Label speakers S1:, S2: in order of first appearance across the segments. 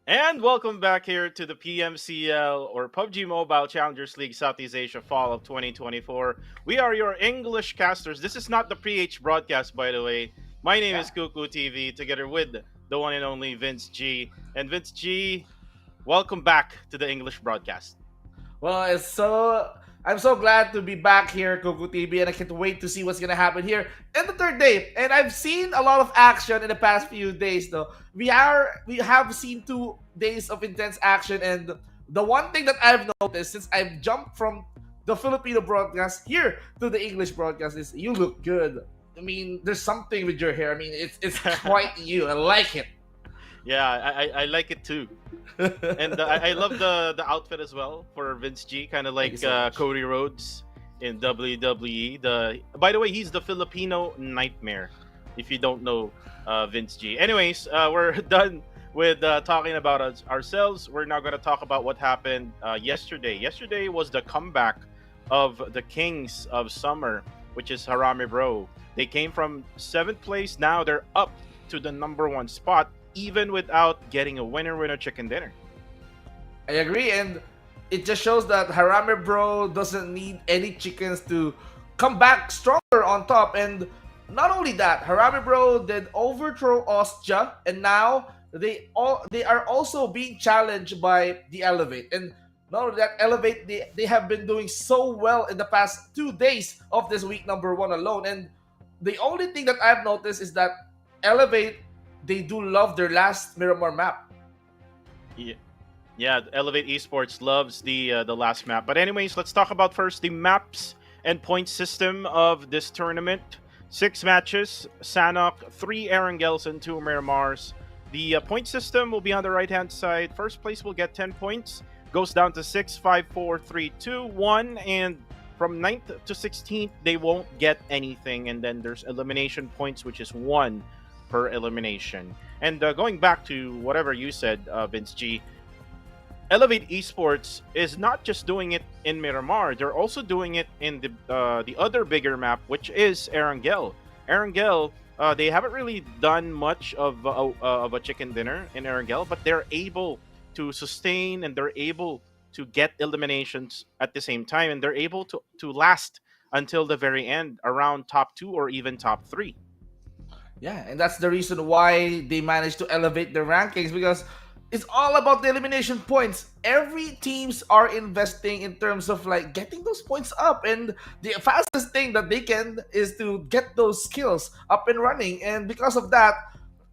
S1: And welcome back here to the PMCL or PUBG Mobile Challengers League Southeast Asia Fall of 2024. We are your English casters. This is not the PH broadcast, by the way. My name
S2: Yeah.
S1: is Kuku TV, together with the one and only Vince G. And Vince G, welcome back to the English broadcast.
S2: Well, I'm so glad to be back here, Kuku TV, and I can't wait to see what's gonna happen here in the third day. And I've seen a lot of action in the past few days, though. We have seen 2 days of intense action, and the one thing that I've noticed since I've jumped from the Filipino broadcast here to the English broadcast is you look good. I mean, there's something with your hair. I mean, it's quite you. I like it.
S1: Yeah, I like it too. And I love the outfit as well for Vince G, kind of
S2: Thank you
S1: like
S2: so much.
S1: Cody Rhodes in WWE. By the way, he's the Filipino Nightmare. If you don't know Vince G. Anyways, we're done with talking about ourselves. We're now gonna talk about what happened yesterday. Yesterday was the comeback of the Kings of Summer, which is Harame Bro. They came from seventh place. Now they're up to the number one spot, even without getting a winner chicken dinner.
S2: I agree, and it just shows that Harame Bro doesn't need any chickens to come back stronger on top. And not only that, Harame Bro did overthrow Ostja, and now they are also being challenged by the Elevate. And not only that, Elevate they have been doing so well in the past 2 days of this week number one alone. And the only thing that I've noticed is that Elevate they do love their last Miramar map.
S1: Yeah, yeah. Elevate Esports loves the last map. But anyways, let's talk about first the maps and point system of this tournament. 6 matches, Sanhok, 3 Erangels, and 2 Miramars. The point system will be on the right hand side. First place will get 10 points. Goes down to 6, 5, 4, 3, 2, 1, and from 9th to 16th they won't get anything. And then there's elimination points, which is 1 per elimination. And going back to whatever you said, Vince G, Elevate Esports is not just doing it in Miramar; they're also doing it in the other bigger map, which is Erangel. Erangel, they haven't really done much of a chicken dinner in Erangel, but they're able to sustain and they're able to get eliminations at the same time, and they're able to last until the very end, around top two or even top three.
S2: Yeah, and that's the reason why they managed to elevate their rankings because it's all about the elimination points. Every teams are investing in terms of like getting those points up, and the fastest thing that they can is to get those skills up and running. And because of that,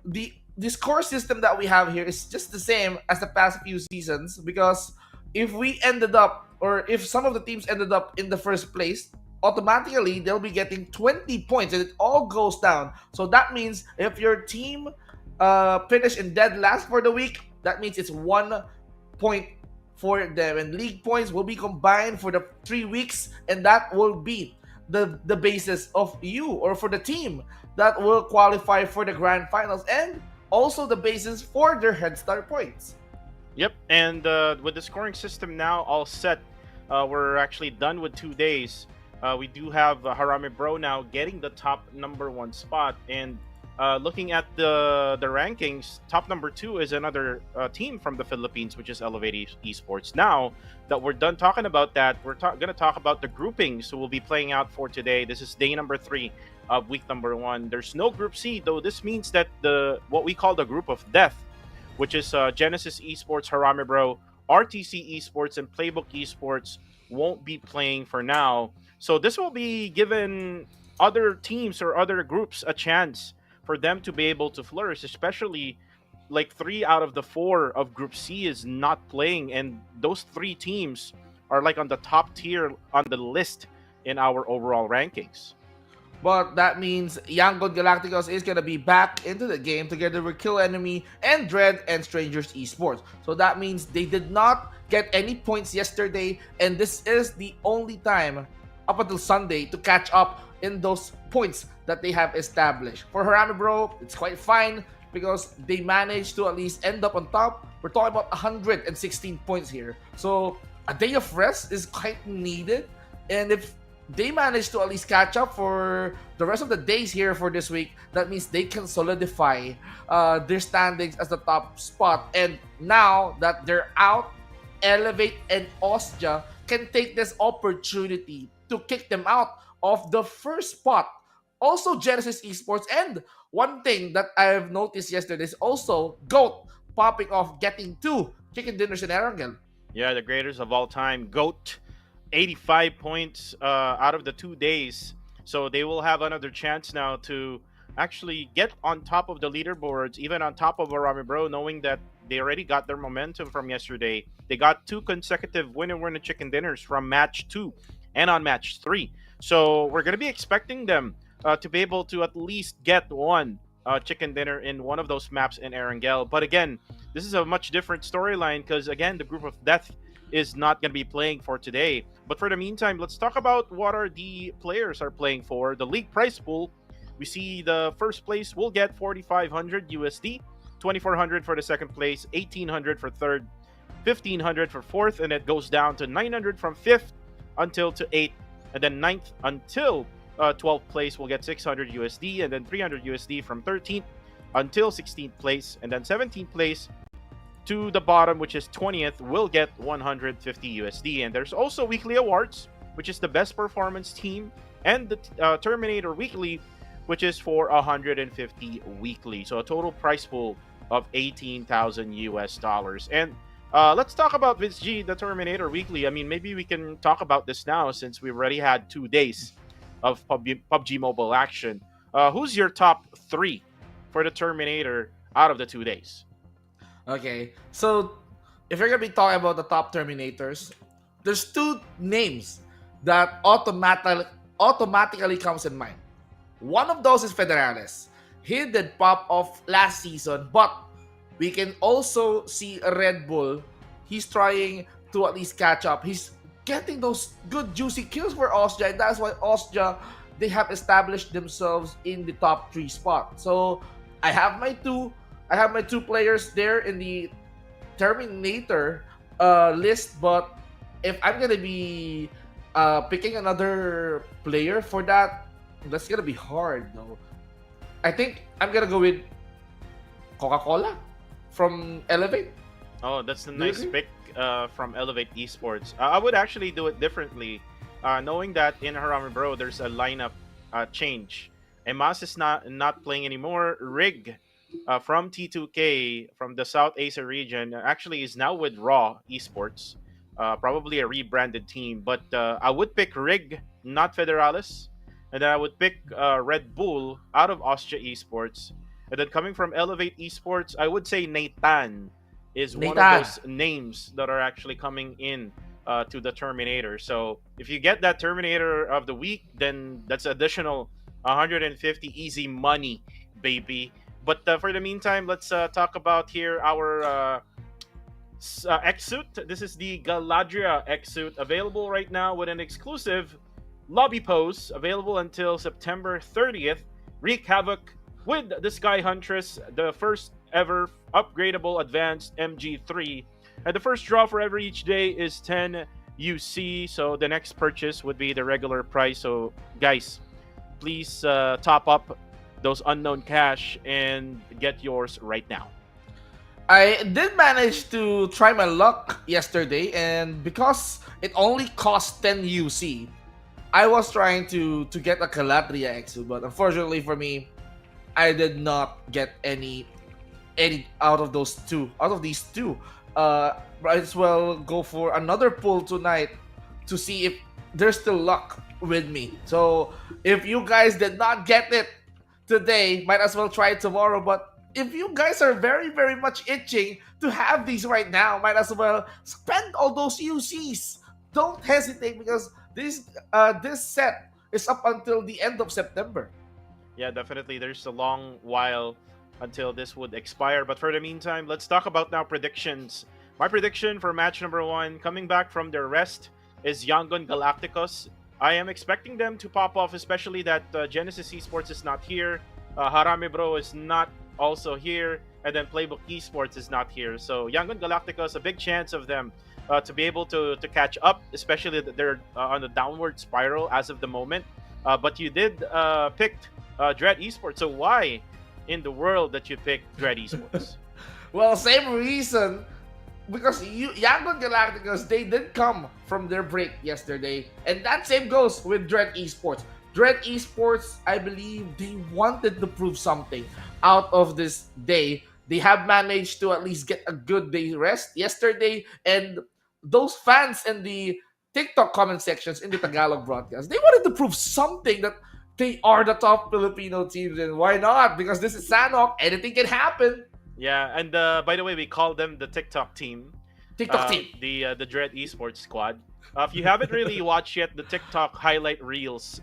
S2: the score system that we have here is just the same as the past few seasons because if we ended up or if some of the teams ended up in the first place automatically they'll be getting 20 points and it all goes down. So that means if your team finish in dead last for the week, that means it's 1 point for them, and league points will be combined for the 3 weeks, and that will be the basis of you or for the team that will qualify for the grand finals and also the basis for their head start points.
S1: Yep, and with the scoring system now all set, we're actually done with 2 days. We do have Harame Bro now getting the top number one spot, and looking at the rankings, top number two is another team from the Philippines, which is Elevate Esports. Now that we're done talking about that, we're going to talk about the groupings who will be playing out for today. This is day number 3 of week number 1. There's no Group C, though. This means that the what we call the Group of Death, which is Genesis Esports, Harame Bro, RTC Esports, and Playbook Esports, won't be playing for now. So this will be given other teams or other groups a chance for them to be able to flourish, especially like 3 out of the 4 of Group C is not playing, and those 3 teams are like on the top tier on the list in our overall rankings.
S2: But that means Yangon Galacticos is going to be back into the game together with Kill Enemy and Dread and Strangers Esports. So that means they did not get any points yesterday, and this is the only time up until Sunday to catch up in those points that they have established. For Harame Bro, it's quite fine because they managed to at least end up on top. We're talking about 116 points here. So a day of rest is quite needed. And if they managed to at least catch up for the rest of the days here for this week. That means they can solidify their standings as the top spot. And now that they're out, Elevate and Austria can take this opportunity to kick them out of the first spot. Also, Genesis Esports. And one thing that I've noticed yesterday is also GOAT popping off, getting two chicken dinners in Erangel.
S1: Yeah, the greatest of all time, GOAT, 85 points out of the 2 days. So they will have another chance now to actually get on top of the leaderboards, even on top of Arami Bro, knowing that they already got their momentum from yesterday. They got two consecutive winner chicken dinners from match 2 and on match 3. So we're going to be expecting them to be able to at least get one chicken dinner in one of those maps in Erangel. But again, this is a much different storyline because, again, the group of death is not going to be playing for today. But for the meantime, let's talk about what are the players are playing for. The league prize pool, we see the first place will get 4,500 USD, 2,400 for the second place, 1,800 for third, 1,500 for fourth, and it goes down to 900 from fifth until to eighth, and then ninth until 12th place will get 600 USD, and then 300 USD from 13th until 16th place, and then 17th place to the bottom, which is 20th, will get 150 USD. And there's also weekly awards, which is the best performance team, and the Terminator weekly, which is for 150 weekly. So a total prize pool of 18,000 US dollars. And let's talk about Vince G, the Terminator weekly. I mean, maybe we can talk about this now since we've already had 2 days of PUBG Mobile action. Who's your top 3 for the Terminator out of the 2 days?
S2: Okay, so if you're gonna be talking about the top Terminators, there's two names that automatically comes in mind. One of those is Federales. He did pop off last season, but we can also see a Red Bull. He's trying to at least catch up. He's getting those good juicy kills for Austria, and that's why Austria, they have established themselves in the top 3 spot. So I have my two players there in the Terminator list, but if I'm gonna be picking another player for that, that's gonna be hard though. I think I'm gonna go with Coca-Cola from Elevate.
S1: Oh, that's a
S2: Do you
S1: nice
S2: agree?
S1: pick from Elevate Esports. I would actually do it differently, knowing that in Harami Bro there's a lineup change. Emas is not playing anymore. Rig from T2K from the South Asia region actually is now with Raw Esports, probably a rebranded team. But I would pick Rig, not Federalis, and then I would pick Red Bull out of Austria Esports. And then coming from Elevate Esports, I would say Nathan is one of
S2: Nathan.
S1: those names that are actually coming in to the Terminator. So if you get that Terminator of the week, then that's additional 150 easy money, baby. But for the meantime, let's talk about here our X-Suit. This is the Galadria X-Suit, available right now with an exclusive lobby pose, available until September 30th. Wreak havoc with the Sky Huntress, the first ever upgradable advanced MG3. And the first draw for every each day is 10 UC, so the next purchase would be the regular price. So guys, please top up those unknown cash and get yours right now.
S2: I did manage to try my luck yesterday, and because it only cost 10 UC, I was trying to get a Calatria Exu, but unfortunately for me, I did not get any out of these two. Might as well go for another pull tonight to see if there's still luck with me. So if you guys did not get it today, might as well try it tomorrow. But if you guys are very, very much itching to have these right now, might as well spend all those UCs. Don't hesitate, because this set is up until the end of September.
S1: Yeah, definitely. There's a long while until this would expire. But for the meantime, let's talk about now predictions. My prediction for match number 1, coming back from their rest, is Yangon Galacticos. I am expecting them to pop off, especially that Genesis Esports is not here. Harame Bro is not also here. And then Playbook Esports is not here. So Yangon Galacticos, a big chance of them to be able to catch up, especially that they're on a downward spiral as of the moment. But you did pick Dread Esports. So why in the world that you picked Dread Esports?
S2: Well, same reason because Yangon Galacticos, they did come from their break yesterday, and that same goes with Dread Esports. Dread Esports, I believe they wanted to prove something out of this day. They have managed to at least get a good day rest yesterday, and those fans in the TikTok comment sections in the Tagalog broadcast, they wanted to prove something that they are the top Filipino teams, and why not? Because this is Sanhok, anything can happen.
S1: Yeah, and by the way, we call them the TikTok team,
S2: TikTok team.
S1: the Dread Esports squad. If you haven't really watched yet the TikTok highlight reels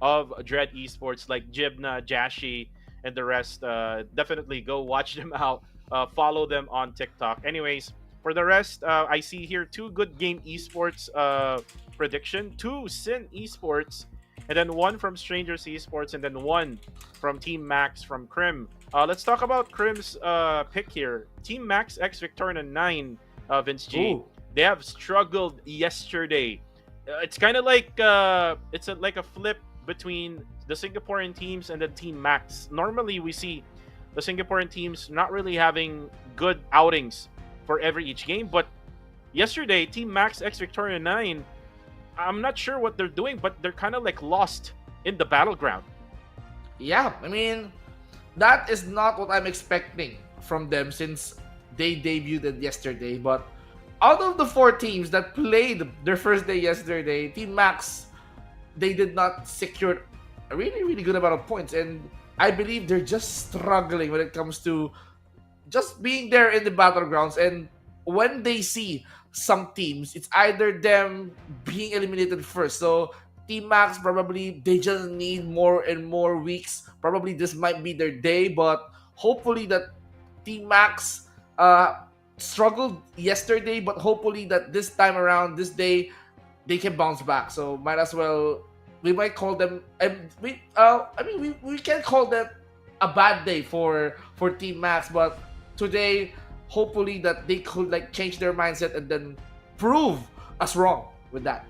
S1: of Dread Esports, like Jibna, Jashi, and the rest, definitely go watch them out. Follow them on TikTok. Anyways, for the rest, I see here two good game esports prediction, two Sin Esports, and then one from Strangers Esports, and then one from Team Max from Crim. Let's talk about Crim's pick here. Team Max X Victorina 9, Vince G.
S2: Ooh.
S1: They have struggled yesterday. It's kind of like like a flip between the Singaporean teams and the Team Max. Normally, we see the Singaporean teams not really having good outings for every each game, but yesterday, Team Max X Victoria 9, I'm not sure what they're doing, but they're kind of like lost in the battleground.
S2: Yeah, I mean, that is not what I'm expecting from them since they debuted yesterday. But out of the four teams that played their first day yesterday, Team Max, they did not secure a really, really good amount of points. And I believe they're just struggling when it comes to just being there in the battlegrounds. And when they see some teams, it's either them being eliminated first. So Team Max, probably they just need more and more weeks. Probably this might be their day, but hopefully that Team Max struggled yesterday, but hopefully that this time around, this day, they can bounce back. So might as well, we might call them, and we can call that a bad day for Team Max, but today, hopefully that they could like change their mindset and then prove us wrong with that.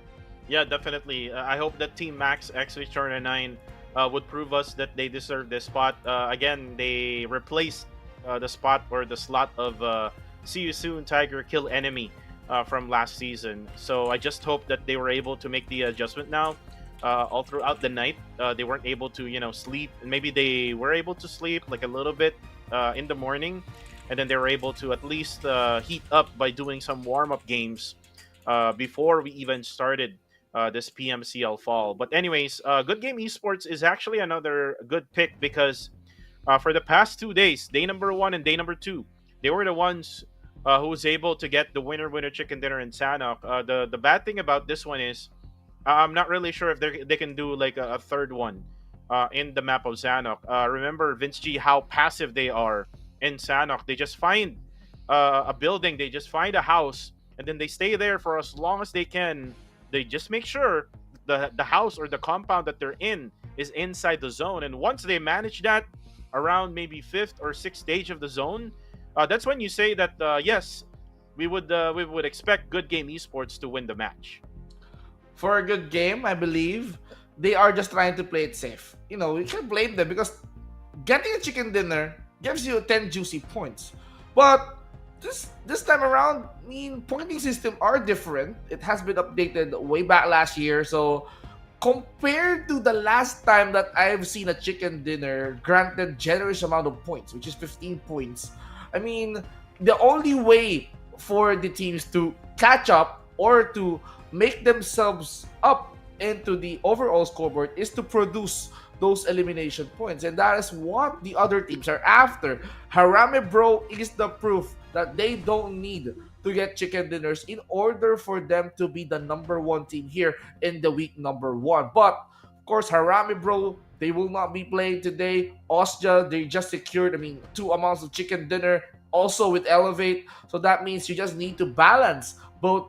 S1: Yeah, definitely. I hope that Team Max X Victoria 9 would prove us that they deserve this spot. Again, they replaced the spot or the slot of See You Soon Tiger Kill Enemy from last season. So I just hope that they were able to make the adjustment now. All throughout the night, they weren't able to, sleep. And maybe they were able to sleep like a little bit in the morning, and then they were able to at least heat up by doing some warm-up games before we even started this PMCL fall. But anyways, Good Game Esports is actually another good pick because for the past 2 days, day number 1 and day number 2, they were the ones who was able to get the winner chicken dinner in Sanhok. The bad thing about this one is I'm not really sure if they can do like a third one in the map of Sanhok. Remember, Vince G, how passive they are in Sanhok. They just find a building, they just find a house, and then they stay there for as long as they can. They just make sure the house or the compound that they're in is inside the zone. And once they manage that around maybe 5th or 6th stage of the zone, that's when you say that yes, we would expect Good Game Esports to win the match.
S2: For a good game, I believe they are just trying to play it safe. You can't blame them because getting a chicken dinner gives you 10 juicy points. But this time around, I mean, pointing system are different. It has been updated way back last year. So compared to the last time that I've seen a chicken dinner granted generous amount of points, which is 15 points, I mean, the only way for the teams to catch up or to make themselves up into the overall scoreboard is to produce those elimination points, and that is what the other teams are after. Harame Bro is the proof that they don't need to get chicken dinners in order for them to be the number 1 team here in the week number 1. But of course, Harame Bro, they will not be playing today. Osja, they just secured 2 amounts of chicken dinner also with Elevate, so that means you just need to balance both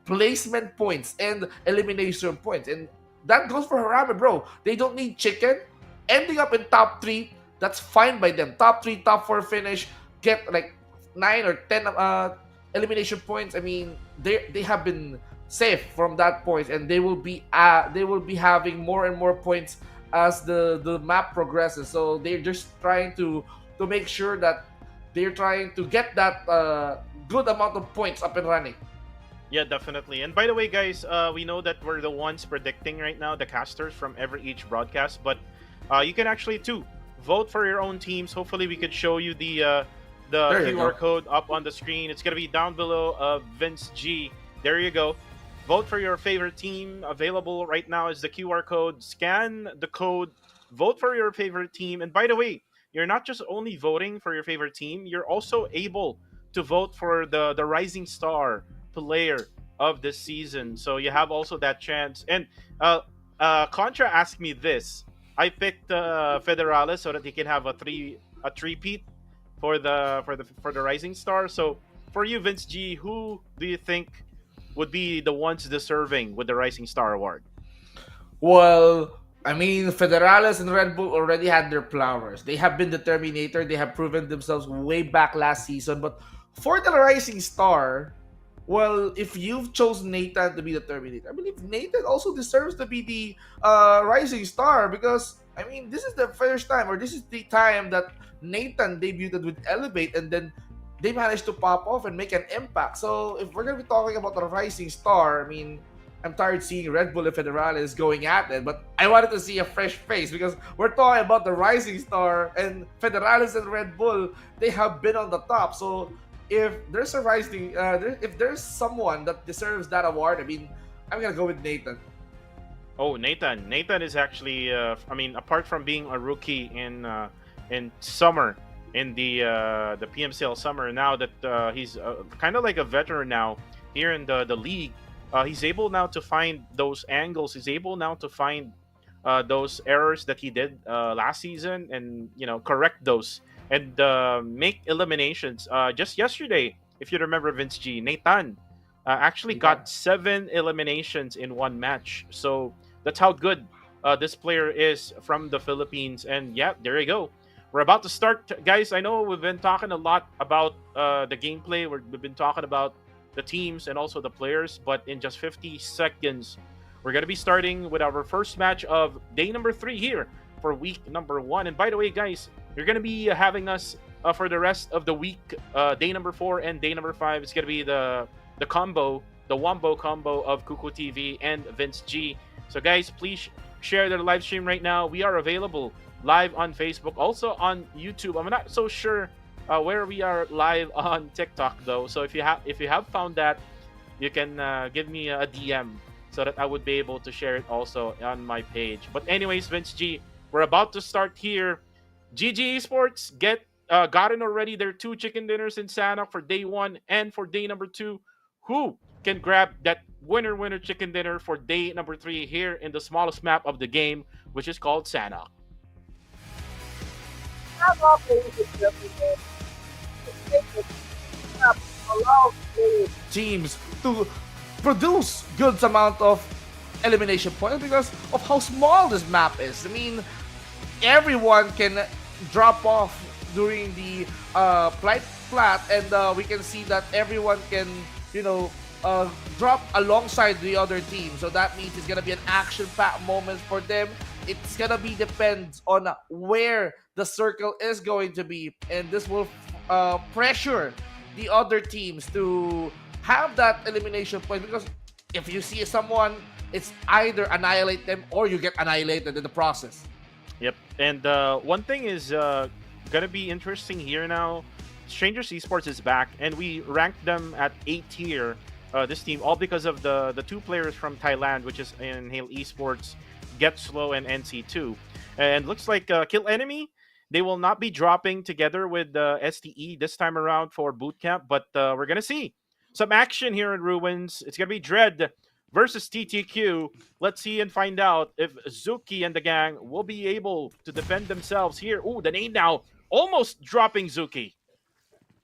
S2: placement points and elimination points, and that goes for Harame Bro. They don't need chicken. Ending up in top 3, that's fine by them. Top 3, top 4 finish, get like 9 or 10 elimination points, I mean, they have been safe from that point, and they will be having more and more points as the map progresses. So they're just trying to make sure that they're trying to get that good amount of points up and running.
S1: Yeah, definitely. And by the way, guys, we know that we're the ones predicting right now, the casters from every each broadcast, but you can actually too vote for your own teams. Hopefully, we could show you the
S2: There you
S1: QR
S2: go.
S1: code up on the screen. It's gonna be down below. Vince G. There you go. Vote for your favorite team. Available right now is the QR code. Scan the code. Vote for your favorite team. And by the way, you're not just only voting for your favorite team. You're also able to vote for the rising star player of this season. So you have also that chance. And Contra asked me this. I picked Federales so that he can have a three-peat for the rising star. So for you, Vince G, who do you think would be the ones deserving with the rising star award?
S2: Well, I mean, Federales and Red Bull already had their flowers. They have been the Terminator. They have proven themselves way back last season. But for the Rising Star, well, if you've chosen Nathan to be the Terminator, I believe Nathan also deserves to be the Rising Star because, I mean, this is the first time, or this is the time that Nathan debuted with Elevate, and then they managed to pop off and make an impact. So if we're going to be talking about the Rising Star, I mean, I'm tired seeing Red Bull and Federales going at it, but I wanted to see a fresh face because we're talking about the Rising Star and Federales and Red Bull. They have been on the top, so if there's a rising, if there's someone that deserves that award, I mean, I'm gonna go with Nathan.
S1: Oh, Nathan. Nathan is actually, I mean, apart from being a rookie in summer in the PMCL summer, now that he's kind of like a veteran now here in the league, he's able now to find those angles. He's able now to find those errors that he did last season, and correct those and make eliminations. Just yesterday, if you remember, Vince G, Nathan actually
S2: Nathan.
S1: got 7 eliminations in one match. So that's how good this player is from the Philippines. And yeah, there you go. We're about to start, guys. I know we've been talking a lot about the gameplay. We've been talking about the teams and also the players, but in just 50 seconds, we're going to be starting with our first match of day number 3 here for week number 1. And by the way, guys, you're going to be having us for the rest of the week, day number 4 and day number 5. It's going to be the combo, the Wombo combo of Kuku TV and Vince G. So, guys, please share the live stream right now. We are available live on Facebook, also on YouTube. I'm not so sure where we are live on TikTok though. So if you have found that, you can give me a DM so that I would be able to share it also on my page. But anyways, Vince G, we're about to start here. GG Esports gotten already their 2 chicken dinners in Sanhok for day 1 and for day number 2. Who can grab that winner chicken dinner for day number 3 here in the smallest map of the game, which is called Sanhok?
S2: Allow teams to produce good amount of elimination points because of how small this map is. I mean, everyone can drop off during the flight flat, and we can see that everyone can, you know, drop alongside the other team. So that means it's gonna be an action-packed moment for them. It's gonna be depends on where the circle is going to be, and this will pressure the other teams to have that elimination point because if you see someone, it's either annihilate them or you get annihilated in the process.
S1: Yep. And one thing is gonna be interesting here now. Strangers Esports is back, and we ranked them at 8 tier. This team, all because of the 2 players from Thailand, which is Erangel Esports, Get Slow, and NC2. And looks like Kill Enemy, they will not be dropping together with STE this time around for bootcamp, but we're gonna see some action here in Ruins. It's gonna be Dread versus TTQ. Let's see and find out if Zuki and the gang will be able to defend themselves here. Ooh, the name now almost dropping Zuki.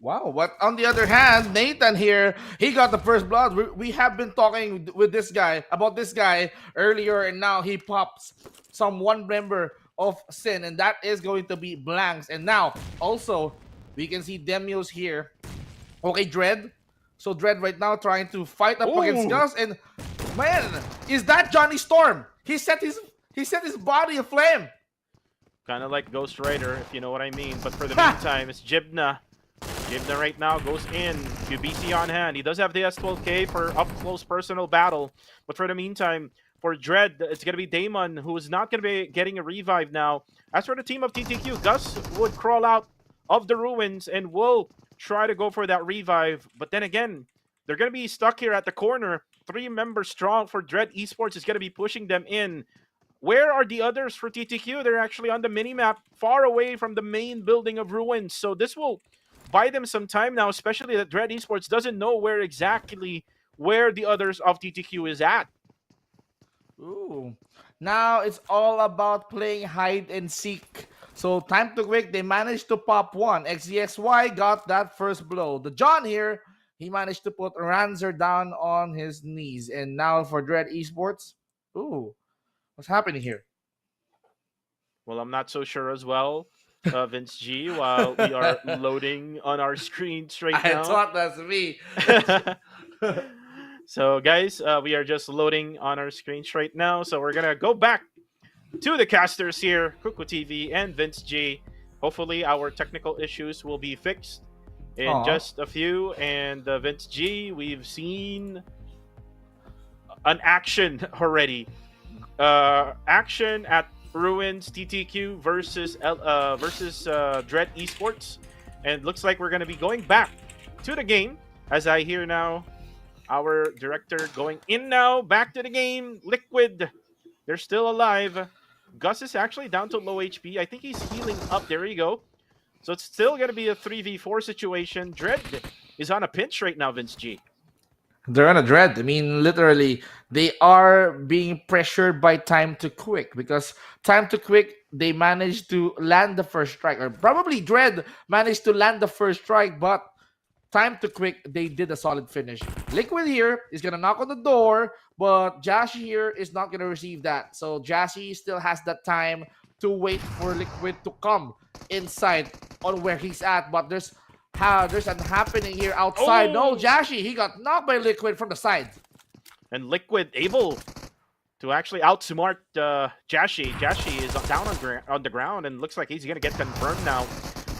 S2: Wow, but on the other hand, Nathan here, he got the first blood. We have been talking with this guy about this guy earlier, and now he pops some one member of Sin, and that is going to be Blanks. And now, also, we can see Demios here. Okay, Dread. So Dread right now trying to fight up against
S1: Ooh,
S2: Gus, and man, is that Johnny Storm? He set his body aflame.
S1: kind of like Ghost Rider, if you know what I mean. But for the
S2: Ha!
S1: meantime, it's Jibna. Jibna right now goes in. QBC on hand. He does have the S12K for up close personal battle. But for the meantime, for Dread, it's going to be Damon, who is not going to be getting a revive now. As for the team of TTQ, Gus would crawl out of the ruins and will try to go for that revive. But then again, they're going to be stuck here at the corner. 3 members strong for Dread Esports is going to be pushing them in. Where are the others for TTQ? They're actually on the minimap, far away from the main building of ruins. So this will buy them some time now, especially that Dread Esports doesn't know where the others of TTQ is at.
S2: Ooh. Now it's all about playing hide and seek. So time to quick, they managed to pop one. XZXY got that first blow. The John here, he managed to put Ranzer down on his knees. And now for Dread Esports. Ooh, what's happening here?
S1: Well, I'm not so sure as well, Vince G, while we are loading on our screens right
S2: I
S1: now.
S2: thought that's me.
S1: So, guys, we are just loading on our screens right now. So, we're going to go back to the casters here, Kuku TV and Vince G. Hopefully, our technical issues will be fixed in
S2: Aw.
S1: just a few. And Vince G, we've seen an action already. Action at Ruins TTQ versus Dread Esports, and looks like we're gonna be going back to the game. As I hear now, our director going in now, back to the game. Liquid, they're still alive. Gus is actually down to low HP. I think he's healing up. There you go. So it's still gonna be a 3v4 situation. Dread is on a pinch right now, Vince G.
S2: They're on a dread. I mean, literally, they are being pressured by Time to Quick because Time to Quick, they managed to land the first strike, or probably Dread managed to land the first strike, but Time to Quick, they did a solid finish. Liquid here is gonna knock on the door, but Jashi here is not gonna receive that. So Jashi still has that time to wait for Liquid to come inside on where he's at, but there's an happening here outside. No,
S1: Oh,
S2: Jashi, he got knocked by Liquid from the side.
S1: and Liquid able to actually outsmart Jashi. Jashi is down on the ground and looks like he's going to get confirmed now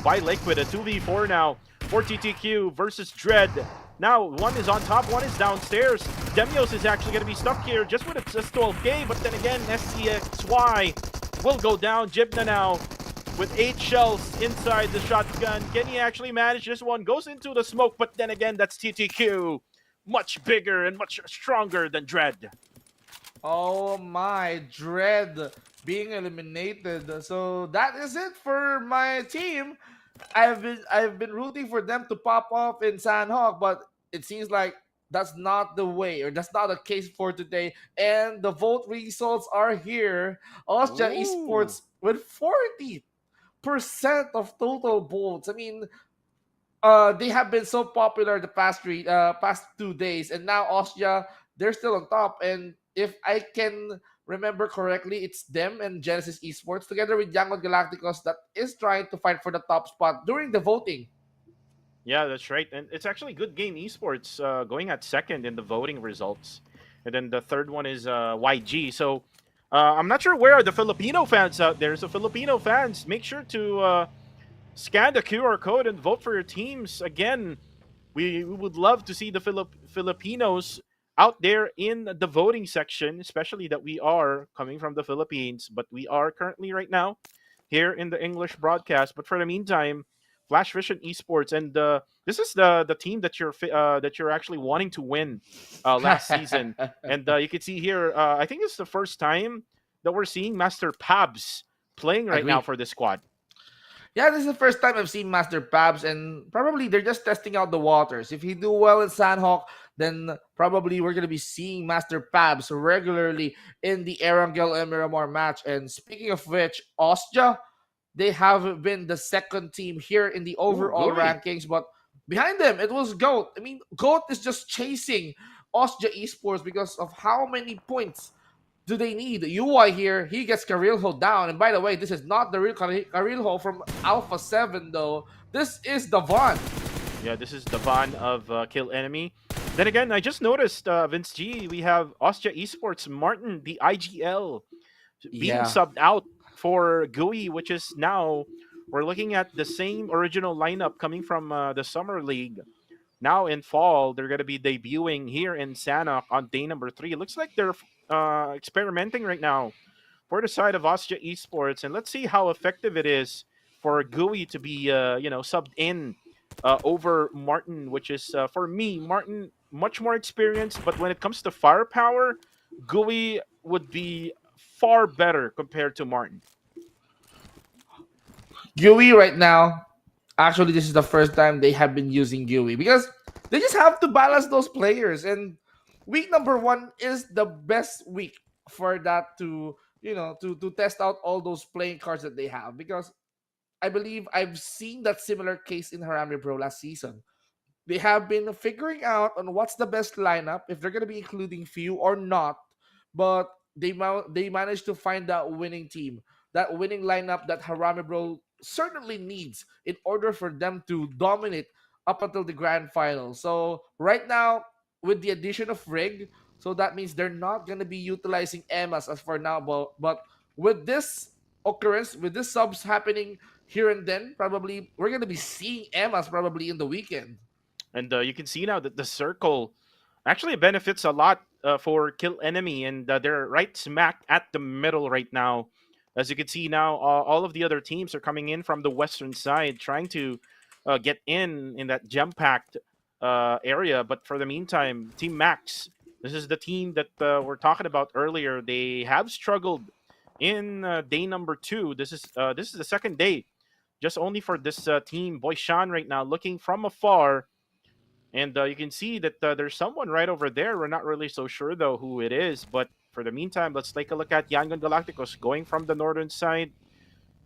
S1: by Liquid. A 2v4 now for TTQ versus Dread. Now, one is on top, one is downstairs. Demios is actually going to be stuck here just with a S12K, but then again, SCXY will go down. Jibna now with 8 shells inside the shotgun. Can he actually manage this one? Goes into the smoke, but then again, that's TTQ. Much bigger and much stronger than Dread.
S2: Oh my, Dread being eliminated. So that is it for my team. I've been rooting for them to pop off in Sanhok, but it seems like that's not the way, or that's not the case for today. And the vote results are here. Austria
S1: Ooh.
S2: Esports with 40% of total votes. I mean, they have been so popular the past 2 days, and now Austria, they're still on top. And if I can remember correctly, it's them and Genesis Esports together with Young Galacticos that is trying to fight for the top spot during the voting.
S1: Yeah, that's right. And it's actually Good Game Esports going at second in the voting results. And then the third one is YG. So I'm not sure where are the Filipino fans out there. So Filipino fans, make sure to scan the QR code and vote for your teams. Again, we would love to see the Filipinos out there in the voting section, especially that we are coming from the Philippines, but we are currently right now here in the English broadcast. But for the meantime, Flash Vision Esports, and this is the team that you're actually wanting to win last season. And you can see here, I think it's the first time that we're seeing Master Pabs playing right now
S2: Agree.
S1: for this squad.
S2: Yeah, this is the first time I've seen Master Pabs, and probably they're just testing out the waters. If he do well in Sanhok, then probably we're gonna be seeing Master Pabs regularly in the Erangel and Miramar match. And speaking of which, Austria, they have been the second team here in the
S1: Ooh,
S2: overall
S1: Guri.
S2: rankings, but behind them it was Goat. I mean, Goat is just chasing Austria Esports because of how many points do they need? UI here, he gets Carilho down. And by the way, this is not the real Carilho from Alpha 7, though. This is the Von.
S1: Yeah, this is the Van of Kill Enemy. Then again, I just noticed, Vince G, we have Austria Esports Martin, the IGL, being
S2: Yeah.
S1: subbed out for GUI, which is now we're looking at the same original lineup coming from the Summer League. Now in fall, they're going to be debuting here in Sanhok on day number 3. It looks like they're experimenting right now for the side of Austria Esports, and let's see how effective it is for GUI to be, subbed in over Martin, which is for me, Martin much more experienced, but when it comes to firepower, GUI would be far better compared to Martin.
S2: GUI right now, actually, this is the first time they have been using GUI because they just have to balance those players. And week number 1 is the best week for that to, to test out all those playing cards that they have. Because I believe I've seen that similar case in Harami Bro last season. They have been figuring out on what's the best lineup, if they're going to be including few or not, but they managed to find that winning team, that winning lineup that Harami Bro certainly needs in order for them to dominate up until the grand final. So right now, with the addition of Rig, so that means they're not going to be utilizing Emmas as for now, but with this occurrence, with this subs happening here and then, probably we're going to be seeing Emmas probably in the weekend.
S1: And you can see now that the circle actually benefits a lot for Kill Enemy, and they're right smack at the middle right now. As you can see now, all of the other teams are coming in from the western side, trying to get in that jam-packed area. But for the meantime, Team Max, this is the team that we're talking about earlier. They have struggled in day number 2. This is the second day, just only for this team. Boyshan right now looking from afar, and you can see that there's someone right over there. We're not really so sure, though, who it is. But for the meantime, let's take a look at Yangon Galacticos going from the northern side.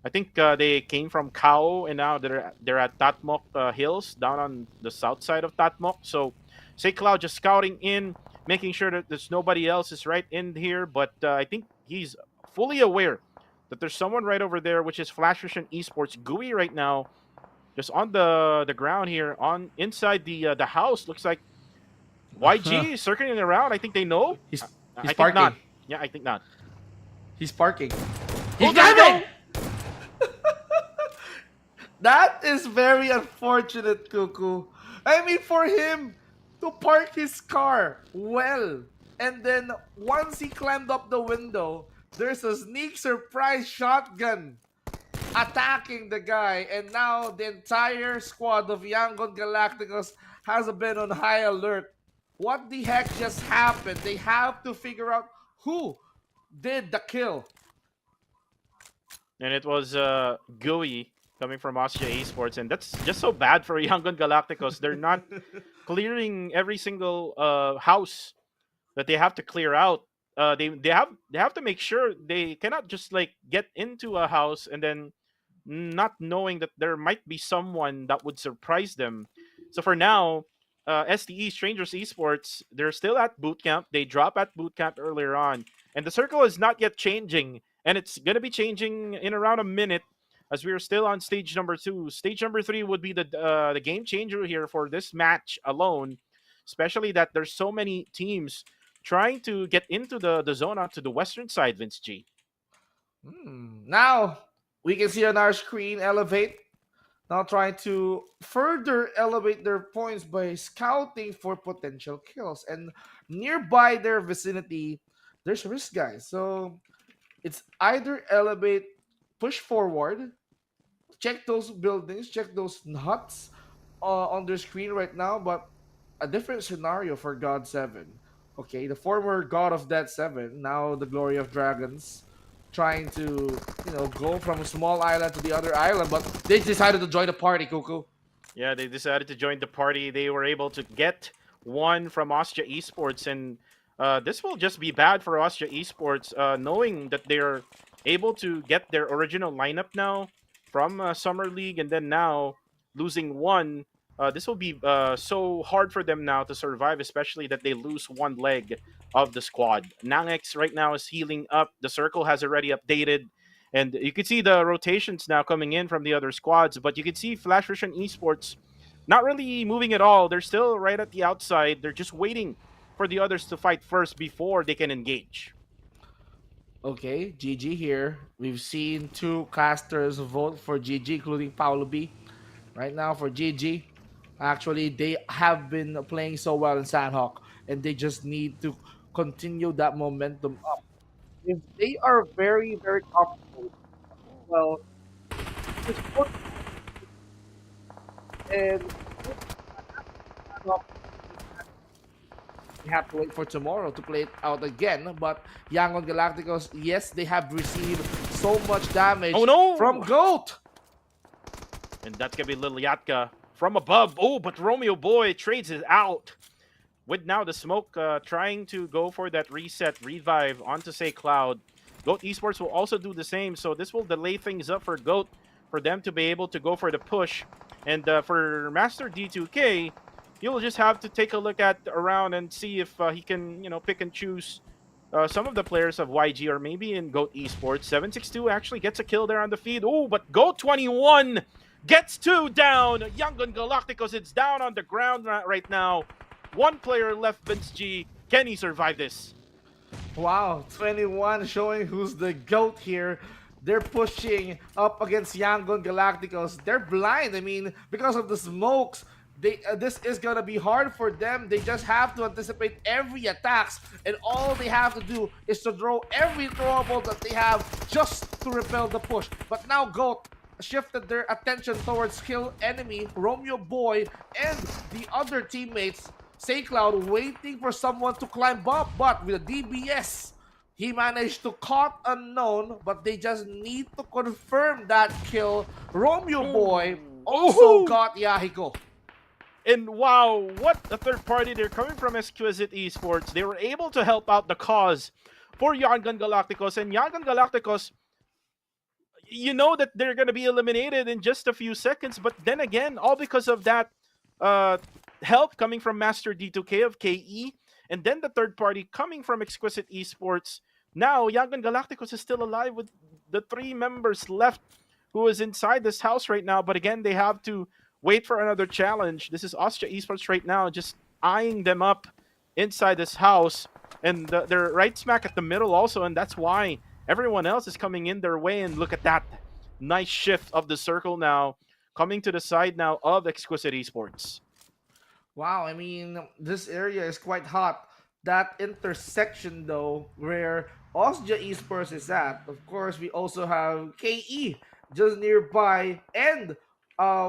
S1: I think they came from Kao, and now they're at Tatmok Hills, down on the south side of Tatmok. So, Say Cloud just scouting in, making sure that there's nobody else is right in here. But I think he's fully aware that there's someone right over there, which is Flash Vision Esports GUI right now, just on the ground here, on inside the house. Looks like YG is circling around. I think they know.
S2: he's
S1: I,
S2: he's
S1: I think
S2: parking.
S1: not. Yeah, I think not.
S2: He's parking.
S1: Oh,
S2: He's
S1: there you
S2: driving.
S1: go.
S2: That is very unfortunate, Cuckoo. I mean, for him to park his car well, and then once he climbed up the window, there's a sneak surprise shotgun attacking the guy, and now the entire squad of Yangon Galacticos has been on high alert. What the heck just happened? They have to figure out who did the kill.
S1: And it was GUI coming from Austria Esports, and that's just so bad for Yangon Galacticos. They're not clearing every single house that they have to clear out. They have to make sure they cannot just like get into a house and then not knowing that there might be someone that would surprise them. So for now, STE Strangers Esports, they're still at boot camp. They drop at boot camp earlier on, and the circle is not yet changing, and it's gonna be changing in around a minute, as we are still on stage number 2. Stage number 3 would be the game changer here for this match alone, especially that there's so many teams trying to get into the zone onto the western side. Vince G.
S2: Now we can see on our screen Elevate now trying to further elevate their points by scouting for potential kills. And nearby their vicinity, there's risk, guys. So it's either elevate, push forward, check those buildings, check those nuts on their screen right now, but a different scenario for God 7. Okay, the former God of Dead 7, now the Glory of Dragons, trying to, go from a small island to the other island, but they decided to join the party, Cuckoo.
S1: Yeah, they decided to join the party. They were able to get one from Austria Esports, and this will just be bad for Austria Esports, knowing that they're able to get their original lineup now from Summer League, and then now losing one. This will be so hard for them now to survive, especially that they lose one leg of the squad. Nangex right now is healing up. The circle has already updated. And you can see the rotations now coming in from the other squads, but you can see Flash Vision Esports not really moving at all. They're still right at the outside. They're just waiting for the others to fight first before they can engage.
S2: Okay, GG here. We've seen two casters vote for GG, including Paulo B. Right now for GG, actually, they have been playing so well in Sanhok, and they just need to continue that momentum up. If they are very, very comfortable, well, just put and Sanhok, we have to wait for tomorrow to play it out again. But Yangon Galacticos, yes, they have received so much
S1: Oh
S2: damage from
S1: no!
S2: Goat.
S1: And that's gonna be Little Yatka from above. Oh, but Romeo Boy trades it out. With now the smoke trying to go for that reset, revive onto say Cloud. Goat Esports will also do the same, so this will delay things up for Goat for them to be able to go for the push. And for Master D2K, you'll just have to take a look at around and see if he can, pick and choose some of the players of YG or maybe in Goat Esports. 762 actually gets a kill there on the feed. Oh, but Goat 21 gets two down. Young Gun Galacticos, it's down on the ground right now. One player left, Vince G. Can he survive this?
S2: Wow, 21 showing who's the GOAT here. They're pushing up against Yangon Galacticos. They're blind. I mean, because of the smokes, this is gonna be hard for them. They just have to anticipate every attacks, and all they have to do is to throw every throwable that they have just to repel the push. But now GOAT shifted their attention towards kill enemy Romeo Boy and the other teammates Cloud waiting for someone to climb up, but with a DBS, he managed to caught unknown, but they just need to confirm that kill. Romeo Boy also
S1: Ooh.
S2: got Yahiko.
S1: And wow, what a third party. They're coming from Exquisite Esports. They were able to help out the cause for Yargan Galacticos. And Yargan Galacticos, you know that they're going to be eliminated in just a few seconds. But then again, all because of that uh, help coming from Master D2K of KE, and then the third party coming from Exquisite Esports. Now, Yagan Galacticos is still alive with the three members left who is inside this house right now. But again, they have to wait for another challenge. This is Austria Esports right now, just eyeing them up inside this house. And they're right smack at the middle also, and that's why everyone else is coming in their way. And look at that nice shift of the circle now, coming to the side now of Exquisite Esports.
S2: Wow, I mean, this area is quite hot. That intersection, though, where Austria Esports is at, of course, we also have KE just nearby, and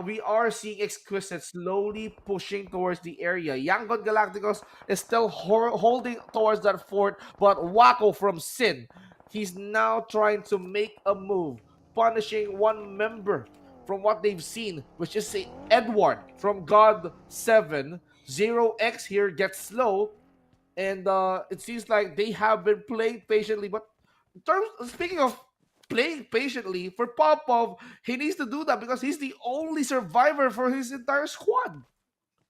S2: we are seeing Exquisite slowly pushing towards the area. Yangon Galacticos is still holding towards that fort, but Wako from Sin, he's now trying to make a move, punishing one member from what they've seen, which is say Edward from God 7. Zero X here gets slow, and it seems like they have been playing patiently. But in terms, speaking of playing patiently, for Popov, he needs to do that because he's the only survivor for his entire squad.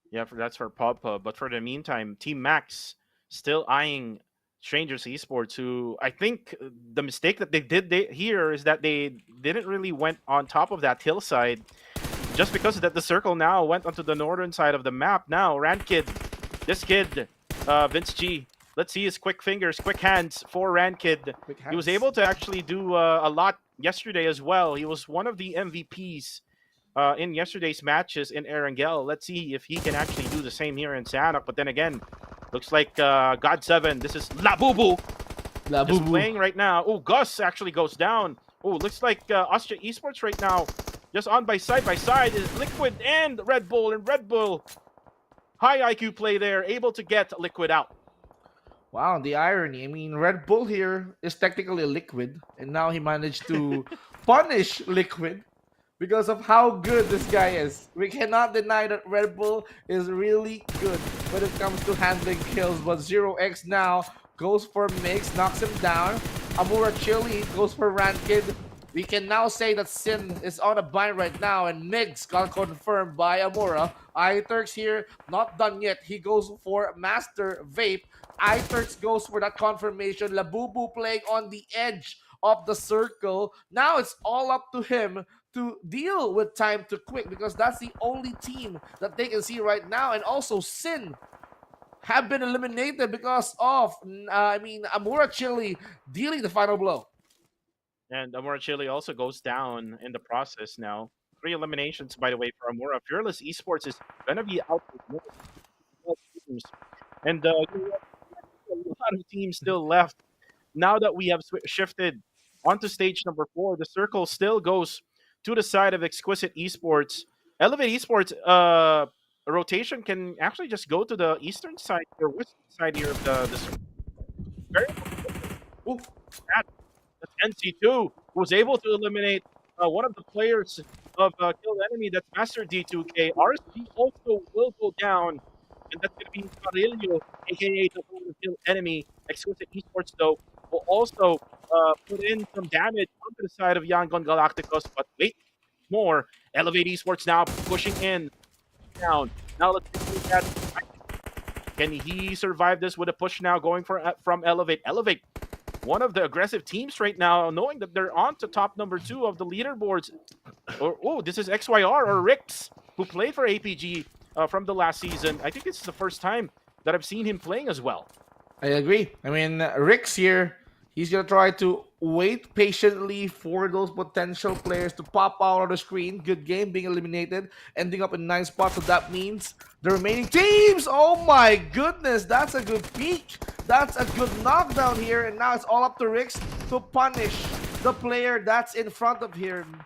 S1: Yeah, that's for Papa. But for the meantime, Team Max still eyeing Strangers Esports, who I think the mistake that they did here is that they didn't really went on top of that hillside, just because that the circle now went onto the northern side of the map. Now, Rankid, this kid, Vince G, let's see his quick fingers, quick hands for Rankid.
S2: Quick
S1: He was
S2: hands.
S1: able to actually do a lot yesterday as well. He was one of the MVPs in yesterday's matches in Erangel. Let's see if he can actually do the same here in Sanhok. But then again, looks like God7. This is Labubu
S2: La
S1: just
S2: boo boo.
S1: playing right now. Oh, Gus actually goes down. Oh, looks like Austria Esports right now, just on by side is Liquid and Red Bull. And Red Bull, high IQ play there, able to get Liquid out.
S2: Wow, the irony. I mean, Red Bull here is technically Liquid, and now he managed to punish Liquid because of how good this guy is. We cannot deny that Red Bull is really good when it comes to handling kills, but Zero X now goes for Mix, knocks him down. Amura Chili goes for Rankid. We can now say that Sin is on a bind right now, and Migs got confirmed by Amura. iTurks here, not done yet. He goes for Master Vape. iTurks goes for that confirmation. Labubu playing on the edge of the circle. Now it's all up to him to deal with time to quick because that's the only team that they can see right now. And also, Sin have been eliminated because of, Amura Chili dealing the final blow.
S1: And Amora Chile also goes down in the process now. Three eliminations, by the way, for Amora. Fearless Esports is going to be out for more 12 teams. And you know what? A lot of teams still left. Now that we have shifted onto stage number 4, the circle still goes to the side of Exquisite Esports. Elevate Esports rotation can actually just go to the eastern side or western side here of the circle. Very
S2: Ooh,
S1: That's NC2, who was able to eliminate one of the players of Killed Enemy. That's Master D2K. RSG also will go down, and that's going to be Carillo, aka the one of Killed Enemy. Exclusive Esports, though, will also put in some damage onto the side of Yangon Galacticos. But wait, more. Elevate Esports now pushing in, down. Now let's take a look at, can he survive this with a push now going for from Elevate? Elevate, one of the aggressive teams right now, knowing that they're on to top number 2 of the leaderboards. Or oh, this is XYR or Rix, who played for APG from the last season. I think it's the first time that I've seen him playing as well.
S2: I agree. I mean, Rick's here. He's gonna try to wait patiently for those potential players to pop out of the screen. Good game, being eliminated, ending up in 9 spots. So that means the remaining teams. Oh my goodness, that's a good peak. That's a good knockdown here, and now it's all up to Rix to punish the player that's in front of him.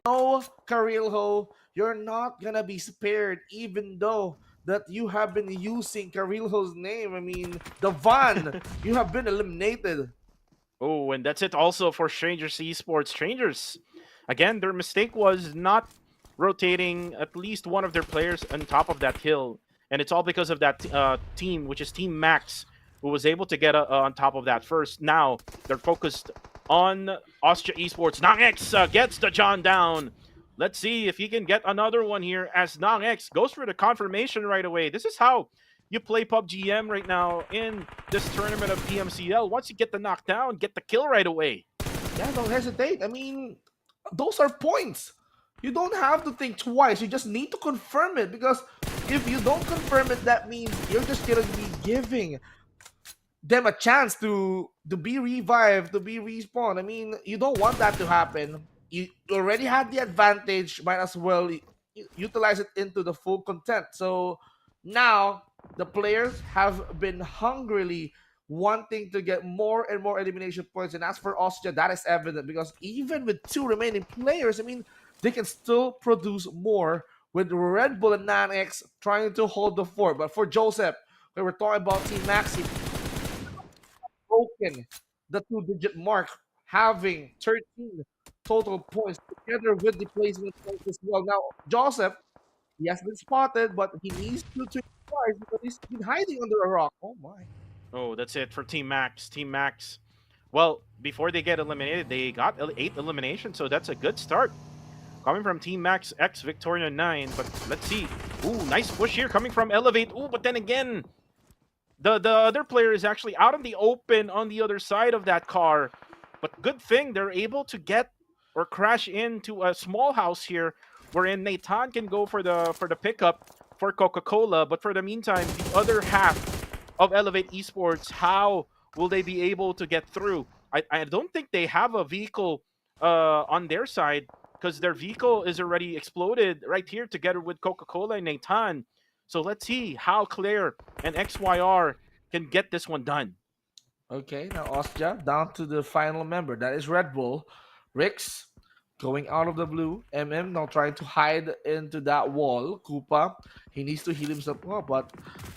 S2: No, Carilho, you're not gonna be spared, even though that you have been using Carilho's name. I mean, the Van, you have been eliminated.
S1: Oh, and that's it also for Strangers Esports. Strangers, again, their mistake was not rotating at least one of their players on top of that hill. And it's all because of that team, which is Team Max, who was able to get on top of that first. Now they're focused on Austria Esports. Nangx gets the John down. Let's see if he can get another one here as Nangx goes for the confirmation right away. This is how you play PUBGM right now in this tournament of PMCL. Once you get the knockdown, get the kill right away.
S2: Yeah, don't hesitate. I mean, those are points. You don't have to think twice. You just need to confirm it because if you don't confirm it, that means you're just gonna be giving them a chance to be revived, to be respawned. I mean, you don't want that to happen. You already had the advantage. Might as well utilize it into the full content. So now the players have been hungrily wanting to get more and more elimination points. And as for Austria, that is evident because even with 2 remaining players, I mean, they can still produce more with Red Bull and Nanx trying to hold the fort. But for Joseph, we were talking about Team Maxi, broken the 2-digit mark, having 13 total points together with the placement points as well. Now, Joseph, he has been spotted, but he needs to twice because he's been hiding under a rock. Oh my.
S1: Oh, that's it for Team Max. Team Max. Well, before they get eliminated, they got 8 eliminations, so that's a good start. Coming from Team Max X Victoria 9, but let's see. Ooh, nice push here coming from Elevate. Ooh, but then again, the other player is actually out in the open on the other side of that car. But good thing they're able to get or crash into a small house here, wherein Nathan can go for the pickup for Coca-Cola. But for the meantime, the other half of Elevate Esports, how will they be able to get through? I don't think they have a vehicle on their side because their vehicle is already exploded right here together with Coca-Cola and Nathan. So let's see how Claire and XYR can get this one done.
S2: Okay, now Austria down to the final member. That is Red Bull. Rix going out of the blue. MM now trying to hide into that wall. Koopa, he needs to heal himself up, but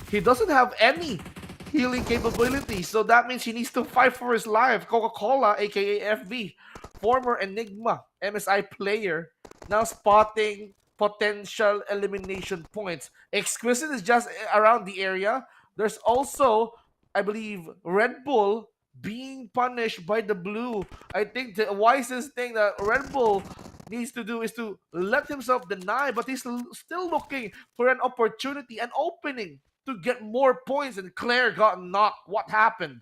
S2: he doesn't have any healing capability. So that means he needs to fight for his life. Coca-Cola, aka FB, former Enigma MSI player, now spotting potential elimination points. Exquisite is just around the area. There's also, I believe, Red Bull being punished by the blue. I think the wisest thing that Red Bull needs to do is to let himself deny, but he's still looking for an opportunity, an opening to get more points. And Claire got knocked. What happened?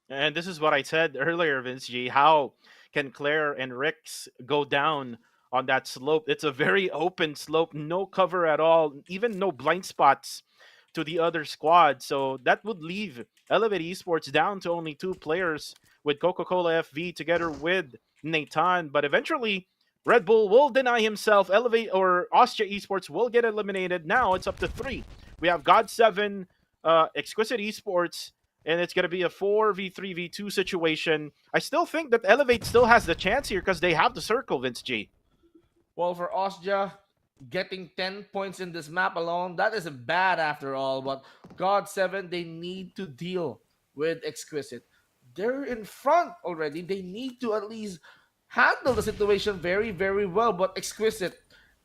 S1: And this is what I said earlier, Vince G. How can Claire and Rix go down on that slope. It's a very open slope, no cover at all, even no blind spots to the other squad. So that would leave Elevate Esports down to only two players with Coca-Cola FV together with Nathan. But eventually, Red Bull will deny himself. Elevate or Austria Esports will get eliminated. Now it's up to three. We have God7, Exquisite Esports, and it's going to be a 4v3v2 situation. I still think that Elevate still has the chance here because they have the circle, Vince G.
S2: Well, for Austria, getting 10 points in this map alone, that isn't bad after all. But God 7, they need to deal with Exquisite. They're in front already. They need to at least handle the situation very, very well. But Exquisite,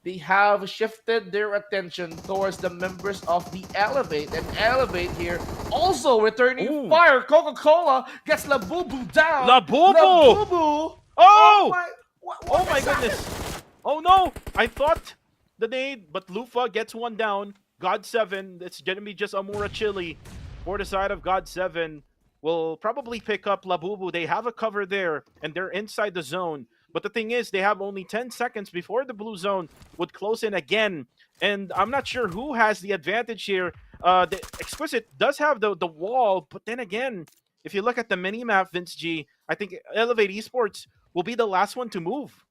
S2: they have shifted their attention towards the members of the Elevate. And Elevate here also returning
S1: Ooh,
S2: fire. Coca-Cola gets Labubu down.
S1: Labubu!
S2: Labubu! Oh
S1: Oh!
S2: my! What
S1: Oh my
S2: is that?
S1: goodness! Oh no! I thought the nade, but Lufa gets one down. God 7, it's gonna be just Amura Chili for the side of God 7. Will probably pick up Labubu. They have a cover there, and they're inside the zone. But the thing is, they have only 10 seconds before the blue zone would close in again. And I'm not sure who has the advantage here. The Exquisite does have the wall, but then again, if you look at the mini-map, Vince G, I think Elevate Esports will be the last one to move.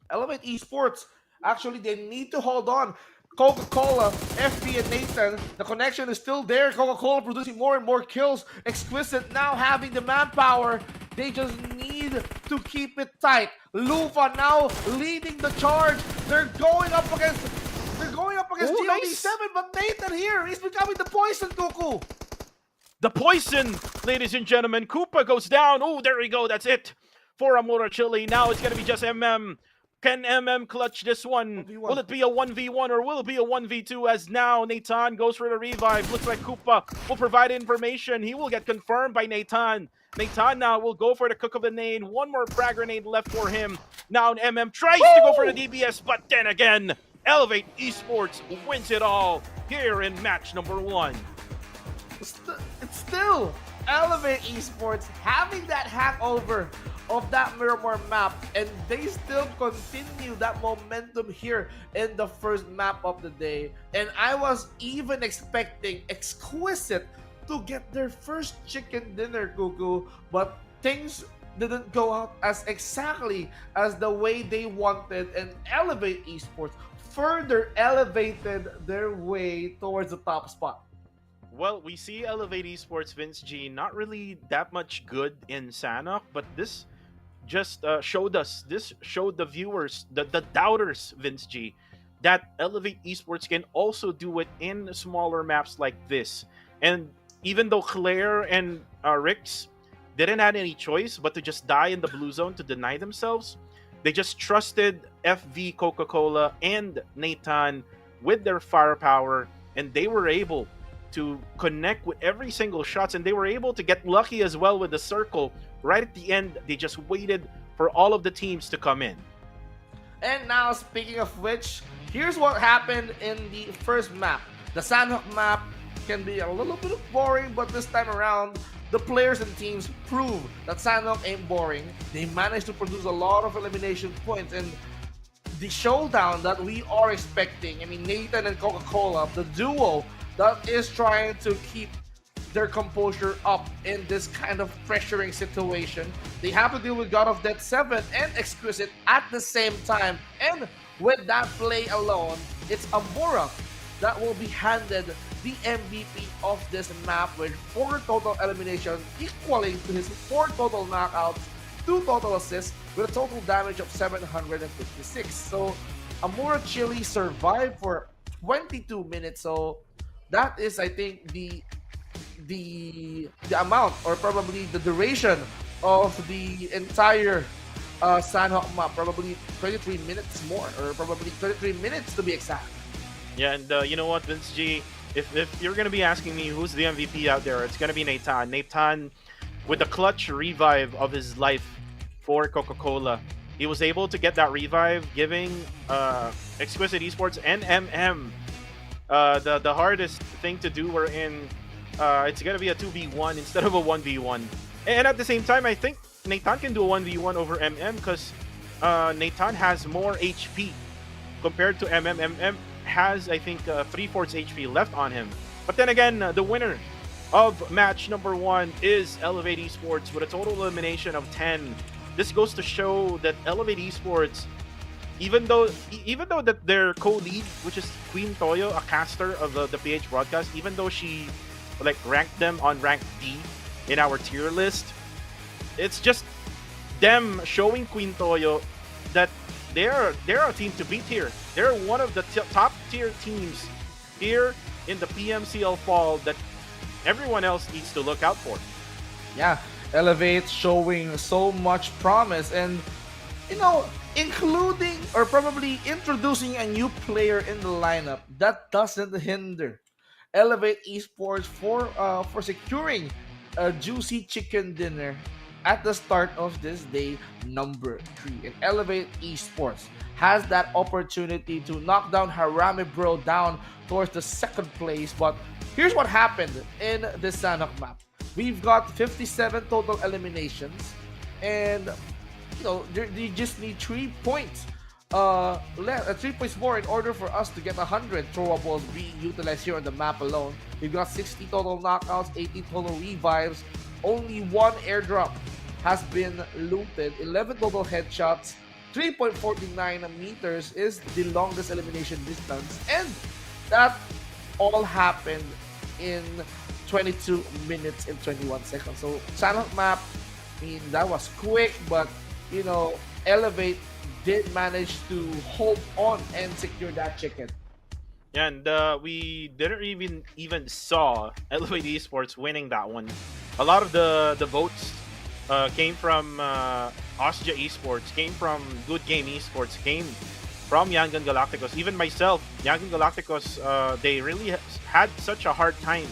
S2: Elevate Esports, actually, they need to hold on. Coca-Cola, FB, and Nathan, the connection is still there. Coca-Cola producing more and more kills. Exquisite now having the manpower. They just need to keep it tight. Lufa now leading the charge. They're going up against
S1: Ooh, nice.
S2: GOD7, but Nathan here is becoming the poison cuckoo.
S1: The poison, ladies and gentlemen. Koopa goes down. Oh, there we go. That's it for Amora Chili. Now it's going to be just MM. Can MM clutch this one?
S2: 1v1.
S1: Will it be a 1v1 or will it be a 1v2? As now Nathan goes for the revive. Looks like Koopa will provide information. He will get confirmed by Nathan. Nathan now will go for the cook of the nade. One more frag grenade left for him. Now MM tries to go for the DBS, but then again, Elevate Esports wins it all here in match number 1.
S2: It's still Elevate Esports having that hangover of that Miramar map, and they still continue that momentum here in the first map of the day. And I was even expecting Exquisite to get their first chicken dinner, Cuckoo, but things didn't go out as exactly as the way they wanted, and Elevate Esports further elevated their way towards the top spot.
S1: Well, we see Elevate Esports, Vince G, not really that much good in Sanhok, but this just showed the viewers, the doubters, Vince G, that Elevate Esports can also do it in smaller maps like this. And even though Claire and Rix didn't have any choice but to just die in the blue zone to deny themselves, they just trusted FV, Coca-Cola, and Nathan with their firepower, and they were able to connect with every single shots, and they were able to get lucky as well with the circle. Right at the end, they just waited for all of the teams to come in.
S2: And now, speaking of which, here's what happened in the first map. The Sanhok map can be a little bit boring, but this time around, the players and teams prove that Sanhok ain't boring. They managed to produce a lot of elimination points, and the showdown that we are expecting, I mean, Nathan and Coca-Cola, the duo that is trying to keep their composure up in this kind of pressuring situation. They have to deal with God of Death 7 and Exquisite at the same time. And with that play alone, it's Amura that will be handed the MVP of this map with 4 total eliminations, equaling to his 4 total knockouts, 2 total assists, with a total damage of 756. So Amura Chili survived for 22 minutes. So that is, I think, the amount, or probably the duration of the entire Sanhok map. Probably 23 minutes more, or probably 33 minutes to be exact.
S1: Yeah, and you know what, Vince G, if you're going to be asking me who's the MVP out there, it's going to be Nathan. Nathan, with the clutch revive of his life for Coca-Cola, he was able to get that revive, giving Exquisite Esports and MM the hardest thing to do. We're in it's gonna be a 2v1 instead of a 1v1, and at the same time I think Nathan can do a 1v1 over MM because Nathan has more HP compared to MM has, I think, three-fourths HP left on him. But then again, the winner of match number one is Elevate Esports with a total elimination of 10. This goes to show that Elevate Esports, even though that their co-lead, which is Queen Toyo, a caster of the PH broadcast, even though she like ranked them on rank D in our tier list, it's just them showing Queen Toyo that they're a team to beat here. They're one of the top tier teams here in the PMCL Fall that everyone else needs to look out for.
S2: Yeah, Elevate showing so much promise, and you know, including or probably introducing a new player in the lineup that doesn't hinder Elevate Esports for securing a juicy chicken dinner at the start of this day number 3. And Elevate Esports has that opportunity to knock down Harami Bro down towards the second place. But here's what happened in this Sanhok map. We've got 57 total eliminations, and you just need 3 points. 3 points more in order for us to get 100 throwables being utilized here on the map alone. We've got 60 total knockouts, 18 total revives, only one airdrop has been looted, 11 total headshots, 3.49 meters is the longest elimination distance, and that all happened in 22 minutes and 21 seconds. So channel map, I mean, that was quick, but Elevate did manage to hold on and secure that chicken.
S1: And we didn't even saw Elevate Esports winning that one. A lot of the votes came from Osja Esports, came from Good Game Esports, came from Yangon Galacticos. Even myself, Yangon Galacticos, they really had such a hard time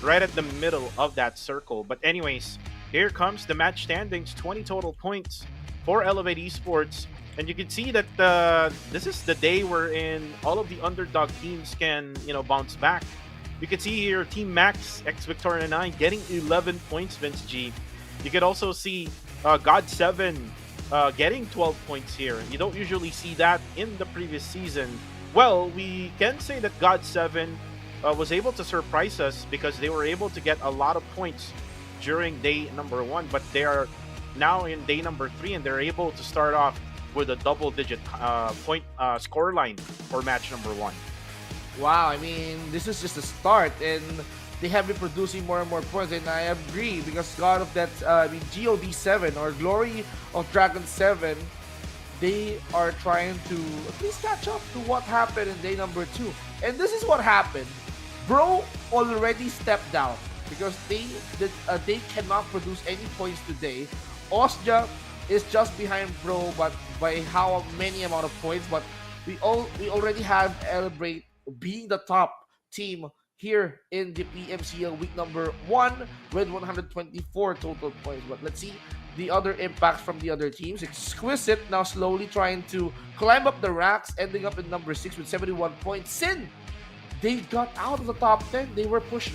S1: right at the middle of that circle. But anyways, here comes the match standings. 20 total points for Elevate Esports. And you can see that this is the day wherein all of the underdog teams can, bounce back. You can see here Team Max, X Victoria 9 getting 11 points, Vince G. You can also see God7 getting 12 points here. You don't usually see that in the previous season. Well, we can say that God7 was able to surprise us because they were able to get a lot of points during day number 1, but they are now in day number 3 and they're able to start off with a double-digit point score line for match number 1.
S2: Wow, I mean, this is just a start, and they have been producing more and more points, and I agree because God of that, GOD7 or Glory of Dragon 7, they are trying to at least catch up to what happened in day number 2. And this is what happened. Bro already stepped down because they cannot produce any points today. Osja is just behind Bro, but by how many amount of points? But we already have Elevate being the top team here in the PMCL week number 1 with 124 total points. But let's see the other impacts from the other teams. Exquisite now slowly trying to climb up the ranks, ending up in number 6 with 71 points. Sin, they got out of the top 10. They were pushed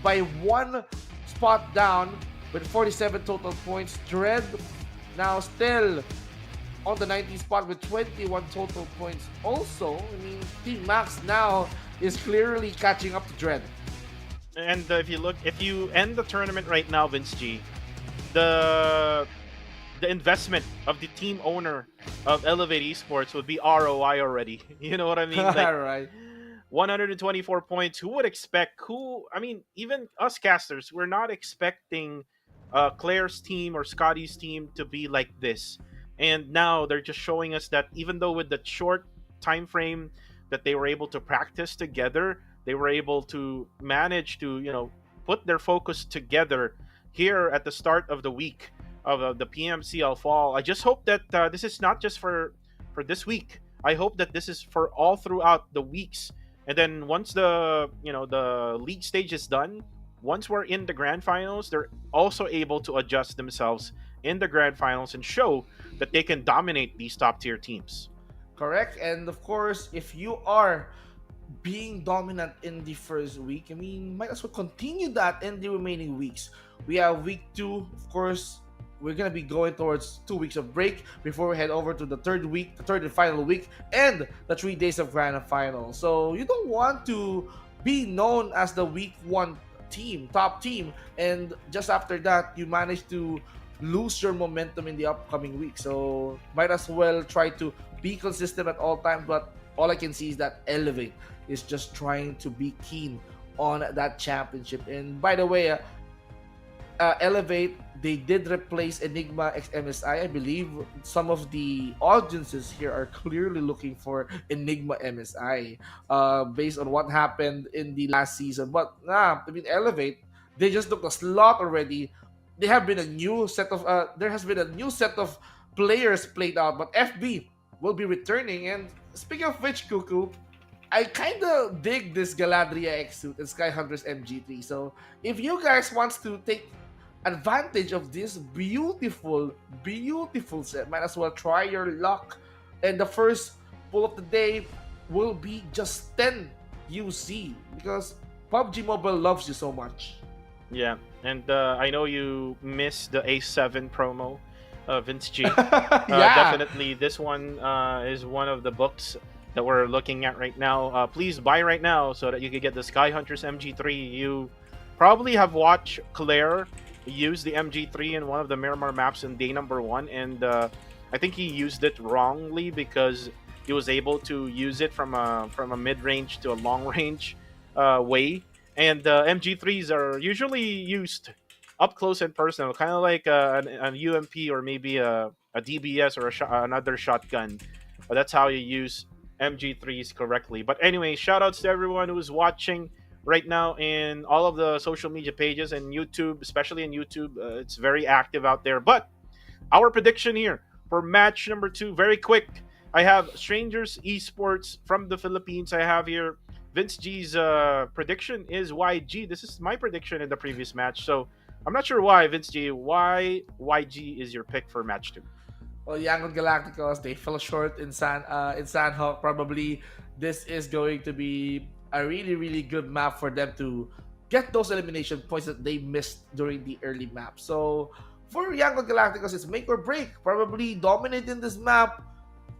S2: by one spot down with 47 total points. Dread now still on the 19th spot with 21 total points. Also, I mean, Team Max now is clearly catching up to Dread.
S1: And if you end the tournament right now, Vince G, the investment of the team owner of Elevate Esports would be ROI already. You know what I mean? Like,
S2: right.
S1: 124 points. Who would expect? Even us casters, we're not expecting Claire's team or Scotty's team to be like this. And now they're just showing us that even though with the short time frame that they were able to practice together, they were able to manage to, put their focus together here at the start of the week of the PMCL Fall. I just hope that this is not just for this week. I hope that this is for all throughout the weeks. And then once the league stage is done, once we're in the grand finals, they're also able to adjust themselves in the grand finals and show that they can dominate these top tier teams.
S2: Correct. And of course, if you are being dominant in the first week, might as well continue that in the remaining weeks. We have week 2, of course, we're gonna be going towards 2 weeks of break before we head over to the third week, the third and final week, and the 3 days of grand final. So you don't want to be known as the week one team, top team, and just after that you manage to lose your momentum in the upcoming week. So might as well try to be consistent at all times. But all I can see is that Elevate is just trying to be keen on that championship. And by the way, Elevate, they did replace Enigma X MSI. I believe some of the audiences here are clearly looking for Enigma MSI based on what happened in the last season. But I mean, Elevate, they just took a slot already. They have been a new set of there has been a new set of players played out, but FB will be returning. And speaking of which, Cuckoo, I kind of dig this Galadria X suit and Skyhunter's MG3. So if you guys wants to take advantage of this beautiful, beautiful set, might as well try your luck. And the first pull of the day will be just 10 UC because PUBG Mobile loves you so much.
S1: Yeah, and I know you missed the A7 promo, Vince G.
S2: Yeah.
S1: Definitely, this one is one of the books that we're looking at right now. Please buy right now so that you can get the Sky Hunters MG3. You probably have watched Claire use the MG3 in one of the Miramar maps in day number 1, and I think he used it wrongly because he was able to use it from a mid range to a long range way. And MG3s are usually used up close and personal, kind of like an UMP or maybe a DBS or another shotgun. But that's how you use MG3s correctly. But anyway, shout outs to everyone who's watching right now in all of the social media pages and YouTube, especially in YouTube. It's very active out there. But our prediction here for match number 2, very quick. I have Strangers Esports from the Philippines. I have here Vince G's prediction is YG. This is my prediction in the previous match. So I'm not sure why, Vince G. Why YG is your pick for match 2?
S2: Well, Yangon Galacticos, they fell short in Sanhok. Probably this is going to be a really, really good map for them to get those elimination points that they missed during the early map. So for Yangon Galacticos, it's make or break. Probably dominate in this map,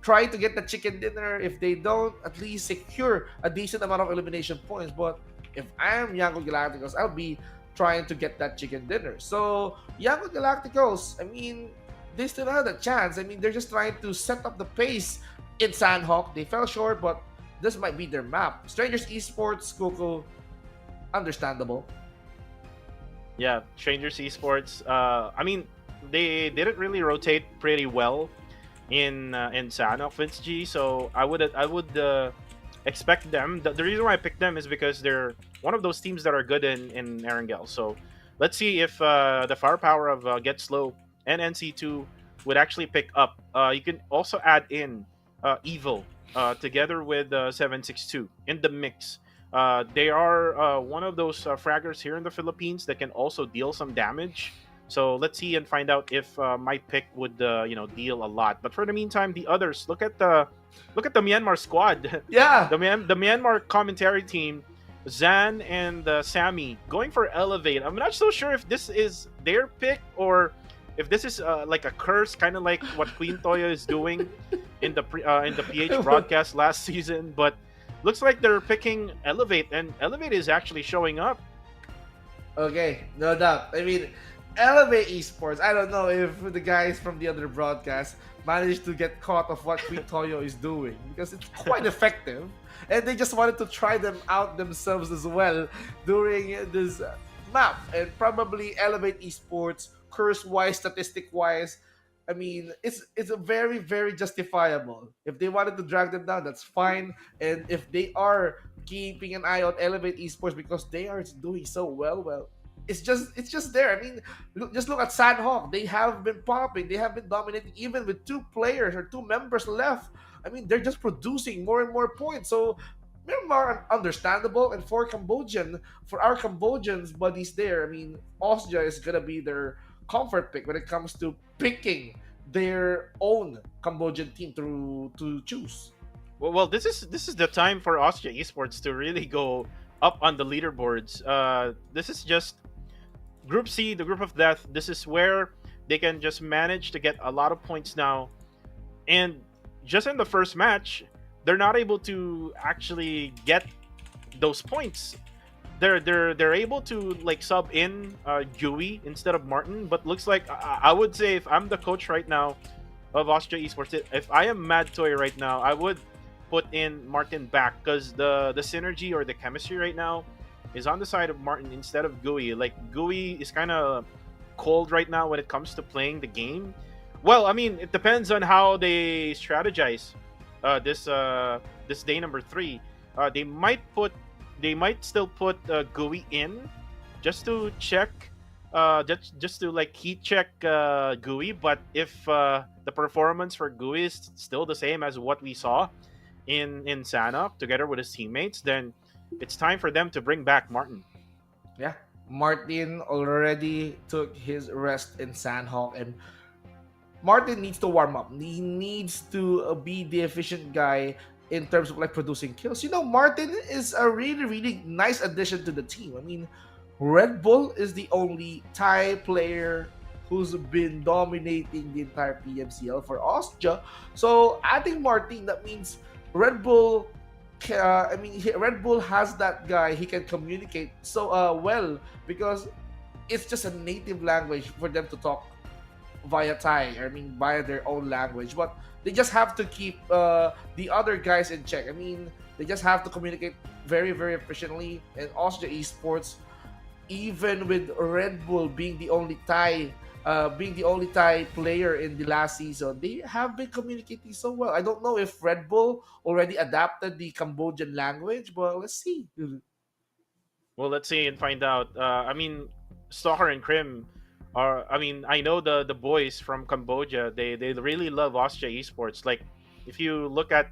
S2: try to get the chicken dinner. If they don't, at least secure a decent amount of elimination points. But if I am Yangon Galacticos, I'll be trying to get that chicken dinner. So Yangon Galacticos, I mean, they still have a chance. I mean, they're just trying to set up the pace in Sanhok. They fell short, but this might be their map. Strangers Esports, Coco, understandable.
S1: Yeah, Strangers Esports. I mean, they didn't really rotate pretty well in Sanhok, Vince G. So I would expect them. The reason why I picked them is because they're one of those teams that are good in Erangel. So let's see if the firepower of Get Slow and NC2 would actually pick up. You can also add in Evil together with 762 in the mix. They are one of those fraggers here in the Philippines that can also deal some damage. So let's see and find out if my pick would deal a lot. But for the meantime, the others, look at the Myanmar squad.
S2: Yeah.
S1: the Myanmar commentary team, Zan and Sammy going for Elevate. I'm not so sure if this is their pick or if this is like a curse, kind of like what Queen Toya is doing in the PH broadcast last season. But looks like they're picking Elevate, and Elevate is actually showing up.
S2: Okay, no doubt. I mean, Elevate Esports. I don't know if the guys from the other broadcast managed to get caught of what Queen Toyo is doing because it's quite effective, and they just wanted to try them out themselves as well during this map. And probably Elevate Esports, curse-wise, statistic-wise, I mean, it's a very, very justifiable. If they wanted to drag them down, that's fine. And if they are keeping an eye on Elevate Esports because they are doing so well, it's just there. I mean, just look at Sanhok. They have been popping. They have been dominating even with 2 players or 2 members left. I mean, they're just producing more and more points. So Myanmar, understandable. And for our Cambodians buddies there, I mean, Austria is gonna be their comfort pick when it comes to picking their own Cambodian team to choose.
S1: Well, this is the time for Austria Esports to really go up on the leaderboards. This is just Group C, the Group of Death. This is where they can just manage to get a lot of points now. And just in the first match, they're not able to actually get those points. They're able to like sub in Dewey instead of Martin, but looks like I would say if I'm the coach right now of Austria Esports, if I am Mad Toy right now, I would put in Martin back because the synergy or the chemistry right now is on the side of Martin instead of Gui. Like Gui is kind of cold right now when it comes to playing the game. Well, I mean, it depends on how they strategize. This day number three, they might put they might still put GUI in just to check, just to like heat check GUI. But if the performance for GUI is still the same as what we saw in Sanhok together with his teammates, then it's time for them to bring back Martin.
S2: Yeah, Martin already took his rest in Sanhok, and Martin needs to warm up. He needs to be the efficient guy in terms of like producing kills. You know, Martin is a really, really nice addition to the team. I mean, Red Bull is the only Thai player who's been dominating the entire PMCL for Austria. So adding Martin, that means Red Bull. Red Bull has that guy. He can communicate so well because it's just a native language for them to talk via Thai. I mean, via their own language. But they just have to keep the other guys in check. I mean, they just have to communicate very, very efficiently. And Austria Esports, even with Red Bull being the only Thai player in the last season, they have been communicating so well. I don't know if Red Bull already adapted the Cambodian language, but let's see.
S1: Well, let's see and find out. I mean, Stalker and Krim are. I mean, I know the boys from Cambodia. They really love Austria Esports. Like, if you look at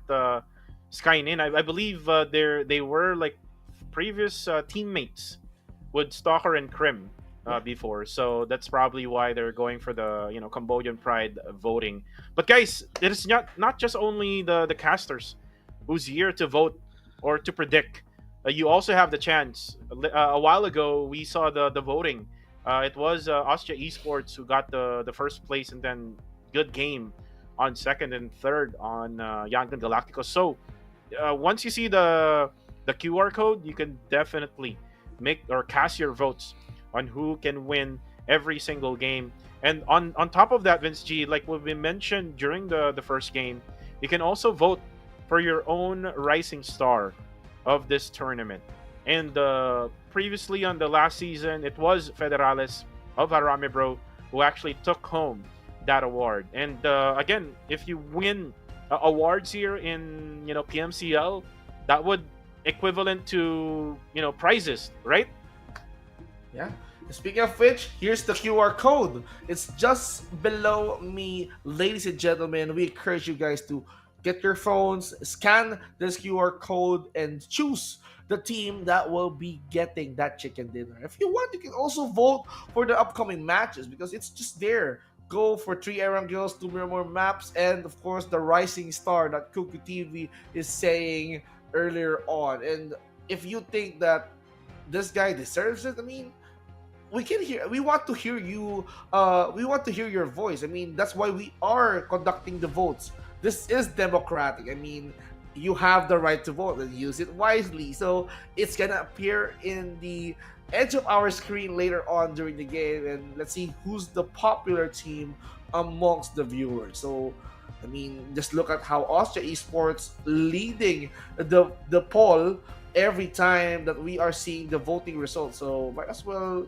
S1: Skynin, I believe they were like previous teammates with Stalker and Krim before. So that's probably why they're going for the Cambodian Pride voting. But guys, it is not just only the casters who's here to vote or to predict. You also have the chance. A while ago, we saw the voting. It was Austria Esports who got the first place, and then Good Game on second and third on Yangon Galacticos. So once you see the QR code, you can definitely make or cast your votes on who can win every single game. And on top of that, Vince G, like what we mentioned during the first game, you can also vote for your own rising star of this tournament. And previously on the last season, it was Federales of Harame Bro who actually took home that award. And again, if you win awards here in PMCL, that would equivalent to prizes, right?
S2: Yeah. Speaking of which, here's the QR code. It's just below me, ladies and gentlemen. We encourage you guys to get your phones, scan this QR code, and choose the team that will be getting that chicken dinner. If you want, you can also vote for the upcoming matches because it's just there. Go for 3 Erangels, 2 Miramar maps, and of course the rising star that Kuku TV is saying earlier on. And if you think that this guy deserves it, I mean, we want to hear you, we want to hear your voice. I mean, that's why we are conducting the votes. This is democratic. I mean, you have the right to vote and use it wisely. So it's gonna appear in the edge of our screen later on during the game, and let's see who's the popular team amongst the viewers. So I mean, just look at how Austria Esports leading the poll every time that we are seeing the voting results. So might as well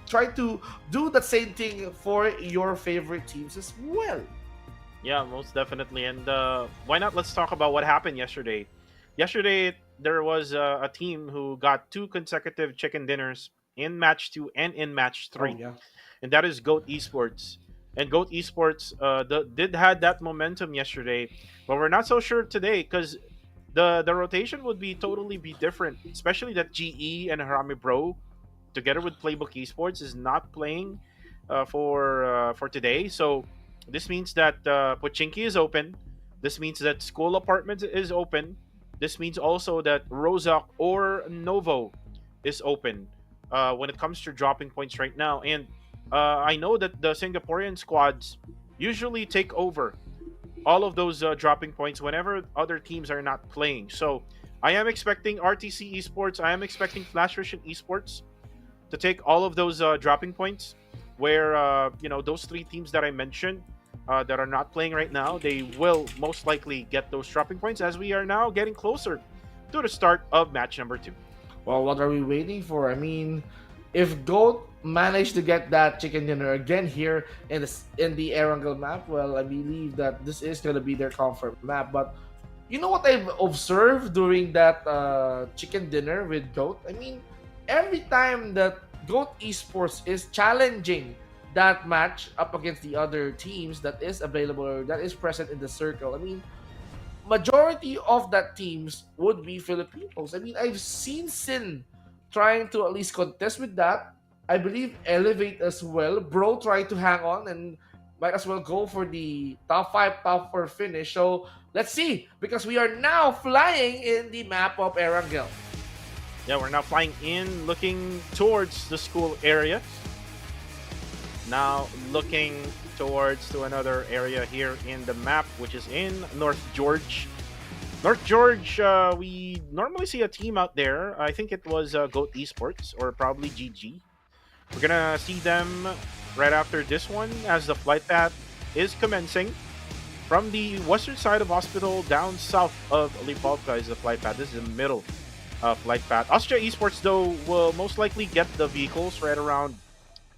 S2: try to do the same thing for your favorite teams as well.
S1: Yeah, most definitely. And why not? Let's talk about what happened yesterday. Yesterday, there was a team who got two consecutive chicken dinners in match two and in match
S2: Oh
S1: three,
S2: yeah.
S1: and that is Goat Esports. And Goat Esports did had that momentum yesterday, but we're not so sure today because the rotation would be different, especially that GE and Harami Bro together with Playbook Esports is not playing for today. So this means that Pochinki is open. This means that School Apartments is open. This means also that Rozak or Novo is open when it comes to dropping points right now. And I know that the Singaporean squads usually take over all of those dropping points whenever other teams are not playing. So I am expecting RTC Esports, I am expecting Flash Russian Esports to take all of those dropping points. Where those three teams that I mentioned that are not playing right now, they will most likely get those dropping points as we are now getting closer to the start of match number two.
S2: Well, what are we waiting for? I mean, if Goat managed to get that chicken dinner again here in the Erangel map, well, I believe that this is gonna be their comfort map. But you know what I've observed during that chicken dinner with Goat? I mean, every time that Goat Esports is challenging that match up against the other teams that is available or that is present in the circle, I mean, majority of that teams would be Filipinos. I mean, I've seen Sin trying to at least contest with that. I believe Elevate as well. Bro tried to hang on and might as well go for the top 5, top 4 finish. So let's see, because we are now flying in the map of Erangel.
S1: Yeah, we're now flying in, looking towards the school area. Now looking towards to another area here in the map, which is in North George. North George, we normally see a team out there. I think it was Goat Esports or probably GG. We're gonna see them right after this one as the flight path is commencing from the western side of hospital down south of Lipolka is the flight path. This is the middle flight path. Austria Esports though will most likely get the vehicles right around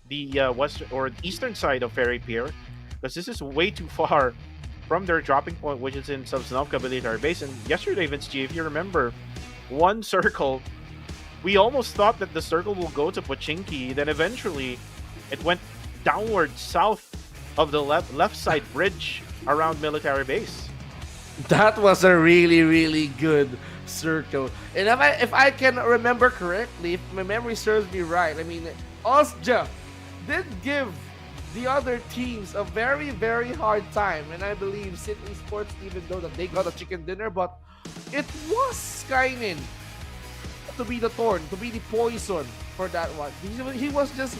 S1: the western or eastern side of Ferry Pier because this is way too far from their dropping point, which is in Sanhok military base. And yesterday, Vince G, if you remember, one circle, we almost thought that the circle will go to Pochinki. Then eventually, it went downward south of the left side bridge around military base.
S2: That was a really, really good circle. And if I can remember correctly, if my memory serves me right, I mean, Osja did give the other teams a very, very hard time. And I believe Sydney Sports, even though that they got a chicken dinner, but it was Skynin to be the thorn, to be the poison for that one. He was just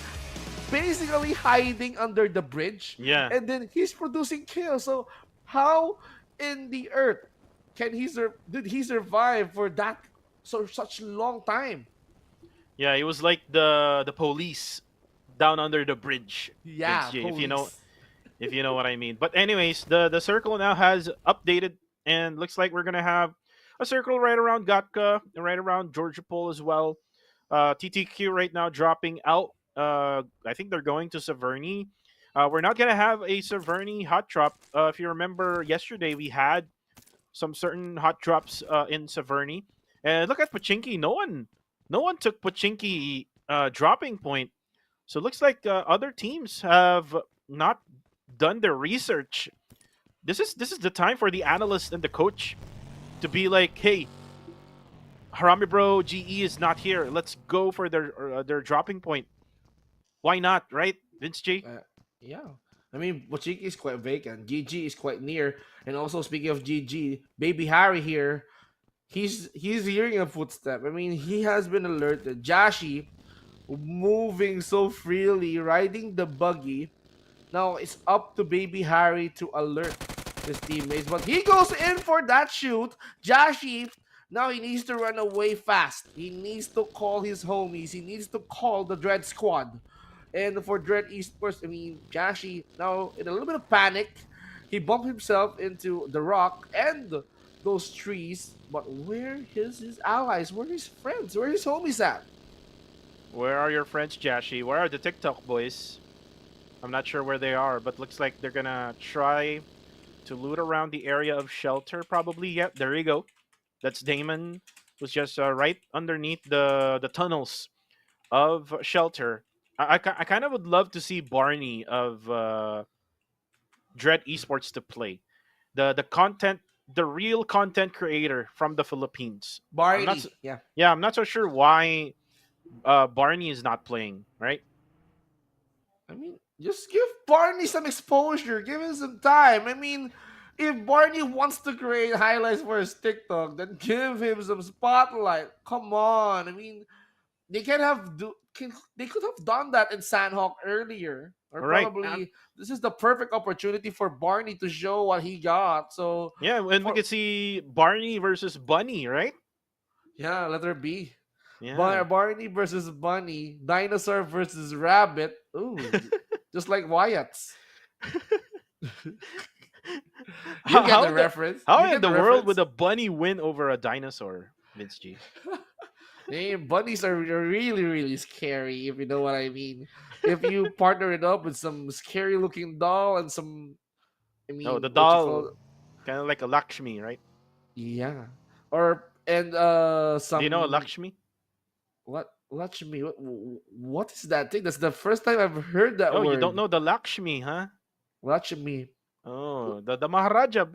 S2: basically hiding under the bridge,
S1: Yeah,
S2: and then he's producing kills. So how in the earth did he survive for that such long time?
S1: yeah, it was like the police down under the bridge, Vince
S2: Yeah,
S1: G,
S2: police.
S1: if you know what I mean. But anyways, the circle now has updated and looks like we're gonna have a circle right around Gatka, right around Georgia Pole as well. TTQ right now dropping out. I think they're going to Severny. We're not gonna have a Severny hot drop. If you remember yesterday, we had some certain hot drops in Severny. And look at Pochinki. No one took Pochinki dropping point. So it looks like other teams have not done their research. This is the time for the analyst and the coach to be like, hey, Harami Bro GE is not here. Let's go for their dropping point. Why not, right, Vince G?
S2: Uh, yeah. I mean, Bochiki is quite vacant. GG is quite near. And also, speaking of GG, Baby Harry here, he's hearing a footstep. I mean, he has been alerted. Jashi moving so freely, riding the buggy. Now it's up to Baby Harry to alert his teammates, but he goes in for that shoot. Jashi, now he needs to run away fast. He needs to call his homies. He needs to call the Dread Squad. And for Dread Esports, I mean, Jashi now in a little bit of panic. He bumped himself into the rock and those trees. But where is his allies? Where are his friends? Where are his homies at?
S1: Where are your friends, Jashi? Where are the TikTok boys? I'm not sure where they are, but looks like they're gonna try to loot around the area of shelter, probably. Yep, there you go. That's Damon, who's just right underneath the tunnels of shelter. I kind of would love to see Barney of Dread Esports to play the content, the real content creator from the Philippines. I'm not,
S2: Barney. Yeah.
S1: yeah, I'm not so sure why Barney is not playing. Right?
S2: I mean, just give Barney some exposure. Give him some time. I mean, if Barney wants to create highlights for his TikTok, then give him some spotlight. Come on. I mean, they can have they could have done that in Sanhok earlier, or
S1: All right. And
S2: probably this is the perfect opportunity for Barney to show what he got. So
S1: yeah, and we
S2: for
S1: could see Barney versus Bunny, right?
S2: yeah, letter B.
S1: Yeah.
S2: Barney versus Bunny, dinosaur versus rabbit. Ooh, just like Wyatt's. You
S1: how,
S2: get
S1: how
S2: the
S1: the
S2: reference. You
S1: how in
S2: get
S1: the
S2: the
S1: world
S2: reference.
S1: would a bunny win over a dinosaur, Vince G?
S2: Hey, bunnies are really, really scary, if you know what I mean. If you partner it up with some scary looking doll and some, I
S1: Oh, the
S2: mean, what you call,
S1: doll, kind of like a Lakshmi, right?
S2: yeah, or and
S1: Do you know a
S2: some
S1: Lakshmi?
S2: what Lakshmi? What is that thing? That's the first time I've heard that
S1: Oh, you don't
S2: word.
S1: know the Lakshmi, huh?
S2: Lakshmi.
S1: Oh, the Maharaja,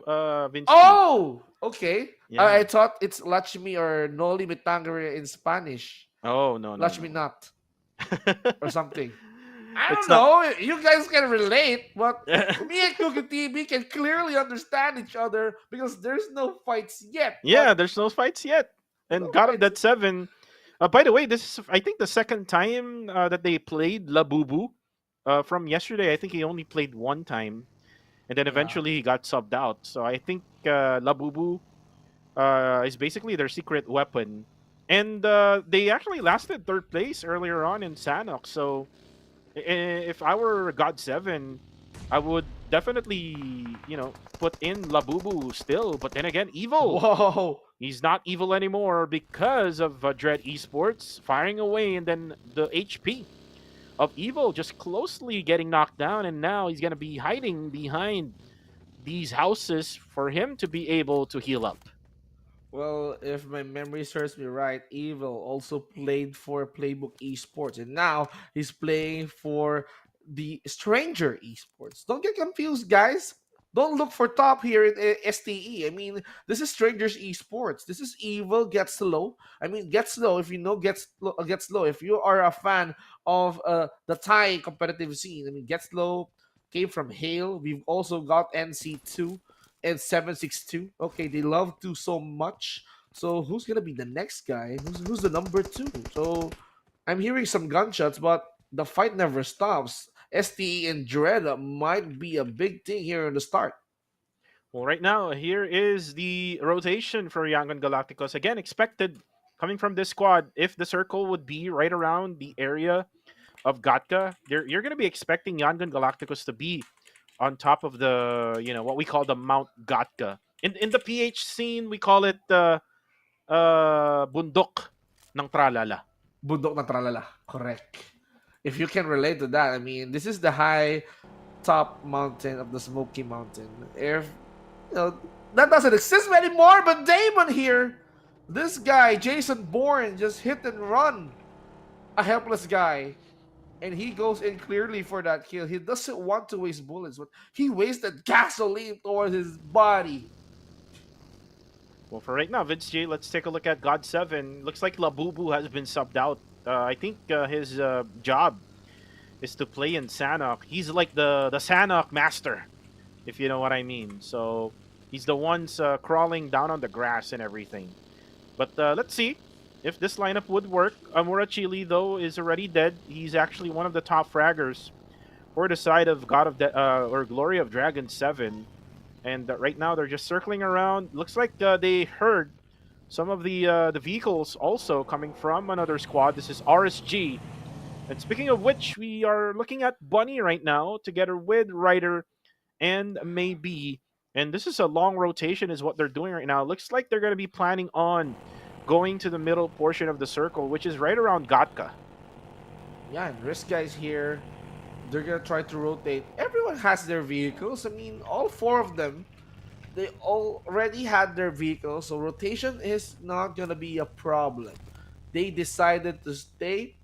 S1: Vince G.
S2: Oh, okay. I
S1: Yeah.
S2: thought it's Lakshmi or Noli Me Tangere in Spanish.
S1: Oh, no, no,
S2: Lakshmi
S1: no.
S2: not or something. I don't
S1: It's not.
S2: know. You guys can relate, but me and Cookie TV can clearly understand each other because there's no fights yet. But
S1: Yeah, there's no fights yet. And
S2: no
S1: God of
S2: fights.
S1: Death 7. By the way, this is, I think, the second time that they played Labubu. From yesterday, I think he only played one time. And then
S2: Yeah.
S1: eventually he got subbed out. So I think Labubu is basically their secret weapon. And they actually lasted third place earlier on in Sanhok. So if I were God 7, I would definitely, put in Labubu still. But then again, evil.
S2: Whoa.
S1: He's not evil anymore because of Dread Esports firing away, and then the HP of evil just closely getting knocked down, and now he's gonna be hiding behind these houses for him to be able to heal up.
S2: Well, if my memory serves me right, Evil also played for Playbook Esports, and now he's playing for the Stranger Esports. Don't get confused, guys. Don't look for top here in STE. I mean, this is Strangers Esports. This is Evil Gets Low. I mean, Gets Low. If you know Gets Low. If you are a fan of the Thai competitive scene, I mean, Gets Low came from Hale. We've also got NC2 and 762. Okay, they love to so much. So who's gonna be the next guy? Who's the number two? So I'm hearing some gunshots, but the fight never stops. STE and Dread might be a big thing here in the start.
S1: Well, right now, here is the rotation for Yangon Galacticos. Again, expected coming from this squad, if the circle would be right around the area of Gatka, you're going to be expecting Yangon Galacticos to be on top of the, what we call the Mount Gatka. In the PH scene, we call it bundok ng tralala.
S2: Bundok na tralala. Correct. If you can relate to that, I mean, this is the high top mountain of the Smoky Mountain. If you know that doesn't exist anymore, but Damon here, this guy Jason Bourne just hit and run a helpless guy, and he goes in clearly for that kill. He doesn't want to waste bullets, but he wasted gasoline towards his body.
S1: Well, for right now, Vince J, let's take a look at God 7. Looks like Labubu has been subbed out. I think his job is to play in Sanhok. He's like the Sanhok master, if you know what I mean. So he's the ones crawling down on the grass and everything. But let's see if this lineup would work. Amura Chili, though, is already dead. He's actually one of the top fraggers for the side of God of or Glory of Dragon 7. And right now they're just circling around. Looks like they heard some of the vehicles also coming from another squad. This is RSG. And speaking of which, we are looking at Bunny right now together with Ryder and Maybe. And this is a long rotation is what they're doing right now. Looks like they're going to be planning on going to the middle portion of the circle, which is right around Gatka.
S2: Yeah, and Risk guys here, they're gonna try to rotate. Everyone has their vehicles. I mean, all four of them, they already had their vehicles, so rotation is not gonna be a problem. They decided to stay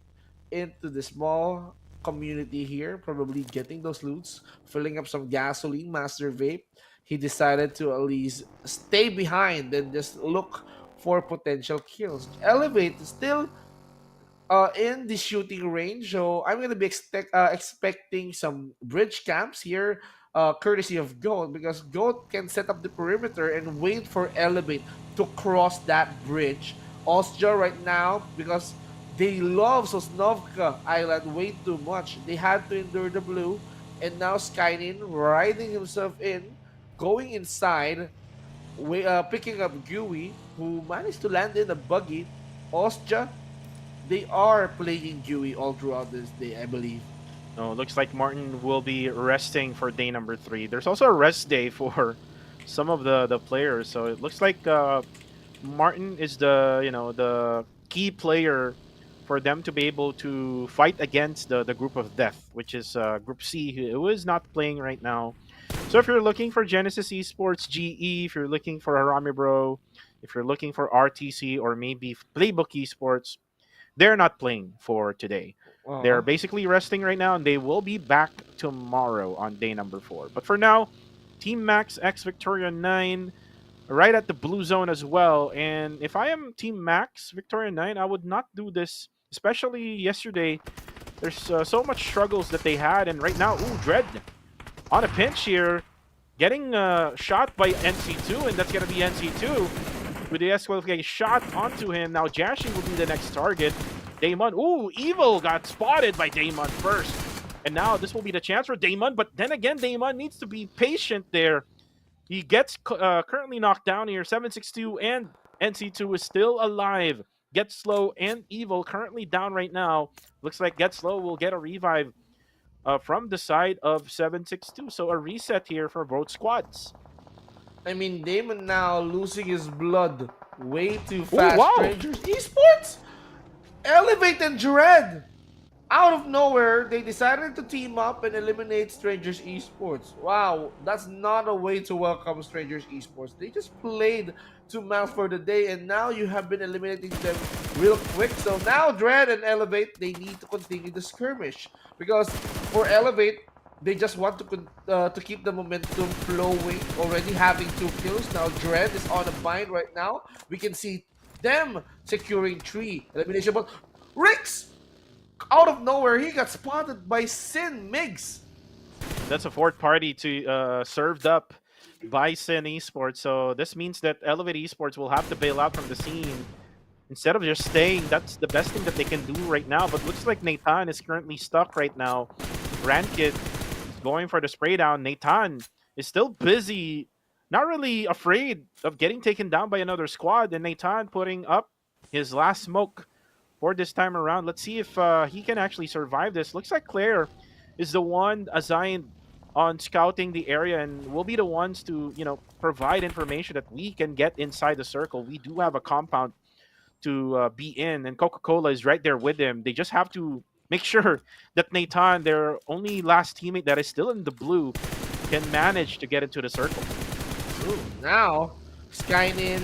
S2: into the small community here, probably getting those loots, filling up some gasoline, Master Vape. He decided to at least stay behind and just look for potential kills. Elevate still in the shooting range, so I'm gonna be expecting some bridge camps here, courtesy of Goat, because Goat can set up the perimeter and wait for Elevate to cross that bridge. Austria right now, because They love Sosnovka Island way too much. They had to endure the blue, and now Skynin riding himself in, going inside, picking up Gui, who managed to land in a buggy. Ostja, they are playing Gui all throughout this day, I believe.
S1: No, looks like Martin will be resting for day number 3. There's also a rest day for some of the players, so it looks like Martin is the key player for them to be able to fight against the group of death, which is Group C, who is not playing right now. So if you're looking for Genesis Esports GE, if you're looking for Harami Bro, if you're looking for RTC or maybe Playbook Esports, they're not playing for today. They're
S2: Uh-huh.
S1: basically resting right now, and they will be back tomorrow on day number 4. But for now, Team Max X Victoria 9 right at the blue zone as well. And if I am Team Max Victoria 9, I would not do this, especially yesterday. There's so much struggles that they had, and right now, ooh, Dread on a pinch here, getting shot by NC2, and that's going to be NC2 with the S12K shot onto him. Now Jashi will be the next target. Damon, ooh, Evil got spotted by Damon first. And now this will be the chance for Damon, but then again, Damon needs to be patient there. He gets currently knocked down here. 762 and NC2 is still alive. Get Slow and Evil currently down right now. Looks like Get Slow will get a revive from the side of 762. So a reset here for both squads.
S2: I mean, Damon now losing his blood way too
S1: Oh,
S2: fast.
S1: wow.
S2: Strangers Esports Elevate and Dread. Out of nowhere, they decided to team up and eliminate Strangers Esports. Wow, that's not a way to welcome Strangers Esports. They just played 2 maps for the day, and now you have been eliminating them real quick. So now Dread and Elevate, they need to continue the skirmish because for Elevate, they just want to keep the momentum flowing. Already having 2 kills now. Dread is on a bind right now. We can see them securing 3 elimination, but Rix out of nowhere, he got spotted by Sin Migs.
S1: That's a fourth party to served up by Sin Esports. So this means that Elevate Esports will have to bail out from the scene instead of just staying. That's the best thing that they can do right now. But looks like Nathan is currently stuck right now. Rankid going for the spray down. Nathan is still busy, not really afraid of getting taken down by another squad. And Nathan putting up his last smoke for this time around. Let's see if he can actually survive this. Looks like Claire is the one assigned on scouting the area and will be the ones to, provide information that we can get inside the circle. We do have a compound to be in, and Coca-Cola is right there with him. They just have to make sure that Nathan, their only last teammate that is still in the blue, can manage to get into the circle.
S2: Ooh, now, Skynin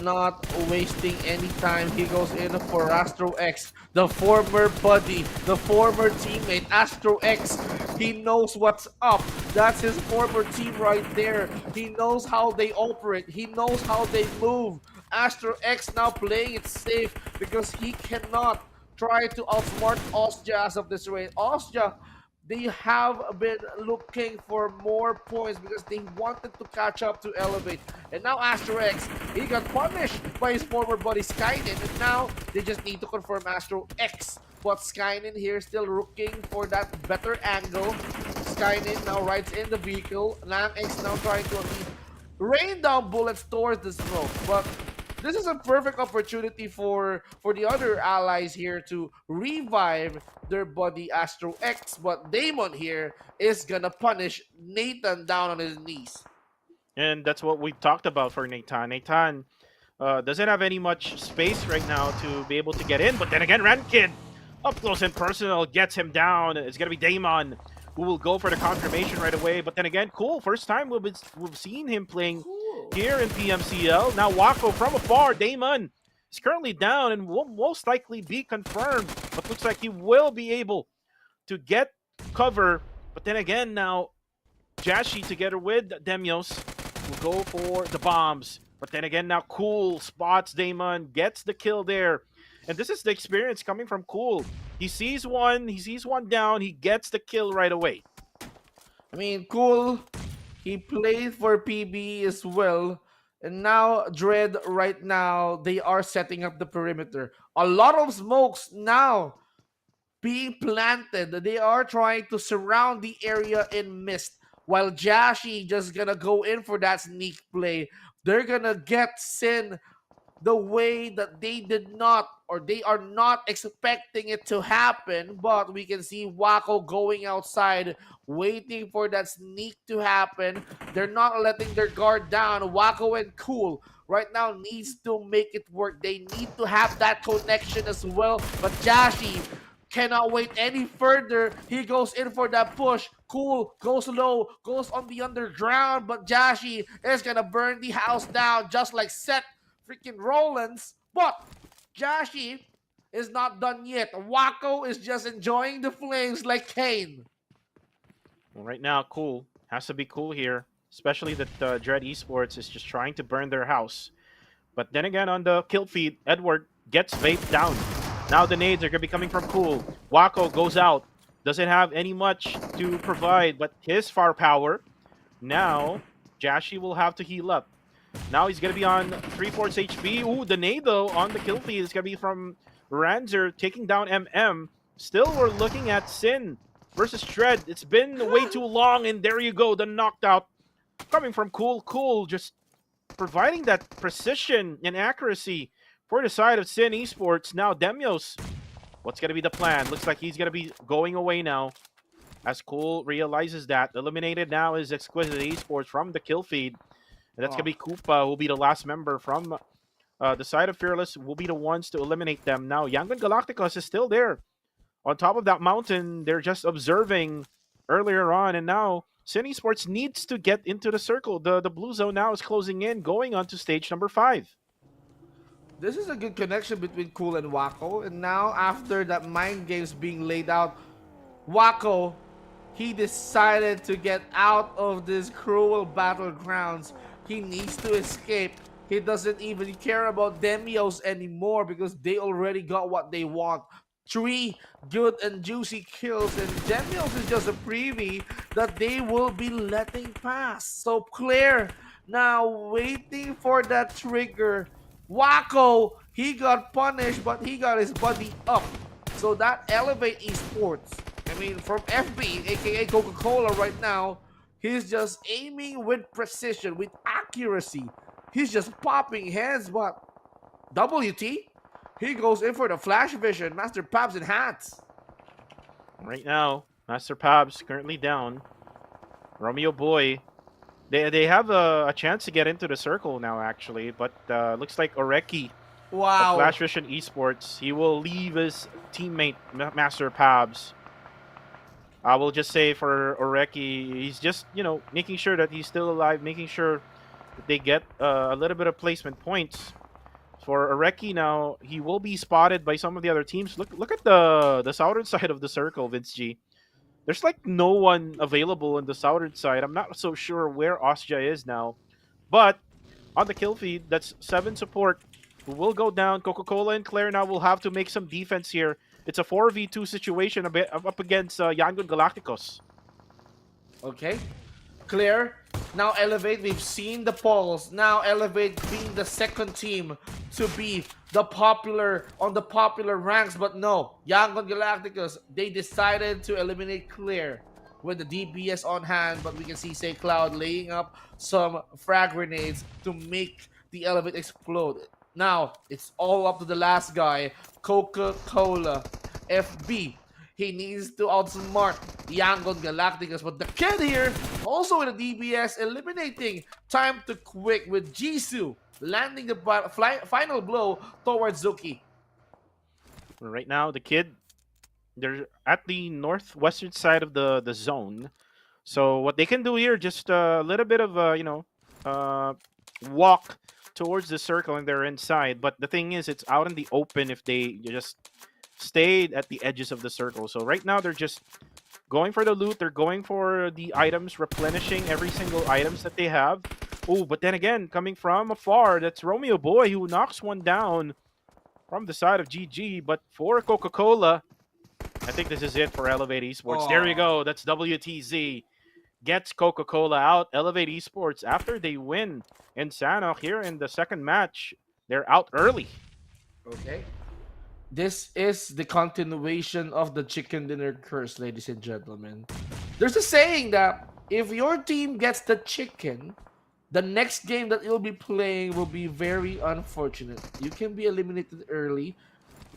S2: not wasting any time. He goes in for Astro X, the former buddy, the former teammate, Astro X. He knows what's up. That's his former team right there. He knows how they operate. He knows how they move. Astro X now playing it safe because he cannot try to outsmart Ostja as of this rate. Ostja, they have been looking for more points because they wanted to catch up to Elevate. And now Astro X, he got punished by his former buddy Skynin. And now they just need to confirm Astro X. But Skynin here still looking for that better angle. Skynin now rides in the vehicle. Lang X now trying to rain down bullets towards the smoke. But this is a perfect opportunity for the other allies here to revive their buddy Astro X, but Damon here is gonna punish Nathan down on his knees.
S1: And that's what we talked about for Nathan. Nathan doesn't have any much space right now to be able to get in, but then again, Rankid up close and personal gets him down. It's gonna be Damon who will go for the confirmation right away. But then again, cool. First time we've seen him playing
S2: Cool.
S1: here in PMCL. Now Wako from afar. Damon is currently down and will most likely be confirmed. But looks like he will be able to get cover. But then again, now Jashi together with Demios will go for the bombs. But then again, now Cool spots Damon, gets the kill there. And this is the experience coming from Cool. He sees one down, he gets the kill right away.
S2: I mean, cool. He played for PB as well. And now, Dread, right now, they are setting up the perimeter. A lot of smokes now being planted. They are trying to surround the area in mist. While Jashi just gonna go in for that sneak play. They're gonna get Sin the way that they did not, or they are not expecting it to happen. But we can see Wako going outside, waiting for that sneak to happen. They're not letting their guard down. Wako and Cool right now needs to make it work. They need to have that connection as well. But Jashi cannot wait any further. He goes in for that push. Cool goes low, goes on the underground, but Jashi is gonna burn the house down just like Seth freaking Rollins. But Jashi is not done yet. Wako is just enjoying the flames like Kane.
S1: Well, right now, cool. Has to be cool here. Especially that Dread Esports is just trying to burn their house. But then again, on the kill feed, Edward gets vaped down. Now the nades are going to be coming from Cool. Wako goes out. Doesn't have any much to provide, but his firepower. Now, Jashi will have to heal up. Now he's going to be on 3/4 HP. Ooh, the nade, though, on the kill feed is going to be from Ranzer taking down MM. Still, we're looking at Sin versus Shred. It's been way too long, and there you go, the knocked out coming from Cool. Cool just providing that precision and accuracy for the side of Sin Esports. Now, Demios, what's going to be the plan? Looks like he's going to be going away now as Cool realizes that. Eliminated now is Exquisite Esports from the kill feed. And that's going to be Koopa, who will be the last member from the side of Fearless, will be the ones to eliminate them. Now, Yangon Galacticos is still there. On top of that mountain, they're just observing earlier on, and now Sin Esports needs to get into the circle. The blue zone now is closing in, going on to stage number 5.
S2: This is a good connection between Cool and Wako. And now, after that mind games being laid out, Wako, he decided to get out of this cruel battlegrounds. He needs to escape. He doesn't even care about Demios anymore because they already got what they want. 3 good and juicy kills, and Demios is just a preview that they will be letting pass. So Claire now waiting for that trigger. Wako, he got punished, but he got his buddy up. So that elevate esports. I mean, from FB, aka Coca-Cola right now, he's just aiming with precision, with accuracy. He's just popping heads, but WT, he goes in for the flash vision, Master Pabs and hats.
S1: Right now, Master Pabs currently down. Romeo Boy, they have a chance to get into the circle now, actually, but looks like Oreki of
S2: Wow.
S1: Flash Vision Esports, he will leave his teammate, Master Pabs. I will just say for Oreki, he's just, making sure that he's still alive, making sure that they get a little bit of placement points. For Oreki now, he will be spotted by some of the other teams. Look at the southern side of the circle, Vince G. There's like no one available in the southern side. I'm not so sure where Osja is now. But on the kill feed, that's 7 support who will go down. Coca-Cola and Claire now will have to make some defense here. It's a 4v2 situation up against Yangon Galacticos.
S2: Okay. Claire, now Elevate, we've seen the polls. Now Elevate being the second team to be the popular ranks, but no, Yangon Galacticos, they decided to eliminate Claire with the DPS on hand, but we can see Say Cloud laying up some frag grenades to make the Elevate explode. Now, it's all up to the last guy, Coca-Cola. FB, he needs to outsmart Yangon Galacticos, but the kid here, also with a DBS, eliminating Time to Quick with Jisoo, landing the final blow towards Zuki.
S1: Right now, the kid, they're at the northwestern side of the zone. So what they can do here, just a little bit of, walk towards the circle and they're inside. But the thing is, it's out in the open if they just stayed at the edges of the circle. So right now, they're just going for the loot. They're going for the items, replenishing every single items that they have. Oh, but then again, coming from afar, that's Romeo Boy who knocks one down from the side of GG. But for Coca-Cola, I think this is it for Elevate Esports. There you go. That's WTZ. gets Coca-Cola out. Elevate Esports, after they win in Sanhok here in the second match, they're out early.
S2: Okay. This is the continuation of the chicken dinner curse, ladies and gentlemen. There's a saying that if your team gets the chicken, the next game that you'll be playing will be very unfortunate. You can be eliminated early.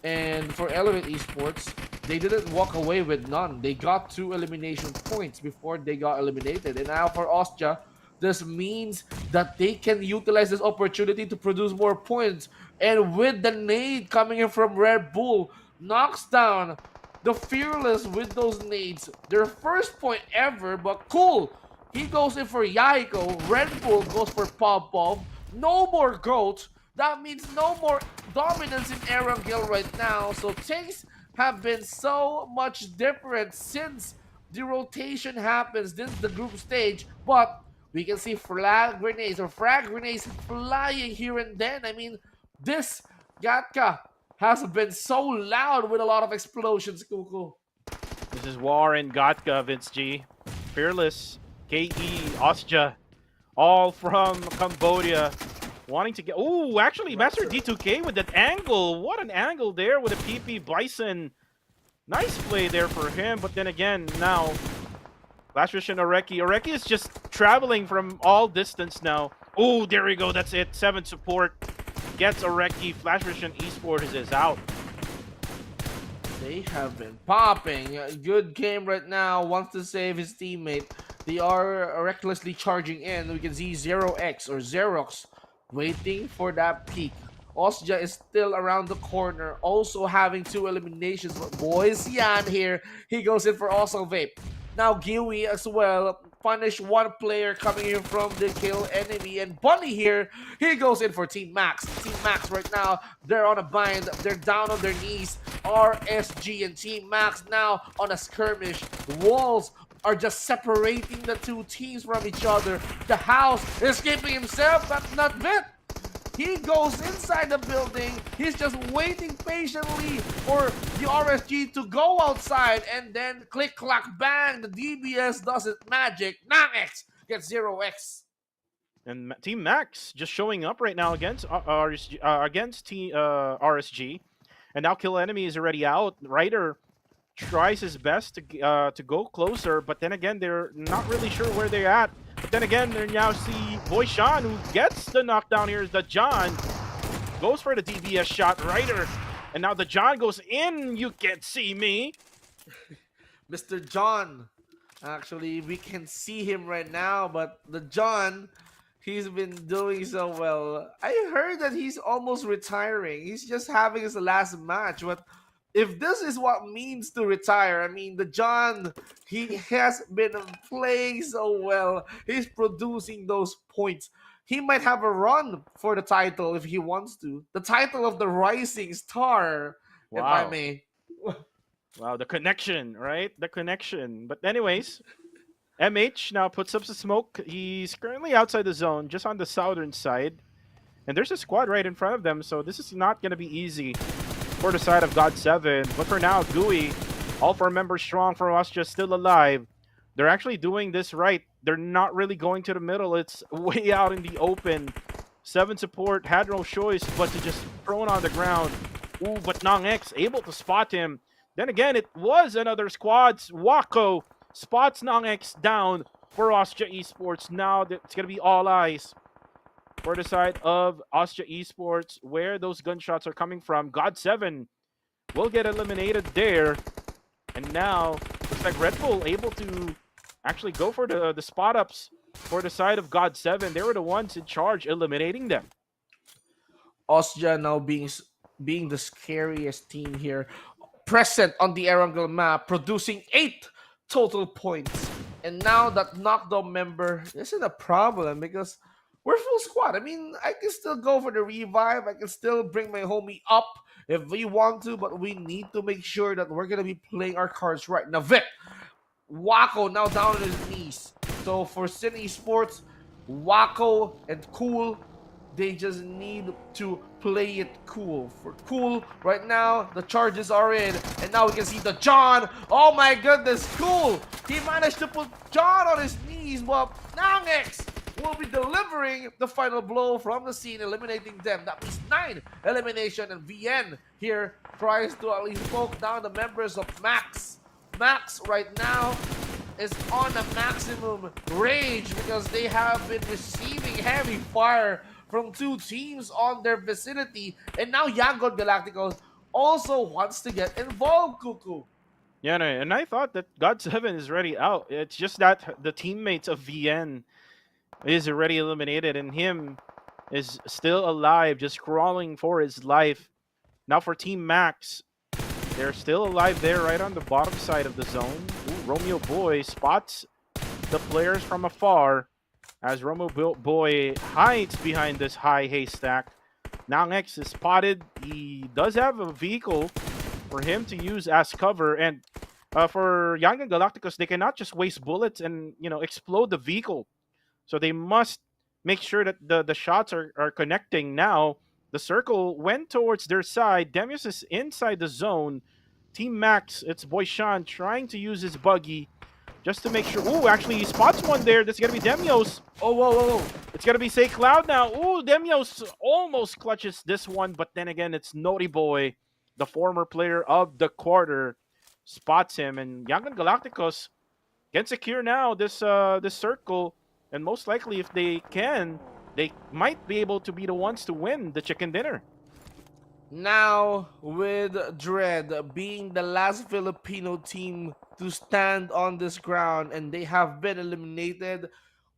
S2: And for Elevate Esports, they didn't walk away with none. They got 2 elimination points before they got eliminated. And now for Austria, this means that they can utilize this opportunity to produce more points. And with the nade coming in from Red Bull, knocks down the Fearless with those nades. Their first point ever, but cool. He goes in for Yaiko. Red Bull goes for Popov. No more GOAT. That means no more dominance in Erangel right now. So things have been so much different since the rotation happens, since the group stage. But we can see frag grenades flying here and then. I mean, this Gatka has been so loud with a lot of explosions, Kuku.
S1: This is War and Gatka, Vince G. Fearless, KE, Ostja, all from Cambodia. Wanting to get... Oh, actually, Master D2K with that angle. What an angle there with a PP Bison. Nice play there for him. But then again, now, Flash Vision Oreki. Oreki is just traveling from all distance now. Oh, there we go. That's it. 7 support gets Oreki. Flash Vision Esports is out.
S2: They have been popping. Good game right now. Wants to save his teammate. They are recklessly charging in. We can see 0x or Xerox waiting for that peak. Ostja is still around the corner, also having 2 eliminations. But boys, Yan here, he goes in for also Vape. Now Giwi as well, punish one player coming in from the kill enemy. And Bunny here, he goes in for Team Max. Team Max right now, they're on a bind, they're down on their knees. RSG and Team Max now on a skirmish. Walls are just separating the two teams from each other. The house escaping himself, but not Vit. He goes inside the building. He's just waiting patiently for the RSG to go outside, and then click, clack, bang. The DBS does its magic. Namex gets 0x.
S1: And Team Max just showing up right now against RSG. And now Kill Enemy is already out. Ryder tries his best to go closer, but then again, they're not really sure where they're at. But then again, they now see Boyshan, who gets the knockdown here. Is the John goes for the DBS shot. Ryder, and now the John goes in. You can't see me.
S2: Mr. John. Actually, we can see him right now, but the John, he's been doing so well. I heard that he's almost retiring. He's just having his last match. But if this is what means to retire, I mean, the John, he has been playing so well. He's producing those points. He might have a run for the title if he wants to. The title of the Rising Star, if I
S1: Wow.
S2: may.
S1: Wow, the connection, right? The connection. But anyways, MH now puts up the smoke. He's currently outside the zone, just on the southern side. And there's a squad right in front of them, so this is not going to be easy for the side of God7. But for now, Gooey, all 4 members strong for us, just still alive. They're actually doing this right. They're not really going to the middle. It's way out in the open. 7 support had no choice but to just throw it on the ground. Ooh, but Nong X able to spot him. Then again, it was another squad. Wako spots Nong X down for Austria Esports. Now it's going to be all eyes for the side of Austria Esports, where those gunshots are coming from. God7 will get eliminated there. And now, looks like Red Bull able to actually go for the spot ups for the side of God7. They were the ones in charge, eliminating them.
S2: Austria now being the scariest team here, present on the Erangel map, producing 8 total points. And now that knockdown member isn't a problem because we're full squad. I mean, I can still go for the revive. I can still bring my homie up if we want to, but we need to make sure that we're going to be playing our cards right. Now, Vic, Wako now down on his knees. So for Sin Esports, Wako and Cool, they just need to play it cool. For Cool, right now, the charges are in. And now we can see the John. Oh my goodness, Cool. He managed to put John on his knees. enemies, but Nangex will be delivering the final blow from the scene, eliminating them. That means 9 elimination, and VN here tries to at least poke down the members of Max. Max right now is on a maximum rage because they have been receiving heavy fire from 2 teams on their vicinity, and now Yangon Galacticos also wants to get involved, Cuckoo.
S1: Yeah, no, and I thought that God7 is already out. It's just that the teammates of VN is already eliminated, and him is still alive, just crawling for his life. Now for Team Max, they're still alive there, right on the bottom side of the zone. Ooh, Romeo Boy spots the players from afar as Boy hides behind this high haystack. Now X is spotted. He does have a vehicle for him to use as cover, and for Young and Galacticos, they cannot just waste bullets and explode the vehicle. So they must make sure that the shots are connecting. Now the circle went towards their side. Demius is inside the zone. Team Max, it's Boyshan trying to use his buggy just to make sure. Ooh, actually, he spots one there. That's going to be Demios.
S2: Oh, whoa, whoa, whoa.
S1: It's going to be Say Cloud now. Ooh, Demios almost clutches this one, but then again, it's Naughty Boy, the former player of the quarter, spots him. And Young and Galacticos can secure now this circle. And most likely, if they can, they might be able to be the ones to win the chicken dinner.
S2: Now, with Dread being the last Filipino team to stand on this ground and they have been eliminated,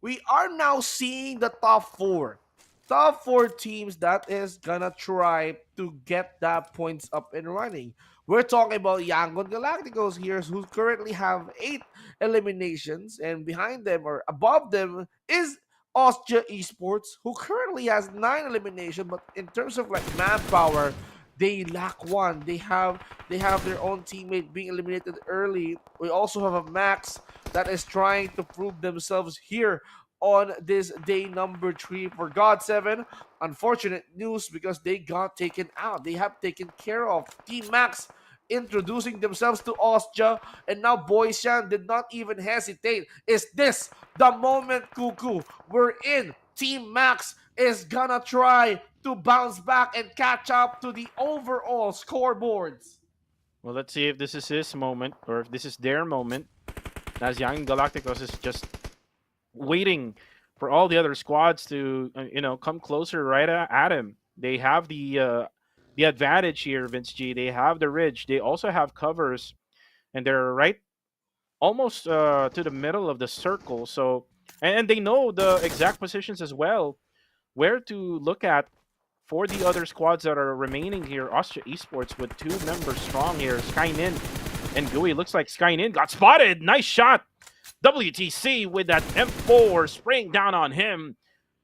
S2: we are now seeing the top 4. Top 4 teams that is gonna try to get that points up and running. We're talking about Yangon Galacticos here, who currently have 8 eliminations, and behind them or above them is Austria Esports, who currently has 9 elimination, but in terms of like manpower, they lack one. They have their own teammate being eliminated early. We also have a Max that is trying to prove themselves here on this day number 3 for God7. Unfortunate news because they got taken out. They have taken care of. Team Max introducing themselves to Austria, and now Boyshan did not even hesitate. Is this the moment, Cuckoo? We're in. Team Max is gonna try to bounce back and catch up to the overall scoreboards.
S1: Well, let's see if this is his moment or if this is their moment. As Young Galacticos is just waiting for all the other squads to, come closer right at him. They have the advantage here, Vince G. They have the ridge. They also have covers, and they're right almost to the middle of the circle. So, and they know the exact positions as well, where to look at for the other squads that are remaining here. Austria Esports with 2 members strong here. Skynin and Gooey. Looks like Skynin got spotted. Nice shot. WTC with that M4 spraying down on him.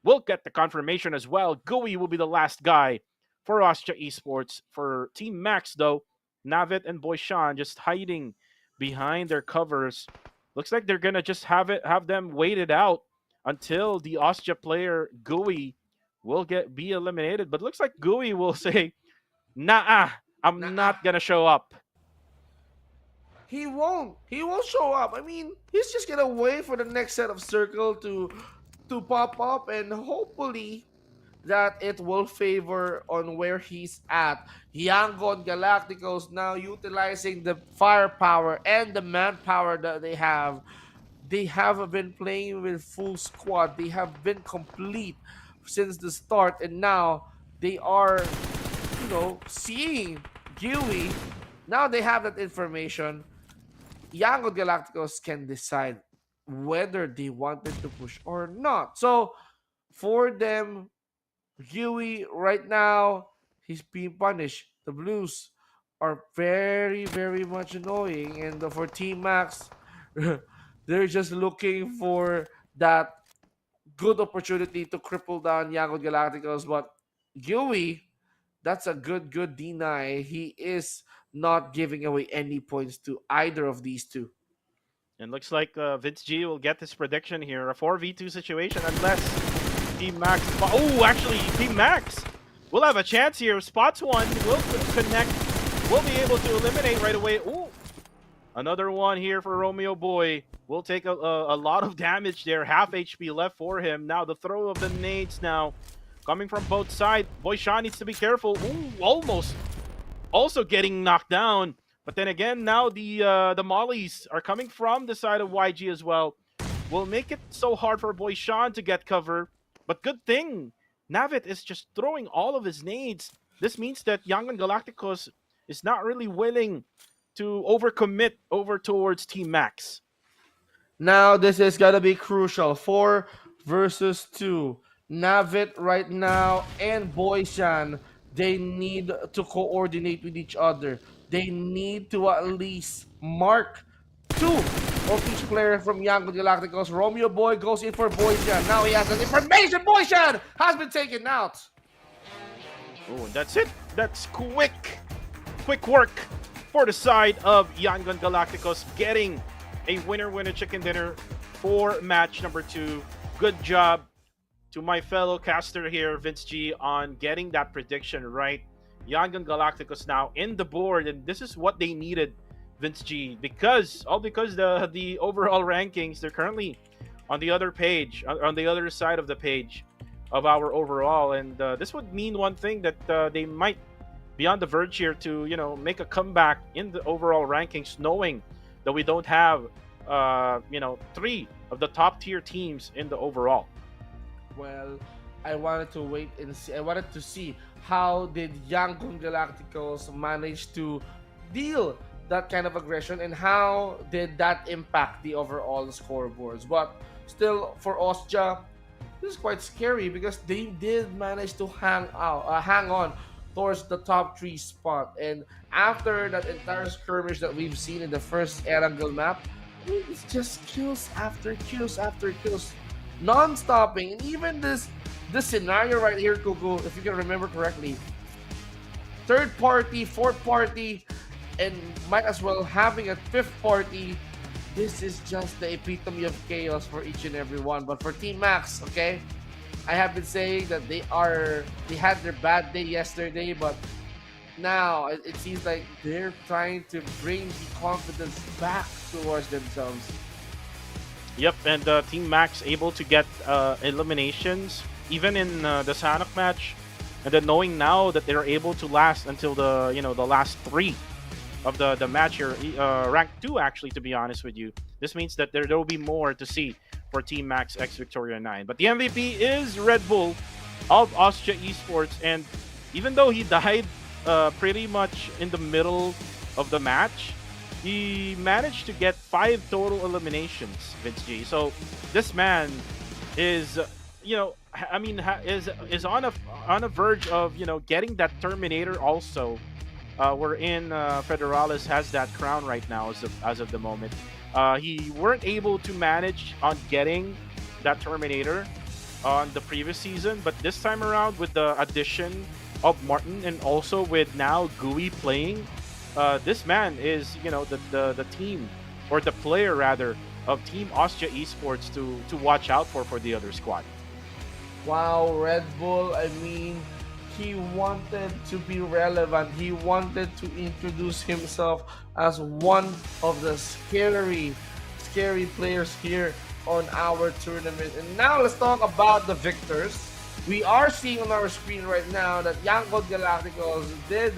S1: We'll get the confirmation as well. Gooey will be the last guy for Austria Esports. For Team Max, though, Navit and Boyshan just hiding behind their covers. Looks like they're going to just have them waited out until the Austria player, Gooey, will be eliminated. But looks like Gooey will say, nah, I'm not going to show up.
S2: He won't. He won't show up. I mean, he's just gonna wait for the next set of circle to pop up, and hopefully that it will favor on where he's at. Yangon Galacticos now utilizing the firepower and the manpower that they have. They have been playing with full squad. They have been complete since the start, and now they are, seeing Gilly. Now they have that information. Yangon Galacticos can decide whether they wanted to push or not. So for them, Huey right now, he's being punished. The Blues are very, very much annoying. And for Team Max, they're just looking for that good opportunity to cripple down Yangon Galacticos. But Huey, that's a good deny. He is not giving away any points to either of these two.
S1: And looks like Vince G will get this prediction here. A 4v2 situation unless Team Max... Oh, actually, Team Max will have a chance here. Spots one, will connect, will be able to eliminate right away. Ooh, another one here for Romeo Boy. will take a lot of damage there. Half HP left for him. Now the throw of the nades now coming from both sides. Boy Sean needs to be careful. Ooh, almost also getting knocked down. But then again, now the mollies are coming from the side of YG as well. Will make it so hard for Boy Sean to get cover. But good thing, Navit is just throwing all of his nades. This means that Yangon Galacticos is not really willing to overcommit over towards Team Max.
S2: Now this is gonna be crucial. 4 versus 2. Navit right now and Boyshan, they need to coordinate with each other. They need to at least mark two of each player from Young Galacticos. Romeo Boy goes in for Boyshan. Now he has an information. Boyshan has been taken out.
S1: Oh, and that's it. That's quick work for the side of Yangon Galacticos, getting a winner chicken dinner for match number 2. Good job to my fellow caster here, Vince G, on getting that prediction right. Yangon Galacticos now in the board, and this is what they needed, Vince G, because the overall rankings, they're currently on the other page, on the other side of the page of our overall, and this would mean one thing, that they might be on the verge here to make a comeback in the overall rankings, knowing that we don't have 3 of the top tier teams in the overall.
S2: Well, I wanted to wait and see. I wanted to see how did Yangon Galacticos manage to deal that kind of aggression, and how did that impact the overall scoreboards. But still, for Austria, this is quite scary because they did manage to hang on towards the top 3 spot. And after that entire skirmish that we've seen in the first Erangel map, it's just kills after kills after kills, non-stopping. And even this scenario right here, Kuku, if you can remember correctly, third party, fourth party, and might as well having a fifth party. This is just the epitome of chaos for each and every one. But for Team Max, okay, I have been saying that they had their bad day yesterday, but now it seems like they're trying to bring the confidence back towards themselves.
S1: Yep, and Team Max able to get eliminations even in the Sanhok match, and then knowing now that they're able to last until the last 3 of the match here, rank 2 actually, to be honest with you. This means that there will be more to see for Team Max X Victoria 9. But the MVP is Red Bull of Austria Esports, and even though he died pretty much in the middle of the match, he managed to get 5 total eliminations, Vince G. So this man is, is on a verge of getting that Terminator also. Wherein Federalis has that crown right now as of the moment. He weren't able to manage on getting that Terminator on the previous season, but this time around with the addition of Martin and also with now GUI playing, this man is the team, or the player rather, of Team Austria Esports to watch out for the other squad.
S2: Wow, Red Bull, I mean, he wanted to be relevant. He wanted to introduce himself as one of the scary players here on our tournament. And now let's talk about the victors. We are seeing on our screen right now that Yangon Galacticos did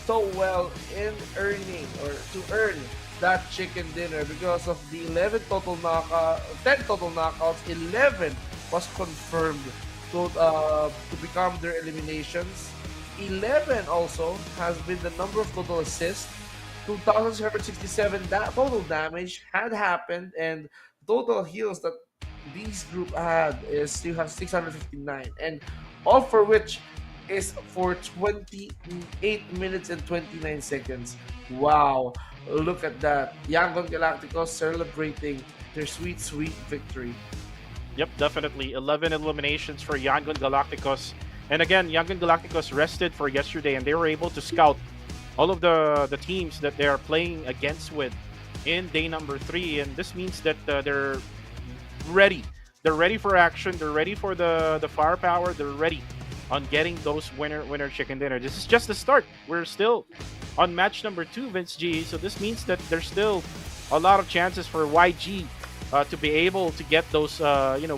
S2: so well in earning, or to earn that chicken dinner, because of the 10 total knockouts. 11 was confirmed to become their eliminations. 11 also has been the number of total assists. 2,767 total damage had happened, and total heals that these group had is still have 659, and all for which is for 28 minutes and 29 seconds. Wow, look at that. Yangon Galacticos celebrating their sweet victory.
S1: Yep, definitely. 11 eliminations for Yangon Galacticos. And again, Yangon Galacticos rested for yesterday, and they were able to scout all of the teams that they are playing against with in day number 3. And this means that they're ready. They're ready for action. They're ready for the firepower. They're ready on getting those winner chicken dinner. This is just the start. We're still on match number 2, Vince G. So this means that there's still a lot of chances for YG to be able to get those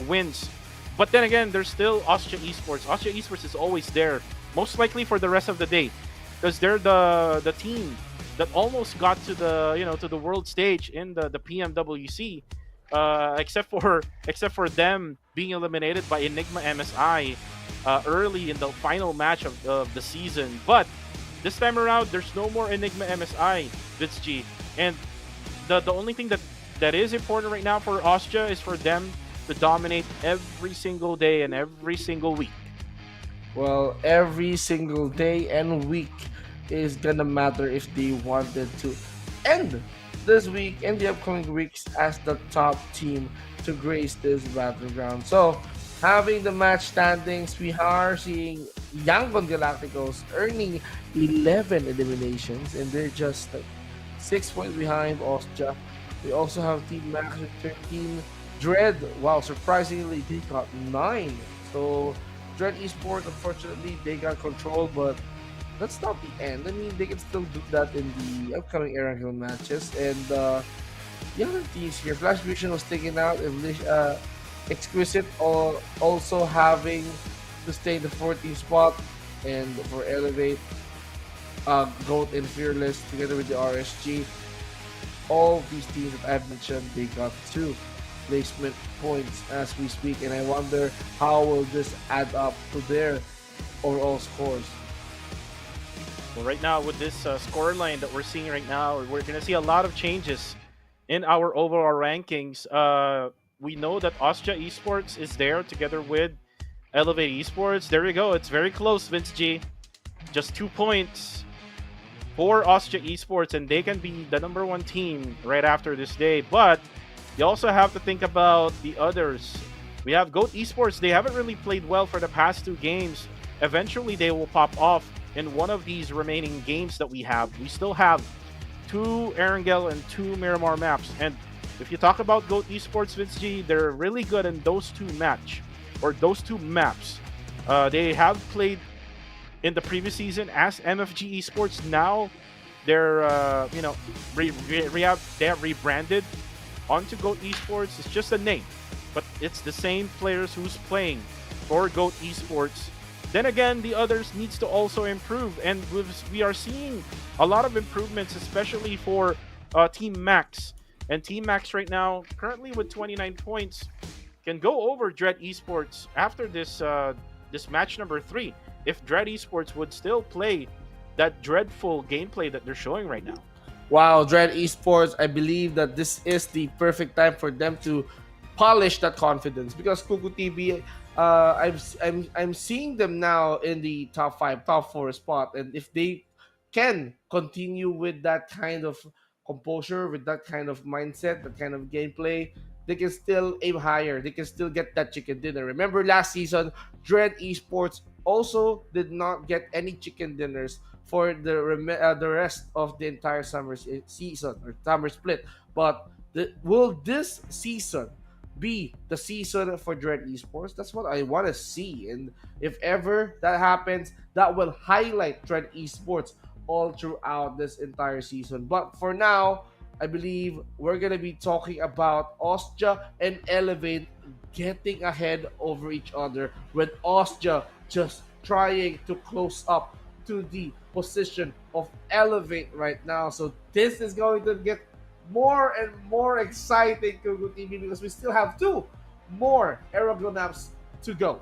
S1: wins. But then again, there's still Austria Esports. Austria Esports is always there, most likely for the rest of the day, because they're the team that almost got to the to the world stage in the PMWC, except for them being eliminated by Enigma MSI early in the final match of the season. But this time around, there's no more Enigma MSI, Vince G. And the only thing that is important right now for Austria is for them to dominate every single day and every single week.
S2: Well, every single day and week is gonna matter if they wanted to end this week and the upcoming weeks as the top team to grace this battleground. So, having the match standings, we are seeing Yangon Galacticos earning 11 eliminations, and they're just like 6 points behind Austria. We also have Team Max with 13. Dread, wow, surprisingly, they got 9. So, Dread Esports, unfortunately, they got control, but that's not the end. I mean, they can still do that in the upcoming Erangel matches. And the other teams here, Flash Vision was taken out, and Exquisite also having to stay in the 14th spot. And for Elevate, Goat and Fearless together with the RSG, all these teams that I've mentioned, they got 2 placement points as we speak, and I wonder how will this add up to their overall scores.
S1: Well, right now with this score line that we're seeing right now, we're gonna see a lot of changes in our overall rankings. We know that Austria Esports is there together with Elevate Esports. There you go. It's very close, Vince G. Just 2 points for Austria Esports, and they can be the number 1 team right after this day. But you also have to think about the others. We have Goat Esports. They haven't really played well for the past 2 games. Eventually, they will pop off in one of these remaining games that we have. We still have 2 Erangel and 2 Miramar maps. And if you talk about Goat Esports, Vince G, they're really good in those 2 maps. They have played in the previous season as MFG Esports. Now they're they have rebranded onto Goat Esports. It's just a name, but it's the same players who's playing for Goat Esports. Then again, the others needs to also improve, and we are seeing a lot of improvements, especially for Team Max. And Team Max right now, currently with 29 points, can go over Dread Esports after this match number 3. If Dread Esports would still play that dreadful gameplay that they're showing right now.
S2: Wow, Dread Esports, I believe that this is the perfect time for them to polish that confidence, because Kuku TV, I'm seeing them now in the top 5, top 4 spot, and if they can continue with that kind of composure, with that kind of mindset, that kind of gameplay, they can still aim higher. They can still get that chicken dinner. Remember last season, Dread Esports also did not get any chicken dinners for the rest of the entire summer season or summer split. But will this season be the season for Dread Esports? That's what I want to see. And if ever that happens, that will highlight Dread Esports all throughout this entire season. But for now, I believe we're going to be talking about Austria and Elevate getting ahead over each other, with Austria just trying to close up to the position of Elevate right now. So this is going to get more and more exciting, Kugu TV, because we still have 2 more Erangel maps to go.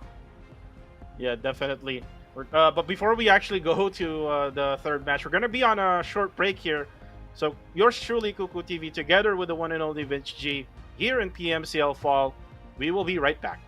S1: Yeah, definitely. But before we actually go to the 3rd match, we're going to be on a short break here. So yours truly, Kuku TV, together with the one and only Vince G, here in PMCL Fall. We will be right back.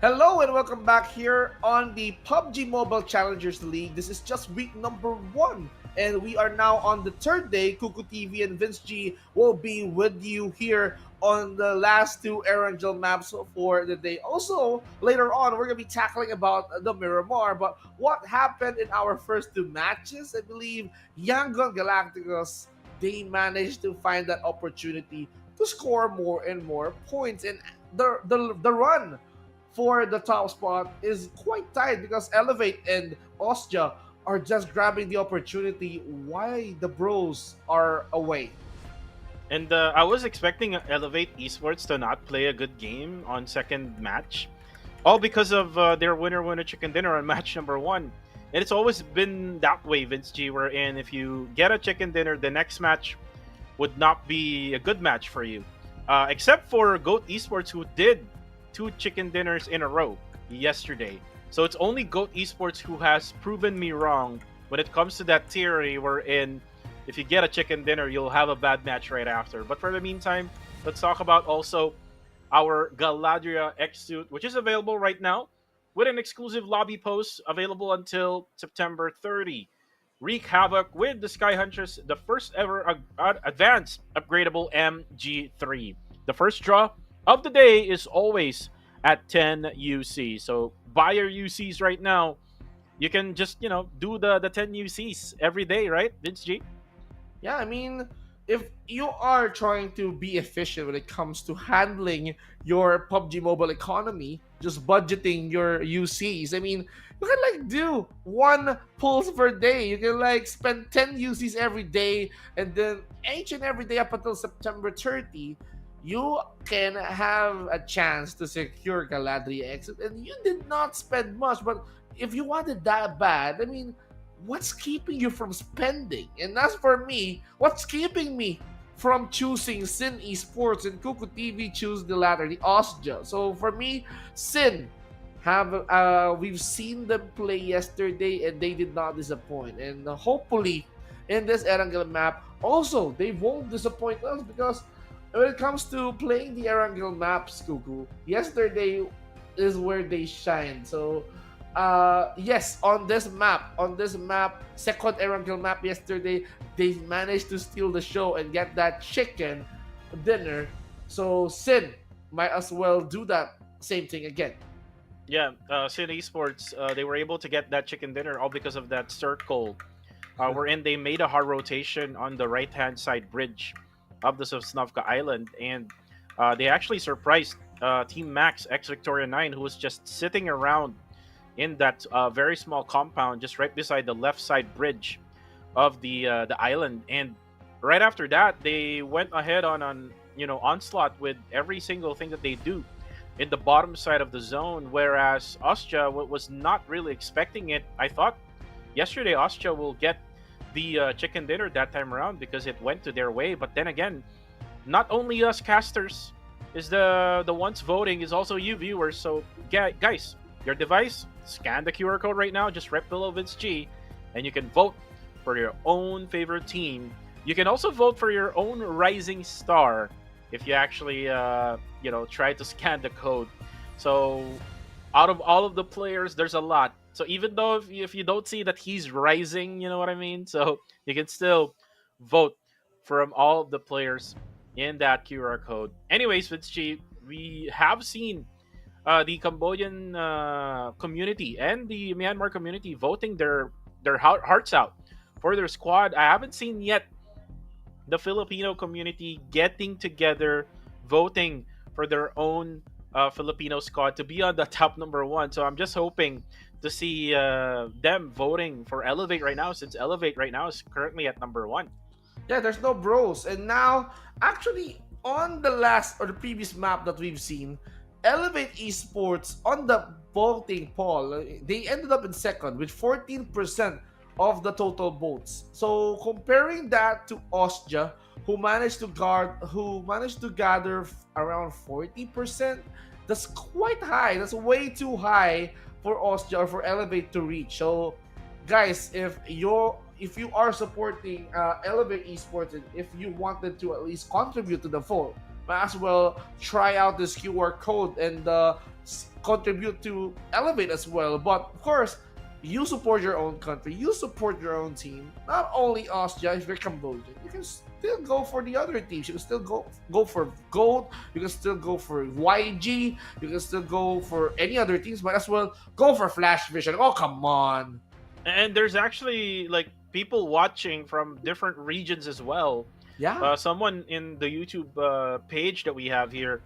S2: Hello and welcome back here on the PUBG Mobile Challengers League. This is just week number 1 and we are now on the third day. Kuku TV and Vince G will be with you here on the last two Erangel maps for the day. Also, later on, we're going to be tackling about the Miramar, but what happened in our first two matches? I believe Yangon Galacticos, they managed to find that opportunity to score more and more points, and the run for the top spot is quite tight because Elevate and Ostia are just grabbing the opportunity while the bros are away.
S1: And I was expecting Elevate Esports to not play a good game on second match, all because of their winner chicken dinner on match number 1. And it's always been that way, Vince G, wherein if you get a chicken dinner, the next match would not be a good match for you. Except for Goat Esports, who did 2 chicken dinners in a row yesterday. So it's only Goat Esports who has proven me wrong when it comes to that theory wherein if you get a chicken dinner, you'll have a bad match right after. But for the meantime, let's talk about also our Galadria X suit, which is available right now with an exclusive lobby post available until September 30. Wreak havoc with the Sky Huntress, the first ever advanced upgradable MG3. The first draw of the day is always at 10 UC. So buy your UCs right now. You can just, do the 10 UCs every day, right, Vince G?
S2: Yeah, I mean, if you are trying to be efficient when it comes to handling your PUBG Mobile economy, just budgeting your UCs, I mean, you can like do one pulse per day. You can like spend 10 UCs every day, and then each and every day up until September 30, you can have a chance to secure Galadriel exit. And you did not spend much, but if you wanted that bad, I mean, what's keeping you from spending? And as for me, what's keeping me from choosing Sin Esports and Kuku TV choose the latter, the Osja? So for me, Sin have we've seen them play yesterday and they did not disappoint. And hopefully in this Erangel map, also they won't disappoint us because when it comes to playing the Erangel maps, Kuku, yesterday is where they shine. So yes, on this map, second Erangel map yesterday, they managed to steal the show and get that chicken dinner. So Sin might as well do that same thing again.
S1: Yeah, Sin Esports, they were able to get that chicken dinner all because of that circle, wherein they made a hard rotation on the right-hand side bridge of the Sosnovka Island, and they actually surprised Team Max X Victoria 9, who was just sitting around in that very small compound just right beside the left side bridge of the island. And right after that, they went ahead on onslaught with every single thing that they do in the bottom side of the zone, whereas Ostia was not really expecting it. I thought yesterday Ostia will get the chicken dinner that time around because it went to their way, but then again, not only us casters is the ones voting, is also you viewers. So guys, your device, scan the QR code right now, just right below Vince G, and you can vote for your own favorite team. You can also vote for your own rising star if you actually try to scan the code. So out of all of the players, there's a lot. So even though if you don't see that he's rising, you know what I mean? So you can still vote from all of the players in that QR code. Anyways, Vince G, we have seen the Cambodian community and the Myanmar community voting their hearts out for their squad. I haven't seen yet the Filipino community getting together, voting for their own Filipino squad to be on the top number 1. So I'm just hoping to see them voting for Elevate right now, since Elevate right now is currently at number 1.
S2: Yeah, there's no bros. And now, actually, on the last or the previous map that we've seen, Elevate Esports on the voting poll, they ended up in second with 14% of the total votes. So comparing that to Ostia, who managed to gather around 40%, that's quite high. That's way too high for Ostia or for Elevate to reach. So guys, if you are supporting Elevate Esports, and if you wanted to at least contribute to the vote, might as well try out this QR code and contribute to Elevate as well. But of course, you support your own country, you support your own team. Not only Austria, if you're Cambodian, you can still go for the other teams. You can still go for Gold. You can still go for YG. You can still go for any other teams. Might as well go for Flash Vision. Oh come on!
S1: And there's actually like people watching from different regions as well.
S2: Yeah.
S1: Someone in the YouTube page that we have here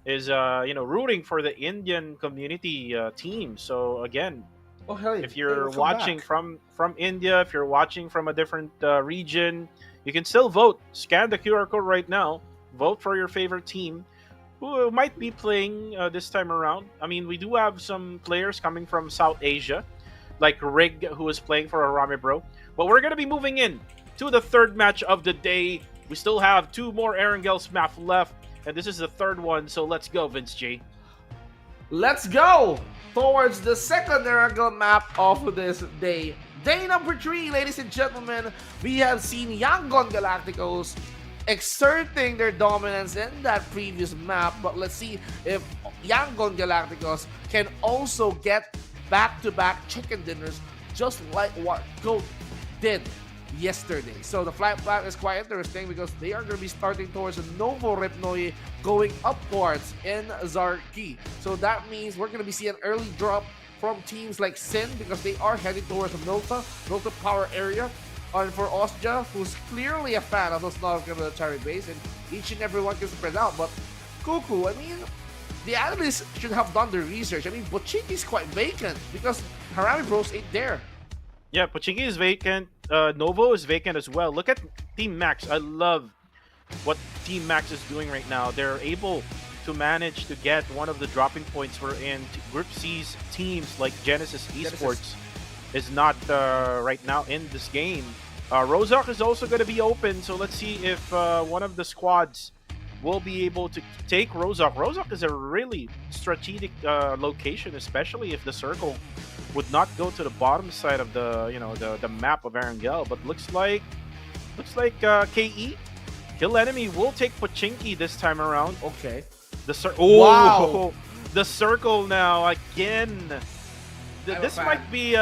S1: is rooting for the Indian community team. So again,
S2: Oh hell yeah!
S1: if
S2: Hey,
S1: you're
S2: welcome
S1: watching
S2: back.
S1: from India, if you're watching from a different region, you can still vote. Scan the QR code right now. Vote for your favorite team who might be playing this time around. I mean, we do have some players coming from South Asia, like Rig, who is playing for Arame Bro. But we're gonna be moving in to the third match of the day. We still have two more Erangel map left, and this is the third one. So let's go, Vince G.
S2: Let's go towards the second Erangel map of this day. Day number 3, ladies and gentlemen, we have seen Yangon Galacticos exerting their dominance in that previous map, but let's see if Yangon Galacticos can also get back-to-back chicken dinners just like what Goat did yesterday. So the flight plan is quite interesting because they are going to be starting towards Novo Repnoy going upwards in Zarki. So that means we're going to be seeing an early drop from teams like Sin because they are heading towards the Milta power area. And for Austria, who's clearly a fan of those North military base, and each and every one can spread out. But Cuckoo, I mean, the analysts should have done their research. I mean, Bochiki is quite vacant because Harami Bros ain't there.
S1: Yeah, Pochinki is vacant. Novo is vacant as well. Look at Team Max. I love what Team Max is doing right now. They're able to manage to get one of the dropping points wherein Group C's teams like Genesis Esports is not right now in this game. Rozak is also going to be open, so let's see if one of the squads will be able to take Rozak. Rozak is a really strategic location, especially if the circle would not go to the bottom side of the map of Erangel. But looks like KE Kill Enemy will take Pochinki this time around.
S2: Okay.
S1: Wow. The circle now again. This might be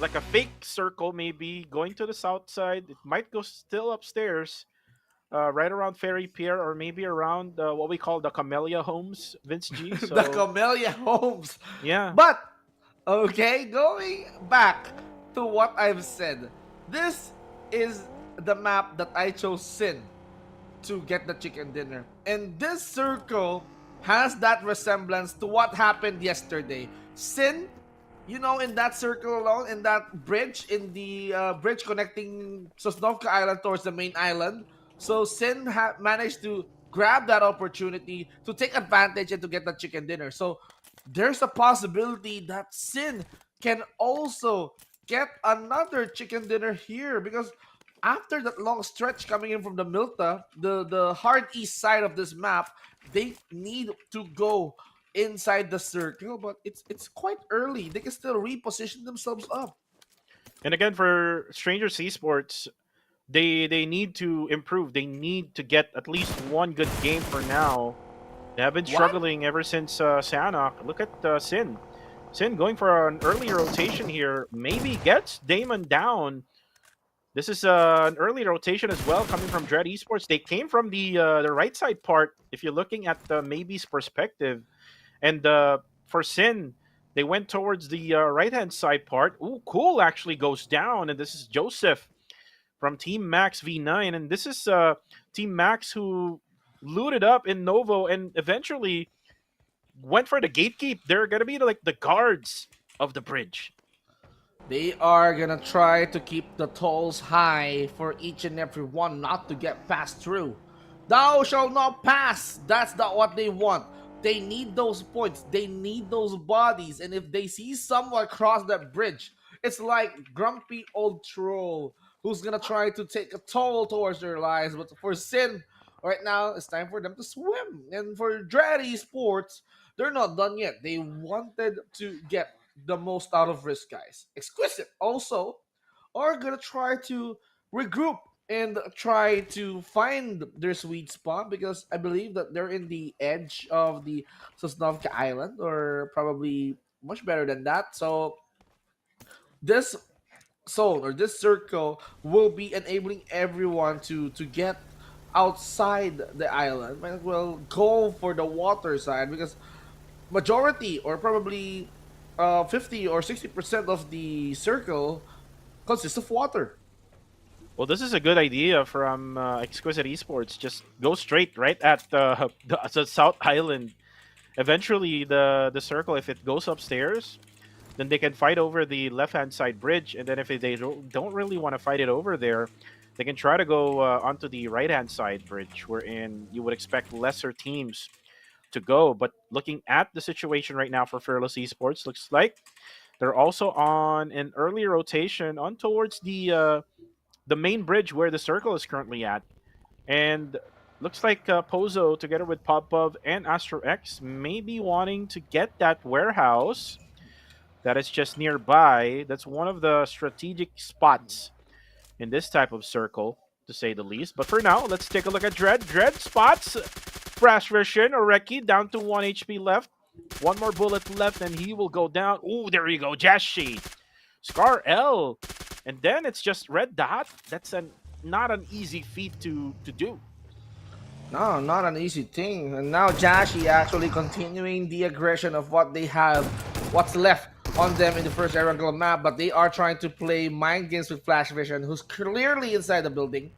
S1: like a fake circle, maybe going to the south side. It might go still upstairs, right around Ferry Pier, or maybe around what we call the Camellia Homes, Vince G.
S2: The
S1: So
S2: Camellia Homes.
S1: yeah,
S2: But, okay, going back to what I've said, this is the map that I chose Sin to get the chicken dinner. And this circle has that resemblance to what happened yesterday. Sin, in that circle alone, in that bridge, in the bridge connecting Sosnovka Island towards the main island. So Sin managed to grab that opportunity to take advantage and to get the chicken dinner. So there's a possibility that Sin can also get another chicken dinner here because after that long stretch coming in from the Milta, the hard east side of this map, they need to go inside the circle, but it's quite early. They can still reposition themselves up.
S1: and again for Strangers Esports, they need to improve. They need to get at least one good game for now. They have been
S2: What?
S1: struggling ever since Sanhok. Look at Sin. Sin going for an early rotation here. Maybe gets Damon down. This is an early rotation as well coming from Dread Esports. They came from the right side part. If you're looking at maybe's perspective, and for Sin, they went towards the right hand side part. Ooh, Cool actually goes down, and this is Joseph from Team Max V9, and this is Team Max who looted up in Novo and eventually went for the gatekeep. They're gonna be like the guards of the bridge.
S2: They are gonna try to keep the tolls high for each and every one not to get passed through. Thou shalt not pass. That's not what they want. They need those points. They need those bodies. And if they see someone cross that bridge, it's like grumpy old troll who's gonna try to take a toll towards their lives. But for Sin, right now, it's time for them to swim. And for Dready Sports, they're not done yet. They wanted to get the most out of risk, guys. Exquisite also are gonna try to regroup and try to find their sweet spot, because I believe that they're in the edge of the Sosnovka Island, or probably much better than that. So this zone or this circle will be enabling everyone to get outside the island. Might as well go for the water side, because majority, or probably 50 or 60% of the circle consists of water.
S1: Well, this is a good idea from Exquisite Esports. Just go straight right at the South Island. Eventually, the circle, if it goes upstairs, then they can fight over the left hand side bridge. And then if they don't really want to fight it over there, they can try to go onto the right hand side bridge, wherein you would expect lesser teams to go. But looking at the situation right now for Fearless Esports, looks like they're also on an early rotation on towards the main bridge where the circle is currently at. And looks like Pozo, together with Popov and Astro X, may be wanting to get that warehouse that is just nearby. That's one of the strategic spots in this type of circle, to say the least. But for now, let's take a look at Dread. Dread spots Brash Version, Oreki down to 1 HP left. One more bullet left, and he will go down. Ooh, there you go, Jashi. Scar L. And then it's just Red Dot. That's not an easy feat to do.
S2: No, not an easy thing. And now Jashi actually continuing the aggression of what they have, what's left on them in the first Erangel map, but they are trying to play mind games with Flash Vision, who's clearly inside the building.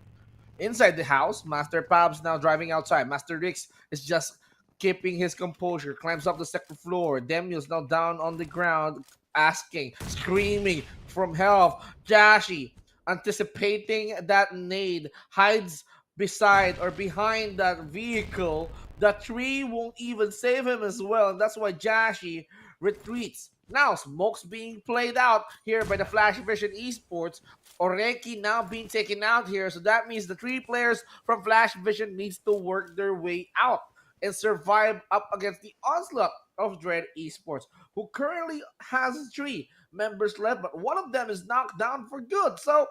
S2: Inside the house, Master Pabs now driving outside. Master Rix is just keeping his composure, climbs up the second floor. Demius now down on the ground, asking, screaming from help. Jashi, anticipating that nade, hides beside or behind that vehicle. The tree won't even save him as well, and that's why Jashi retreats. Now, smoke's being played out here by the Flash Vision Esports. Oreki now being taken out here, so that means the three players from Flash Vision needs to work their way out and survive up against the onslaught of Dread Esports, who currently has three members left, but one of them is knocked down for good. So,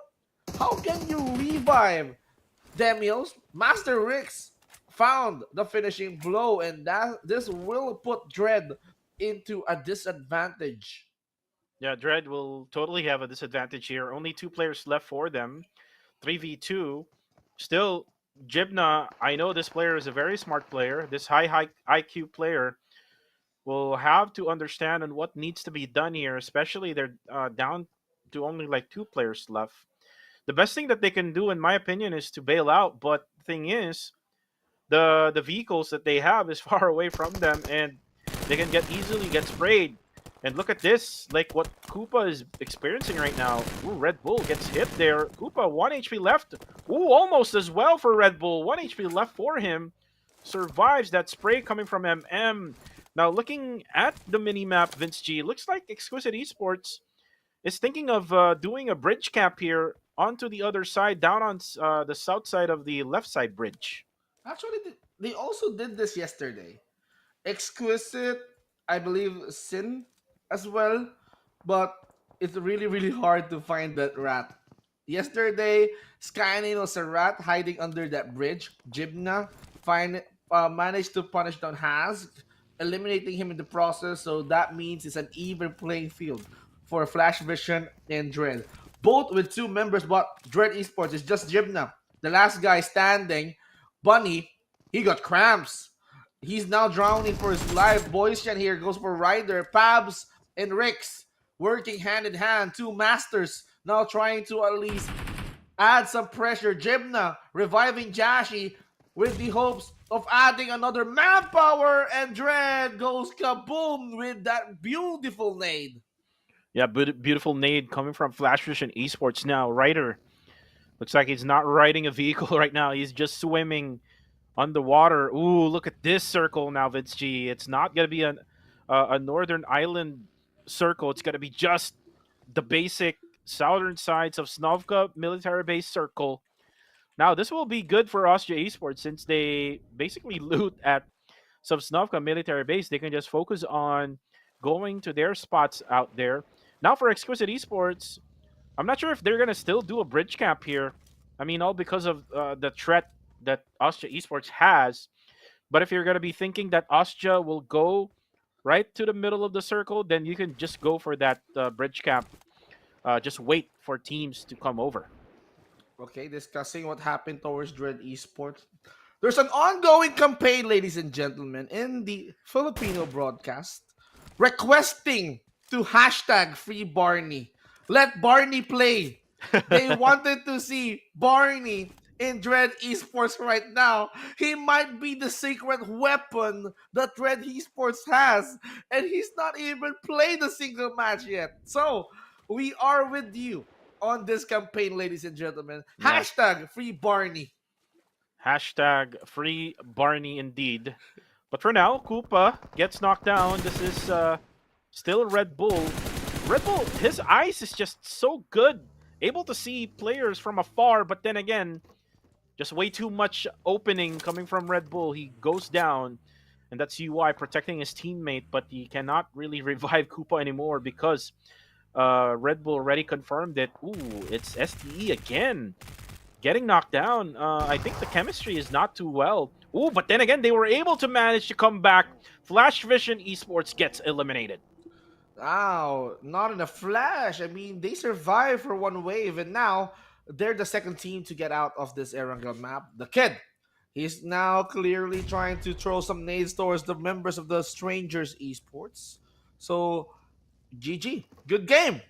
S2: how can you revive Demios? Master Rix found the finishing blow, and that this will put Dread into a disadvantage.
S1: Yeah, Dread will totally have a disadvantage here. Only two players left for them. 3v2. Still, Jibna, I know this player is a very smart player. This high IQ player will have to understand on what needs to be done here, especially they're down to only like two players left. The best thing that they can do, in my opinion, is to bail out. But the thing is, the vehicles that they have is far away from them, and they can get easily get sprayed. And look at this, like what Koopa is experiencing right now. Ooh, Red Bull gets hit there. Koopa, 1 HP left. Ooh, almost as well for Red Bull. 1 HP left for him. Survives that spray coming from MM. Now, looking at the mini-map, Vince G, looks like Exquisite Esports is thinking of doing a bridge cap here onto the other side, down on the south side of the left side bridge.
S2: Actually, they also did this yesterday. Exquisite, I believe, Sin as well, but it's really, really hard to find that rat. Yesterday, Skyline was a rat hiding under that bridge. Jibna managed to punish down Haz, eliminating him in the process, so that means it's an even playing field for Flash Vision and Dread. Both with two members, but Dread Esports is just Jibna. The last guy standing, Bunny, he got cramps. He's now drowning for his life. Boysian here goes for Ryder, Pabs, and Rix working hand in hand. Two masters now trying to at least add some pressure. Jibna reviving Jashi with the hopes of adding another manpower, and Dread goes kaboom with that beautiful nade.
S1: Yeah, beautiful nade coming from Flash Vision Esports now. Ryder looks like he's not riding a vehicle right now. He's just swimming underwater. Ooh, look at this circle now, Vince G. It's not going to be a northern island circle. It's going to be just the basic southern sides of Snovka military base circle. Now, this will be good for Austria Esports since they basically loot at Snovka military base. They can just focus on going to their spots out there. Now, for Exquisite Esports, I'm not sure if they're going to still do a bridge cap here. I mean, all because of the threat that Austria Esports has. But if you're going to be thinking that Austria will go right to the middle of the circle, then you can just go for that bridge camp. Just wait for teams to come over.
S2: Okay, discussing what happened towards Dread Esports. There's an ongoing campaign, ladies and gentlemen, in the Filipino broadcast requesting to hashtag free Barney. Let Barney play. They wanted to see Barney in Dread Esports right now. He might be the secret weapon that Dread Esports has, and he's not even played a single match yet. So, we are with you on this campaign, ladies and gentlemen.
S1: Yeah.
S2: Hashtag free Barney.
S1: Hashtag free Barney indeed. But for now, Koopa gets knocked down. This is still Red Bull. Red Bull, his eyes is just so good. Able to see players from afar, but then again, just way too much opening coming from Red Bull. He goes down, and that's UI protecting his teammate, but he cannot really revive Koopa anymore because Red Bull already confirmed it. Ooh, it's STE again. Getting knocked down. I think the chemistry is not too well. Ooh, but then again, they were able to manage to come back. Flash Vision Esports gets eliminated.
S2: Wow, not in a flash. I mean, they survived for one wave, and now they're the second team to get out of this Erangel map. The kid, he's now clearly trying to throw some nades towards the members of the Strangers Esports. So, GG, good game.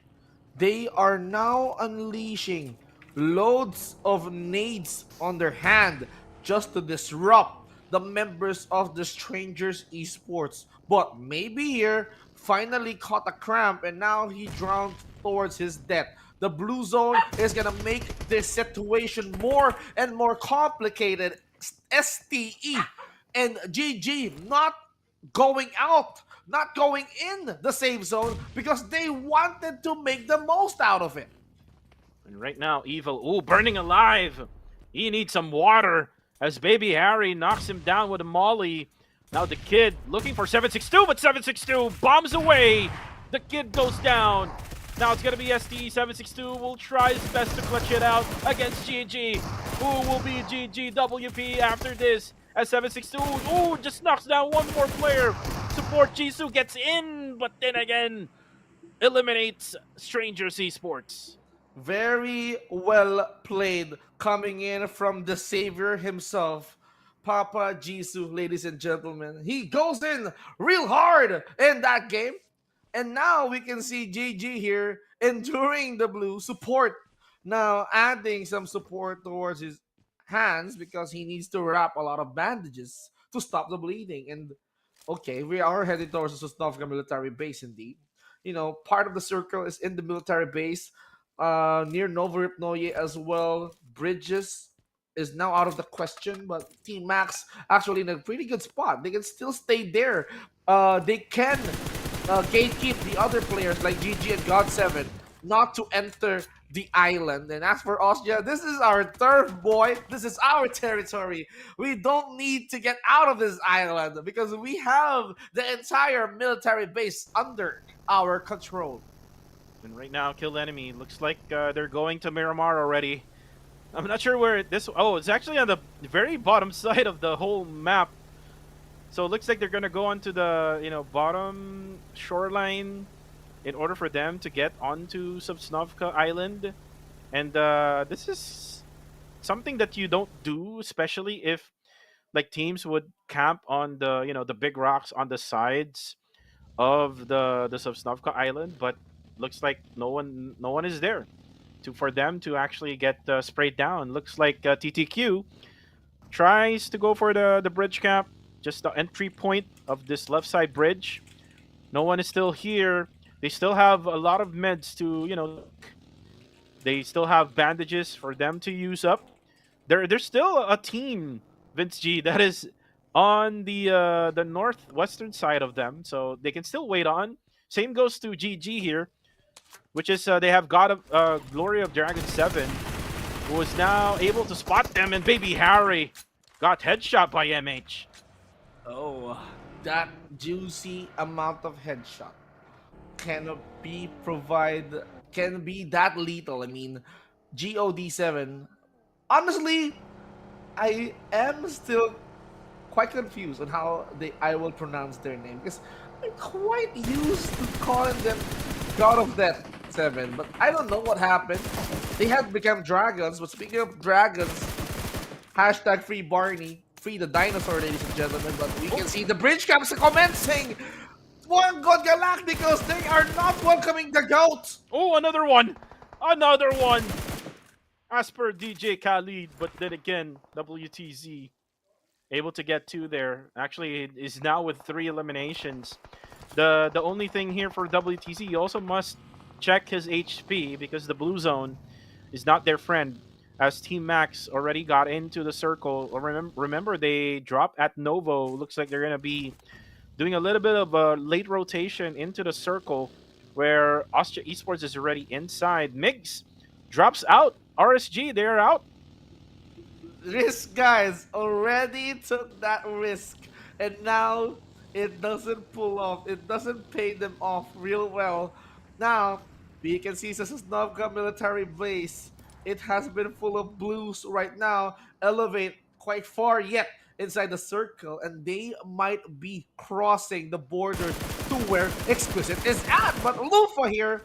S2: They are now unleashing loads of nades on their hand just to disrupt the members of the Strangers Esports. But maybe here finally caught a cramp and now he drowned towards his death. The blue zone is gonna make this situation more and more complicated. STE and GG not going out, not going in the safe zone because they wanted to make the most out of it.
S1: And right now, Evil, ooh, burning alive. He needs some water as Baby Harry knocks him down with a molly. Now the kid looking for 762, but 762 bombs away. The kid goes down. Now it's going to be STE 762. Will try his best to clutch it out against GG. Who will be GGWP after this? As 762, ooh, just knocks down one more player. Support Jisoo gets in, but then again, eliminates Strangers Esports.
S2: Very well played coming in from the savior himself, Papa Jisoo, ladies and gentlemen. He goes in real hard in that game. And now we can see GG here enduring the blue support. Now adding some support towards his hands because he needs to wrap a lot of bandages to stop the bleeding. And okay, we are heading towards the Sosnovka military base indeed. You know, part of the circle is in the military base near Novoripnoye as well. Bridges is now out of the question, but Team Max actually in a pretty good spot. They can still stay there. They can gatekeep the other players like GG and God7 not to enter the island. And as for Austria, this is our turf, boy. This is our territory. We don't need to get out of this island because we have the entire military base under our control.
S1: And right now, Kill Enemy looks like they're going to Miramar already. I'm not sure where this. Oh, it's actually on the very bottom side of the whole map. So it looks like they're gonna go onto the bottom shoreline in order for them to get onto Sosnovka Island. And this is something that you don't do, especially if like teams would camp on the the big rocks on the sides of the Sosnovka Island. But looks like no one is there to for them to actually get sprayed down. Looks like TTQ tries to go for the bridge camp, just the entry point of this left side bridge. No one is still here. They still have a lot of meds to they still have bandages for them to use up. There's still a team, Vince G, that is on the northwestern side of them, so they can still wait on. Same goes to GG here, which is they have God of Glory of Dragon 7, who is now able to spot them, and Baby Harry got headshot by MH.
S2: Oh, that juicy amount of headshot can can be that lethal. I mean, God7 Honestly, I am still quite confused on how I will pronounce their name because I'm quite used to calling them God of Death 7, but I don't know what happened. They have become dragons, but speaking of dragons, hashtag free Barney, free the dinosaur, ladies and gentlemen. But we can
S1: Oh,
S2: see the bridge camps commencing. One God Galacticos, they are not welcoming the goat.
S1: oh, another one, another one. As per DJ Khalid, but then again, WTZ able to get two there. Actually, it is now with three eliminations. The only thing here for WTZ, he also must check his HP because the blue zone is not their friend. As Team Max already got into the circle. Remember they dropped at Novo. Looks like they're gonna be doing a little bit of a late rotation into the circle where Austria Esports is already inside. Migs drops out. RSG, they're out.
S2: Risk guys already took that risk, and now it doesn't pull off. It doesn't pay them off real well. Now we can see Sosnovka military base. It has been full of blues right now. Elevate quite far yet inside the circle, and they might be crossing the borders to where Exquisite is at. But Lufa here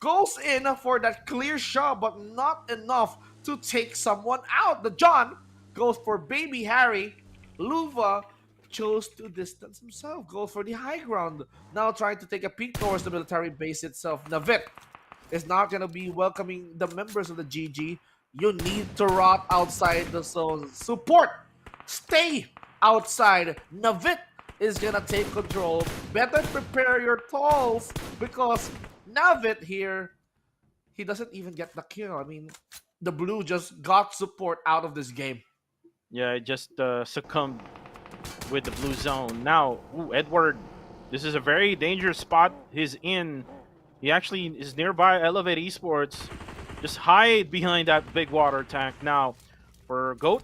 S2: goes in for that clear shot, but not enough to take someone out. The John goes for Baby Harry. Luva chose to distance himself, goes for the high ground. Now trying to take a peek towards the military base itself. Navit is not going to be welcoming the members of the GG. You need to rot outside the zone. Support, stay outside. Navit is going to take control. Better prepare your tolls because Navit here, he doesn't even get the kill. I mean, the blue just got support out of this game.
S1: Yeah, it just succumbed with the blue zone. Now, ooh, Edward, this is a very dangerous spot he's in. He actually is nearby Elevate Esports. Just hide behind that big water tank. Now, for Goat,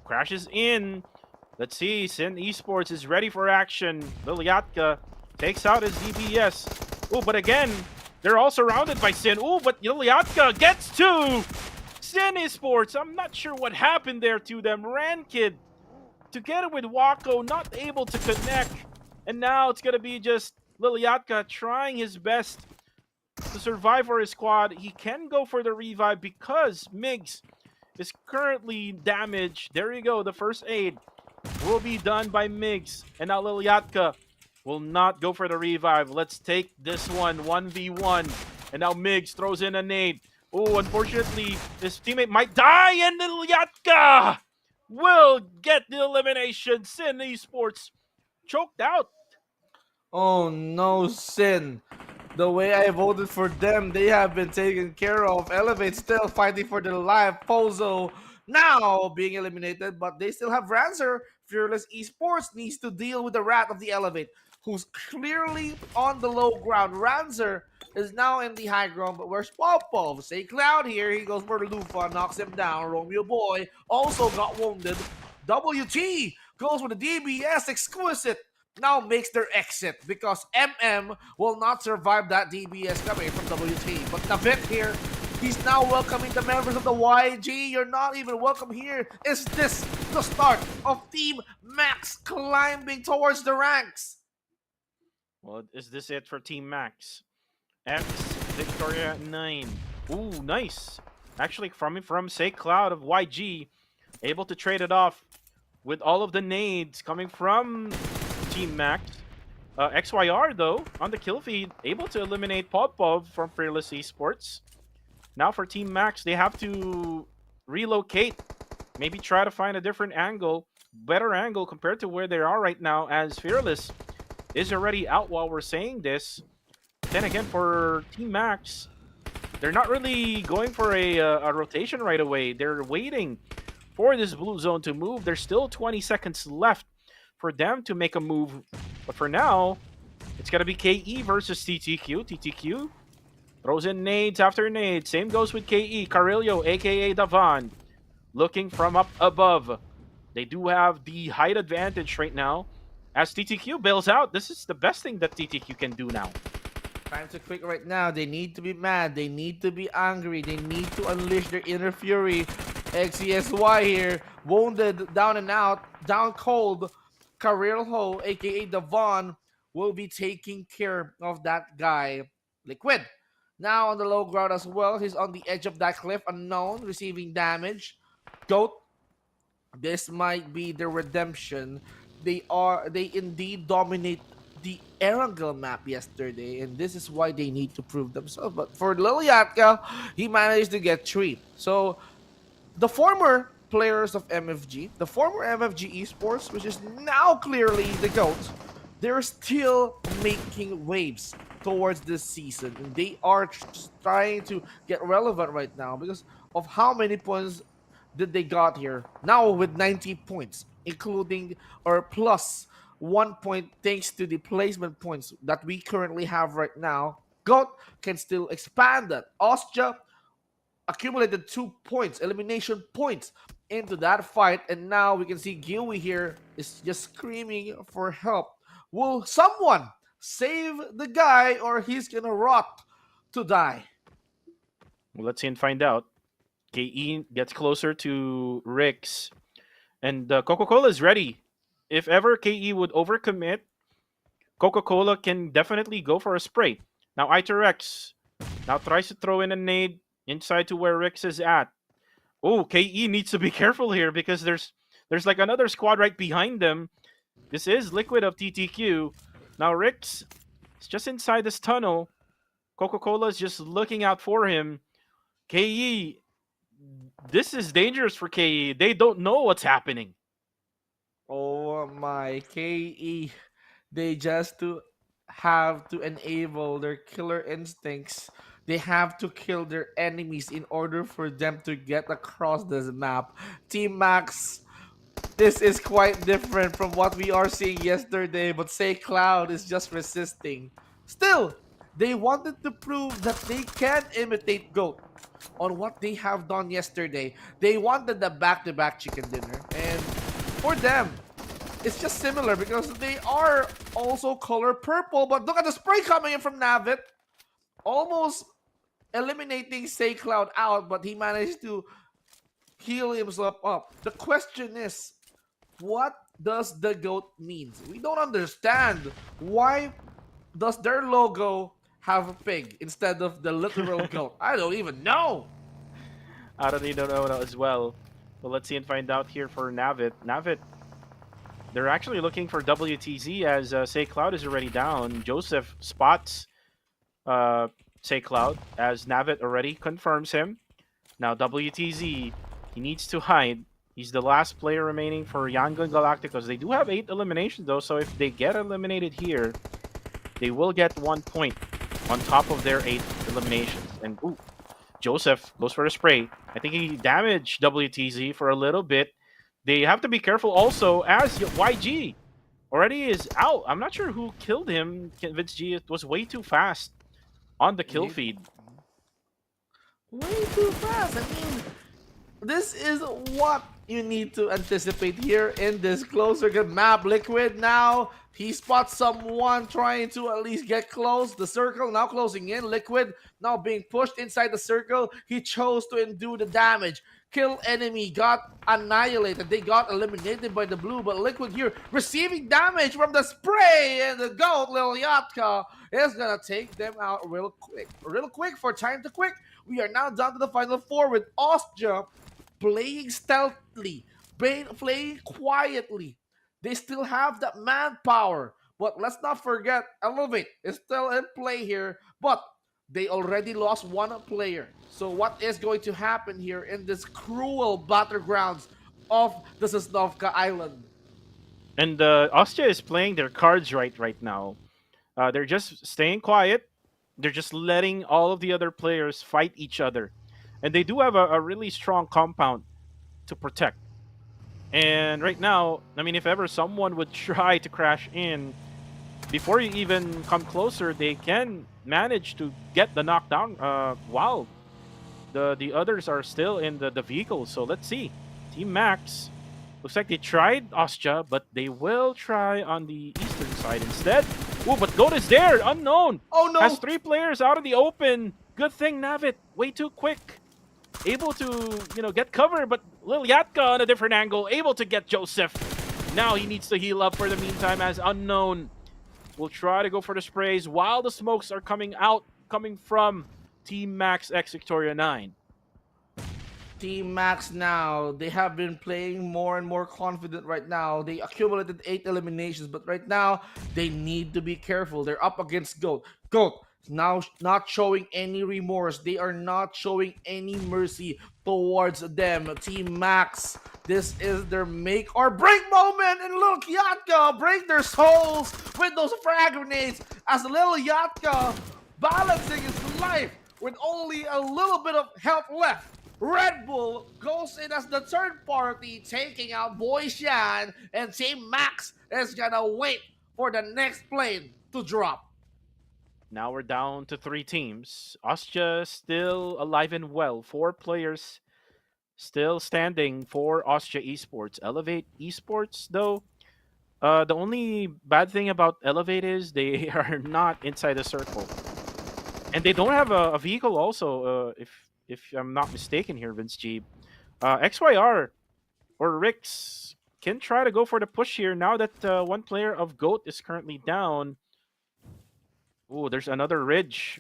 S1: crashes in. Let's see, Sin Esports is ready for action. Liliatka takes out his DBS. Oh, but again, they're all surrounded by Sin. Oh, but Liliatka gets two! Sin Esports, I'm not sure what happened there to them. Rankid, together with Wako, not able to connect. And now it's going to be just Liliatka trying his best to survive for his squad. He can go for the revive because Migs is currently damaged. There you go, the first aid will be done by Migs. And now Liliatka will not go for the revive. Let's take this one, 1v1. And now Migs throws in a nade. Oh, unfortunately, his teammate might die, and Liliatka will get the elimination. Sin Esports choked out.
S2: Oh no, Sin. The way I voted for them, they have been taken care of. Elevate still fighting for their life. Pozo now being eliminated, but they still have Ranzer. Fearless Esports needs to deal with the rat of the Elevate, who's clearly on the low ground. Ranzer is now in the high ground, but where's Popov? Say Cloud here. He goes for the Lufa, knocks him down. Romeo Boy also got wounded. WT goes for the DBS Exquisite. Now makes their exit because MM will not survive that DBS coming from WT. But Navit here, he's now welcoming the members of the YG. You're not even welcome here. Is this the start of Team Max climbing towards the ranks?
S1: Well, is this it for Team Max? X Victoria 9. Ooh, nice. Actually, from Say Cloud of YG, able to trade it off with all of the nades coming from Team Max. XYR, though, on the kill feed, able to eliminate Popov from Fearless Esports. Now for Team Max, they have to relocate. Maybe try to find a different angle, better angle compared to where they are right now, as Fearless is already out while we're saying this. Then again, for Team Max, they're not really going for a rotation right away. They're waiting for this blue zone to move. There's still 20 seconds left for them to make a move. But for now, it's going to be KE versus TTQ. TTQ throws in nades after nades. Same goes with KE. Carillo, a.k.a. Davan, looking from up above. They do have the height advantage right now. As TTQ bails out, this is the best thing that TTQ can do now.
S2: Time to quit right now. They need to be mad. They need to be angry. They need to unleash their inner fury. XESY here, wounded, down and out, down cold. Ho, aka Devon, will be taking care of that guy, Liquid. Now on the low ground as well, he's on the edge of that cliff, unknown, receiving damage. Goat, this might be the redemption. They indeed dominate the Erangel map yesterday, and this is why they need to prove themselves. But for Liliatka, he managed to get 3. So the former players of MFG, the former MFG Esports, which is now clearly the GOAT, they're still making waves towards this season. And they are just trying to get relevant right now because of how many points did they got here. Now with 90 points, including or plus 1 point thanks to the placement points that we currently have right now. GOAT can still expand that. Austria accumulated 2 points, elimination points into that fight, and now we can see Gilwy here is just screaming for help. Will someone save the guy or he's gonna rot to die?
S1: Well, let's see and find out. KE gets closer to Rix, and Coca-Cola is ready. If ever KE would overcommit, Coca-Cola can definitely go for a spray. Now Iterex now tries to throw in a nade inside to where Rix is at. Oh, KE needs to be careful here because there's like another squad right behind them. This is Liquid of TTQ. Now Rix is just inside this tunnel. Coca-Cola is just looking out for him. KE, this is dangerous for KE. They don't know what's happening.
S2: Oh my, KE. They just to have to enable their killer instincts. They have to kill their enemies in order for them to get across this map. Team Max, this is quite different from what we are seeing yesterday, but Say Cloud is just resisting. Still, they wanted to prove that they can imitate GOAT on what they have done yesterday. They wanted the back-to-back chicken dinner, and for them, it's just similar because they are also color purple. But look at the spray coming in from Navit, almost eliminating Say Cloud out, but he managed to heal himself up. The question is, what does the GOAT mean? We don't understand. Why does their logo have a pig instead of the literal GOAT? I don't even know.
S1: I don't even know as well. Well, let's see and find out here for Navit. Navit, they're actually looking for WTZ as Say Cloud is already down. Joseph spots Say Cloud as Navit already confirms him. Now WTZ, he needs to hide. He's the last player remaining for Yangon Galacticos. They do have 8 eliminations though, so if they get eliminated here, they will get 1 point on top of their 8 eliminations. And ooh, Joseph goes for the spray. I think he damaged WTZ for a little bit. They have to be careful also as YG already is out. I'm not sure who killed him. Vince G, it was way too fast on the kill feed.
S2: Way too fast. I mean, this is what you need to anticipate here in this closer good map. Liquid now, he spots someone trying to at least get close. The circle now closing in. Liquid now being pushed inside the circle. He chose to endure the damage. Kill enemy got annihilated. They got eliminated by the blue, but Liquid here receiving damage from the spray, and the GOAT, Liliatka, is gonna take them out real quick. Real quick for time to quick. We are now down to the final 4 with Austria playing stealthily, playing quietly. They still have that manpower, but let's not forget, Elevate is still in play here, but they already lost 1 player. So what is going to happen here in this cruel battlegrounds of the Sosnovka Island?
S1: And Austria is playing their cards right now. They're just staying quiet. They're just letting all of the other players fight each other. And they do have a really strong compound to protect. And right now, I mean, if ever someone would try to crash in, before you even come closer, they can manage to get the knockdown while the others are still in the vehicle. So let's see. Team Max, looks like they tried Austria, but they will try on the eastern side instead. Oh, but Goat is there, unknown.
S2: Oh no!
S1: Has 3 players out of the open. Good thing Navit, way too quick. able to, get cover, but Lilyatka on a different angle, able to get Joseph. Now he needs to heal up for the meantime as Unknown will try to go for the sprays while the smokes are coming from Team Max X Victoria 9.
S2: Team Max now, they have been playing more and more confident right now. They accumulated 8 eliminations, but right now, they need to be careful. They're up against GOAT. GOAT now not showing any remorse. They are not showing any mercy towards them. Team Max, this is their make or break moment. And look, Yatka break their souls with those frag grenades as little Yatka balancing his life with only a little bit of health left. Red Bull goes in as the third party, taking out Boy Shan, and Team Max is gonna wait for the next plane to drop.
S1: Now we're down to 3 teams. Austria still alive and well. 4 players still standing for Austria Esports. Elevate Esports, though, the only bad thing about Elevate is they are not inside the circle. And they don't have a vehicle also, if I'm not mistaken here, Vince G. XYR or Rix can try to go for the push here now that one player of GOAT is currently down. Oh, there's another Ridge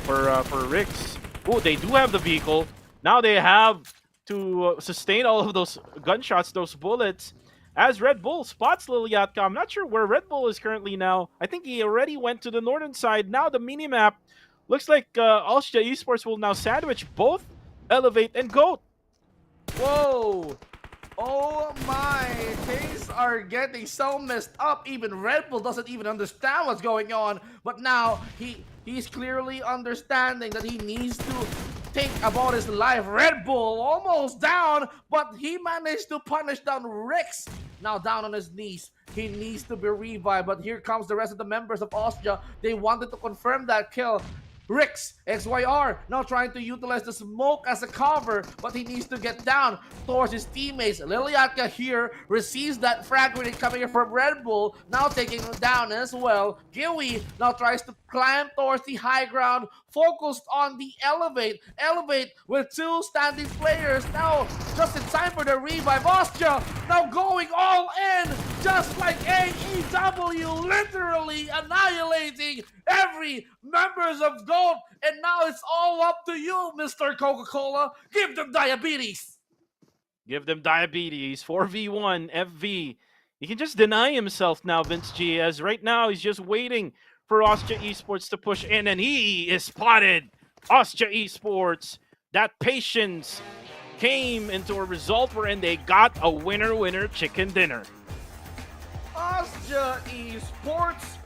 S1: for Rix. Oh, they do have the vehicle. Now they have to sustain all of those gunshots, those bullets. As Red Bull spots Lilyatka, I'm not sure where Red Bull is currently now. I think he already went to the northern side. Now the minimap looks like Austria Esports will now sandwich both Elevate and GOAT.
S2: Whoa! Oh my, things are getting so messed up. Even Red Bull doesn't even understand what's going on. But now he's clearly understanding that he needs to think about his life. Red Bull almost down, but he managed to punish down Rix. Now down on his knees. He needs to be revived, but here comes the rest of the members of Austria. They wanted to confirm that kill. Rix, XYR, now trying to utilize the smoke as a cover, but he needs to get down towards his teammates. Lilyatka here receives that frag grenade coming in from Red Bull, now taking him down as well. Giwi now tries to climb towards the high ground, focused on the Elevate. Elevate with 2 standing players now just in time for the revive. Austria now going all in, just like AEW, literally annihilating every members of GOAT, and now it's all up to you, Mr. Coca-Cola. Give them diabetes.
S1: Give them diabetes. 4v1 FV. He can just deny himself now, Vince G, as right now he's just waiting for Austria Esports to push in, and he is spotted. Austria Esports, that patience came into a result wherein they got a winner chicken dinner.
S2: Austria Esports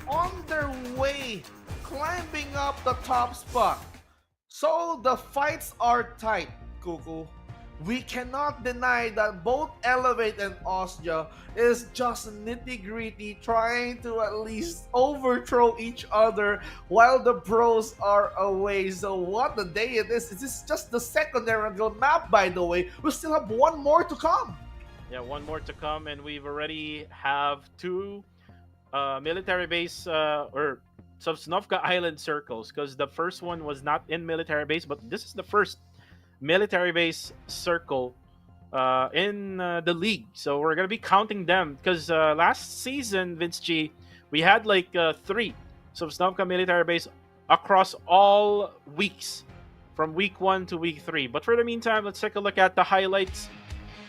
S2: on their way, climbing up the top spot. So the fights are tight, Cuckoo. We cannot deny that both Elevate and Austria is just nitty-gritty, trying to at least overthrow each other while the pros are away. So what a day it is. This is just the second Erangel map, by the way. We still have one more to come.
S1: Yeah, one more to come, and we've already have 2 military base or Sosnovka Island circles, because the first one was not in military base, but this is the first military base circle in the league. So we're gonna be counting them, because last season, Vince G, we had like 3 Sosnovka military base across all weeks, from week 1 to week 3. But for the meantime, let's take a look at the highlights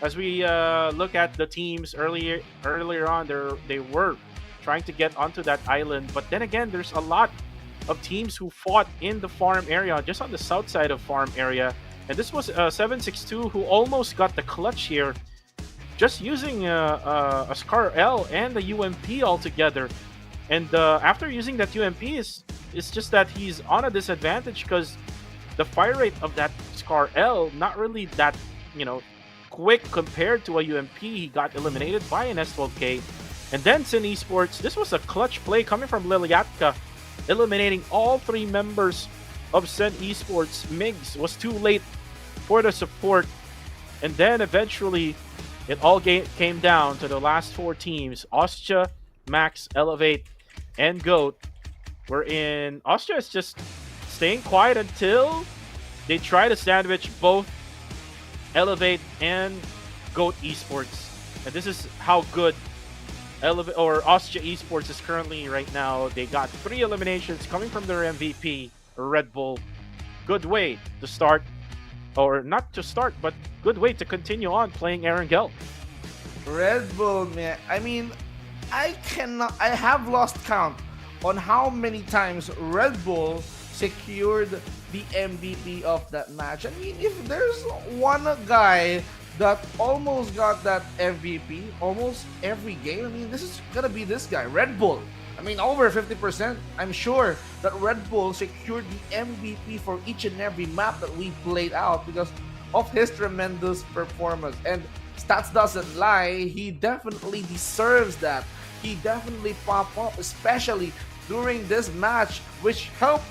S1: as we look at the teams earlier on. They were trying to get onto that island, but then again, there's a lot of teams who fought in the farm area, just on the south side of farm area. And this was 762 who almost got the clutch here, just using a Scar L and a UMP altogether. And after using that UMP, it's just that he's on a disadvantage, because the fire rate of that Scar L not really that quick compared to a UMP. He got eliminated by an S12K. And then Sin Esports, this was a clutch play coming from Lilyatka, eliminating all 3 members of Sin Esports. Migs was too late for the support, and then eventually it all came down to the last 4 teams: Austria, Max, Elevate, and GOAT. Wherein Austria is just staying quiet until they try to sandwich both Elevate and GOAT Esports. And this is how good Elevate or Austria Esports is currently right now. They got 3 eliminations coming from their MVP, Red Bull. Good way to start, or not to start, but good way to continue on playing Erangel.
S2: Red Bull, man. I mean, I cannot. I have lost count on how many times Red Bull secured the MVP of that match. I mean, if there's one guy that almost got that MVP almost every game, I mean, this is gonna be this guy, Red Bull. I mean, over 50%. I'm sure that Red Bull secured the MVP for each and every map that we played out because of his tremendous performance. And stats doesn't lie, he definitely deserves that. He definitely popped up, especially during this match, which helped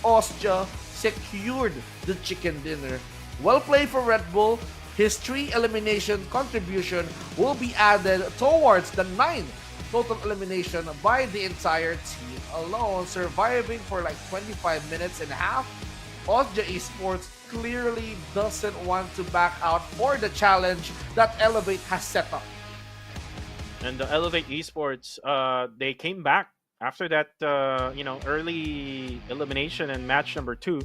S2: Austria secured the chicken dinner. Well played for Red Bull. His 3 elimination contribution will be added towards the 9 total elimination by the entire team alone, surviving for like 25 minutes and a half. Austria Esports clearly doesn't want to back out for the challenge that Elevate has set up.
S1: And the Elevate Esports, they came back after that, early elimination in match number 2.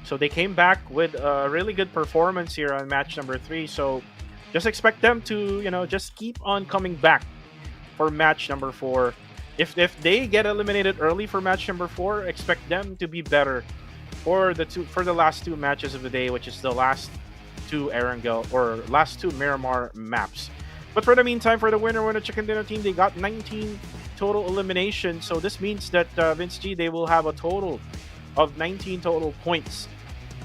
S1: So they came back with a really good performance here on match number 3. So just expect them to, just keep on coming back for match number 4. If they get eliminated early for match number 4, expect them to be better for the last 2 matches of the day, which is the last 2 Erangel or last 2 Miramar maps. But for the meantime, for the winner chicken dinner team, they got 19 total eliminations. So this means that Vince G, they will have a total of 19 total points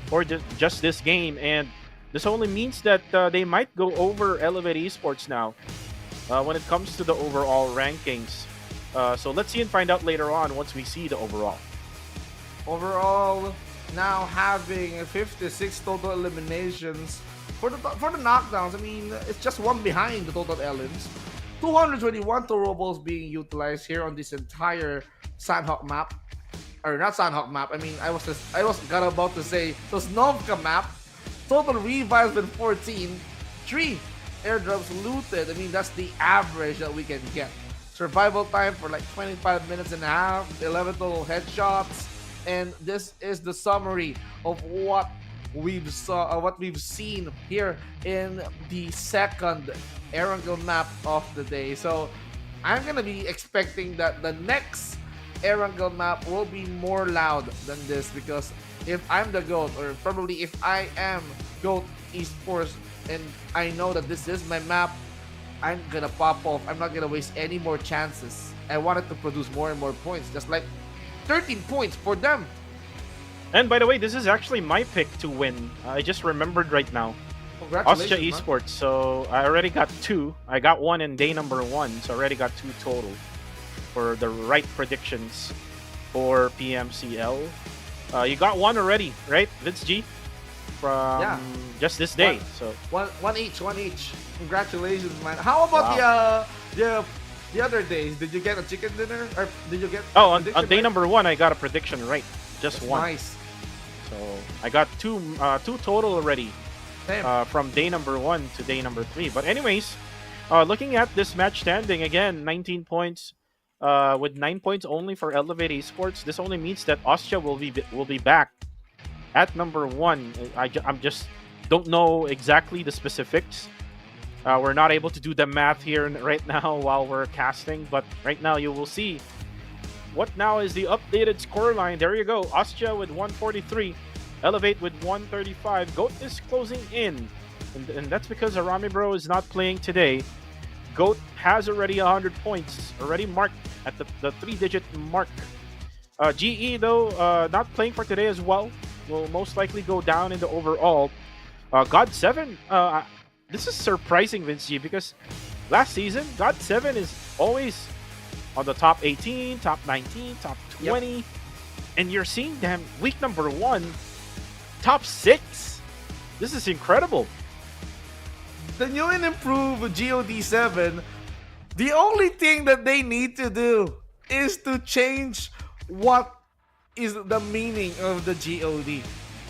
S1: for just this game, and this only means that they might go over Elevate Esports now when it comes to the overall rankings. So let's see and find out later on once we see the overall.
S2: Overall, now having 56 total eliminations for the knockdowns. I mean, it's just one behind the total Ellens. 221 throwables being utilized here on this entire Sanhok map. Or not Sanhok map. I mean, I was about to say the Snovka map. Total revives with 14. 3 airdrops looted. I mean, that's the average that we can get. Survival time for like 25 minutes and a half. 11 total headshots. And this is the summary of what we've seen here in the second Erangel map of the day. So I'm gonna be expecting that the next Erangel map will be more loud than this, because if I'm the GOAT, or probably if I am GOAT Esports and I know that this is my map, I'm gonna pop off. I'm not gonna waste any more chances. I wanted to produce more and more points, just like 13 points for them.
S1: And by the way, this is actually my pick to win. I just remembered right now.
S2: Congratulations,
S1: Austria Esports. So I already got 2. I got 1 in day number 1, so I already got 2 total for the right predictions for PMCL. You got 1 already, right, Vince G? From just this day.
S2: One each. Congratulations, man. How about the other days? Did you get a chicken dinner, or did you get?
S1: Oh, on day number 1, I got a prediction right. Just
S2: That's
S1: 1.
S2: Nice.
S1: So I got 2 total already from day number 1 to day number 3. But anyways, looking at this match standing again, 19 points. With 9 points only for Elevate Esports, this only means that Austria will be back at number 1. I'm just don't know exactly the specifics. We're not able to do the math here right now while we're casting, but right now you will see what now is the updated scoreline. There you go. Austria with 143, Elevate with 135. GOAT is closing in, and that's because Arami Bro is not playing today. GOAT has already 100 points, already marked at the 3-digit mark. GE, though, not playing for today as well, will most likely go down in the overall. God7, this is surprising, Vince G, because last season, God7 is always on the top 18, top 19, top 20. Yep. And you're seeing them week number 1, top 6. This is incredible.
S2: The new and improved GOD7, the only thing that they need to do is to change what is the meaning of the GOD.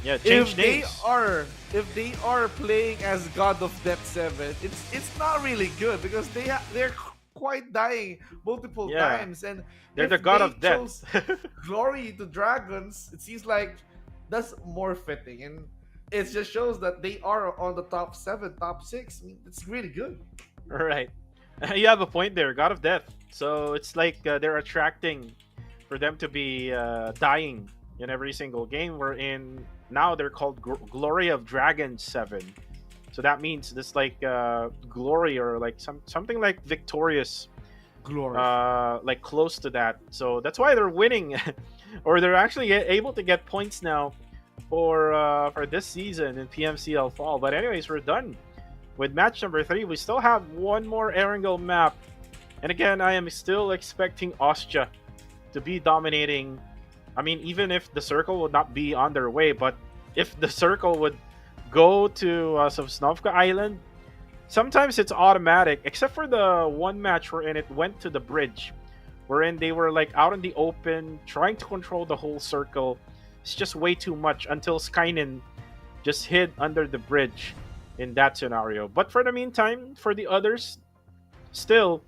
S1: Yeah,
S2: if
S1: change
S2: they
S1: names.
S2: are if they are playing as God of Death 7, it's not really good because they're quite dying multiple
S1: Yeah,
S2: times, and
S1: they're
S2: if
S1: the god
S2: they
S1: of death.
S2: chose glory to dragons, it seems like that's more fitting, and it just shows that they are on the top 7, top 6. I mean, it's really good.
S1: Right. You have a point there, god of death. So it's like they're attracting for them to be dying in every single game. We're in now. They're called Glory of Dragons 7. So that means this like glory or like something like victorious,
S2: Glory.
S1: like close to that. So that's why they're winning, or they're actually able to get points now for this season in PMCL Fall. But anyways, we're done with match number 3. We still have one more Erangel map, and again, I am still expecting Ostia to be dominating. I mean, even if the circle would not be on their way, but if the circle would go to Sosnovka Island, sometimes it's automatic, except for the one match wherein it went to the bridge, wherein they were like out in the open, trying to control the whole circle. It's just way too much until Skynin just hid under the bridge in that scenario. But for the meantime, for the others, still,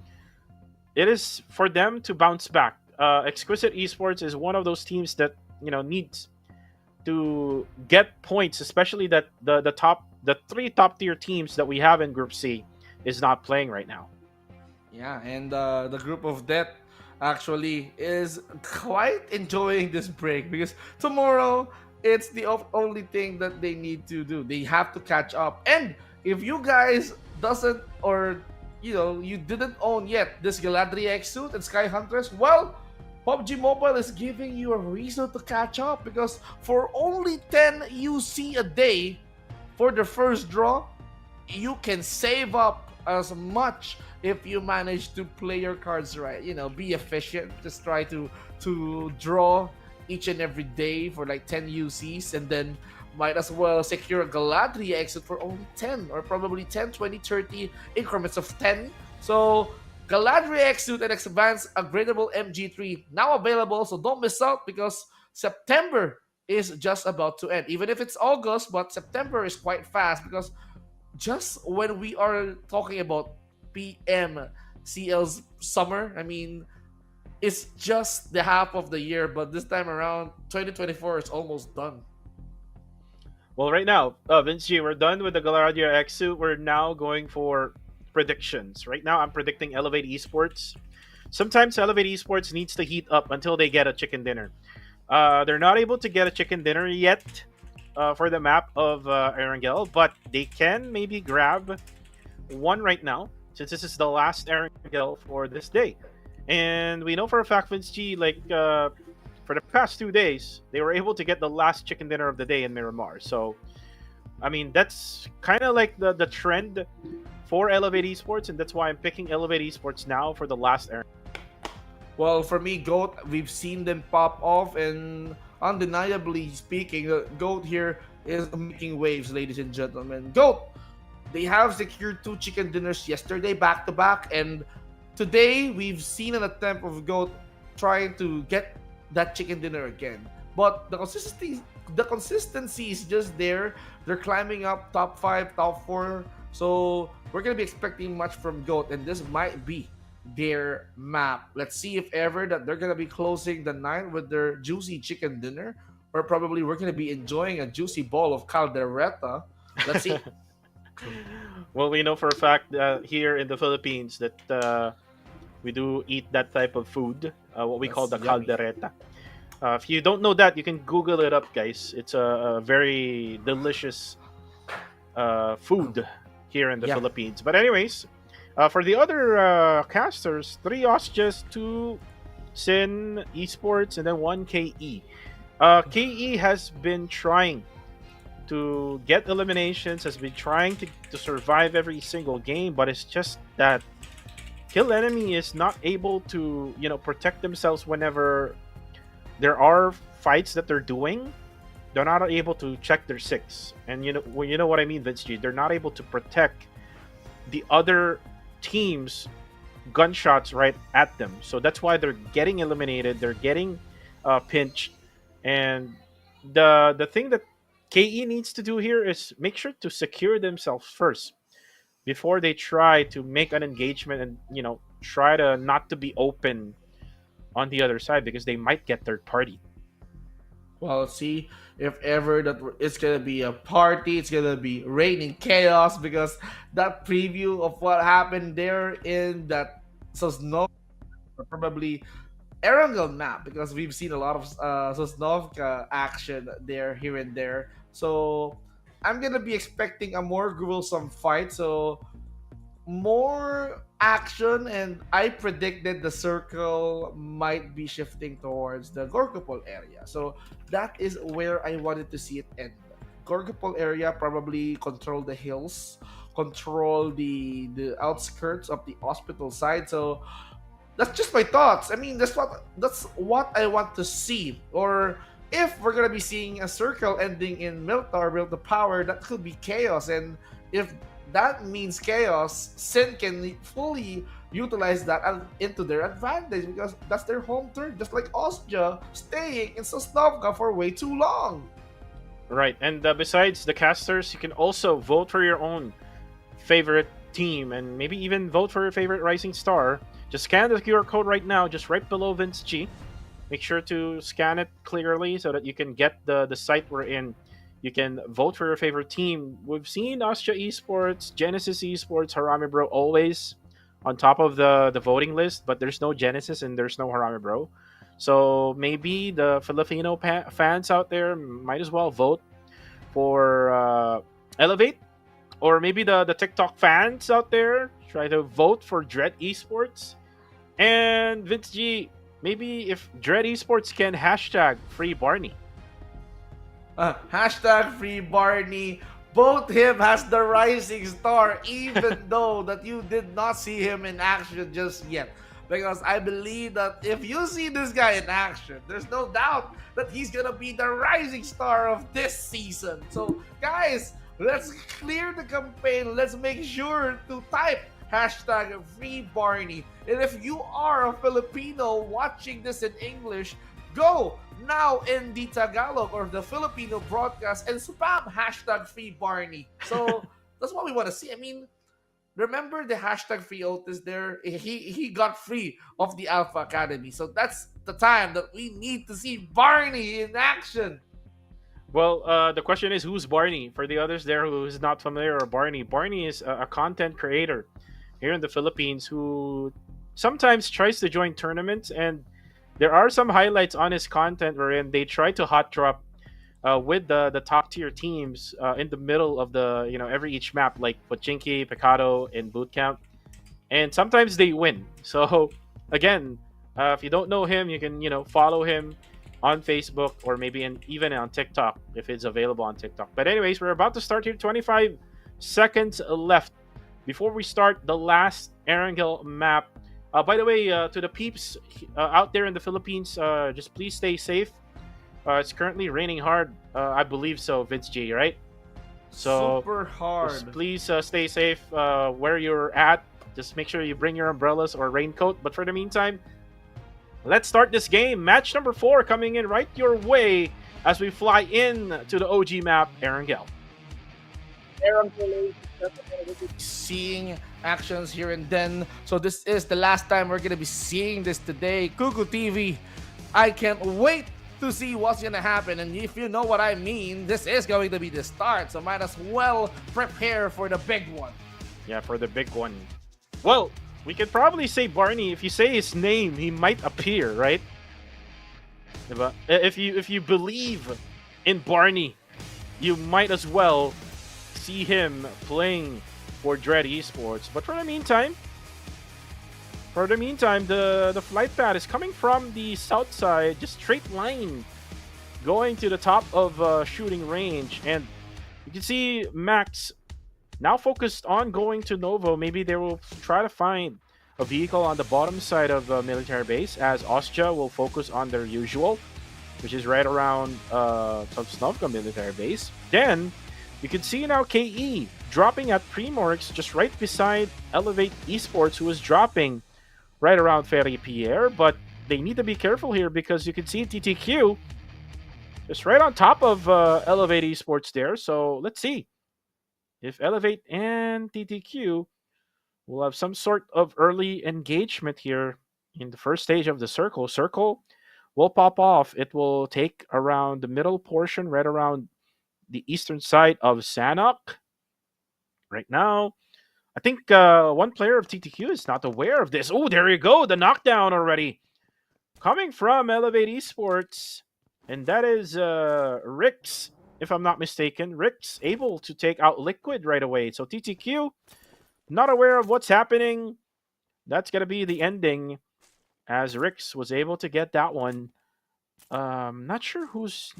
S1: it is for them to bounce back. Exquisite Esports is one of those teams that needs to get points, especially that the three top tier teams that we have in Group C is not playing right now.
S2: Yeah, and the group of death actually is quite enjoying this break because tomorrow it's the only thing that they need to do. They have to catch up. And if you guys doesn't or you didn't own yet this Galadriel X suit and Sky Huntress, well, PUBG Mobile is giving you a reason to catch up because for only 10 UC a day for the first draw, you can save up as much if you manage to play your cards right. Be efficient. Just try to draw each and every day for like 10 UCs, and then might as well secure a Galadriel exit for only 10 or probably 10, 20, 30 increments of 10. So Galadriel exit and advanced upgradable MG3 now available, so don't miss out because September is just about to end. Even if it's August, but September is quite fast because just when we are talking about PMCL's summer, I mean, it's just the half of the year, but this time around, 2024 is almost done.
S1: Well, right now, Vince G, we're done with the Galardia X suit. We're now going for predictions. Right now, I'm predicting Elevate Esports. Sometimes Elevate Esports needs to heat up until they get a chicken dinner. They're not able to get a chicken dinner yet for the map of Erangel, but they can maybe grab one right now since this is the last Erangel for this day. And we know for a fact, Vince G, like for the past 2 days, they were able to get the last chicken dinner of the day in Miramar. So, I mean, that's kind of like the trend for Elevate Esports, and that's why I'm picking Elevate Esports now for the last Erangel.
S2: Well, for me, GOAT, we've seen them pop off, and undeniably speaking, GOAT here is making waves, ladies and gentlemen. GOAT, they have secured 2 chicken dinners yesterday back to back, and today we've seen an attempt of GOAT trying to get that chicken dinner again. But the consistency is just there. They're climbing up top 5, top 4. So we're gonna be expecting much from GOAT, and this might be their map. Let's see if ever that they're gonna be closing the night with their juicy chicken dinner, or probably we're gonna be enjoying a juicy bowl of caldereta. Let's see.
S1: Well, we know for a fact here in the Philippines that we do eat that type of food, what we call
S2: That's
S1: the
S2: yummy.
S1: caldereta. If you don't know that, you can Google it up, guys. It's a very delicious food here in the
S2: Yeah.
S1: Philippines. But anyways, for the other casters, 3 Austrias, 2 Sin Esports, and then 1 KE. KE has been trying to get eliminations, has been trying to survive every single game, but it's just that Kill Enemy is not able to, protect themselves whenever there are fights that they're doing. They're not able to check their 6. And you know what I mean, Vince G. They're not able to protect the other team's gunshots right at them. So that's why they're getting eliminated. They're getting pinched. And the thing that KE needs to do here is make sure to secure themselves first before they try to make an engagement and try to not to be open on the other side because they might get third party.
S2: Well, see, if ever that it's gonna be a party, it's gonna be raining chaos because that preview of what happened there in that Sosnovka, probably Erangel map, because we've seen a lot of Sosnovka action there, here and there. So I'm gonna be expecting a more gruesome fight. So more action, and I predicted the circle might be shifting towards the Gorgopol area. So that is where I wanted to see it end. Gorgopol area, probably control the hills, control the outskirts of the hospital side. So that's just my thoughts. I mean, that's what I want to see. Or if we're gonna be seeing a circle ending in Milta or Milta Power, that could be chaos. And if that means chaos, Sin can fully utilize that into their advantage because that's their home turn. Just like Ostja staying in Sosnovka for way too long.
S1: Right, and besides the casters, you can also vote for your own favorite team and maybe even vote for your favorite rising star. Just scan the QR code right now, just right below Vince G. Make sure to scan it clearly so that you can get the site we're in. You can vote for your favorite team. We've seen Austria Esports, Genesis Esports, Harami Bro always on top of the voting list, but there's no Genesis and there's no Harami Bro. So maybe the Filipino fans out there might as well vote for Elevate, or maybe the TikTok fans out there try to vote for Dread Esports. And Vince G, maybe if Dread Esports can hashtag free Barney.
S2: Hashtag free Barney. Both him has the rising star, even though that you did not see him in action just yet. Because I believe that if you see this guy in action, there's no doubt that he's gonna be the rising star of this season. So, guys, let's clear the campaign. Let's make sure to type hashtag free Barney. And if you are a Filipino watching this in English, go now in the Tagalog or the Filipino broadcast and spam hashtag free Barney. So that's what we want to see. I mean, remember the hashtag free Otis there? He got free of the Alpha Academy. So that's the time that we need to see Barney in action.
S1: Well, the question is, who's Barney? For the others there who is not familiar with Barney, Barney is a content creator here in the Philippines who sometimes tries to join tournaments, and there are some highlights on his content wherein they try to hot drop with the top tier teams in the middle of the every each map, like Pochinki, Pecado, and Bootcamp, and sometimes they win. So again, if you don't know him, you can follow him on Facebook or maybe even on TikTok if it's available on TikTok. But anyways, we're about to start here. 25 seconds left before we start the last Erangel map. By the way, to the peeps out there in the Philippines, just please stay safe. It's currently raining hard. I believe so, Vince G, right? So
S2: super hard.
S1: Please stay safe where you're at. Just make sure you bring your umbrellas or raincoat. But for the meantime, let's start this game. Match number 4 coming in right your way as we fly in to the OG map, Erangel.
S2: Seeing actions here and then. So this is the last time we're gonna be seeing this today. Kuku TV. I can't wait to see what's gonna happen. And if you know what I mean, this is going to be the start. So might as well prepare for the big one.
S1: Yeah, for the big one. Well, we could probably say Barney. If you say his name, he might appear, right? If you believe in Barney, you might as well see him playing for Dread Esports. But for the meantime, the flight path is coming from the south side, just straight line, going to the top of shooting range. And you can see Max now focused on going to Novo. Maybe they will try to find a vehicle on the bottom side of military base, as Ostja will focus on their usual, which is right around Sosnovka military base. Then you can see now KE dropping at Primorx just right beside Elevate Esports, who is dropping right around Ferry Pierre. But they need to be careful here because you can see TTQ It's right on top of Elevate Esports there. So let's see if Elevate and TTQ will have some sort of early engagement here in the first stage of the circle. Circle will pop off. It will take around the middle portion, right around the eastern side of Sanhok. Right now, I think one player of TTQ is not aware of this. Oh, there you go. The knockdown already coming from Elevate Esports. And that is Rix, if I'm not mistaken. Rix able to take out Liquid right away. So TTQ, not aware of what's happening. That's going to be the ending as Rix was able to get that one. Not sure who's.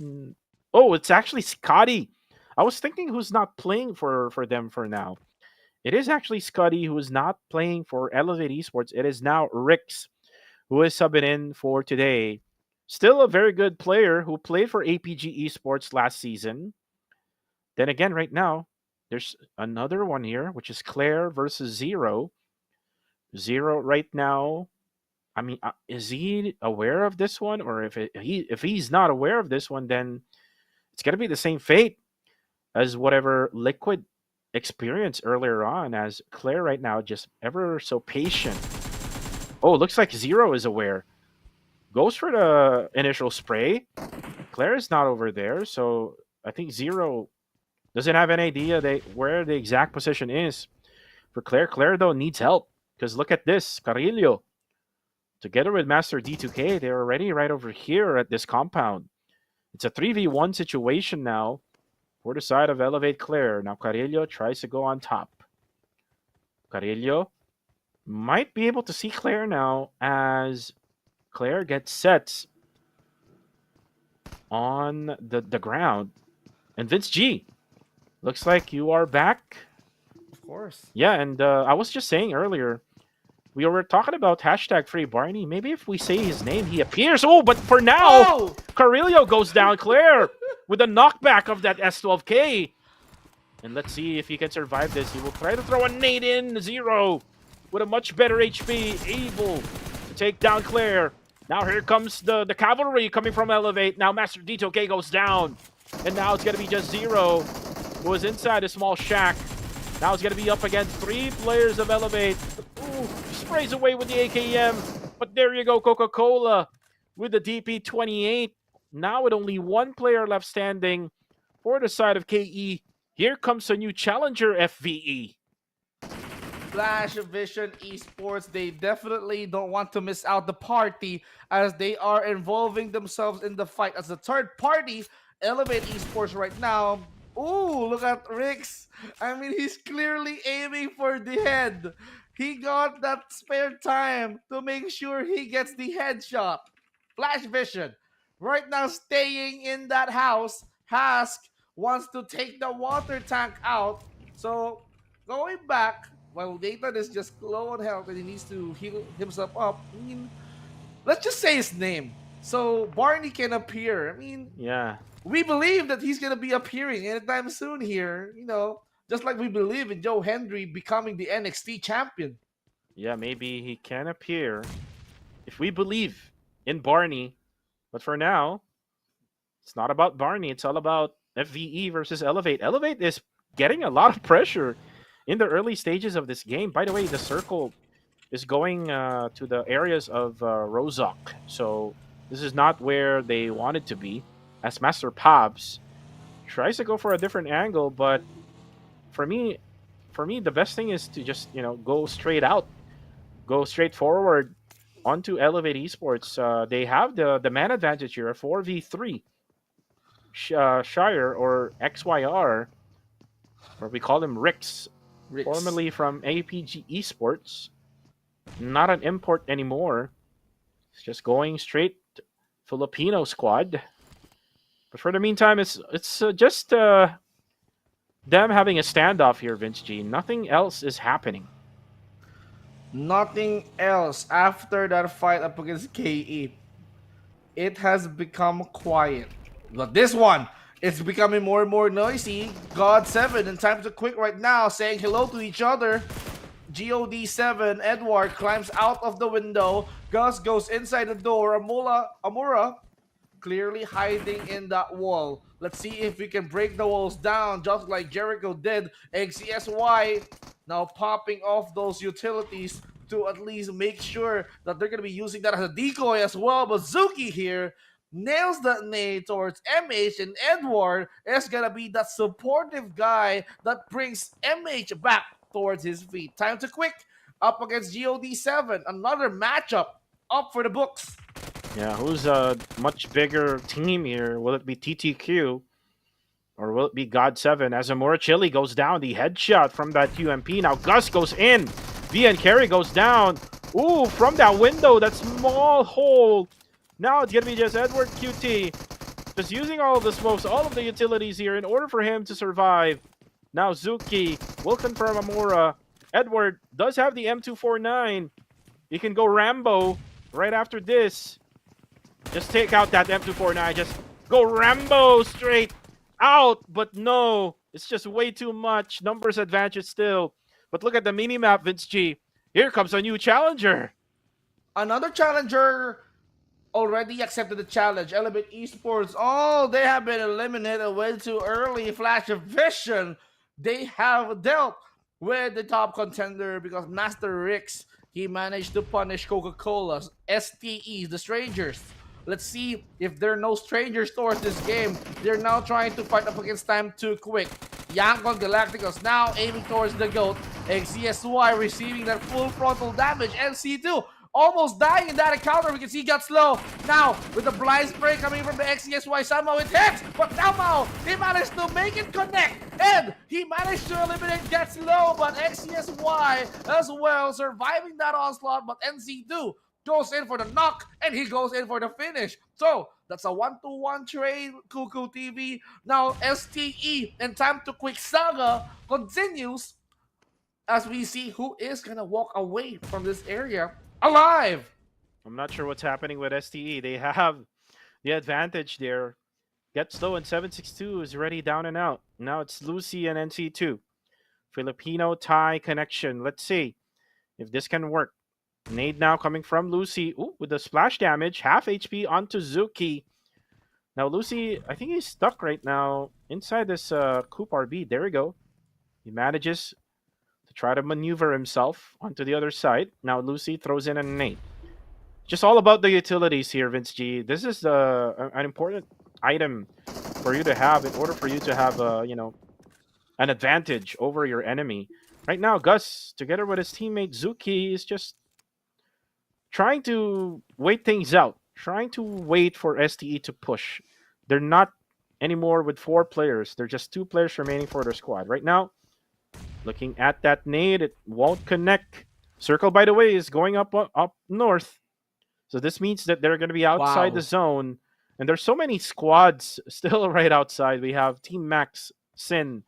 S1: Oh, it's actually Scotty. I was thinking who's not playing for them for now. It is actually Scotty who is not playing for Elevate Esports. It is now Rix who is subbing in for today. Still a very good player who played for APG Esports last season. Then again, right now, there's another one here, which is Claire versus Zero. Zero right now. I mean, is he aware of this one, or if he's not aware of this one, then it's gonna be the same fate as whatever Liquid experienced earlier on. As Claire right now just ever so patient. Oh, looks like Zero is aware. Goes for the initial spray. Claire is not over there, so I think Zero doesn't have any idea where the exact position is for Claire. Claire though needs help because look at this, Carillo. Together with Master D2K, they're already right over here at this compound. It's a 3v1 situation now for the side of Elevate Claire. Now Carillo tries to go on top. Carillo might be able to see Claire now as Claire gets sets on the ground. And Vince G, looks like you are back.
S2: Of course.
S1: Yeah, and I was just saying earlier, we were talking about hashtag free Barney. Maybe if we say his name, he appears. Oh, but for now,
S2: Oh!
S1: Carillo goes down. Claire with a knockback of that S12K. And let's see if he can survive this. He will try to throw a nade in. Zero with a much better HP, able to take down Claire. Now here comes the cavalry coming from Elevate. Now Master D2K goes down. And now it's going to be just Zero, who is inside a small shack. Now it's going to be up against 3 players of Elevate. Ooh, sprays away with the AKM. But there you go, Coca-Cola with the DP28. Now with only 1 player left standing for the side of KE. Here comes a new challenger, FVE.
S2: Flash Vision Esports, they definitely don't want to miss out the party as they are involving themselves in the fight as the third party. Elevate Esports right now. Ooh, look at Rix. I mean, he's clearly aiming for the head. He got that spare time to make sure he gets the headshot. Flash Vision right now staying in that house. Hask wants to take the water tank out. So going back, while Nathan is just low on health and he needs to heal himself up. I mean, let's just say his name. So Barney can appear. I mean,
S1: Yeah.
S2: we believe that he's gonna be appearing anytime soon here. You know, just like we believe in Joe Hendry becoming the NXT champion.
S1: Yeah, maybe he can appear if we believe in Barney. But for now, it's not about Barney. It's all about FVE versus Elevate. Elevate is getting a lot of pressure in the early stages of this game. By the way, the circle is going to the areas of Rozok. So this is not where they wanted to be. As Master Pabs tries to go for a different angle, but for me, the best thing is to just go straight out, go straight forward onto Elevate Esports. They have the man advantage here, a 4v3 Shire or XYR, or we call him Rix, formerly from APG Esports. Not an import anymore. It's just going straight Filipino squad. But for the meantime, it's just them having a standoff here, Vince G. Nothing else is happening.
S2: Nothing else after that fight up against KE. It has become quiet. But this one, it's becoming more and more noisy. God7 and Time to Quick right now saying hello to each other. God7, Edward climbs out of the window. Gus goes inside the door. Amura clearly hiding in that wall. Let's see if we can break the walls down just like Jericho did. XCSY now popping off those utilities to at least make sure that they're going to be using that as a decoy as well. But Zuki here nails that nade towards MH, and Edward is going to be that supportive guy that brings MH back towards his feet. Time to quick up against GOD7. Another matchup up for the books.
S1: Yeah, who's a much bigger team here? Will it be TTQ or will it be God7? As Amora Chili goes down, the headshot from that UMP. Now Gus goes in. VN Carry goes down. Ooh, from that window, that small hole. Now it's going to be just Edward QT. Just using all of the smokes, all of the utilities here in order for him to survive. Now Zuki will confirm Amora. Edward does have the M249. He can go Rambo right after this. Just take out that M249. Just go Rambo straight out. But no, it's just way too much. Numbers advantage still. But look at the mini-map, Vince G. Here comes a new challenger.
S2: Another challenger already accepted the challenge. Elevate Esports. Oh, they have been eliminated way too early. Flash of vision. They have dealt with the top contender because Master Rix, he managed to punish Coca-Cola's STEs, the strangers. Let's see if there are no strangers towards this game. They're now trying to fight up against Time Too Quick. Yankon Galacticos now aiming towards the GOAT. XCSY receiving that full frontal damage. NC2 almost dying in that encounter. We can see he got slow. Now, with the blind spray coming from the XCSY, somehow it hits, but somehow he managed to make it connect, and he managed to eliminate Get Slow, but XCSY as well, surviving that onslaught, but NC2 goes in for the knock, and he goes in for the finish. So, that's a 1-2-1 trade, Cuckoo TV. Now, STE and Time to Quick saga continues as we see who is gonna walk away from this area alive.
S1: I'm not sure what's happening with STE. They have the advantage there. Get Slow and 762 is ready down and out. Now it's Lucy and NC2. Filipino-Thai connection. Let's see if this can work. Nade now coming from Lucy. Ooh, with the splash damage. Half HP onto Zuki. Now Lucy, I think he's stuck right now inside this Coop RB. There we go. He manages to try to maneuver himself onto the other side. Now Lucy throws in a nade. Just all about the utilities here, Vince G. This is an important item for you to have in order for you to have an advantage over your enemy. Right now, Gus, together with his teammate Zuki, is just trying to wait things out, trying to wait for STE to push. They're not anymore with 4 players. They're just 2 players remaining for their squad. Right now, looking at that nade, it won't connect. Circle, by the way, is going up north. So this means that they're going to be outside the zone. And there's so many squads still right outside. We have Team Max, Sin,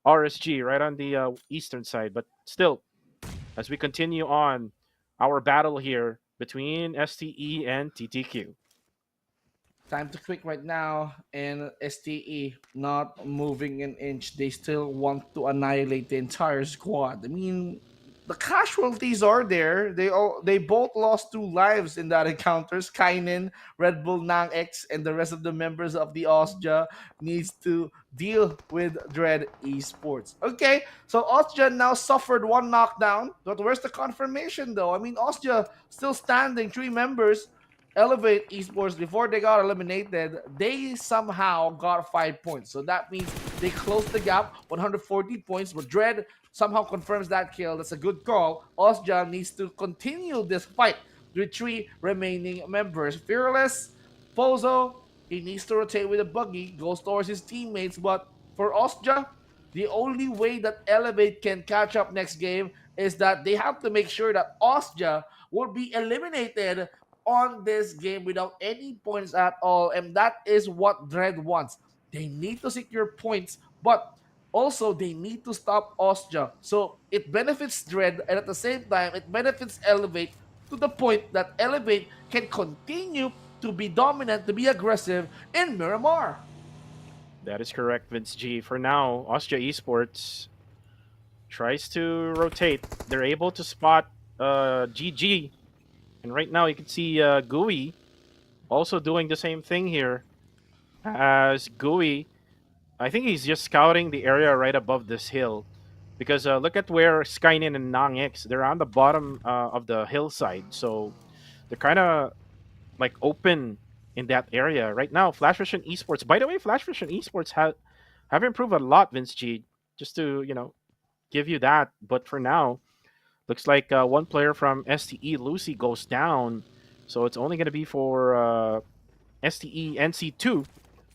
S1: RSG right on the eastern side. But still, as we continue on our battle here between STE and TTQ.
S2: Time to Quick right now, and STE not moving an inch. They still want to annihilate the entire squad. I mean, the casualties are there. They both lost 2 lives in that encounter. Kainen, Red Bull Nang X, and the rest of the members of the Osja needs to deal with Dread Esports. Okay, so Osja now suffered 1 knockdown. But where's the confirmation though? I mean, Osja still standing, 3 members. Elevate Esports, before they got eliminated, they somehow got 5 points. So that means they closed the gap, 140 points. But Dread somehow confirms that kill. That's a good call. Osja needs to continue this fight with 3 remaining members. Fearless, Pozo, he needs to rotate with a buggy, goes towards his teammates. But for Osja, the only way that Elevate can catch up next game is that they have to make sure that Osja will be eliminated on this game without any points at all, and that is what Dread wants. They need to secure points, but also they need to stop Osja. So it benefits Dread, and at the same time, it benefits Elevate to the point that Elevate can continue to be dominant, to be aggressive in Miramar.
S1: That is correct, Vince G. For now, Osja Esports tries to rotate. They're able to spot GG. And right now you can see Gui also doing the same thing here as Gui. I think he's just scouting the area right above this hill. Because look at where Skynin and Nang X, they're on the bottom of the hillside. So they're kind of like open in that area right now. Flash Vision Esports. By the way, Flash Vision Esports have improved a lot, Vince G. Just to give you that. But for now, looks like one player from STE Lucy goes down. So it's only going to be for STE NC2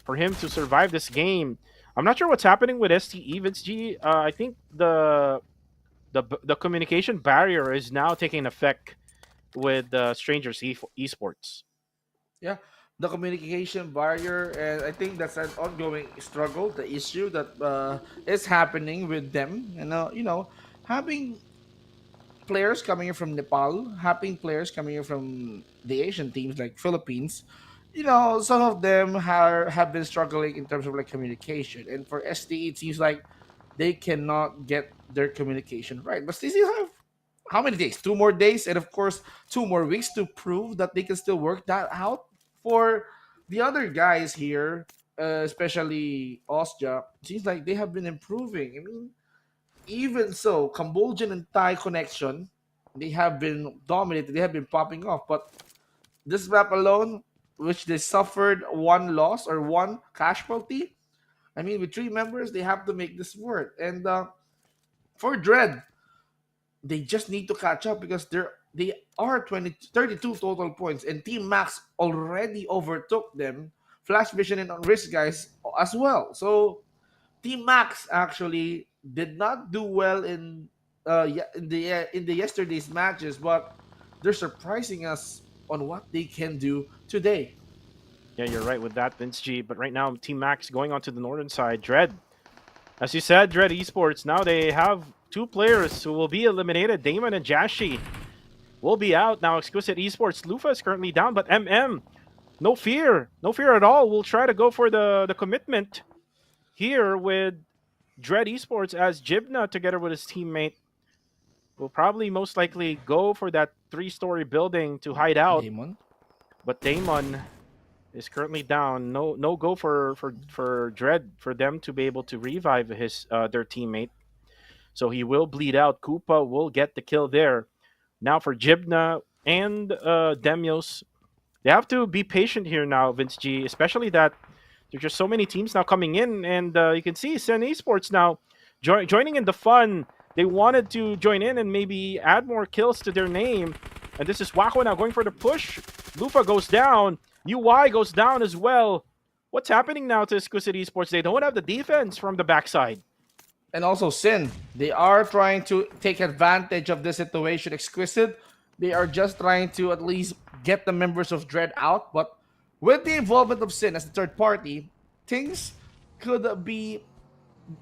S1: for him to survive this game. I'm not sure what's happening with STE Vince G. I think the communication barrier is now taking effect with Strangers Esports.
S2: Yeah, the communication barrier, and I think that's an ongoing struggle, the issue that is happening with them. Having players coming in from Nepal, having players coming in from the Asian teams like Philippines, some of them have been struggling in terms of like communication. And for STE, it seems like they cannot get their communication right. But they still have how many days? 2 more days, and of course, 2 more weeks to prove that they can still work that out. For the other guys here, especially Osja, it seems like they have been improving. I mean, even so, Cambodian and Thai connection, they have been dominated. They have been popping off. But this map alone, which they suffered one loss or one casualty, I mean, with 3 members, they have to make this work. And for Dread, they just need to catch up because they are 32 total points, and Team Max already overtook them. Flash Vision and Risk guys as well. So Team Max actually did not do well in the yesterday's matches, but they're surprising us on what they can do today.
S1: Yeah, you're right with that, Vince G. But right now, Team Max going on to the northern side. Dread, as you said, Dread Esports. Now they have two players who will be eliminated. Damon and Jashi will be out now. Exquisite Esports. Lufa is currently down, but no fear, no fear at all. We'll try to go for the commitment here with Dread Esports as Jibna together with his teammate will probably most likely go for that three-story building to hide out.
S2: Damon.
S1: But Damon is currently down. No go for Dread for them to be able to revive their teammate. So he will bleed out. Koopa will get the kill there. Now for Jibna and Demios, they have to be patient here now, Vince G. Especially that there's just so many teams now coming in, and you can see Sen Esports now joining in the fun. They wanted to join in and maybe add more kills to their name. And this is Wako now going for the push. Lufa goes down. UI goes down as well. What's happening now to Exquisite Esports? They don't have the defense from the backside.
S2: And also Sin. They are trying to take advantage of this situation. Exquisite, they are just trying to at least get the members of Dread out. But with the involvement of Sin as the third party, things could be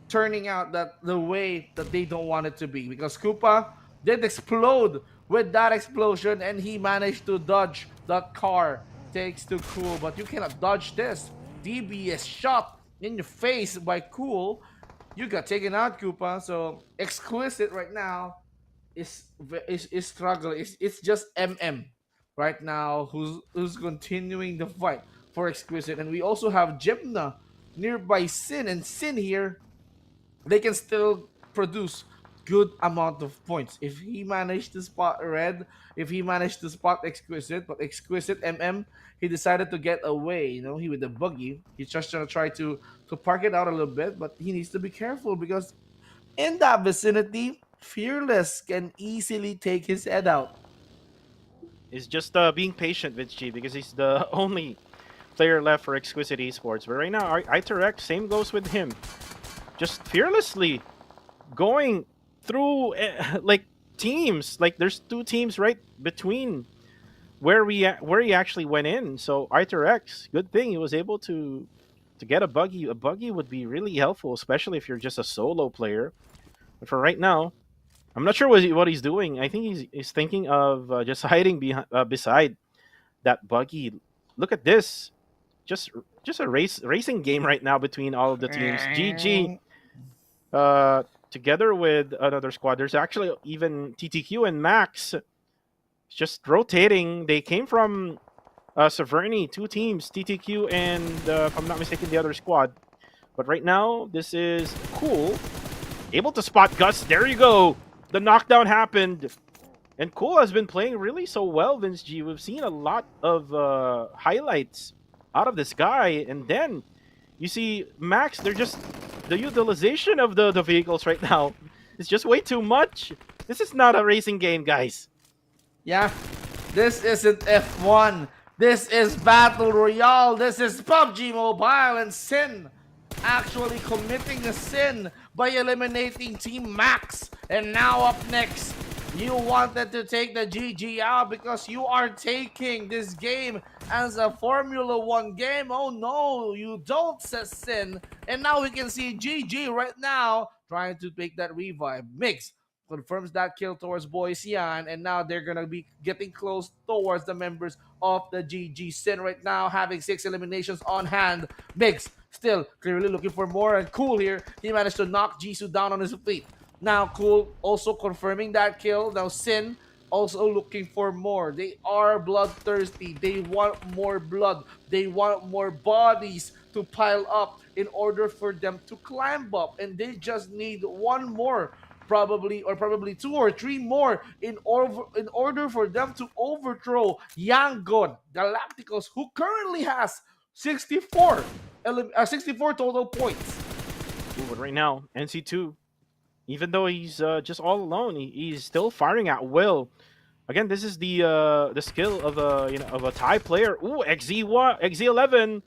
S2: turning out that the way that they don't want it to be, because Koopa did explode with that explosion and he managed to dodge that car. Takes to Cool, but you cannot dodge this. DBS shot in your face by Cool. You got taken out, Koopa. So Exquisite right now is struggling. It's just MM right now who's continuing the fight for Exquisite, and we also have Jibna nearby Sin, and Sin here they can still produce good amount of points if he managed to spot Red, if he managed to spot Exquisite. But Exquisite MM, he decided to get away. He with the buggy, he's just gonna try to park it out a little bit, but he needs to be careful because in that vicinity, Fearless can easily take his head out.
S1: Is just being patient, Vince G, because he's the only player left for Exquisite Esports. But right now, Iterex, same goes with him. Just fearlessly going through like teams. Like there's two teams right between where he actually went in. So Iterex, good thing he was able to get a buggy. A buggy would be really helpful, especially if you're just a solo player. But for right now, I'm not sure what he's doing. I think he's thinking of just hiding beside that buggy. Look at this. Just just a racing game right now between all of the teams. GG together with another squad. There's actually even TTQ and Max just rotating. They came from Severny, two teams, TTQ and if I'm not mistaken, the other squad. But right now, this is Cool. Able to spot Gus. There you go. The knockdown happened. And Cool has been playing really so well, Vince G. We've seen a lot of highlights out of this guy. And then you see Max, they're just the utilization of the vehicles right now is just way too much. This is not a racing game, guys.
S2: Yeah, this isn't F1. This is Battle Royale. This is PUBG Mobile, and Sin actually committing a sin by eliminating Team Max. And now up next, you wanted to take the GG out because you are taking this game as a Formula 1 game. Oh no, you don't, says Sin. And now we can see GG right now trying to make that revive. Mix confirms that kill towards Boys Yan, and now they're gonna be getting close towards the members of the GG. Sin right now having 6 eliminations on hand. Mix still clearly looking for more, and Cool here, he managed to knock Jisoo down on his feet. Now Cool also confirming that kill. Now Sin also looking for more. They are bloodthirsty. They want more blood. They want more bodies to pile up in order for them to climb up, and they just need one more, probably two or three more in order for them to overthrow Yangon Galacticos, who currently has 64 total points.
S1: Ooh, but right now, NC2, even though he's just all alone, he's still firing at will. Again, this is the skill of a Thai player. Ooh, XZ11,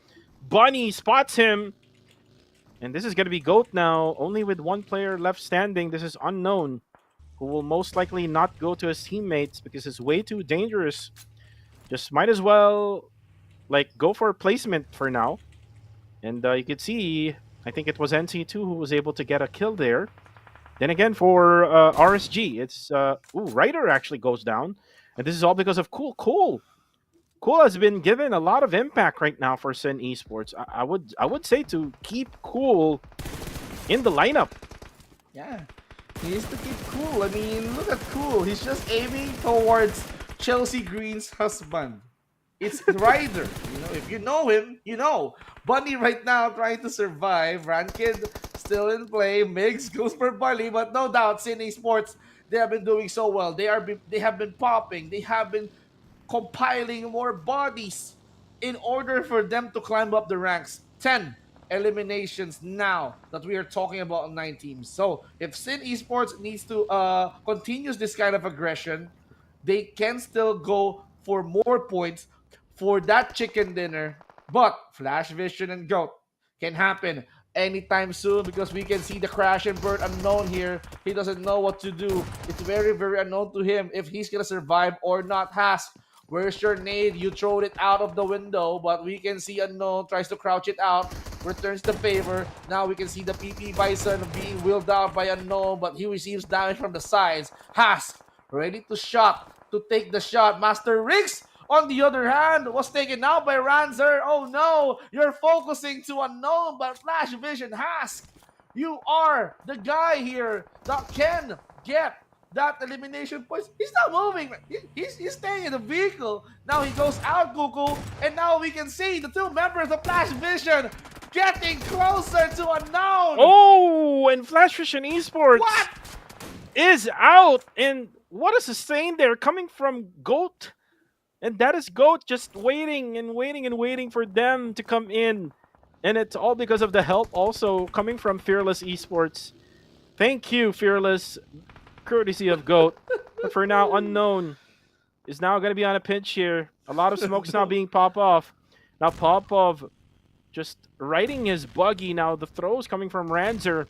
S1: Bunny spots him, and this is gonna be Goat now. Only with one player left standing. This is Unknown, who will most likely not go to his teammates because it's way too dangerous. Just might as well like go for a placement for now. And you can see, I think it was NC2 who was able to get a kill there. Then again, for RSG, it's Ryder actually goes down, and this is all because of Cool. Cool has been given a lot of impact right now for Sin Esports. I would say to keep Cool in the lineup.
S2: Yeah, he needs to keep Cool. I mean, look at Cool. He's just aiming towards Chelsea Green's husband. It's Ryder. If you know him, you know. Bunny right now trying to survive. Rankid still in play. Migs goes for Bunny, but no doubt, Sin Esports, they have been doing so well. They have been popping. They have been compiling more bodies in order for them to climb up the ranks. 10 eliminations now that we are talking about 9 teams. So if Sin Esports needs to continues this kind of aggression, they can still go for more points for that chicken dinner. But Flash Vision and Goat can happen anytime soon because we can see the crash and burn Unknown here. He doesn't know what to do. It's very, very unknown to him if he's gonna survive or not. Hask, where's your nade? You throwed it out of the window, but we can see Unknown tries to crouch it out, returns the favor. Now we can see the PP Bison being wheeled out by Unknown, but he receives damage from the sides. Hask, ready to take the shot. Master Riggs, on the other hand, was taken out by Ranzer. Oh no, you're focusing to Unknown, but Flash Vision Hask, you are the guy here that can get that elimination points. He's not moving. He's staying in the vehicle. Now he goes out, Cuckoo, and now we can see the two members of Flash Vision getting closer to Unknown.
S1: Oh, and Flash Vision Esports
S2: What?
S1: is out, and what a sustain there coming from Goat. And that is Goat just waiting and waiting and waiting for them to come in. And it's all because of the help also coming from Fearless Esports. Thank you, Fearless. Courtesy of Goat. But for now, Unknown is now going to be on a pinch here. A lot of smoke's now being popped off. Now Popov just riding his buggy. Now the throws coming from Ranzer.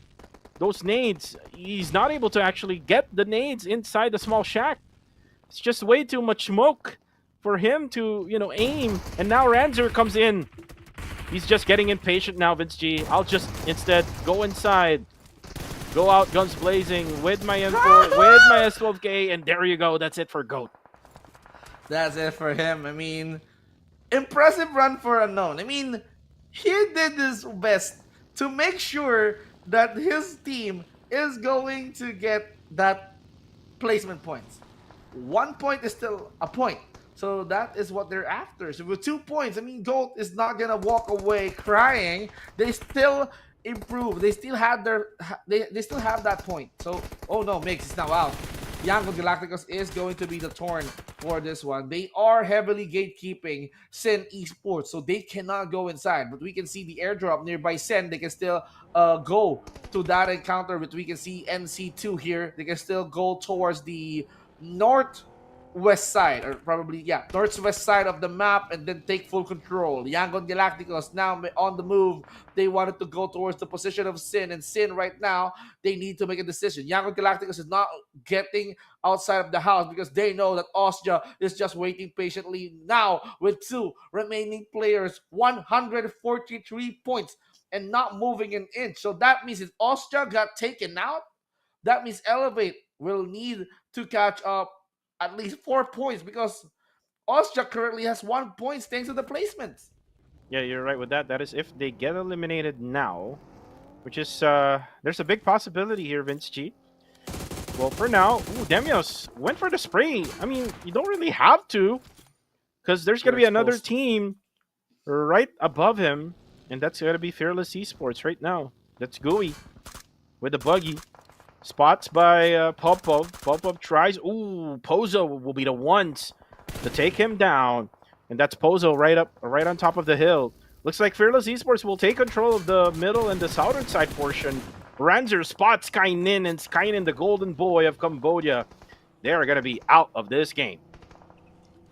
S1: Those nades, he's not able to actually get the nades inside the small shack. It's just way too much smoke for him to, aim. And now Ranzer comes in. He's just getting impatient now, Vince G. I'll just instead go inside. Go out guns blazing with my M4, with my S12K, and there you go. That's it for Goat.
S2: That's it for him. I mean, impressive run for Unknown. I mean, he did his best to make sure that his team is going to get that placement points. 1 point is still a point. So that is what they're after. So with 2 points, I mean, Gold is not gonna walk away crying. They still improve. They still had they still have that point. So oh no, Mix is now out. Yango Galacticos is going to be the torn for this one. They are heavily gatekeeping Sen Esports, so they cannot go inside. But we can see the airdrop nearby Sen. They can still go to that encounter. But we can see NC2 here. They can still go towards the north west side, or probably, yeah, northwest side of the map, and then take full control. Yangon Galacticos now on the move. They wanted to go towards the position of Sin, and Sin right now, they need to make a decision. Yangon Galacticos is not getting outside of the house because they know that Austria is just waiting patiently now with two remaining players, 143 points, and not moving an inch. So that means if Austria got taken out, that means Elevate will need to catch up at least 4 points because Austria currently has 1 point thanks to the placements.
S1: Yeah, you're right with that. That is if they get eliminated now, which is there's a big possibility here, Vince G. Well, for now, Demios went for the spray. I mean, you don't really have to, because there's gonna
S2: They're
S1: be another
S2: exposed.
S1: team right above him, and that's gonna be Fearless Esports right now. That's Gooey with the buggy. Spots by Popov. Popov tries. Ooh, Pozo will be the ones to take him down. And that's Pozo right on top of the hill. Looks like Fearless Esports will take control of the middle and the southern side portion. Ranzer spots Kainin, and Kainin, the golden boy of Cambodia. They're going to be out of this game.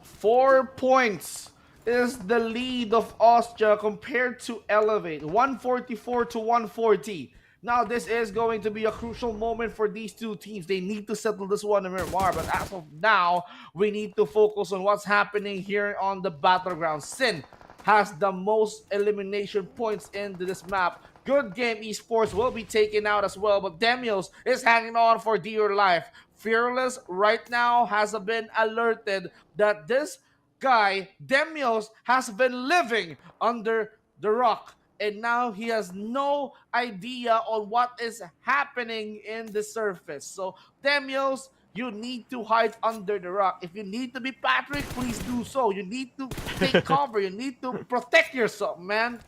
S2: 4 points is the lead of Austria compared to Elevate, 144 to 140. Now, this is going to be a crucial moment for these two teams. They need to settle this one in Miramar, but as of now, we need to focus on what's happening here on the battleground. Sin has the most elimination points into this map. Good Game Esports will be taken out as well, but Demios is hanging on for dear life. Fearless right now has been alerted that this guy, Demios, has been living under the rock. And now he has no idea on what is happening in the surface. So, Demios, you need to hide under the rock. If you need to be Patrick, please do so. You need to take cover. You need to protect yourself, man.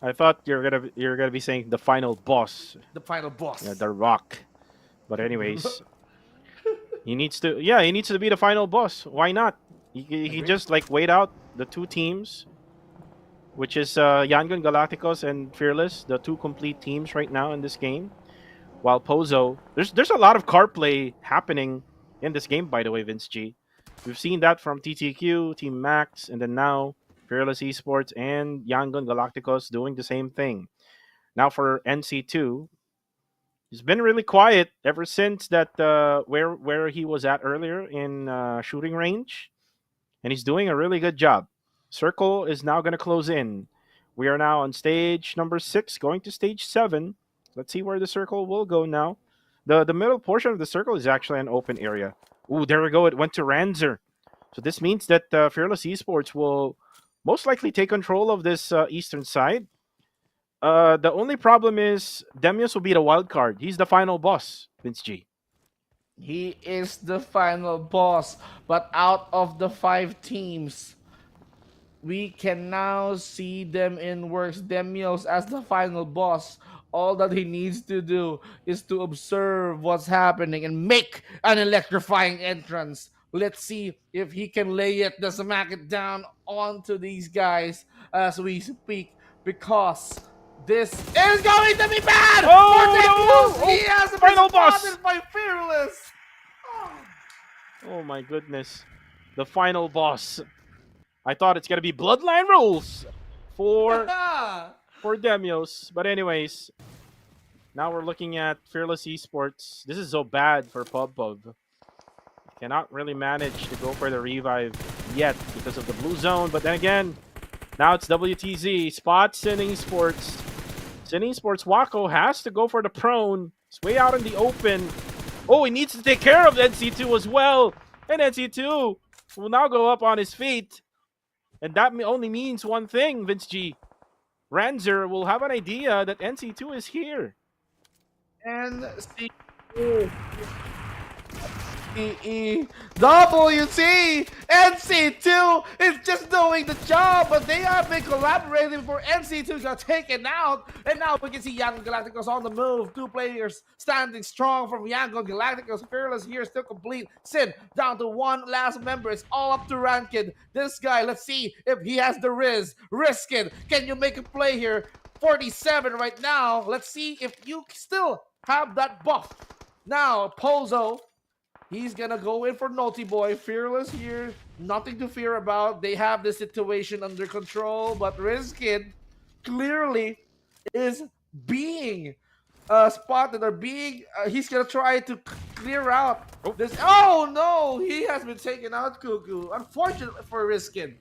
S1: I thought you're gonna be saying the final boss,
S2: The final boss.
S1: the Rock. But anyways, he needs to be the final boss. Why not? He can just like wait out the two teams, which is Yangon Galacticos and Fearless, the two complete teams right now in this game. While Pozo, there's a lot of card play happening in this game, by the way, Vince G. We've seen that from TTQ, Team Max, and then now Fearless Esports and Yangon Galacticos doing the same thing. Now for NC2, he's been really quiet ever since that where he was at earlier in shooting range, and he's doing a really good job. Circle is now going to close in. We are now on stage number 6, going to stage 7. Let's see where the circle will go now. The middle portion of the circle is actually an open area. Ooh, there we go. It went to Ranzer. So this means that Fearless Esports will most likely take control of this eastern side. The only problem is Demios will be the wild card. He's the final boss, Vince G.
S2: He is the final boss, but out of the 5 teams, we can now see them in works. Demios as the final boss. All that he needs to do is to observe what's happening and make an electrifying entrance. Let's see if he can lay it, the smack it down onto these guys as we speak, because this is going to be bad for Demios. He has been
S1: final boss
S2: spotted by Fearless.
S1: Oh my goodness. The final boss. I thought it's gonna be Bloodline rules for Demios. But anyways, now we're looking at Fearless Esports. This is so bad for PubPub. Cannot really manage to go for the revive yet because of the blue zone. But then again, now it's WTZ. Spot Sin Esports. Sin Esports Wako has to go for the prone. It's way out in the open. Oh, he needs to take care of NC2 as well. And NC2 will now go up on his feet. And that only means one thing, Vince G. Ranzer will have an idea that
S2: NC2
S1: NC2 is here.
S2: WT NC2 is just doing the job, but they have been collaborating before NC2 got taken out. And now we can see Young Galacticos on the move. Two players standing strong from Young Galacticos. Fearless here still complete. Sin down to one last member. It's all up to Ranked. This guy, let's see if he has the Riz. Risk it. Can you make a play here? 47 right now. Let's see if you still have that buff. Now, Pozo, he's gonna go in for Naughty Boy. Fearless here, nothing to fear about. They have the situation under control, but Rizkid clearly is being spotted or being. He's gonna try to clear out this. Oh no, he has been taken out, Cuckoo. Unfortunately for Rizkid.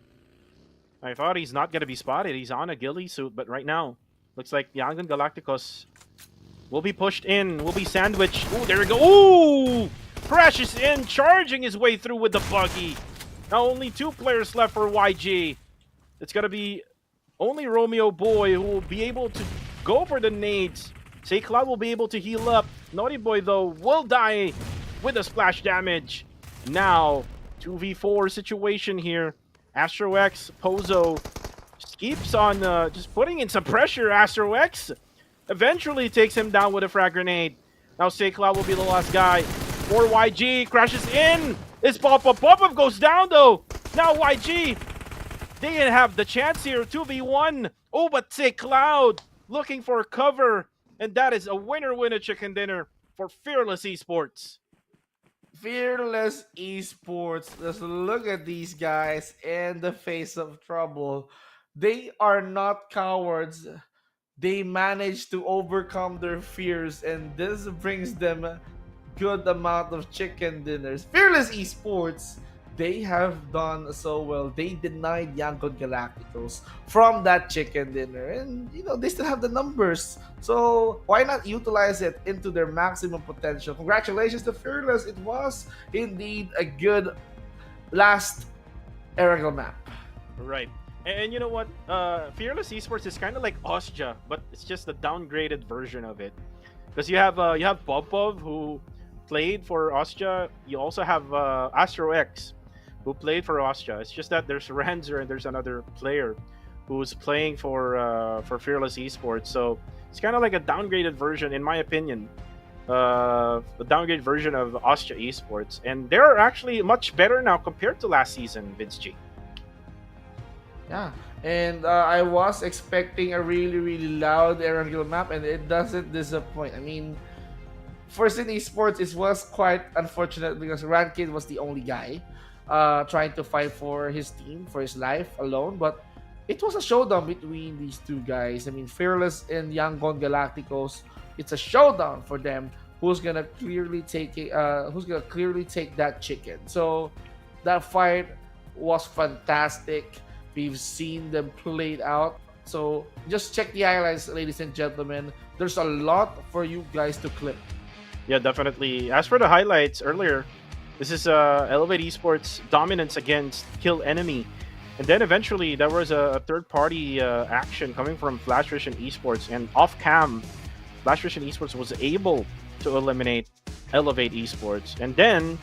S1: I thought he's not gonna be spotted. He's on a ghillie suit, but right now, looks like Yangon Galacticos will be pushed in, will be sandwiched. Ooh, there we go. Ooh! Crashes in, charging his way through with the buggy. Now only two players left for YG. It's gonna be only Romeo Boy who will be able to go for the nades. Say Cloud will be able to heal up. Naughty Boy, though, will die with the splash damage. Now, 2v4 situation here. Astro X, Pozo just keeps on just putting in some pressure. Astro X eventually takes him down with a frag grenade. Now Say Cloud will be the last guy. For YG, crashes in. It's Pop-Up. Pop-Up goes down, though. Now YG, they didn't have the chance here. 2v1. Oh, but Say Cloud looking for cover. And that is a winner chicken dinner for Fearless Esports.
S2: Fearless Esports. Let's look at these guys in the face of trouble. They are not cowards. They manage to overcome their fears, and this brings them a good amount of chicken dinners. Fearless Esports, they have done so well. They denied Yangon Galacticos from that chicken dinner, and they still have the numbers. So why not utilize it into their maximum potential? Congratulations to Fearless. It was indeed a good last Erangel map.
S1: Right. And you know what? Fearless Esports is kind of like Ostja, but it's just a downgraded version of it. Because you have Popov who played for Ostja. You also have Astro X who played for Ostja. It's just that there's Ranzer and there's another player who's playing for Fearless Esports. So it's kind of like a downgraded version, in my opinion. The downgraded version of Ostja Esports, and they're actually much better now compared to last season, Vince G.
S2: Yeah, and I was expecting a really loud Erangel map, and it doesn't disappoint. I mean, for Sin Esports, it was quite unfortunate because Ranked was the only guy trying to fight for his team, for his life alone. But it was a showdown between these two guys. I mean, Fearless and Yangon Galacticos. It's a showdown for them. Who's gonna clearly take it? Who's gonna clearly take that chicken? So that fight was fantastic. We've seen them played out. So just check the highlights, ladies and gentlemen. There's a lot for you guys to clip.
S1: Yeah, definitely. As for the highlights earlier, this is Elevate Esports dominance against Kill Enemy. And then eventually there was a third-party action coming from Flash Vision Esports. And off-cam, Flash Vision Esports was able to eliminate Elevate Esports. And then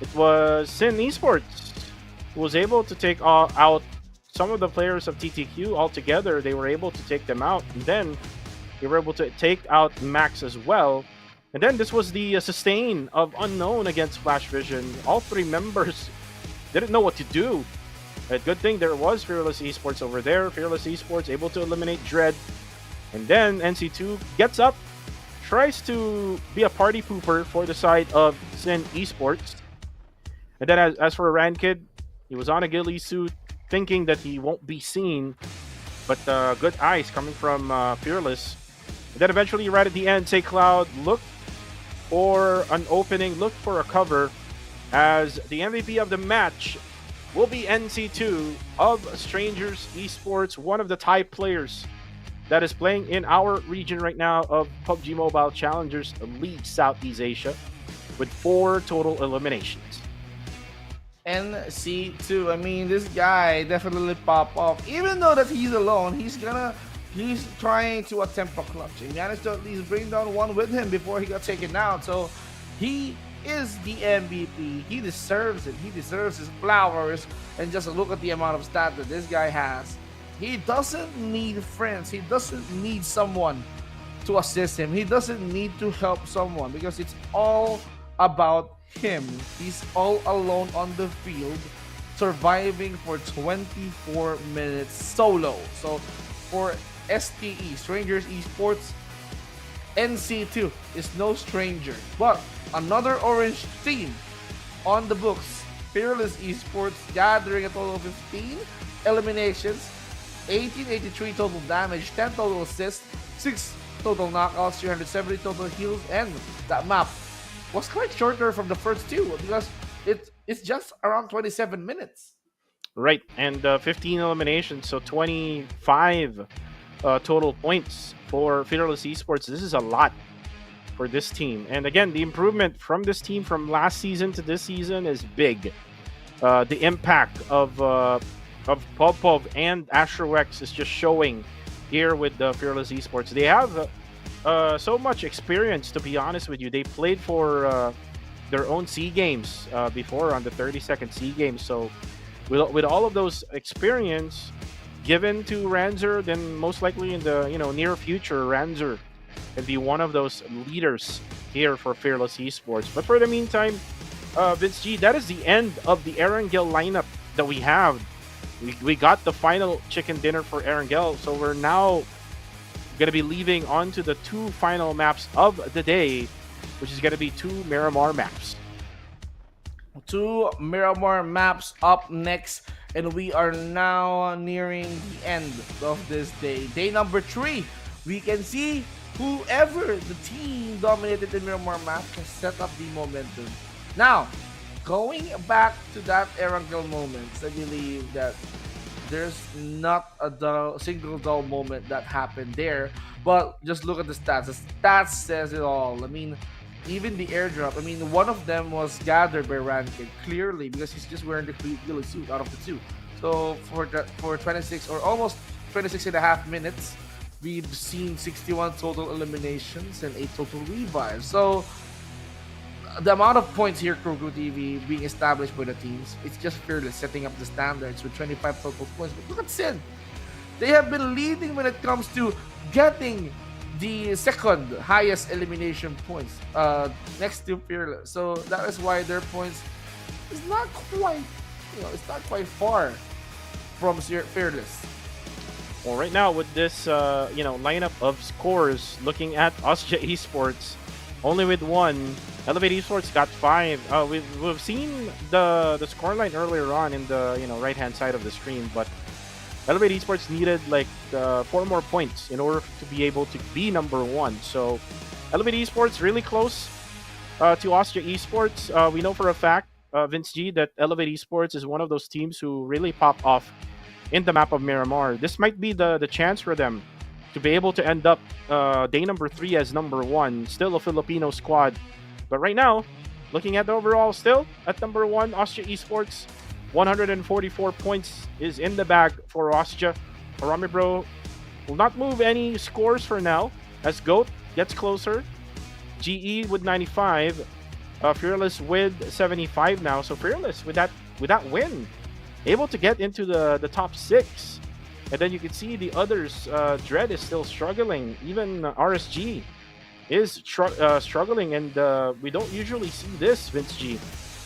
S1: it was Sin Esports who was able to take out some of the players of TTQ altogether. They were able to take them out, and then they were able to take out Max as well. And then this was the sustain of Unknown against Flash Vision. All three members didn't know what to do. A good thing there was Fearless Esports over there. Fearless Esports able to eliminate Dread. And then NC2 gets up, tries to be a party pooper for the side of Sin Esports. And then as for Ranked, he was on a ghillie suit, thinking that he won't be seen, but good eyes coming from Fearless. And then eventually, right at the end, Say Cloud looked for an opening, looked for a cover, as the MVP of the match will be NC2 of Strangers Esports, one of the Thai players that is playing in our region right now of PUBG Mobile Challengers League Southeast Asia, with 4 total eliminations.
S2: NC2. I mean, this guy definitely pop off. Even though that he's alone, he's trying to attempt a clutch. He managed to at least bring down one with him before he got taken out. So he is the MVP. He deserves it. He deserves his flowers. And just look at the amount of stat that this guy has. He doesn't need friends. He doesn't need someone to assist him. He doesn't need to help someone because it's all about him. He's all alone on the field, surviving for 24 minutes solo. So for STE, Strangers Esports, NC2 is no stranger. But another orange team on the books, Fearless Esports, gathering a total of 15 eliminations, 1883 total damage, 10 total assists, 6 total knockouts, 370 total heals, and that map was quite shorter from the first two because it's just around 27 minutes.
S1: Right, and 15 eliminations, so 25 total points for Fearless Esports. This is a lot for this team. And again, the improvement from this team from last season to this season is big. The impact of Popov and Astrowex is just showing here with the Fearless Esports. They have so much experience, to be honest with you. They played for their own SEA Games before on the 32nd SEA Games. So with all of those experience given to Ranzer, then most likely in the near future, Ranzer can be one of those leaders here for Fearless Esports. But for the meantime, Vince G, that is the end of the Erangel lineup that we have. We got the final chicken dinner for Erangel, so we're now going to be leaving on to the two final maps of the day, which is going to be two Miramar maps.
S2: Two Miramar maps up next, and we are now nearing the end of this day. Day number 3. We can see whoever the team dominated the Miramar map can set up the momentum. Now, going back to that Erangel moments, I believe that there's not a single dull moment that happened there. But just look at the stats. The stats says it all. I mean, even the airdrop. I mean, one of them was gathered by Rankin clearly because he's just wearing the ghillie suit out of the two. So for 26 or almost 26 and a half minutes, we've seen 61 total eliminations and 8 total revives. So the amount of points here, Krogu TV, being established by the teams, it's just Fearless setting up the standards with 25 total points. But look at Sin. They have been leading when it comes to getting the second highest elimination points next to Fearless. So that is why their points is not quite, it's not quite far from Fearless.
S1: Well, right now with this, lineup of scores, looking at Osja Esports, only with one. Elevate Esports got 5. We've seen the scoreline earlier on in the right hand side of the screen, but Elevate Esports needed like 4 more points in order to be able to be number 1. So Elevate Esports really close to Osja Esports. We know for a fact, Vince G, that Elevate Esports is one of those teams who really pop off in the map of Miramar. This might be the chance for them to be able to end up day number 3 as number 1. Still a Filipino squad. But right now, looking at the overall, still at number 1, Osja Esports. 144 points is in the bag for Osja. Arami Bro will not move any scores for now as GOAT gets closer. GE with 95. Fearless with 75 now. So Fearless with that win, able to get into the top 6. And then you can see the others. Dread is still struggling. Even RSG is struggling, and we don't usually see this, Vince G.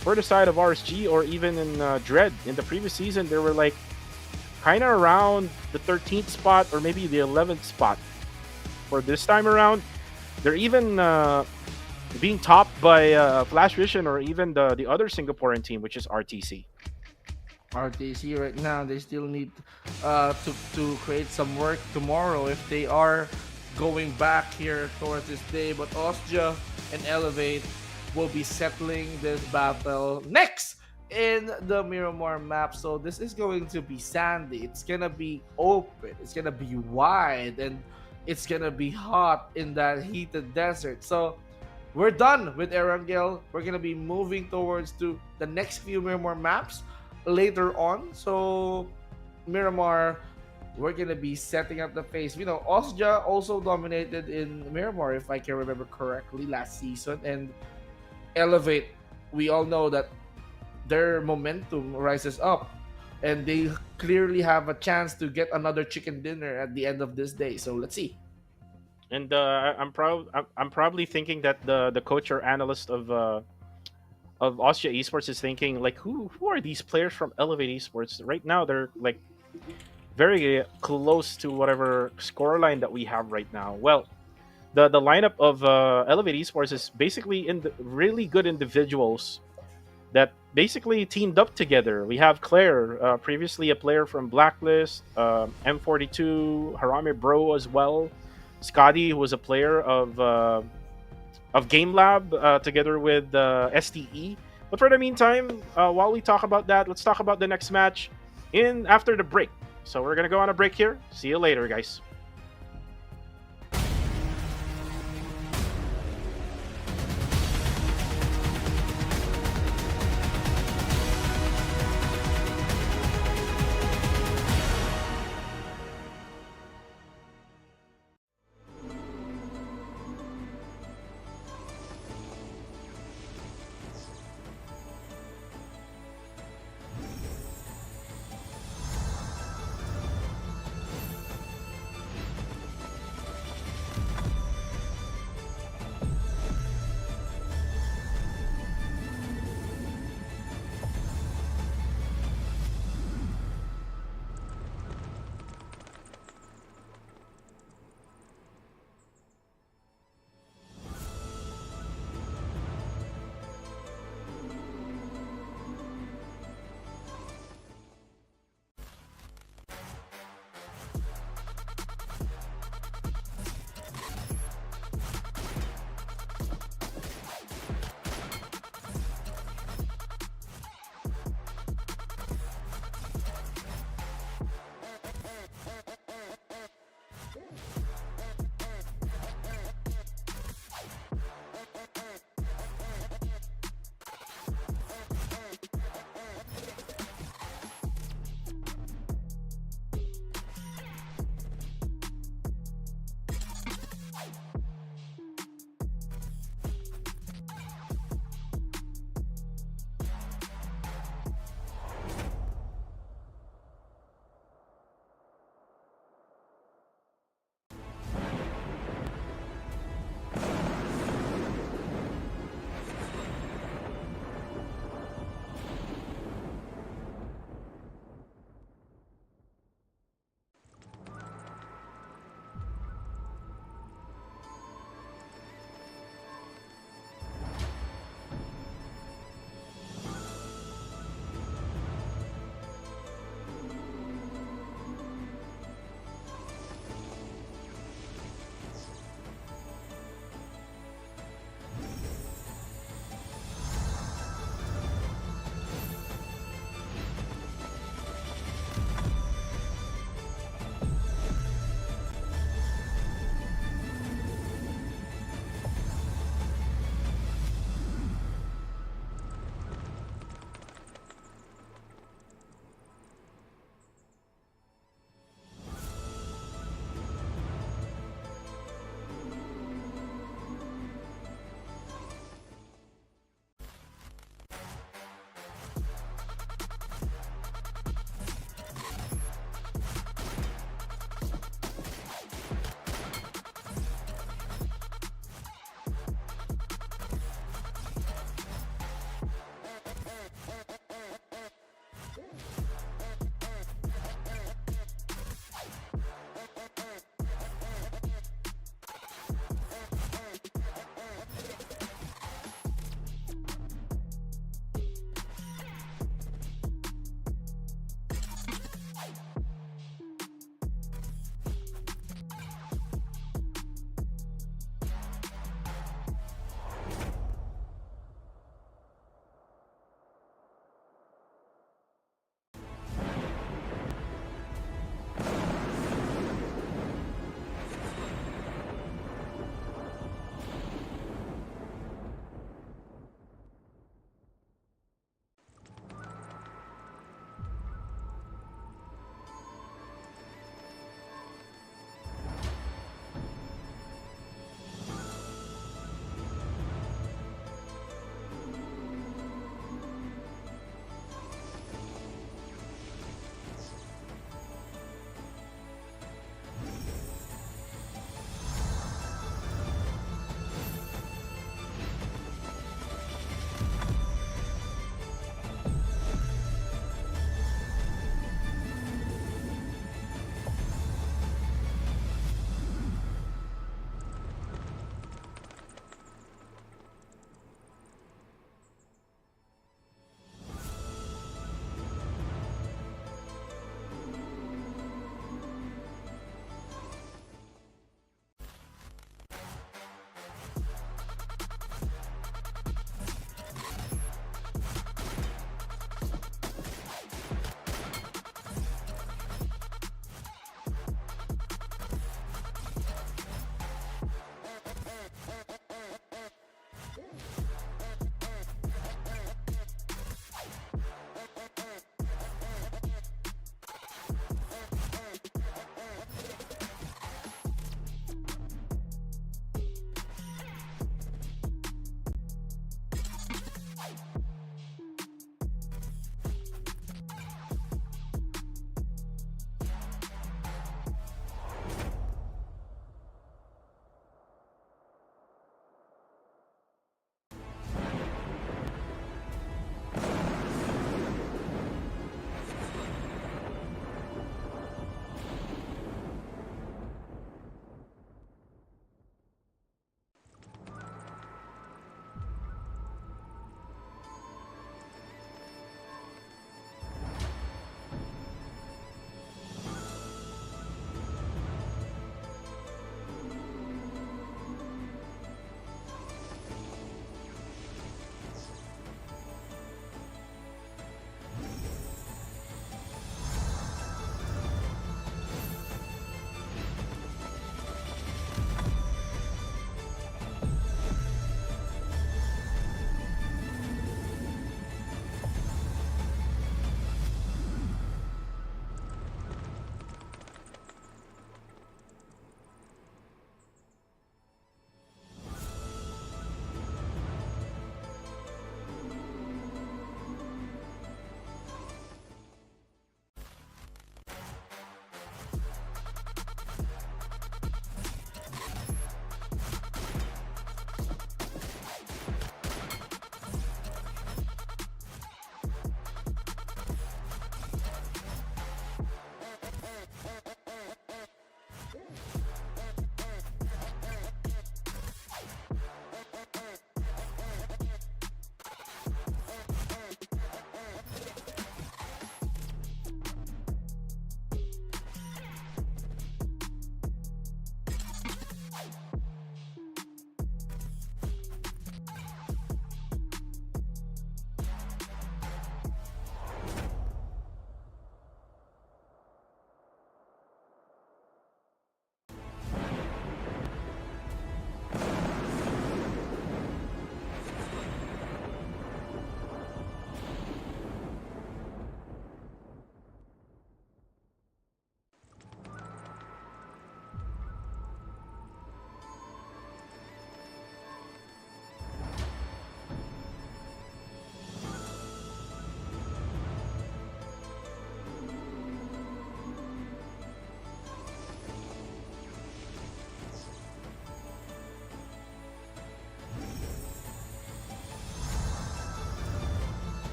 S1: For the side of RSG or even in Dread, in the previous season, they were like kind of around the 13th spot or maybe the 11th spot. For this time around, they're even being topped by Flash Vision or even the other Singaporean team, which is RTC.
S2: RTC right now, they still need to create some work tomorrow if they are going back here towards this day. But Osja and Elevate will be settling this battle next in the Miramar map. So this is going to be sandy. It's gonna be open. It's gonna be wide, and it's gonna be hot in that heated desert. So we're done with Erangel. We're gonna be moving towards to the next few Miramar maps later on. So Miramar, we're gonna be setting up the phase. Osja also dominated in Miramar, if I can remember correctly, last season, and Elevate, we all know that their momentum rises up, and they clearly have a chance to get another chicken dinner at the end of this day. So let's see.
S1: And I'm probably thinking that the coach or analyst of Austria Esports is thinking like, who are these players from Elevate Esports? Right now, they're like very close to whatever scoreline that we have right now. Well, the lineup of Elevate Esports is basically in the really good individuals that basically teamed up together. We have Claire, previously a player from Blacklist, M42, Harame Bro as well. Scotty, who was a player of Game Lab, together with STE. But for the meantime, while we talk about that, let's talk about the next match in after the break. So we're gonna go on a break here. See you later, guys.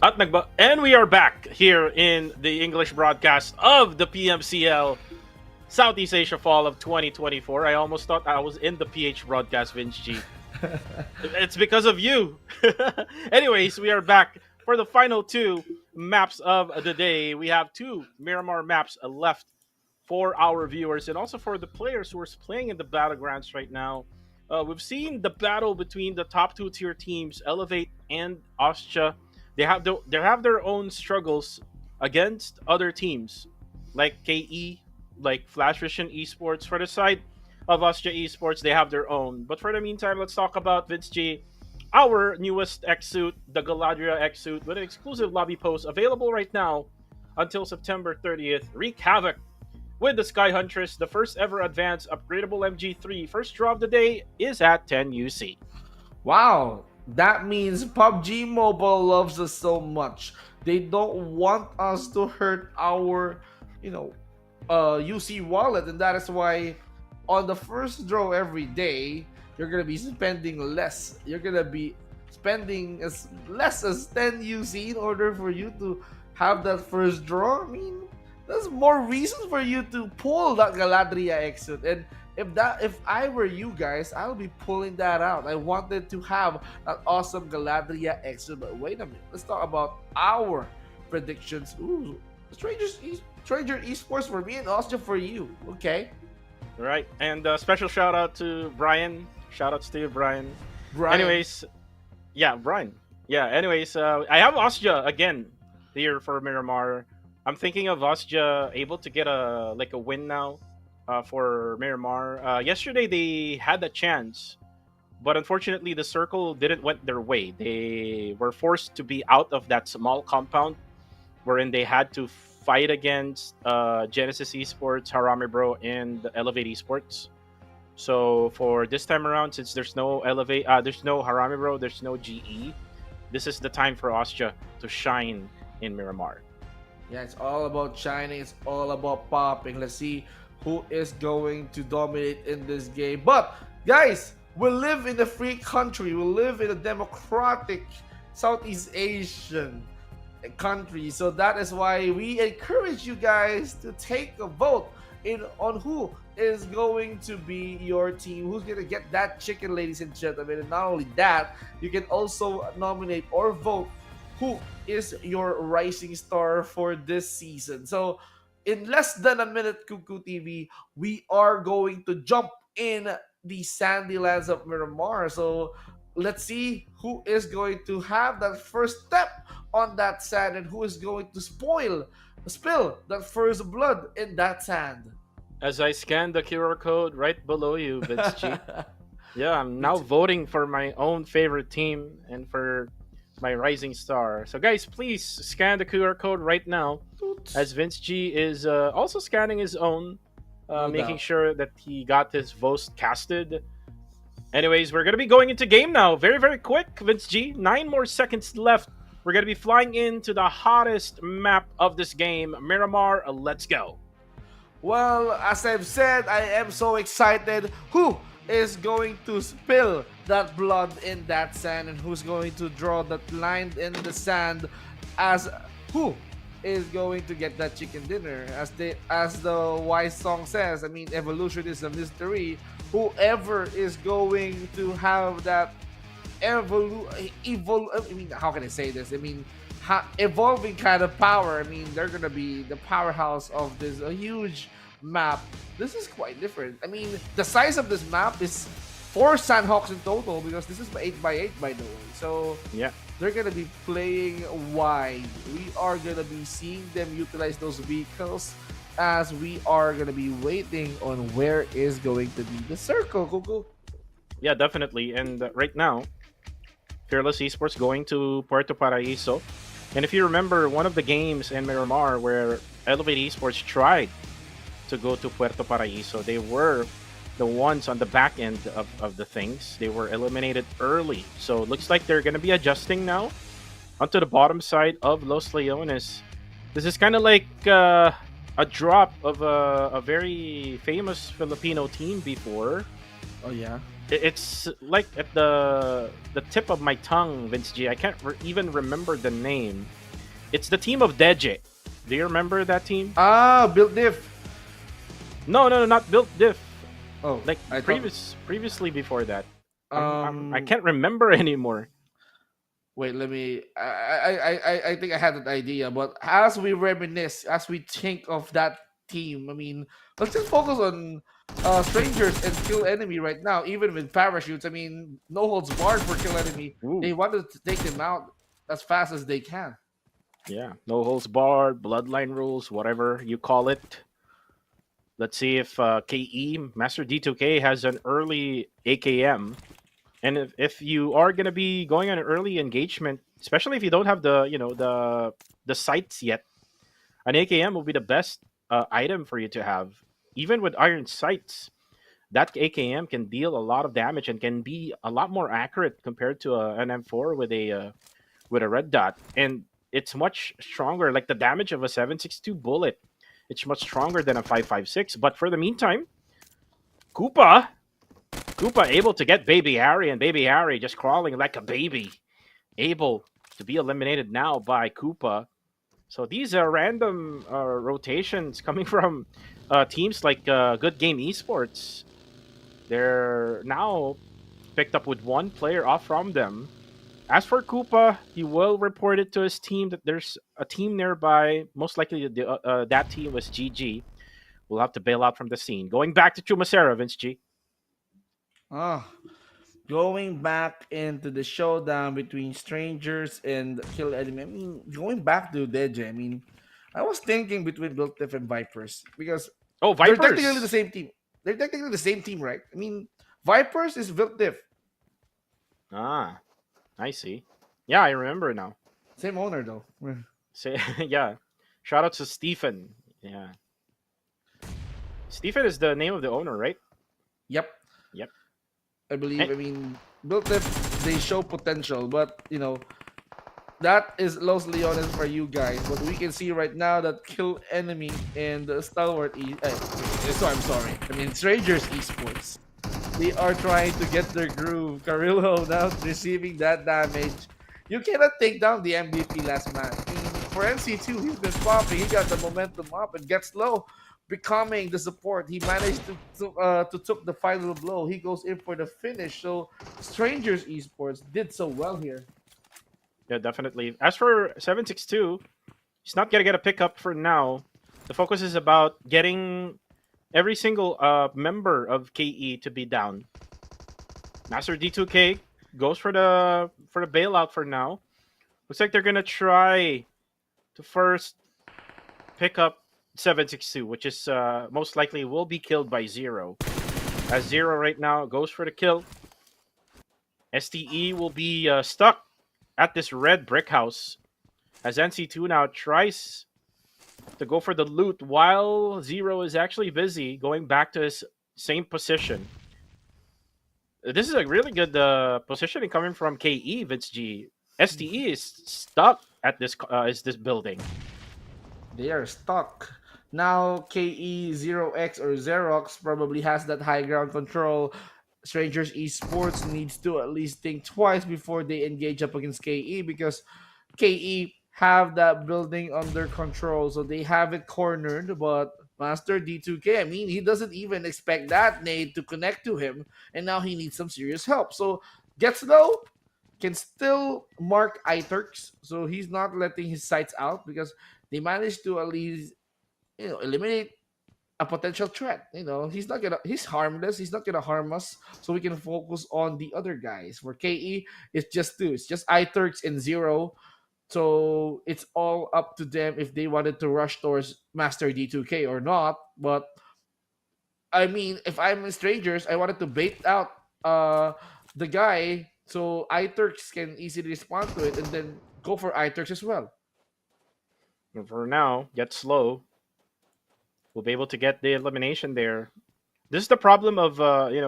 S1: And we are back here in the English broadcast of the PMCL Southeast Asia Fall of 2024. I almost thought I was in the PH broadcast, Vince G. It's because of you. Anyways, we are back for the final two maps of the day. We have two Miramar maps left for our viewers and also for the players who are playing in the battlegrounds right now. We've seen the battle between the top two tier teams, Elevate and Ostia. They have their own struggles against other teams like KE, like Flash Vision Esports. For the side of Ostia Esports, they have their own. But for the meantime, let's talk about Vince G, our newest X suit, the Galadria X suit, with an exclusive lobby post available right now until September 30th. Wreak havoc with the Sky Huntress, the first ever advanced upgradable MG3. First draw of the day is at 10 UC.
S2: Wow, that means PUBG Mobile loves us so much. They don't want us to hurt our, you know, UC wallet, and that is why on the first draw every day, you're gonna be spending less. You're gonna be spending as less as 10 UC in order for you to have that first draw. I mean, there's more reasons for you to pull that Galadria exit. And if I were you guys, I'll be pulling that out. I wanted to have that awesome Galadria exit. But wait a minute, let's talk about our predictions. Ooh, Stranger Esports for me and Austria for you. Okay.
S1: Right. And special shout out to Brian. Shout outs to you, Brian.
S2: Brian.
S1: Anyways, yeah, Brian. Yeah, anyways, I have Ostia again here for Miramar. I'm thinking of Ostia able to get a win now for Miramar. Yesterday they had a chance, but unfortunately the circle didn't went their way. They were forced to be out of that small compound wherein they had to fight against Genesis Esports, Harami Bro, and Elevate Esports. So for this time around, since there's no there's no Harami Bro, there's no GE, this is the time for Ostia to shine in Miramar.
S2: Yeah, it's all about shining. It's all about popping. Let's see who is going to dominate in this game. But guys, we live in a free country. We live in a democratic Southeast Asian country. So that is why we encourage you guys to take a vote on who is going to be your team, who's going to get that chicken, ladies and gentlemen. And not only that, you can also nominate or vote who is your rising star for this season. So in less than a minute, Cuckoo TV, we are going to jump in the sandy lands of Miramar. So let's see who is going to have that first step on that sand and who is going to spill that first blood in that sand.
S1: As I scan the QR code right below you, Vince G. Yeah, I'm now voting for my own favorite team and for my rising star. So guys, please scan the QR code right now, as Vince G is also scanning his own, making sure that he got his votes casted. Anyways, we're gonna be going into game now, very very quick. Vince G, 9 more seconds left. We're gonna be flying into the hottest map of this game, Miramar. Let's go.
S2: Well, as I've said, I am so excited. Who is going to spill that blood in that sand and who's going to draw that line in the sand, as who is going to get that chicken dinner, as the wise song says. I mean, evolution is a mystery. Whoever is going to have that I mean, how can I say this? I mean, evolving kind of power. I mean, they're gonna be the powerhouse of this huge map. This is quite different. I mean, the size of this map is 4 Sanhoks in total, because this is 8x8 by the way. So
S1: yeah,
S2: they're gonna be playing wide. We are gonna be seeing them utilize those vehicles as we are gonna be waiting on where is going to be the circle. Go.
S1: Yeah, definitely. And right now, Fearless Esports going to Puerto Paraíso. And if you remember, one of the games in Miramar where Elevate Esports tried to go to Puerto Paraíso, they were the ones on the back end of the things. They were eliminated early. So it looks like they're going to be adjusting now onto the bottom side of Los Leones. This is kind of like a drop of a very famous Filipino team before.
S2: Oh yeah.
S1: It's like at the tip of my tongue, Vince G. I can't even remember the name. It's the team of Deje. Do you remember that team?
S2: Ah, build diff.
S1: No, no, no, not Built Diff.
S2: Oh,
S1: Like
S2: I thought.
S1: previously before that. I
S2: Um,
S1: can't remember anymore.
S2: wait, let me. I think I had an idea, but as we reminisce, as we think of that team, I mean, let's just focus on strangers and kill enemy right now. Even with parachutes, I mean, no holds barred for kill enemy. They
S1: Ooh,
S2: wanted to take them out as fast as they can.
S1: yeah. No holds barred, bloodline rules, whatever you call it. Let's see if KE Master D2K has an early AKM. And if you are gonna be going on an early engagement, especially if you don't have the sights yet, an AKM will be the best item for you to have. Even with iron sights, that AKM can deal a lot of damage and can be a lot more accurate compared to an M4 with a red dot, and it's much stronger. Like the damage of a 7.62 bullet, it's much stronger than a 5.56. But for the meantime, Koopa, Koopa able to get Baby Harry, and Baby Harry just crawling like a baby, able to be eliminated now by Koopa. So these are random rotations coming from teams like Good Game Esports. They're now picked up with one player off from them. As for Koopa, he will report it to his team that there's a team nearby. Most likely, that team was GG. We'll have to bail out from the scene. Going back to Chumacera, Vince G.
S2: Ah, going back into the showdown between strangers and kill enemy. I mean, going back to Deje. I mean, I was thinking between Built Diff and Vipers because
S1: Oh,
S2: they're technically the
S1: Vipers.
S2: same team. They're technically the same team, right? I mean, Vipers is Built Diff,
S1: Ah, I see. Yeah, I remember now.
S2: same owner though.
S1: Say, yeah. Shout out to Stephen. Yeah, Stephen is the name of the owner, right?
S2: Yep,
S1: Yep.
S2: I believe.
S1: Eh,
S2: I mean, Built Diff, they show potential, but that is Los Leones for you guys. But we can see right now that Kill Enemy and Stalwart I'm sorry. I mean, Strangers Esports. They are trying to get their groove. Carrillo now receiving that damage. You cannot take down the MVP last match. I mean, for NC2, he's been popping. He got the momentum up and gets low, becoming the support. He managed to took the final blow. He goes in for the finish. So Strangers Esports did so well here.
S1: yeah, definitely. As for 7.62, he's not gonna get a pickup for now. The focus is about getting every single member of KE to be down. Master D2K goes for the bailout for now. Looks like they're gonna try to first pick up 7.62, which is most likely will be killed by Zero. As Zero right now goes for the kill, STE will be stuck at this red brick house as NC2 now tries to go for the loot while Zero is actually busy going back to his same position. This is a really good positioning coming from KE, Vince G. STE is stuck at this building.
S2: They are stuck. Now KE0X or Xerox probably has that high ground control. Strangers Esports needs to at least think twice before they engage up against KE because KE have that building under control. So they have it cornered, but Master D2K, I mean, he doesn't even expect that nade to connect to him, and now he needs some serious help. So gets low, can still mark iTurks, so he's not letting his sights out because they managed to at least eliminate a potential threat. He's harmless. He's not gonna harm us, so we can focus on the other guys. For KE, it's just two. It's just iTurks and Zero. So it's all up to them if they wanted to rush towards Master D2K or not. But I mean, if I'm in strangers, I wanted to bait out the guy so iTurks can easily respond to it and then go for iTurks as well.
S1: And for now, get slow. We'll be able to get the elimination there. This is the problem of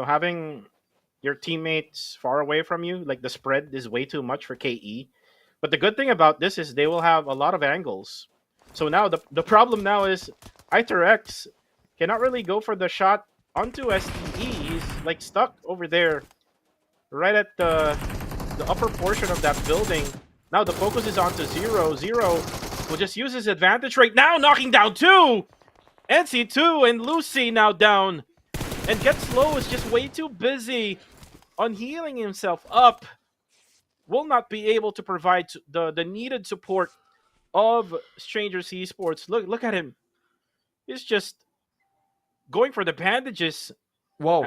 S1: having your teammates far away from you. Like the spread is way too much for KE. But the good thing about this is they will have a lot of angles. So now the problem now is ITerX cannot really go for the shot onto STE. He's like stuck over there, right at the upper portion of that building. Now the focus is on to Zero. Zero will just use his advantage right now, knocking down two. NC2 and Lucy now down. And Get Slow is just way too busy on healing himself up. Will not be able to provide the needed support of Strangers Esports. Look at him. He's just going for the bandages.
S2: Whoa,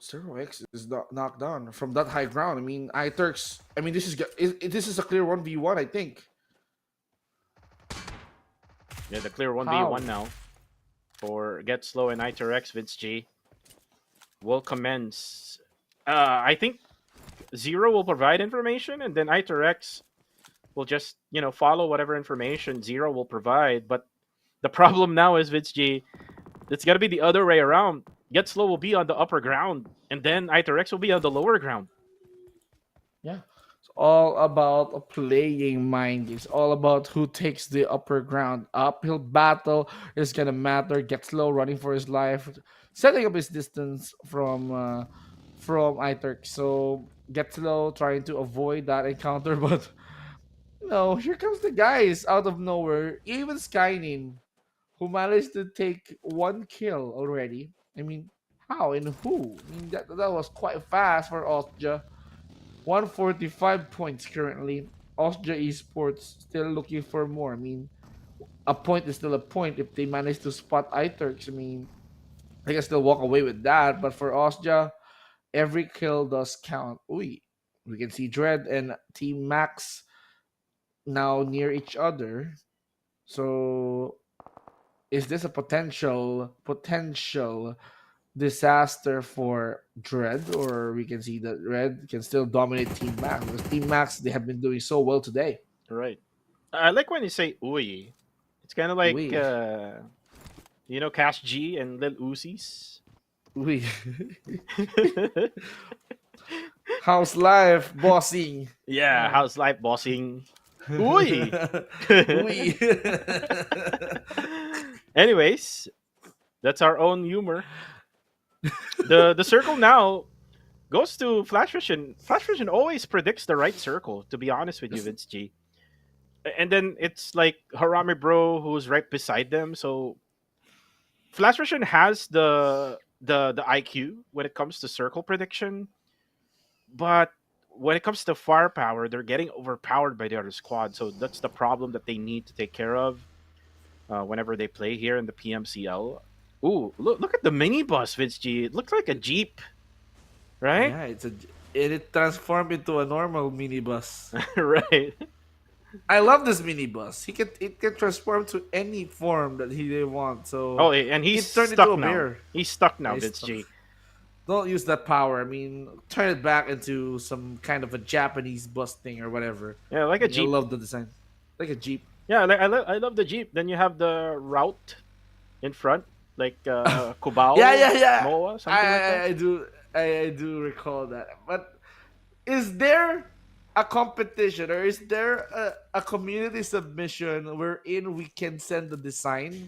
S2: Zero X is knocked down from that high ground. I mean, iTurks. I mean, this is a clear 1v1. I think.
S1: Yeah, the clear 1v1
S2: How?
S1: now for Get Slow and ITRX. Vince G will commence. I think Zero will provide information, and then ITRX will just follow whatever information Zero will provide. But the problem now is Vince G. It's got to be the other way around. Get Slow will be on the upper ground, and then ITRX will be on the lower ground.
S2: Yeah. It's all about playing mind games. All about who takes the upper ground. Uphill battle is gonna matter. Get Slow running for his life, setting up his distance from iTurk. So Get Slow trying to avoid that encounter, but no, here comes the guys out of nowhere. Even Skynin, who managed to take one kill already. I mean, how and who? I mean, that was quite fast for Austria. 145 points currently. Austria Esports still looking for more. I mean, a point is still a point if they manage to spot iTurks. I mean, they can still walk away with that. But for Austria, every kill does count. We can see Dread and Team Max now near each other. So is this a potential disaster for Dread, or we can see that Red can still dominate Team Max because Team Max they have been doing so well today.
S1: Right. I like when you say Uy. It's kind of like
S2: We
S1: Cash G and Lil Uzis.
S2: we how's life, bossing?
S1: Yeah, how's life, bossing? Uy.
S2: we
S1: Anyways, that's our own humor. The circle now goes to Flash Vision. Flash Vision always predicts the right circle, to be honest with you, Vince G. And then it's like Harami Bro who's right beside them. So Flash Vision has the IQ when it comes to circle prediction, but when it comes to firepower, they're getting overpowered by the other squad. So that's the problem that they need to take care of whenever they play here in the PMCL. Ooh, look at the minibus, Vince G. It looks like a Jeep, right?
S2: yeah, it transformed into a normal minibus.
S1: Right.
S2: I love this minibus. It can transform to any form that they want.
S1: Oh,
S2: So
S1: and he's
S2: it turned into
S1: stuck
S2: a
S1: now.
S2: bear.
S1: He's stuck now,
S2: Yeah,
S1: Vince G.
S2: don't use that power. I mean, turn it back into some kind of a Japanese bus thing or whatever.
S1: Yeah, like a
S2: And you'll
S1: Jeep.
S2: love the design, like a Jeep.
S1: Yeah, I love the Jeep. Then you have the route in front, like Cubao,
S2: Yeah.
S1: Moa, something like that.
S2: I do recall that. But is there a competition or is there a community submission wherein we can send the design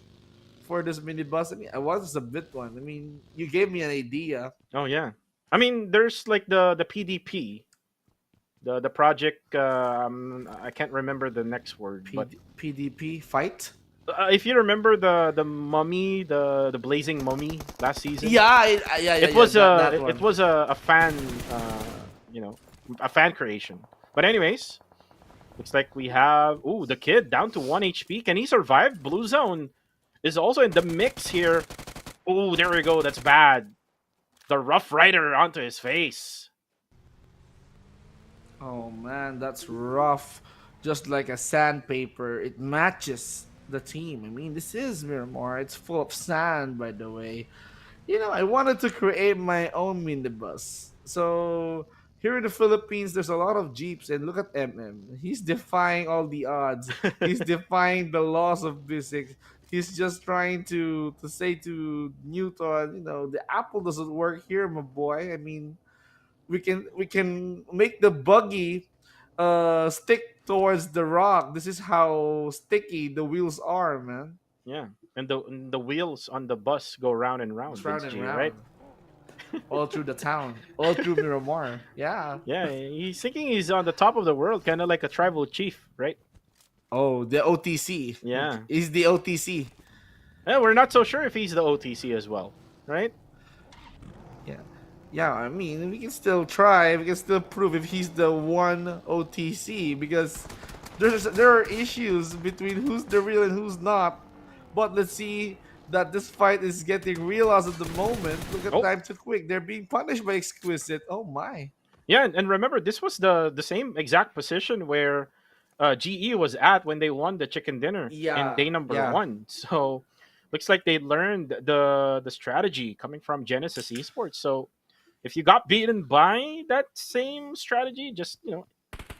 S2: for this minibus? I mean, I want to submit one. I mean, you gave me an idea.
S1: Oh yeah. I mean, there's like the PDP, the project. I can't remember the next word, but
S2: PDP fight.
S1: if you remember the mummy, the blazing mummy last season,
S2: Yeah.
S1: it was
S2: That
S1: it
S2: one.
S1: was a fan, you know, a fan creation. But anyways, looks like we have the kid down to 1 HP. Can he survive? Blue Zone is also in the mix here. Oh, there we go. That's bad. The Rough Rider onto his face.
S2: Oh man, that's rough. Just like a sandpaper, it matches the team. I mean, this is Miramar. It's full of sand, by the way. I wanted to create my own minibus. So here in the Philippines, there's a lot of jeeps, and look at MM. He's defying all the odds. He's defying the laws of physics. He's just trying to say to Newton, the apple doesn't work here, my boy. I mean, we can make the buggy stick towards the rock. This is how sticky the wheels are, man.
S1: Yeah, and the wheels on the bus go round and round,
S2: It's round
S1: Vince
S2: and
S1: G, right?
S2: round. all through the town, all through Miramar. Yeah.
S1: Yeah, he's thinking he's on the top of the world, kind of like a tribal chief, right?
S2: Oh, the OTC.
S1: Yeah.
S2: Is the OTC.
S1: Yeah, we're not so sure if he's the OTC as well, right?
S2: Yeah. Yeah, I mean, we can still try. We can still prove if he's the one OTC because there are issues between who's the real and who's not. But let's see that this fight is getting real as of the moment. Look at
S1: Oh,
S2: Time to Quick. They're being punished by Exquisite. Oh my.
S1: yeah, and remember, this was the same exact position where GE was at when they won the chicken dinner in
S2: Yeah,
S1: day number
S2: yeah.
S1: one. So looks like they learned the strategy coming from Genesis Esports. So if you got beaten by that same strategy, just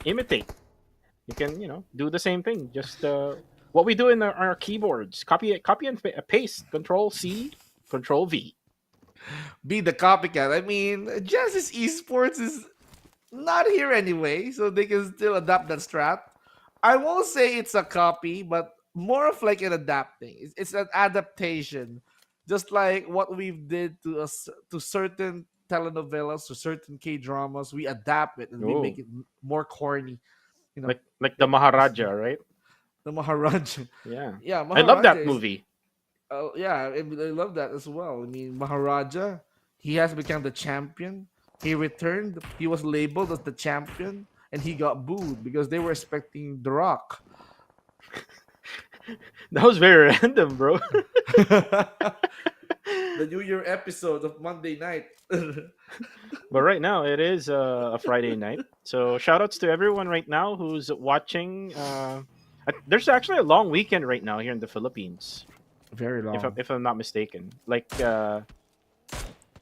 S1: imitate. You can do the same thing. Just what we do in our keyboards: copy and paste. Control C, Control V.
S2: Be the copycat. I mean, Genesis Esports is not here anyway, so they can still adapt that strat. I won't say it's a copy, but more of like an adapting. It's an adaptation, just like what we did to us to certain telenovelas, to certain K dramas. We adapt it and we make
S1: Oh,
S2: it more corny. You know,
S1: like the Maharaja, right?
S2: the Maharaja.
S1: Yeah,
S2: Yeah,
S1: I love
S2: Maharaja
S1: that
S2: is.
S1: movie.
S2: Yeah, I love that as well. I mean, Maharaja, he has become the champion. He returned. He was labeled as the champion, and he got booed because they were expecting The Rock.
S1: That was very random, bro.
S2: The New Year episode of Monday night.
S1: But right now it is a Friday night, so shout outs to everyone right now who's watching. There's actually a long weekend right now here in the Philippines,
S2: Very long.
S1: if I'm not mistaken. Like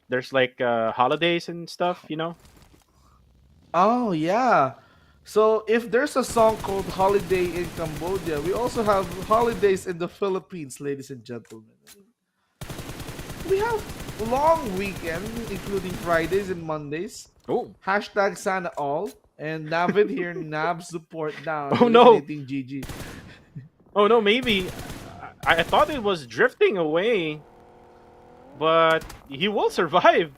S1: there's like holidays and stuff.
S2: Oh yeah. So if there's a song called Holiday in Cambodia, we also have holidays in the Philippines, ladies and gentlemen. We have long weekend, including Fridays and Mondays.
S1: Oh,
S2: Hashtag Sana All. And Navid here, Nab support down,
S1: oh no,
S2: eliminating GG.
S1: oh no, maybe I thought it was drifting away, but he will survive.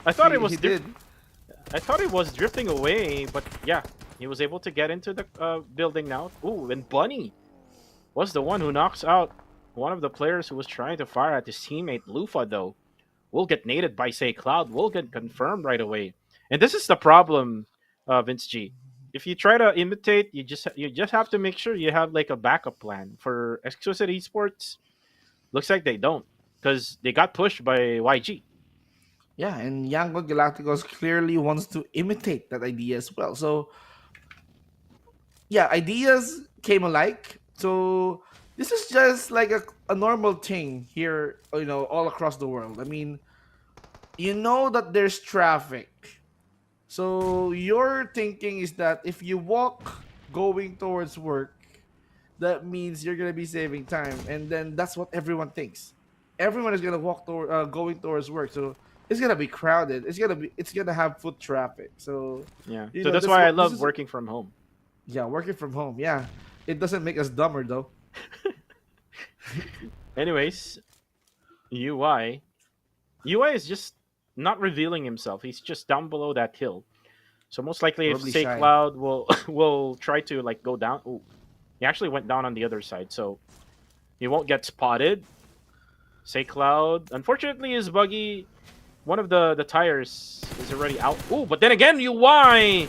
S1: I thought it
S2: He
S1: was
S2: did.
S1: I thought it was drifting away, but yeah, he was able to get into the building now. Ooh, and Bunny was the one who knocks out one of the players who was trying to fire at his teammate Lufa, though. Will get naded by Say Cloud, will get confirmed right away. And this is the problem, Vince G. If you try to imitate, you just have to make sure you have like a backup plan. For Exquisite Esports, looks like they don't, because they got pushed by YG.
S2: Yeah, and Yango Galacticos clearly wants to imitate that idea as well. So yeah, ideas came alike. So this is just like a normal thing here, all across the world. I mean, you know that there's traffic. So your thinking is that if you walk going towards work, that means you're gonna be saving time, and then that's what everyone thinks. Everyone is gonna going towards work, so it's gonna be crowded. It's gonna have foot traffic. So
S1: Yeah, so that's why I
S2: this
S1: love
S2: is
S1: working from home.
S2: yeah, working from home. Yeah, it doesn't make us dumber though.
S1: Anyways, UI. UI is just not revealing himself. He's just down below that hill. So most likely, if
S2: Probably
S1: Say
S2: shy.
S1: Cloud will will try to like go down. Oh, he actually went down on the other side, so he won't get spotted. Say Cloud, unfortunately, is buggy. One of the tires is already out. Oh, but then again, UI,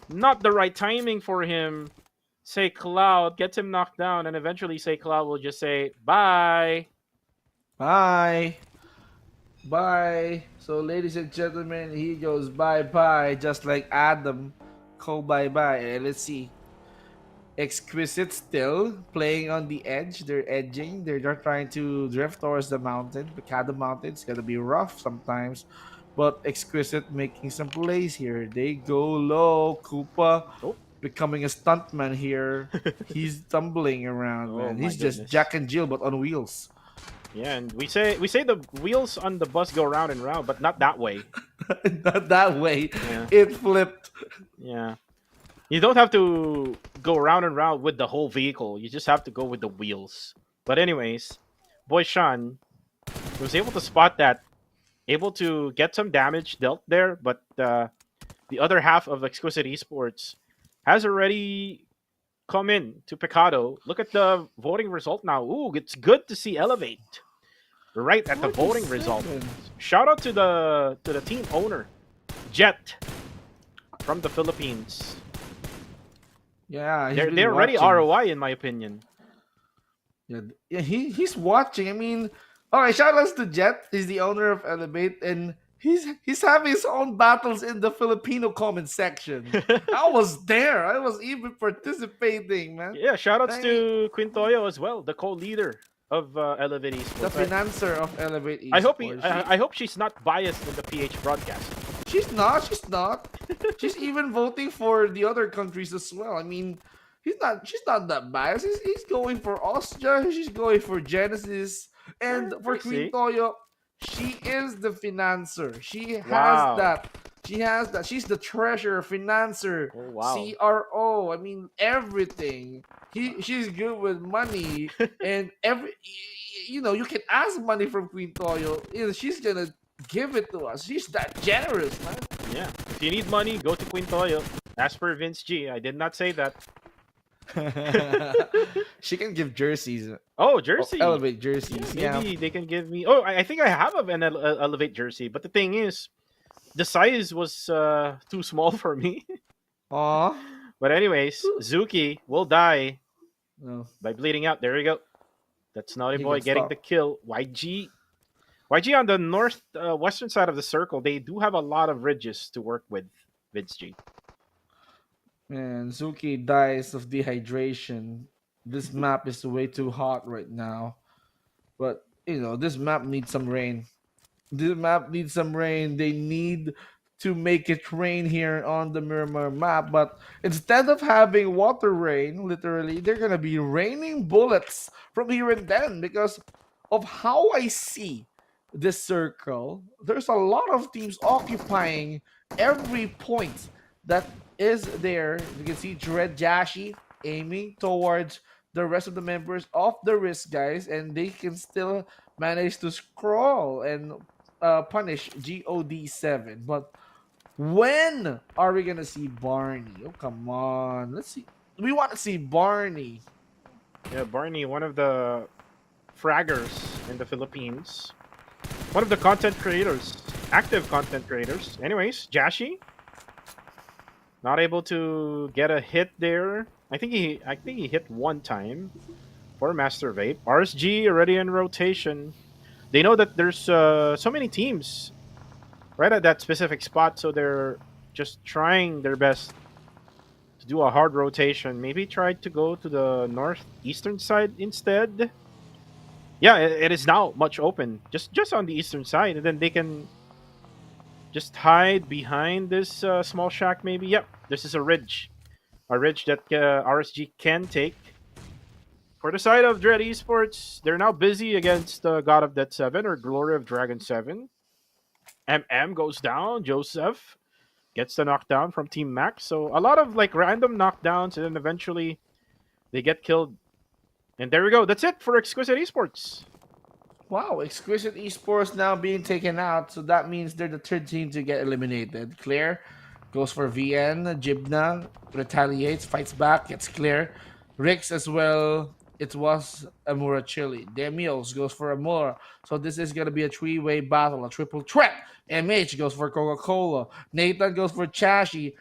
S1: not the right timing for him. Say Cloud gets him knocked down, and eventually Say Cloud will just say bye.
S2: Bye. Bye. So, ladies and gentlemen, he goes bye bye, just like Adam. Call bye bye. And let's see. Exquisite still playing on the edge. They're edging. They're not trying to drift towards the mountain. Picado Mountain. It's gonna be rough sometimes. But Exquisite making some plays here. They go low. Koopa
S1: Oh,
S2: becoming a stuntman here. He's tumbling around,
S1: oh
S2: man.
S1: my
S2: He's just
S1: goodness.
S2: Jack and Jill, but on wheels.
S1: Yeah, and we say the wheels on the bus go round and round, but not that way.
S2: Not that way.
S1: Yeah,
S2: It flipped.
S1: yeah. You don't have to go round and round with the whole vehicle. You just have to go with the wheels. But anyways, boy Sean was able to spot that able to get some damage dealt there, but the other half of Exquisite Esports has already come in to Picado. Look at the voting result now. Ooh, it's good to see Elevate right at the voting result.
S2: 47.
S1: Shout out to the team owner, Jet from the Philippines.
S2: Yeah, he's
S1: They're
S2: been
S1: already
S2: watching.
S1: ROI in my opinion.
S2: Yeah, he's watching. I mean, all right. Shout outs to Jet. He's the owner of Elevate, and he's having his own battles in the Filipino comment section. I was there. I was even participating, man.
S1: Yeah, shout outs
S2: I mean,
S1: to Quintoyo as well, the co-leader of Elevate
S2: the
S1: Esports.
S2: financer of Elevate Esports.
S1: I hope she's not biased in the PH broadcast.
S2: She's not. She's not. She's even voting for the other countries as well. I mean, he's not. She's not that biased. He's going for Austria. She's going for Genesis, and for
S1: I
S2: Queen
S1: see.
S2: Toyo, she is the financer. She has
S1: Wow.
S2: that. She has that. She's the treasurer, financer,
S1: Oh wow.
S2: CRO. I mean, everything. She's good with money, and you can ask money from Queen Toyo. She's gonna give it to us. She's that generous, man.
S1: Yeah. If you need money, go to Quintoyo. As per Vince G, I did not say that.
S2: She can give jerseys.
S1: Oh,
S2: Oh,
S1: jersey.
S2: elevate
S1: Yeah,
S2: jerseys.
S1: maybe they can give me. Oh, I think I have an Elevate jersey, but the thing is, the size was too small for me.
S2: Aw.
S1: But anyways, Zuki will die
S2: No,
S1: by bleeding out. There you go. That's Naughty
S2: he
S1: Boy
S2: can
S1: getting the
S2: stop.
S1: kill. YG on the north western side of the circle. They do have a lot of ridges to work with. Vince G.
S2: Man, Zuki dies of dehydration. This map is way too hot right now. But, this map needs some rain. This map needs some rain. They need to make it rain here on the Miramar map. But instead of having water rain, literally, they're gonna be raining bullets from here and then because of how I see this circle. There's a lot of teams occupying every point that is there. You can see Dread Jashi aiming towards the rest of the members of the risk guys, and they can still manage to scroll and punish God7. But when are we gonna see Barney? Oh, come on. Let's see. We want to see Barney.
S1: Yeah, Barney, one of the fraggers in the Philippines. One of the content creators, active content creators. Anyways, Jashi not able to get a hit there. I think he hit one time for Master Vape. RSG already in rotation. They know that there's so many teams right at that specific spot, so they're just trying their best to do a hard rotation. Maybe try to go to the northeastern side instead. Yeah, it is now much open, just on the eastern side, and then they can just hide behind this small shack. Maybe. Yep, this is a ridge that RSG can take. For the side of Dread Esports, they're now busy against God of Death 7 or Glory of Dragon 7. MM goes down. Joseph gets the knockdown from Team Max. So a lot of like random knockdowns, and then eventually they get killed. And there we go. That's it for Exquisite Esports.
S2: Wow, Exquisite Esports now being taken out, so that means they're the third team to get eliminated. Clear goes for VN, Jibna retaliates, fights back, gets clear. Rix as well. It was Amura Chili. Demios goes for Amura. So this is gonna be a three-way battle, a triple threat. MH goes for Coca-Cola. Nathan goes for Chashi.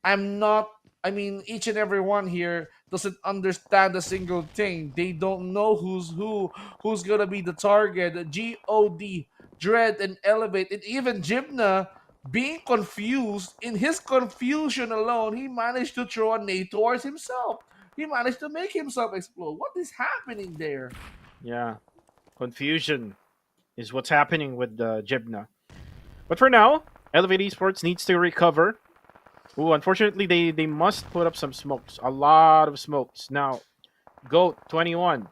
S2: I'm not I mean, each and every one here doesn't understand a single thing. They don't know who's gonna be the target. God, Dread, and Elevate, and even Jibna being confused. In his confusion alone, he managed to throw a nade towards himself. He managed to make himself explode. What is happening there?
S1: Yeah, confusion is what's happening with Jibna. But for now, Elevate Esports needs to recover. Ooh, unfortunately, they must put up some smokes. A lot of smokes. Now, Goat 21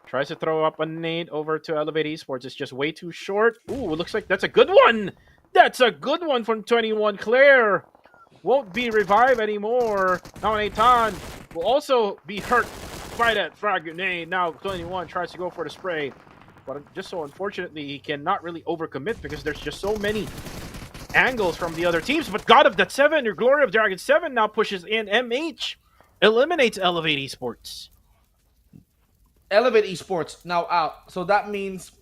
S1: tries to throw up a nade over to Elevate Esports. It's just way too short. Ooh, it looks like that's a good one. That's a good one from 21. Claire won't be revived anymore. Now Nathan will also be hurt by that frag grenade. Now 21 tries to go for the spray. But just so unfortunately, he cannot really overcommit because there's just so many angles from the other teams. But God of that 7, your Glory of Dragon 7 now pushes in. MH eliminates Elevate Esports.
S2: Elevate Esports now out. So that means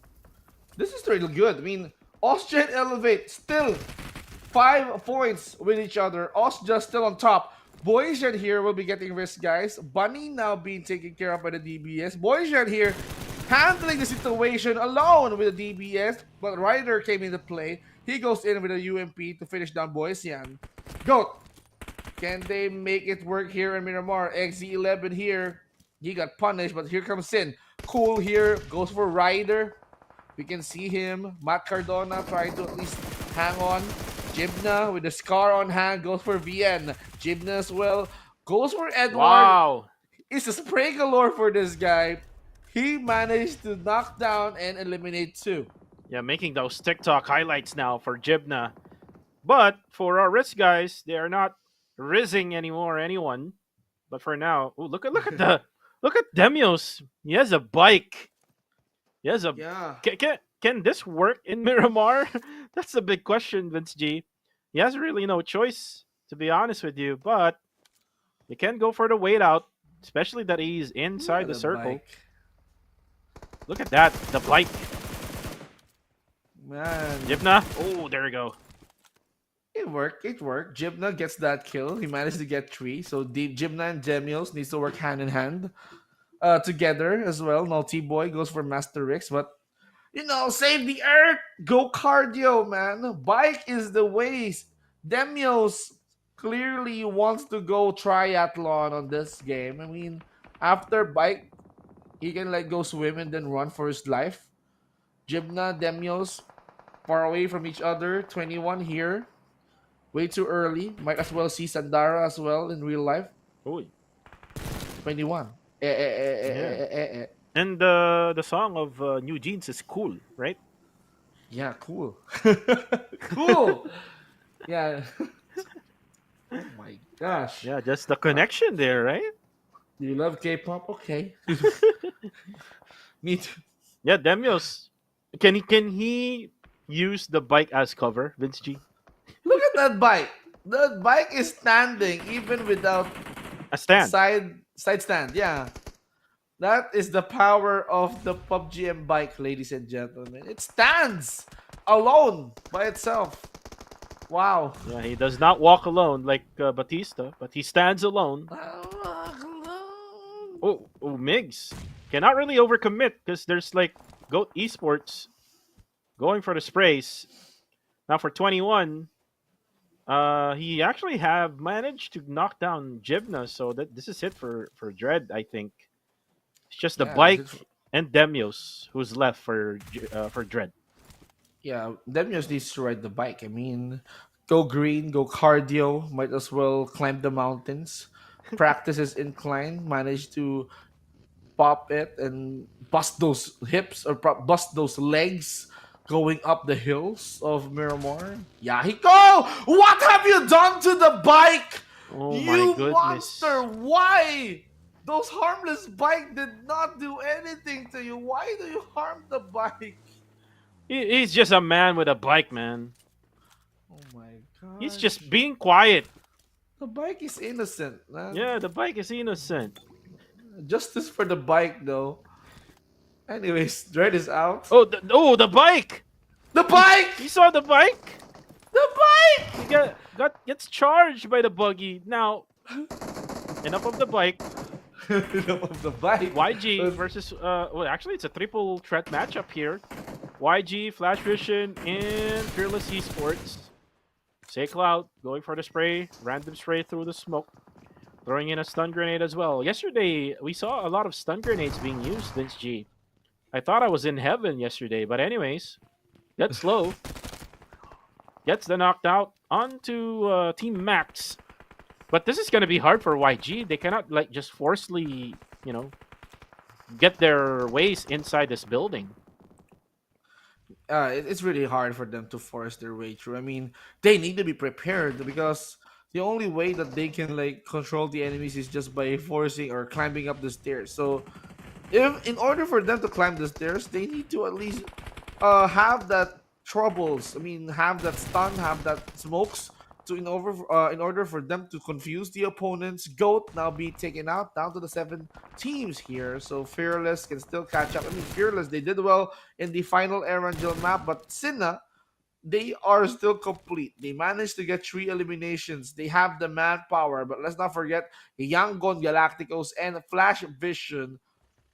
S2: this is really good. I mean, Austria and Elevate still 5 points with each other. Austria still on top. Boysian here will be getting risk, guys. Bunny now being taken care of by the DBS. Boysian here handling the situation alone with the DBS, but Ryder came into play. He goes in with a UMP to finish down Boysian. Goat. Can they make it work here in Miramar? XZ11 here. He got punished, but here comes Sin. Cool here. Goes for Ryder. We can see him. Matt Cardona trying to at least hang on. Jibna with the scar on hand goes for VN. Jibna as well. Goes for Edward.
S1: Wow.
S2: It's a spray galore for this guy. He managed to knock down and eliminate 2.
S1: Yeah, making those TikTok highlights now for Jibna. But for our risk guys, they are not rizzing anymore anyone. But for now, ooh, look at the look at Demios. He has a bike. He has a
S2: Yeah.
S1: can this work in Miramar? That's the big question, Vince G. He has really no choice, to be honest with you. But you can go for the wait out, especially that he's inside the circle.
S2: Bike.
S1: Look at that, the bike.
S2: Man.
S1: Jibna. Oh, there we go.
S2: It worked. It worked. Jibna gets that kill. He managed to get 3. So Jibna and Demios needs to work hand in hand together as well. Naughty Boy goes for Master Rix, but save the earth. Go cardio, man. Bike is the ways. Demios clearly wants to go triathlon on this game. I mean, after bike, he can go swim and then run for his life. Jibna, Demios, far away from each other. 21 here. Way too early. Might as well see Sandara as well in real life.
S1: Oh,
S2: 21.
S1: and the song of New Jeans is cool, right?
S2: Yeah, cool. Cool. Yeah. Oh my gosh.
S1: Yeah, just the connection there, right?
S2: Do you love K-pop? Okay. Me too.
S1: Yeah, Demios. Can he use the bike as cover, Vince G?
S2: Look at that bike. The bike is standing even without
S1: A stand.
S2: side stand. Yeah. That is the power of the PUBGM bike, ladies and gentlemen. It stands alone by itself. Wow.
S1: Yeah, he does not walk alone like Batista, but he stands alone. Oh, Migs cannot really overcommit because there's Goat Esports going for the sprays. Now for 21, he actually have managed to knock down Jibna, so this is it for Dread, I think. It's just the bike and Demios who's left for Dread.
S2: Yeah, Demios needs to ride the bike. I mean, go green, go cardio. Might as well climb the mountains. Practice his incline. Manage to pop it and bust those hips or bust those legs going up the hills of Miramar. Yahiko! What have you done to the bike?
S1: Oh
S2: you
S1: my goodness.
S2: monster! Why? Those harmless bike did not do anything to you. Why do you harm the bike?
S1: He's just a man with a bike, man.
S2: Oh my god.
S1: He's just being quiet.
S2: The bike is innocent, man.
S1: Yeah, the bike is innocent.
S2: Justice for the bike, though. Anyways, Dread is out.
S1: Oh, the bike!
S2: The bike!
S1: You saw the bike?
S2: The bike!
S1: He gets charged by the buggy. Now, enough of the bike.
S2: Enough of the bike.
S1: YG versus well, actually it's a triple threat matchup here. YG, Flash Vision, and Fearless Esports. Say Cloud going for the spray, random spray through the smoke, throwing in a stun grenade as well. Yesterday we saw a lot of stun grenades being used, Vince G. I thought I was in heaven yesterday, but anyways, gets slow, gets the knocked out onto Team Max. But this is gonna be hard for YG. They cannot just forcefully, get their ways inside this building.
S2: It's really hard for them to force their way through. I mean, they need to be prepared because the only way that they can control the enemies is just by forcing or climbing up the stairs. So If in order for them to climb the stairs, they need to at least have that troubles. I mean, have that stun, have that smokes to in order for them to confuse the opponents. Goat now be taken out down to the 7 teams here, so Fearless can still catch up. I mean, Fearless they did well in the final Erangel map, but Sinna they are still complete. They managed to get 3 eliminations. They have the manpower, but let's not forget Yangon Galacticos and Flash Vision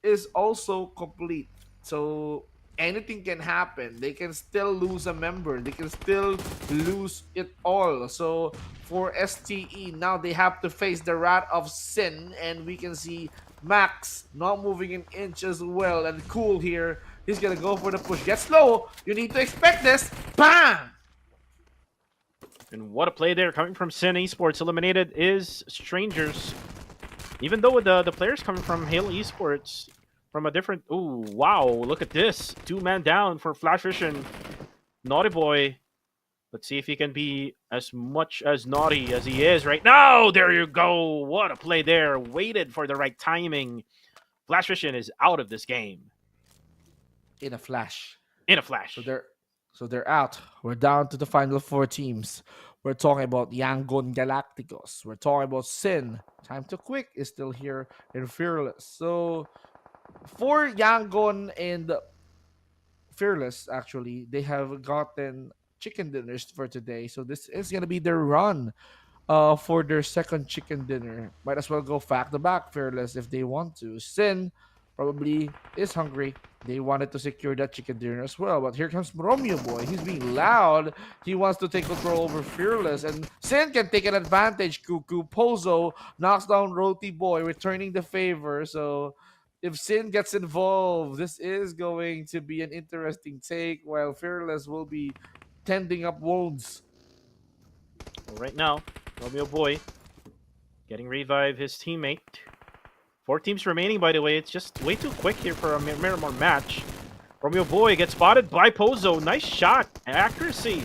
S2: is also complete. So anything can happen. They can still lose a member. They can still lose it all. So for STE, now they have to face the wrath of Sin, and we can see Max not moving an inch as well. And Cool here, he's gonna go for the push. Get slow. You need to expect this. Bam!
S1: And what a play there coming from Sin Esports. Eliminated is Strangers. Even though the players coming from Halo Esports from a different... Ooh, wow, look at this. 2-man down for Flash Vision. Naughty Boy. Let's see if he can be as much as naughty as he is right now. There you go. What a play there. Waited for the right timing. Flash Vision is out of this game.
S2: In a flash.
S1: In a flash.
S2: So they're out. We're down to the final 4 teams. We're talking about Yangon Galacticos. We're talking about Sin. Time to Quick is still here in Fearless. So for Yangon and Fearless, actually, they have gotten chicken dinners for today. So this is gonna be their run for their second chicken dinner. Might as well go back to back Fearless if they want to. Sin probably is hungry. They wanted to secure that chicken dinner as well. But here comes Romeo Boy. He's being loud. He wants to take control over Fearless. And Sin can take an advantage. Cuckoo Pozo knocks down Roti Boy, returning the favor. So if Sin gets involved, this is going to be an interesting take, while Fearless will be tending up wounds.
S1: Right now, Romeo Boy getting revive his teammate. 4 teams remaining, by the way. It's just way too quick here for a Miramar match. Romeo Boy gets spotted by Pozo. Nice shot. Accuracy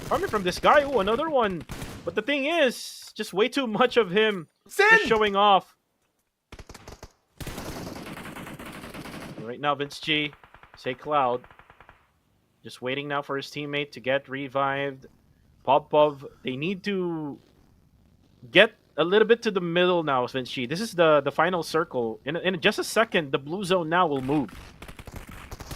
S1: coming from this guy. Oh, another one. But the thing is, just way too much of him just showing off. Right now, Vince G, say Cloud, just waiting now for his teammate to get revived. Popov, they need to get a little bit to the middle now, Vince G. This is the final circle. In just a second, the blue zone now will move.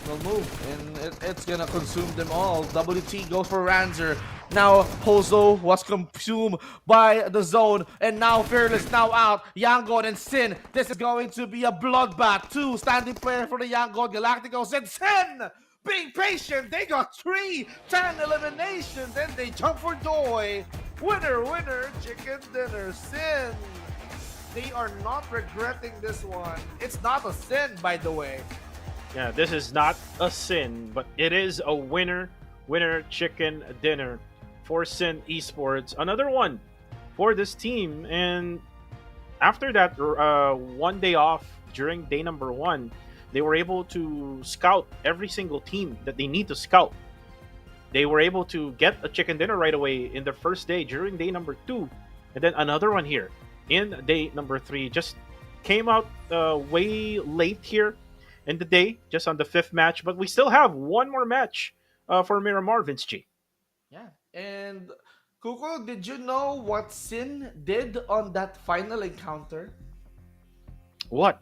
S2: Will move, and it's gonna consume them all. WT goes for Ranzer. Now Pozo was consumed by the zone, and now Fearless now out. Yangon and Sin. This is going to be a bloodbath. 2 standing player for the Yangon Galacticos, and Sin being patient. They got 10 eliminations, and they jump for joy. Winner, winner, chicken dinner. Sin. They are not regretting this one. It's not a sin, by the way.
S1: Yeah, this is not a sin, but it is a winner chicken dinner for Sin Esports. Another one for this team. And after that 1 day off during day number 1, they were able to scout every single team that they need to scout. They were able to get a chicken dinner right away in their first day during day number 2. And then another one here in day number 3. Just came out way late here in the day, just on the 5th match. But we still have one more match for Miramar, Vince G.
S2: Yeah. And Kuko, did you know what Sin did on that final encounter?
S1: What?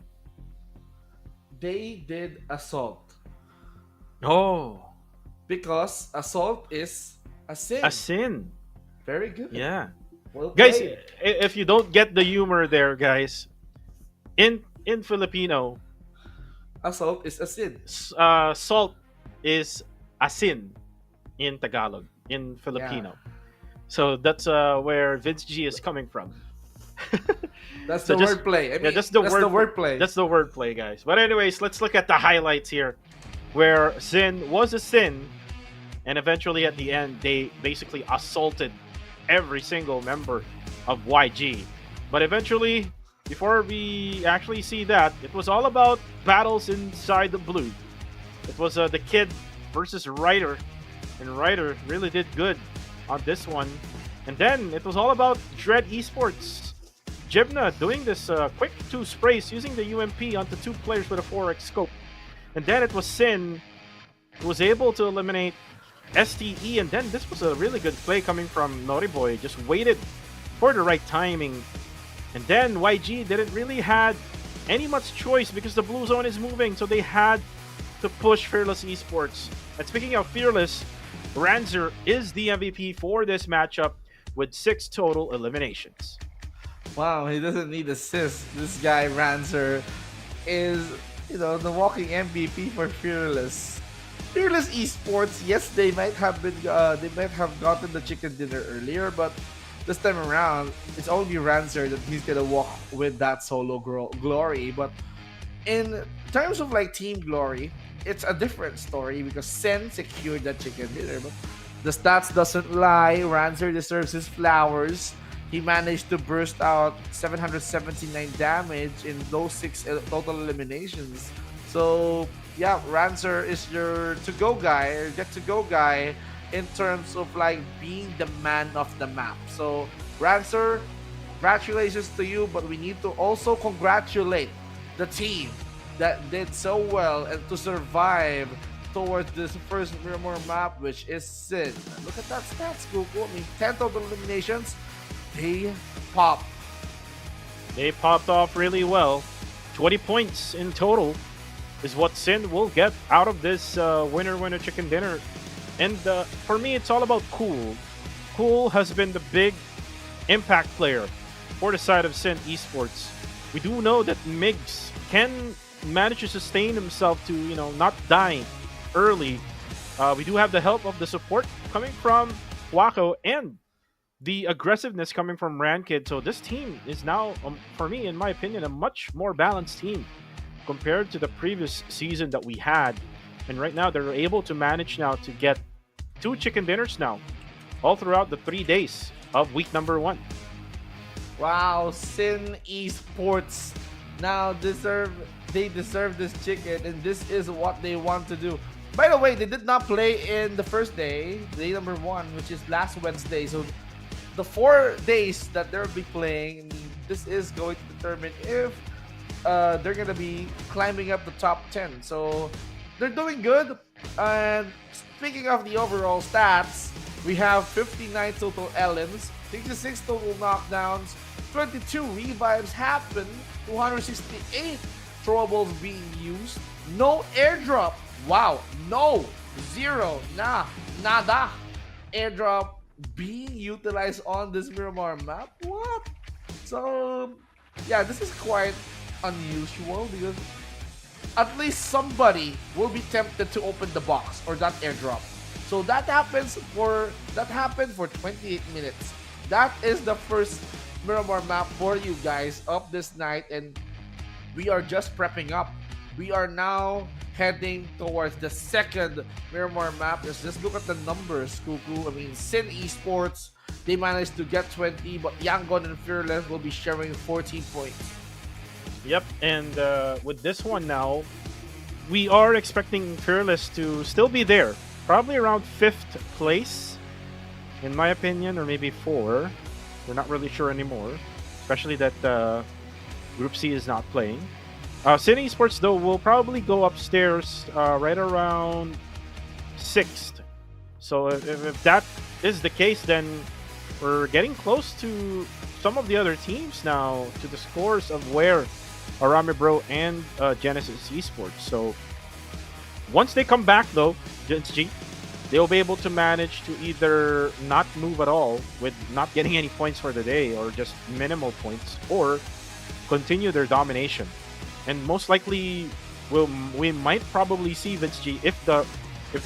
S2: They did assault.
S1: Oh.
S2: Because assault is a sin.
S1: A sin.
S2: Very good.
S1: Yeah.
S2: Well
S1: guys,
S2: played.
S1: if you don't get the humor there, guys, in Filipino,
S2: Assault is a sin.
S1: salt is asin in Tagalog, in Filipino.
S2: Yeah.
S1: So that's where Vince G is coming from.
S2: That's
S1: So
S2: the
S1: just-
S2: wordplay. I mean,
S1: yeah, that's the
S2: wordplay.
S1: That's the wordplay, guys. But anyways, let's look at the highlights here, where Sin was a sin, and eventually at the end they basically assaulted every single member of YG. But eventually, before we actually see that, it was all about battles inside the blue. It was the kid versus Ryder, and Ryder really did good on this one. And then it was all about Dread Esports Jibna doing this quick two sprays using the UMP onto two players with a 4x scope. And then it was Sin who was able to eliminate STE. And then this was a really good play coming from Noriboy. Just waited for the right timing. And then YG didn't really had any much choice because the blue zone is moving. So they had to push Fearless Esports. And speaking of Fearless, Ranzer is the MVP for this matchup with 6 total eliminations.
S2: Wow, he doesn't need assists. This guy Ranzer is, the walking MVP for Fearless. Fearless Esports, yes, they might have gotten the chicken dinner earlier, but this time around, it's only Ranzer that he's gonna walk with that solo glory. But in terms of like team glory, it's a different story because Sen secured that chicken dinner. But the stats doesn't lie. Ranzer deserves his flowers. He managed to burst out 779 damage in those 6 total eliminations. So yeah, Ranzer is your to-go guy, or get-to-go guy in terms of like being the man of the map. So Ranzer, congratulations to you, but we need to also congratulate the team that did so well and to survive towards this first Miramar map, which is Sin. Look at that stats, Google. I mean, 10 total eliminations. They popped.
S1: They popped off really well. 20 points in total is what Sin will get out of this winner chicken dinner. And for me, it's all about Cool. Cool has been the big impact player for the side of Sin Esports. We do know that Migs can manage to sustain himself to, not die early. We do have the help of the support coming from Wako and the aggressiveness coming from Rankid. So this team is now, for me, in my opinion, a much more balanced team compared to the previous season that we had. And right now, they're able to manage now to get 2 chicken dinners now, all throughout the 3 days of week number 1.
S2: Wow, Sin Esports now deserve this chicken, and this is what they want to do. By the way, they did not play in the first day number 1, which is last Wednesday. So the 4 days that they'll be playing, this is going to determine if they're gonna be climbing up the top 10. So they're doing good. And speaking of the overall stats, we have 59 total LMs, 66 total knockdowns, 22 revives happen, 268 throwables being used, no airdrop. Wow, no, zero, nada airdrop being utilized on this Miramar map. What? So yeah, this is quite unusual because at least somebody will be tempted to open the box or that airdrop. So that happened for 28 minutes. That is the first Miramar map for you guys of this night, and we are just prepping up. We are now heading towards the second Miramar map. Just look at the numbers, Kuku. I mean, Sin Esports, they managed to get 20, but Yangon and Fearless will be sharing 14 points.
S1: Yep, and with this one now, we are expecting Fearless to still be there. Probably around 5th place, in my opinion, or maybe 4. We're not really sure anymore. Especially that Group C is not playing. Sin Esports, though, will probably go upstairs right around 6th. So if that is the case, then we're getting close to some of the other teams now, to the scores of where Arame Bro and Genesis Esports. So once they come back, though, Gens G, they'll be able to manage to either not move at all with not getting any points for the day or just minimal points, or continue their domination. And most likely, we might probably see Vince G, if the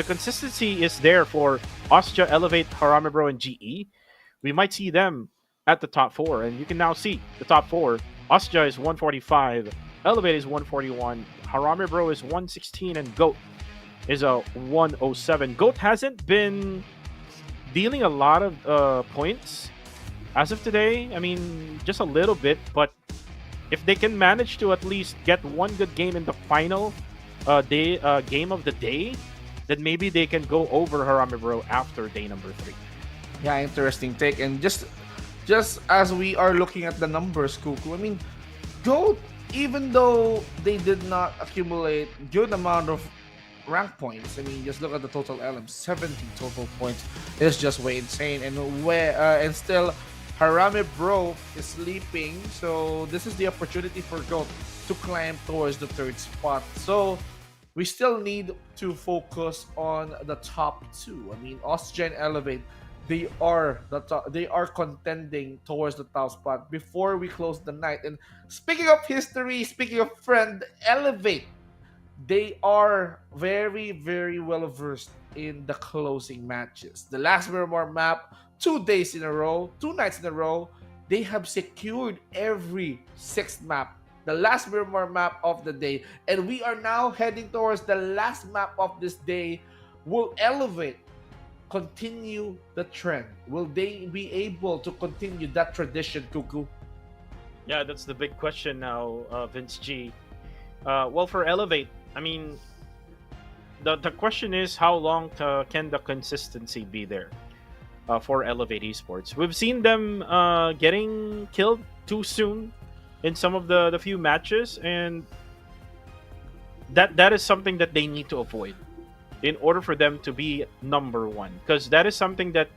S1: consistency is there for Ostia, Elevate, Harame Bro, and GE, we might see them at the top 4. And you can now see the top 4. Ostia is 145, Elevate is 141, Harame Bro is 116, and GOAT is a 107. GOAT hasn't been dealing a lot of points as of today. I mean, just a little bit, but if they can manage to at least get one good game in the final game of the day, then maybe they can go over Harame Bro after day number 3.
S2: Yeah, interesting take. And just just as we are looking at the numbers, Kuku, I mean, Goat, even though they did not accumulate good amount of rank points, I mean, just look at the total LM, 70 total points is just way insane. And still, Harame Bro is sleeping, so this is the opportunity for Goat to climb towards the third spot. So we still need to focus on the top two. I mean, Austrian Elevate, they are contending towards the top spot before we close the night. And speaking of history, speaking of friend, Elevate, they are very, very well versed in the closing matches. The last Miramar map, 2 days in a row, 2 nights in a row, they have secured every sixth map. The last Miramar map of the day. And we are now heading towards the last map of this day. Will Elevate continue the trend? Will they be able to continue that tradition, Kuku?
S1: Yeah, that's the big question now, Vince G. Well, for Elevate, I mean, the question is how long can the consistency be there for Elevate Esports? We've seen them getting killed too soon in some of the few matches, and that is something that they need to avoid in order for them to be number one, because that is something that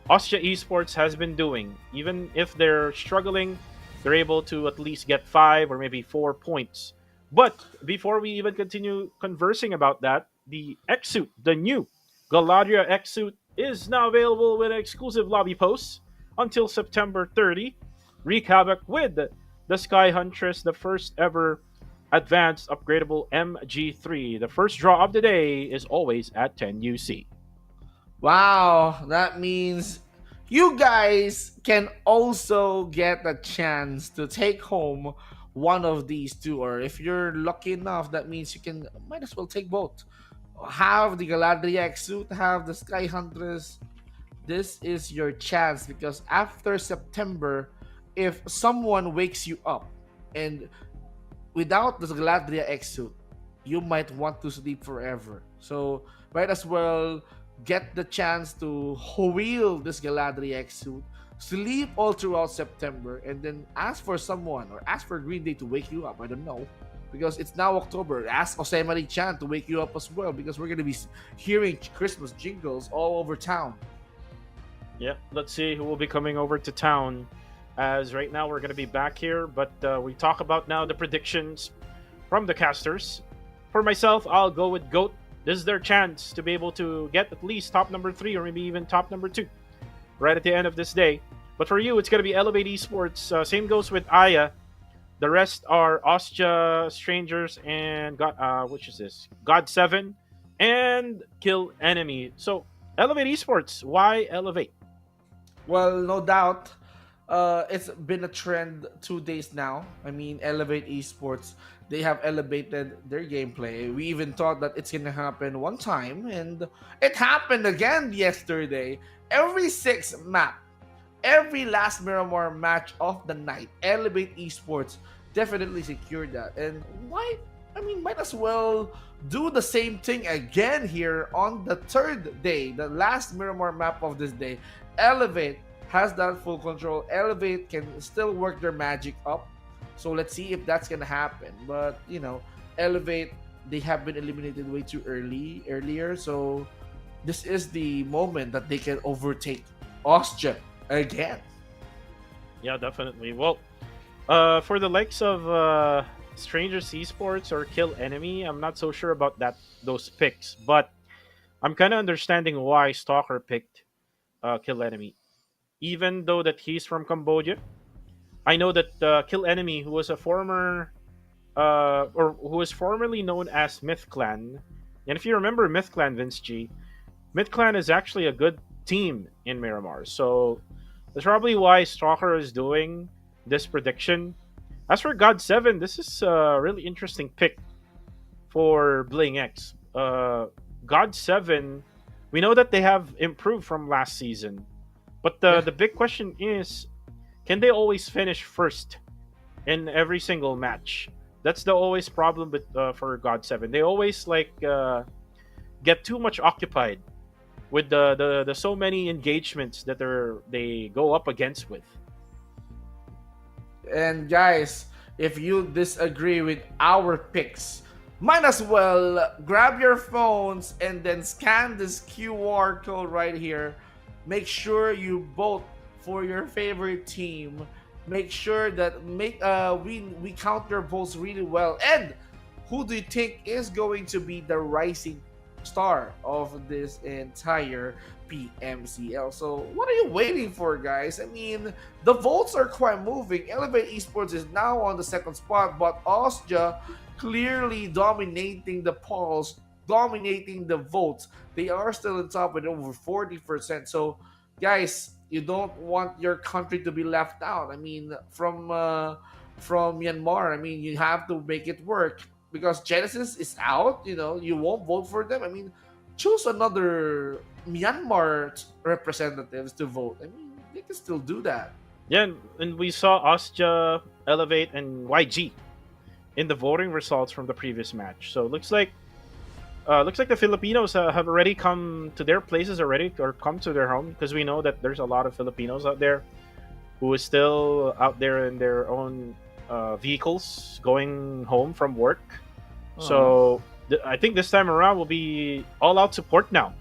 S1: Austria Esports has been doing. Even if they're struggling, they're able to at least get 5 or maybe 4 points. But before we even continue conversing about that, the X-Suit, the new Galadria X-Suit, is now available with exclusive lobby posts until September 30. Wreak havoc with the Sky Huntress, the first ever advanced upgradable MG3. The first draw of the day is always at 10 UC.
S2: Wow, that means you guys can also get a chance to take home one of these two, or if you're lucky enough, that means you can might as well take both. Have the Galadriel suit, have the Sky Huntress. This is your chance because after September, if someone wakes you up and without the Galadria X suit, you might want to sleep forever. So might as well get the chance to wheel this Galadria X suit, sleep all throughout September, and then ask for someone or ask for Green Day to wake you up. I don't know. Because it's now October. Ask Osemari Chan to wake you up as well because we're going to be hearing Christmas jingles all over town.
S1: Yeah, let's see who will be coming over to town. As right now we're going to be back here, but we talk about now the predictions from the casters. For myself, I'll go with GOAT. This is their chance to be able to get at least top number 3 or maybe even top number 2 right at the end of this day. But for you, it's going to be Elevate Esports. Same goes with Aya. The rest are Austria Strangers and which is this? God7 and Kill Enemy. So Elevate Esports. Why Elevate?
S2: Well, no doubt. It's been a trend 2 days now. I mean, Elevate Esports, they have elevated their gameplay. We even thought that it's gonna happen one time, and it happened again yesterday. Every sixth map, every last Miramar match of the night, Elevate Esports definitely secured that. And why? I mean, might as well do the same thing again here on the third day, the last Miramar map of this day. Elevate has that full control. Elevate can still work their magic up. So let's see if that's gonna happen. But Elevate, they have been eliminated way too earlier. So this is the moment that they can overtake Austria again.
S1: Yeah, definitely. Well, for the likes of Strangers Esports or Kill Enemy, I'm not so sure about those picks, but I'm kind of understanding why Stalker picked Kill Enemy. Even though that he's from Cambodia, I know that Kill Enemy, who was a former or who was formerly known as Myth Clan, and if you remember Myth Clan, Vince G, Myth Clan is actually a good team in Miramar. So that's probably why Stalker is doing this prediction. As for God7, this is a really interesting pick for Bling X. God7, we know that they have improved from last season. But the big question is, can they always finish first in every single match? That's the always problem with for God7. They always get too much occupied with the so many engagements that they go up against with.
S2: And guys, if you disagree with our picks, might as well grab your phones and then scan this QR code right here. Make sure you vote for your favorite team. Make sure that we count your votes really well. And who do you think is going to be the rising star of this entire PMCL? So what are you waiting for, guys? I mean, the votes are quite moving. Elevate Esports is now on the second spot, but Austria clearly dominating the polls, dominating the votes. They are still on top with over 40%. So, guys, you don't want your country to be left out. I mean, from Myanmar, I mean, you have to make it work because Genesis is out. You know, you won't vote for them. I mean, choose another Myanmar representatives to vote. I mean, they can still do that.
S1: Yeah, and we saw Ostja, Elevate, and YG in the voting results from the previous match. So looks like the Filipinos have already come to their places already, or come to their home, because we know that there's a lot of Filipinos out there who is still out there in their own vehicles going home from work. So I think this time around will be all out support now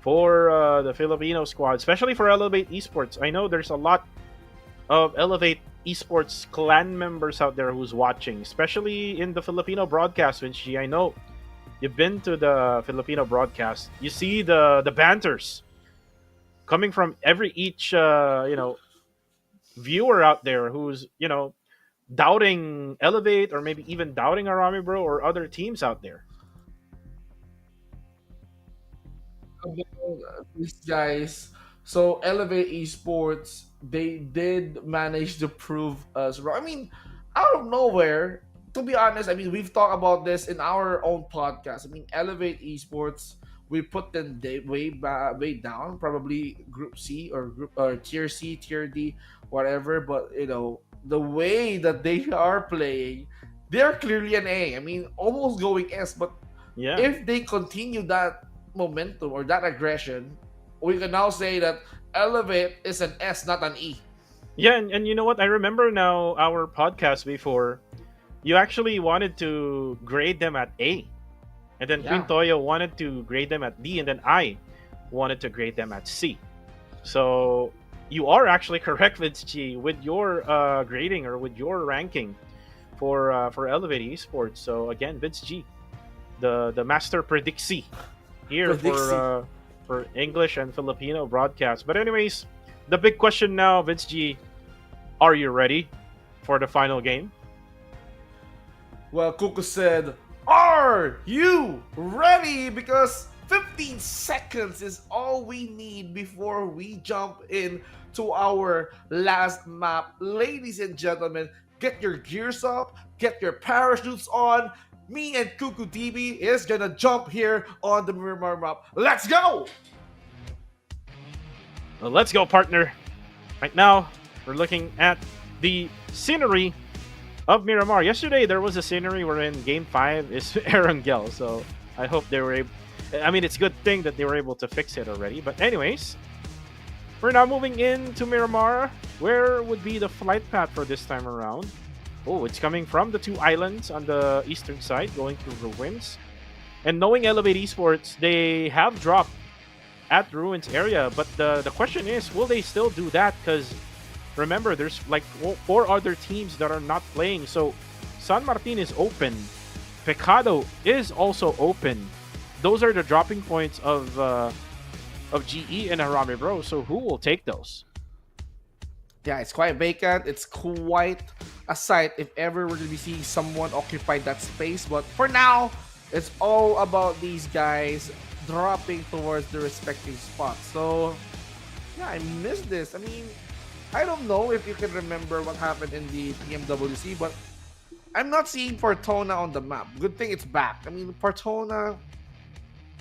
S1: for the Filipino squad, especially for Elevate Esports. I know there's a lot of Elevate Esports clan members out there who's watching, especially in the Filipino broadcast. Vinci, I know you've been to the Filipino broadcast. You see the banters coming from each viewer out there who's doubting Elevate, or maybe even doubting Arami Bro or other teams out there.
S2: These guys. So Elevate Esports, they did manage to prove us wrong. I mean, out of nowhere, to be honest, I mean, we've talked about this in our own podcast. I mean, Elevate Esports, we put them way down, probably Group C or Group or Tier C, Tier D, whatever. But the way that they are playing, they're clearly an A. I mean, almost going S, but
S1: Yeah.
S2: if they continue that momentum or that aggression, we can now say that Elevate is an S, not an E.
S1: Yeah, and you know what? I remember now our podcast before. You actually wanted to grade them at A, and then
S2: Yeah.
S1: Quintoyo wanted to grade them at D, and then I wanted to grade them at C. So you are actually correct, Vince G, with your grading or with your ranking for Elevate Esports. So again, Vince G, the master predixi here
S2: Predixi.
S1: for English and Filipino broadcast. But anyways, the big question now, Vince G, are you ready for the final game?
S2: Well, Kuko said, "Are you ready?" Because 15 seconds is all we need before we jump in to our last map. Ladies and gentlemen, get your gears up, get your parachutes on. Me and Kuku TV is gonna jump here on the Miramar map. Let's go!
S1: Well, let's go, partner. Right now, we're looking at the scenery of Miramar. Yesterday, there was a scenery wherein Game 5 is Erangel, so I hope they were able... I mean, it's a good thing that they were able to fix it already. But anyways, we're now moving into Miramar. Where would be the flight path for this time around? Oh, it's coming from the two islands on the eastern side, going to Ruins. And knowing Elevate Esports, they have dropped at Ruins area. But the question is, will they still do that? Because remember, there's like four other teams that are not playing. So San Martin is open. Pecado is also open. Those are the dropping points of GE and Harame Bro. So who will take those?
S2: Yeah, it's quite vacant. It's quite a sight if ever we're going to be seeing someone occupy that space. But for now, it's all about these guys dropping towards the respective spots. So, yeah, I missed this. I mean, I don't know if you can remember what happened in the PMWC, but I'm not seeing Fortuna on the map. Good thing it's back. I mean, Fortuna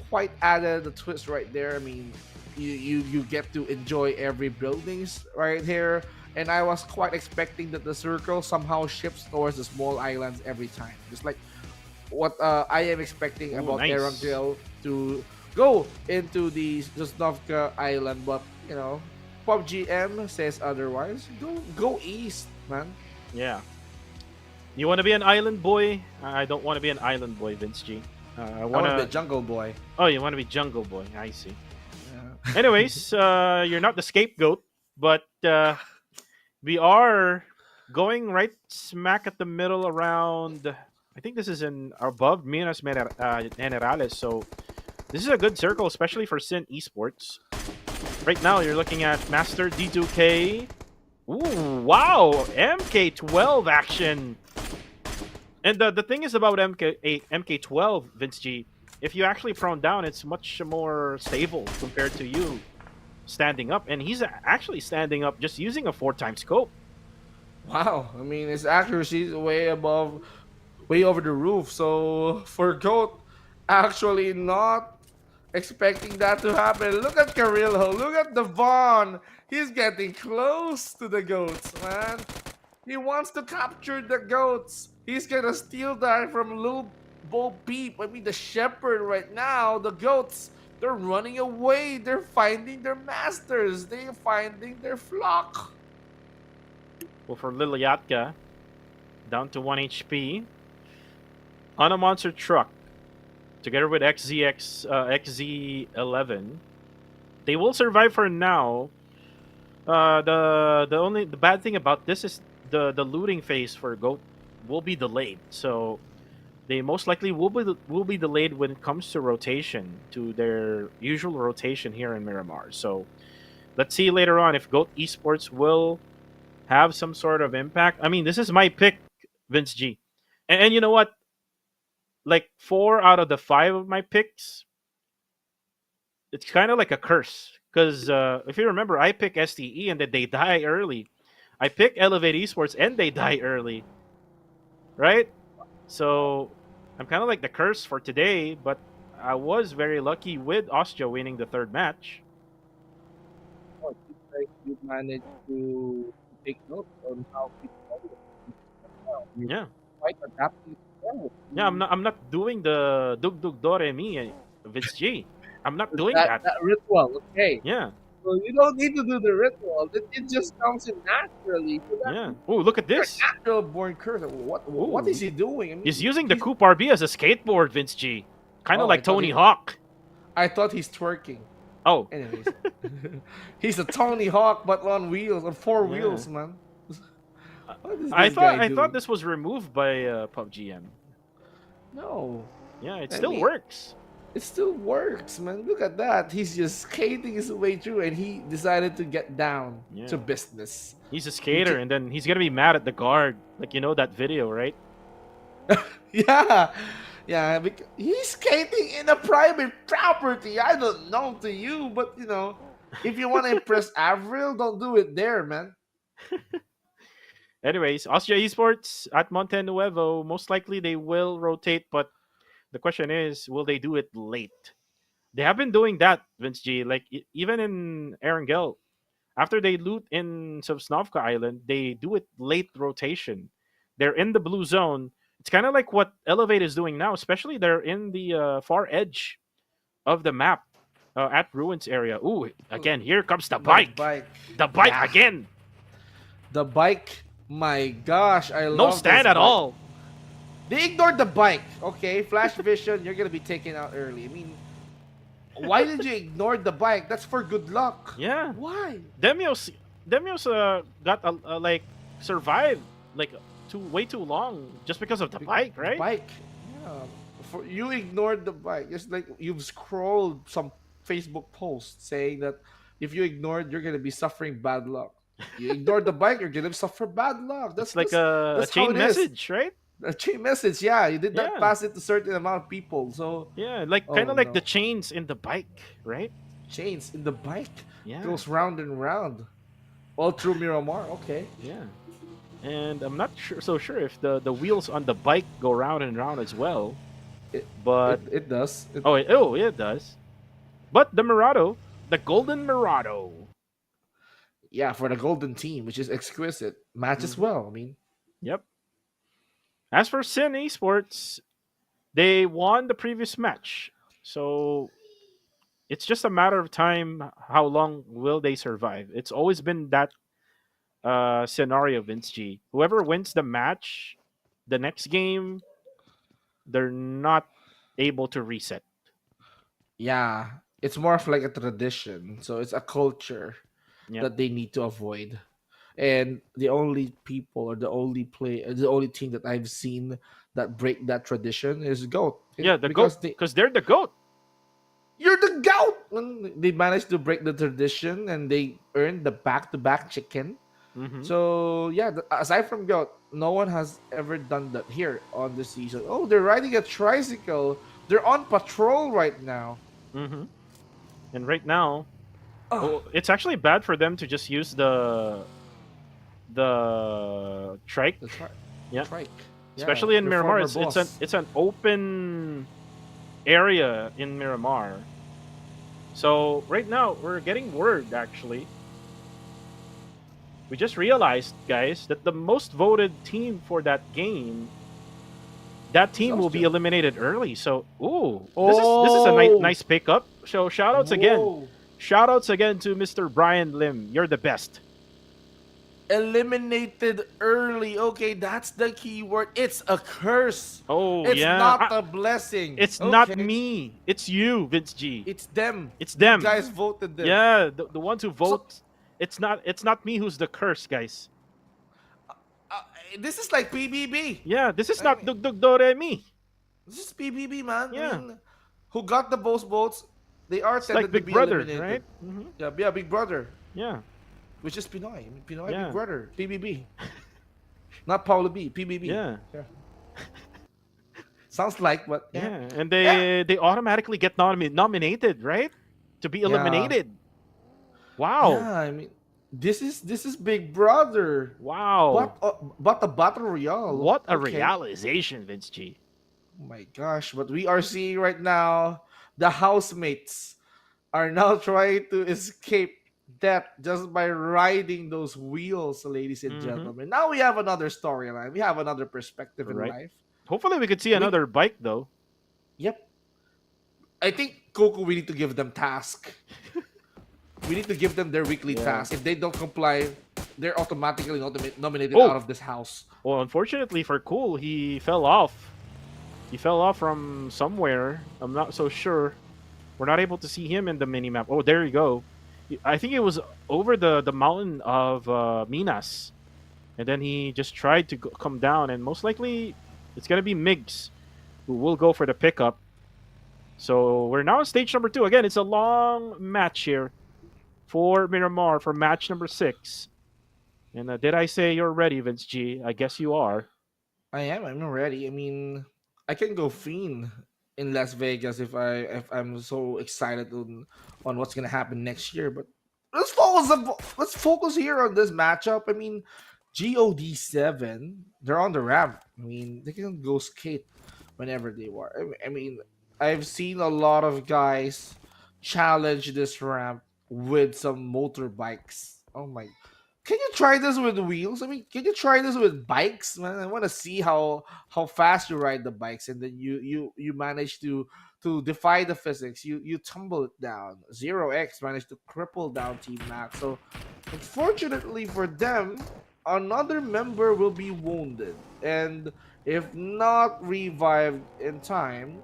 S2: quite added the twist right there. I mean, you get to enjoy every buildings right here, and I was quite expecting that the circle somehow shifts towards the small islands every time, just like what I am expecting about
S1: nice.
S2: Erangel to go into the Sosnovka island, but PUBGM says otherwise. Go east, man.
S1: Yeah. You want to be an island boy? I don't want to be an island boy, Vince G. I
S2: I
S1: want
S2: want to be a
S1: to.
S2: jungle boy.
S1: Oh, you want to be jungle boy? I see.
S2: Yeah.
S1: Anyways, you're not the scapegoat, but we are going right smack at the middle around. I think this is in above Generales, so this is a good circle, especially for Sin Esports. Right now, you're looking at Master D2K. Ooh, wow, MK12 action. And the thing is about MK12, Vince G, if you actually prone down, it's much more stable compared to you standing up. And he's actually standing up just using a 4 times scope.
S2: Wow. I mean, his accuracy is way above, way over the roof. So for Goat, actually not expecting that to happen. Look at Carrillo. Look at Devon. He's getting close to the goats, man. He wants to capture the goats. He's gonna steal that from Lil Bo Peep. I mean, the shepherd right now. The goats, they're running away. They're finding their masters. They're finding their flock.
S1: Well, for Liliatka, down to 1 HP on a monster truck, together with XZ11, they will survive for now. The bad thing about this is the looting phase for Goat will be delayed. So they most likely will be delayed when it comes to rotation, to their usual rotation here in Miramar. So let's see later on if Goat Esports will have some sort of impact. I mean, this is my pick, Vince G. And you know what? Like 4 out of the 5 of my picks, it's kind of like a curse. Because if you remember, I pick STE and then they die early. I pick Elevate Esports and they die early, right? So I'm kind of like the curse for today, but I was very lucky with Austria winning the third match.
S2: Oh, it seems like you managed to take note on how people play. You're
S1: Yeah,
S2: quite adapting well.
S1: yeah. I'm not doing the Dug Dug Do Re Mi, Vince G. I'm not doing
S2: That
S1: that.
S2: that ritual, okay.
S1: Yeah,
S2: So you don't need to do the ritual. It just comes in naturally. So that
S1: yeah. Oh, look at this.
S2: natural born curse. What is
S1: Ooh,
S2: he doing? I mean,
S1: he's using the Coupe RB as a skateboard, Vince G. Kind of
S2: oh,
S1: like Tony Hawk.
S2: I thought he's twerking.
S1: Oh,
S2: Anyways, he's a Tony Hawk but on wheels, on four
S1: yeah.
S2: wheels, man. What is
S1: I
S2: this
S1: thought
S2: guy
S1: I thought
S2: doing?
S1: this was removed by PUBGM.
S2: No,
S1: Yeah, it
S2: I
S1: still
S2: mean
S1: works.
S2: it still works, man. Look at that. He's just skating his way through, and he decided to get down
S1: Yeah.
S2: to business.
S1: He's a
S2: He
S1: skater,
S2: ca-
S1: and then he's gonna be mad at the guard. Like that video, right?
S2: yeah, yeah. He's skating in a private property. I don't know to you, but if you want to impress Avril, don't do it there, man.
S1: Anyways, Austria Esports at Monte Nuevo. Most likely they will rotate, but the question is, will they do it late? They have been doing that, Vince G. Like even in Erangel, after they loot in Sosnovka Island, they do it late rotation. They're in the blue zone. It's kind of like what Elevate is doing now, especially they're in the far edge of the map at Ruins area. Ooh, again, here comes the
S2: The
S1: bike.
S2: bike,
S1: The bike
S2: yeah,
S1: again.
S2: the bike. My gosh, I
S1: No
S2: love this
S1: stand at
S2: bike.
S1: all.
S2: They ignored the bike. Okay, flash vision. You're gonna be taken out early. I mean, why did you ignore the bike? That's for good luck.
S1: Yeah.
S2: Why?
S1: Demios Demios got like survived like way too long just because of the bike,
S2: The
S1: right?
S2: bike. Yeah. For you ignored the bike. It's like you've scrolled some Facebook post saying that if you ignored, you're gonna be suffering bad luck. You ignored the bike, you're gonna suffer bad luck. That's
S1: It's like
S2: that's
S1: a
S2: that's how
S1: chain
S2: it is.
S1: message, right?
S2: A chain message, yeah. You did not
S1: Yeah.
S2: pass it to certain amount of people. So
S1: Yeah, like kind
S2: oh
S1: of like the
S2: no.
S1: chains in the bike, right?
S2: Chains in the bike
S1: Yeah.
S2: goes round and round. All through Miramar. Okay.
S1: Yeah. And I'm not sure if the wheels on the bike go round and round as well.
S2: It
S1: But
S2: it does.
S1: yeah, it does. But the Murado, the Golden Murado.
S2: Yeah, for the golden team, which is exquisite. Matches
S1: Hmm.
S2: well. I mean,
S1: Yep. As for Sin Esports, they won the previous match. So it's just a matter of time how long will they survive. It's always been that scenario, Vince G. Whoever wins the match, the next game, they're not able to reset.
S2: Yeah, it's more of like a tradition. So it's a culture
S1: Yep.
S2: that they need to avoid. And the only people or the only team that I've seen that break that tradition is Goat.
S1: Yeah, the goat,
S2: Because they
S1: because they're the goat.
S2: you're the Goat when they managed to break the tradition and they earned the back-to-back chicken.
S1: Mm-hmm.
S2: So yeah, aside from Goat, no one has ever done that here on the season. Oh, they're riding a tricycle. They're on patrol right now.
S1: Mm-hmm. And right now,
S2: Oh,
S1: oh, it's actually bad for them to just use the trike.
S2: the
S1: Yeah,
S2: trike. Yeah,
S1: especially in
S2: their
S1: Miramar,
S2: former
S1: it's an
S2: boss.
S1: it's an open area in Miramar. So right now we're getting word actually. We just realized, guys, that the most voted team for that game, that
S2: It's
S1: team will be
S2: Austria.
S1: eliminated early. So, ooh, this is a
S2: Oh,
S1: nice pickup. So, shout outs again.
S2: whoa.
S1: Shout outs again to Mr. Brian Lim. You're the best.
S2: Eliminated early. Okay, that's the key word. It's a curse.
S1: Oh
S2: It's
S1: yeah,
S2: not a blessing.
S1: it's not
S2: Okay,
S1: me. It's you, Vince G.
S2: it's them.
S1: It's
S2: You
S1: them.
S2: guys voted them.
S1: Yeah, the ones who
S2: So
S1: vote. It's not me who's the curse, guys.
S2: uh, this is like PBB.
S1: Yeah, this is
S2: I
S1: not
S2: mean,
S1: Dug Dug Dore me.
S2: this is PBB, man. I
S1: Yeah,
S2: mean, who got the most votes? They are
S1: it's like
S2: tended to
S1: Big
S2: be
S1: Brother,
S2: eliminated.
S1: right? Mm-hmm.
S2: Yeah, Big Brother,
S1: Yeah,
S2: which is Pinoy. I mean, Pinoy Big
S1: yeah,
S2: Brother, PBB, not Paulo B, PBB.
S1: yeah.
S2: Yeah. Sounds like, but yeah,
S1: Yeah, and
S2: yeah,
S1: they automatically get nominated, right? To be
S2: yeah.
S1: eliminated. Wow.
S2: Yeah, I mean, this is Big Brother,
S1: Wow.
S2: but a battle royale.
S1: What a
S2: Okay,
S1: realization, Vince G.
S2: oh my gosh, what we are seeing right now, the housemates are now trying to escape death just by riding those wheels, ladies and
S1: Mm-hmm.
S2: gentlemen. Now we have another storyline. We have another perspective in
S1: Right.
S2: life.
S1: Hopefully we could see
S2: We
S1: another bike though.
S2: Yep. I think Coco. We need to give them task. We need to give them their weekly
S1: Yeah.
S2: task. If they don't comply, they're automatically nominated out
S1: Oh,
S2: of this house.
S1: well, unfortunately for Cool, he fell off. He fell off from somewhere. I'm not so sure. We're not able to see him in the mini map. Oh, there you go. I think it was over the mountain of Minas, and then he just tried to come down, and most likely it's gonna be Migs who will go for the pickup. So we're now on stage number 2. Again, it's a long match here for Miramar for match number 6. And did I say you're ready, Vince G? I guess you are.
S2: I am. I'm ready. I mean, I can go fiend in Las Vegas if I'm so excited on what's gonna happen next year. But let's focus here on this matchup. I mean, God7, they're on the ramp. I mean, they can go skate whenever they want. I mean, I've seen a lot of guys challenge this ramp with some motorbikes. Oh my, can you try this with wheels? I mean, can you try this with bikes, man? I want to see how fast you ride the bikes, and then you manage to defy the physics. You tumble it down. 0x managed to cripple down Team Max. So, unfortunately for them, another member will be wounded, and if not revived in time,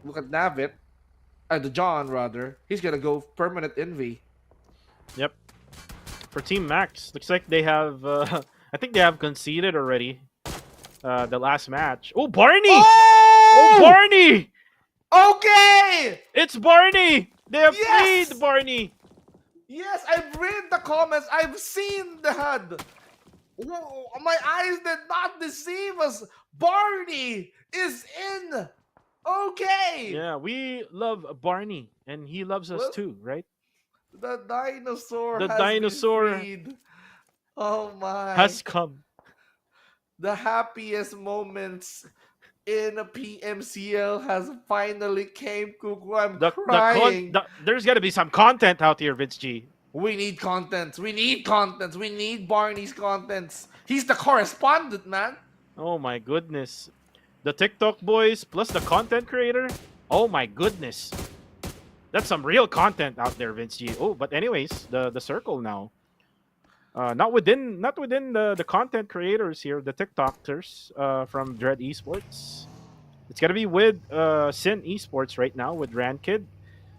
S2: look at Navit, the John rather. He's gonna go permanent envy.
S1: Yep. For Team Max, looks like they have. I think they have conceded already. The last match. Oh, Barney! Oh,
S2: Oh!
S1: Barney!
S2: Okay!
S1: It's Barney! They have freed
S2: Yes!
S1: Barney!
S2: Yes, I've read the comments. I've seen the HUD. Whoa, my eyes did not deceive us. Barney is in. Okay.
S1: Yeah, we love Barney, and he loves us
S2: Well,
S1: too, right?
S2: the dinosaur
S1: The
S2: has been
S1: dinosaur
S2: freed. Oh my.
S1: has come.
S2: The happiest moments in a PMCL has finally came, Kuku. I'm crying.
S1: There's got to be some content out here, Vince G.
S2: We need content. We need content. We need Barney's contents. He's the correspondent, man.
S1: Oh my goodness. The TikTok boys plus the content creator. Oh my goodness. That's some real content out there, Vince G. Oh, but anyways, the circle now. Not within the content creators here, the TikTokers from Dread Esports. It's gonna be with Sin Esports right now with Rankid,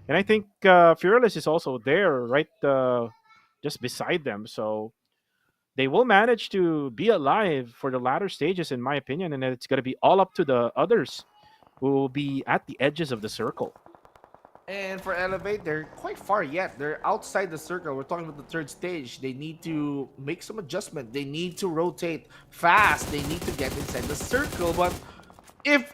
S1: and I think Fearless is also there, right, just beside them. So they will manage to be alive for the latter stages, in my opinion, and it's gonna be all up to the others who will be at the edges of the circle.
S2: And for Elevate, they're quite far yet. They're outside the circle. We're talking about the third stage. They need to make some adjustment. They need to rotate fast. They need to get inside the circle. But if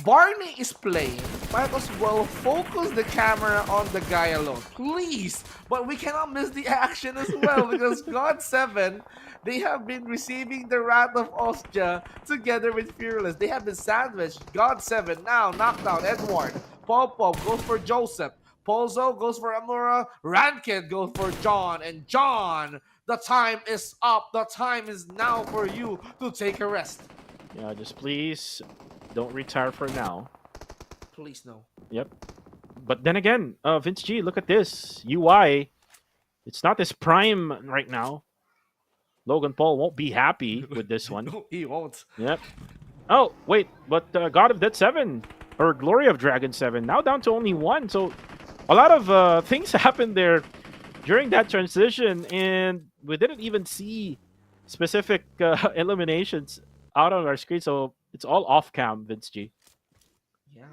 S2: Barney is playing, might as well focus the camera on the guy alone, please. But we cannot miss the action as well because God 7, they have been receiving the wrath of Ostia together with Fearless. They have been sandwiched. God 7 now knockdown Edward. Popov goes for Joseph. Pozo goes for Amura. Rankid goes for John. And John, the time is up. The time is now for you to take a rest.
S1: Yeah, just please don't retire for now.
S2: Please no.
S1: Yep. But then again, Vince G, look at this UI. It's not his prime right now. Logan Paul won't be happy with this one.
S2: No, he won't.
S1: Yep. Oh wait, but God of Death 7 or Glory of Dragon 7 now down to only 1. So a lot of things happened there during that transition, and we didn't even see specific eliminations out on our screen. So it's all off cam, Vince G.
S2: Yeah,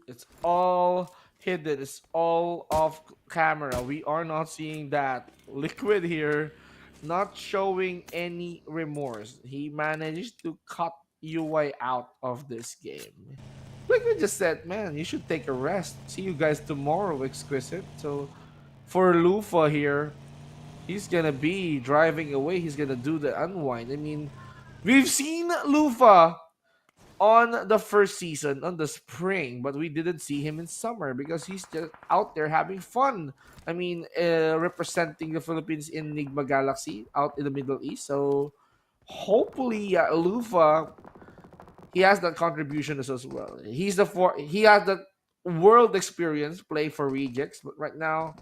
S2: it's all hidden. It's all off camera. We are not seeing that. Liquid here, not showing any remorse. He managed to cut UI out of this game. Liquid just said, man, you should take a rest. See you guys tomorrow, Exquisite. So for Lufa here, he's gonna be driving away. He's gonna do the unwind. I mean, we've seen Lufa on the first season on the spring, but we didn't see him in summer because he's just out there having fun. I mean, representing the Philippines in Nigma Galaxy out in the Middle East. So hopefully, Lufa, he has that contribution as well. He has the world experience play for Rejects, but right now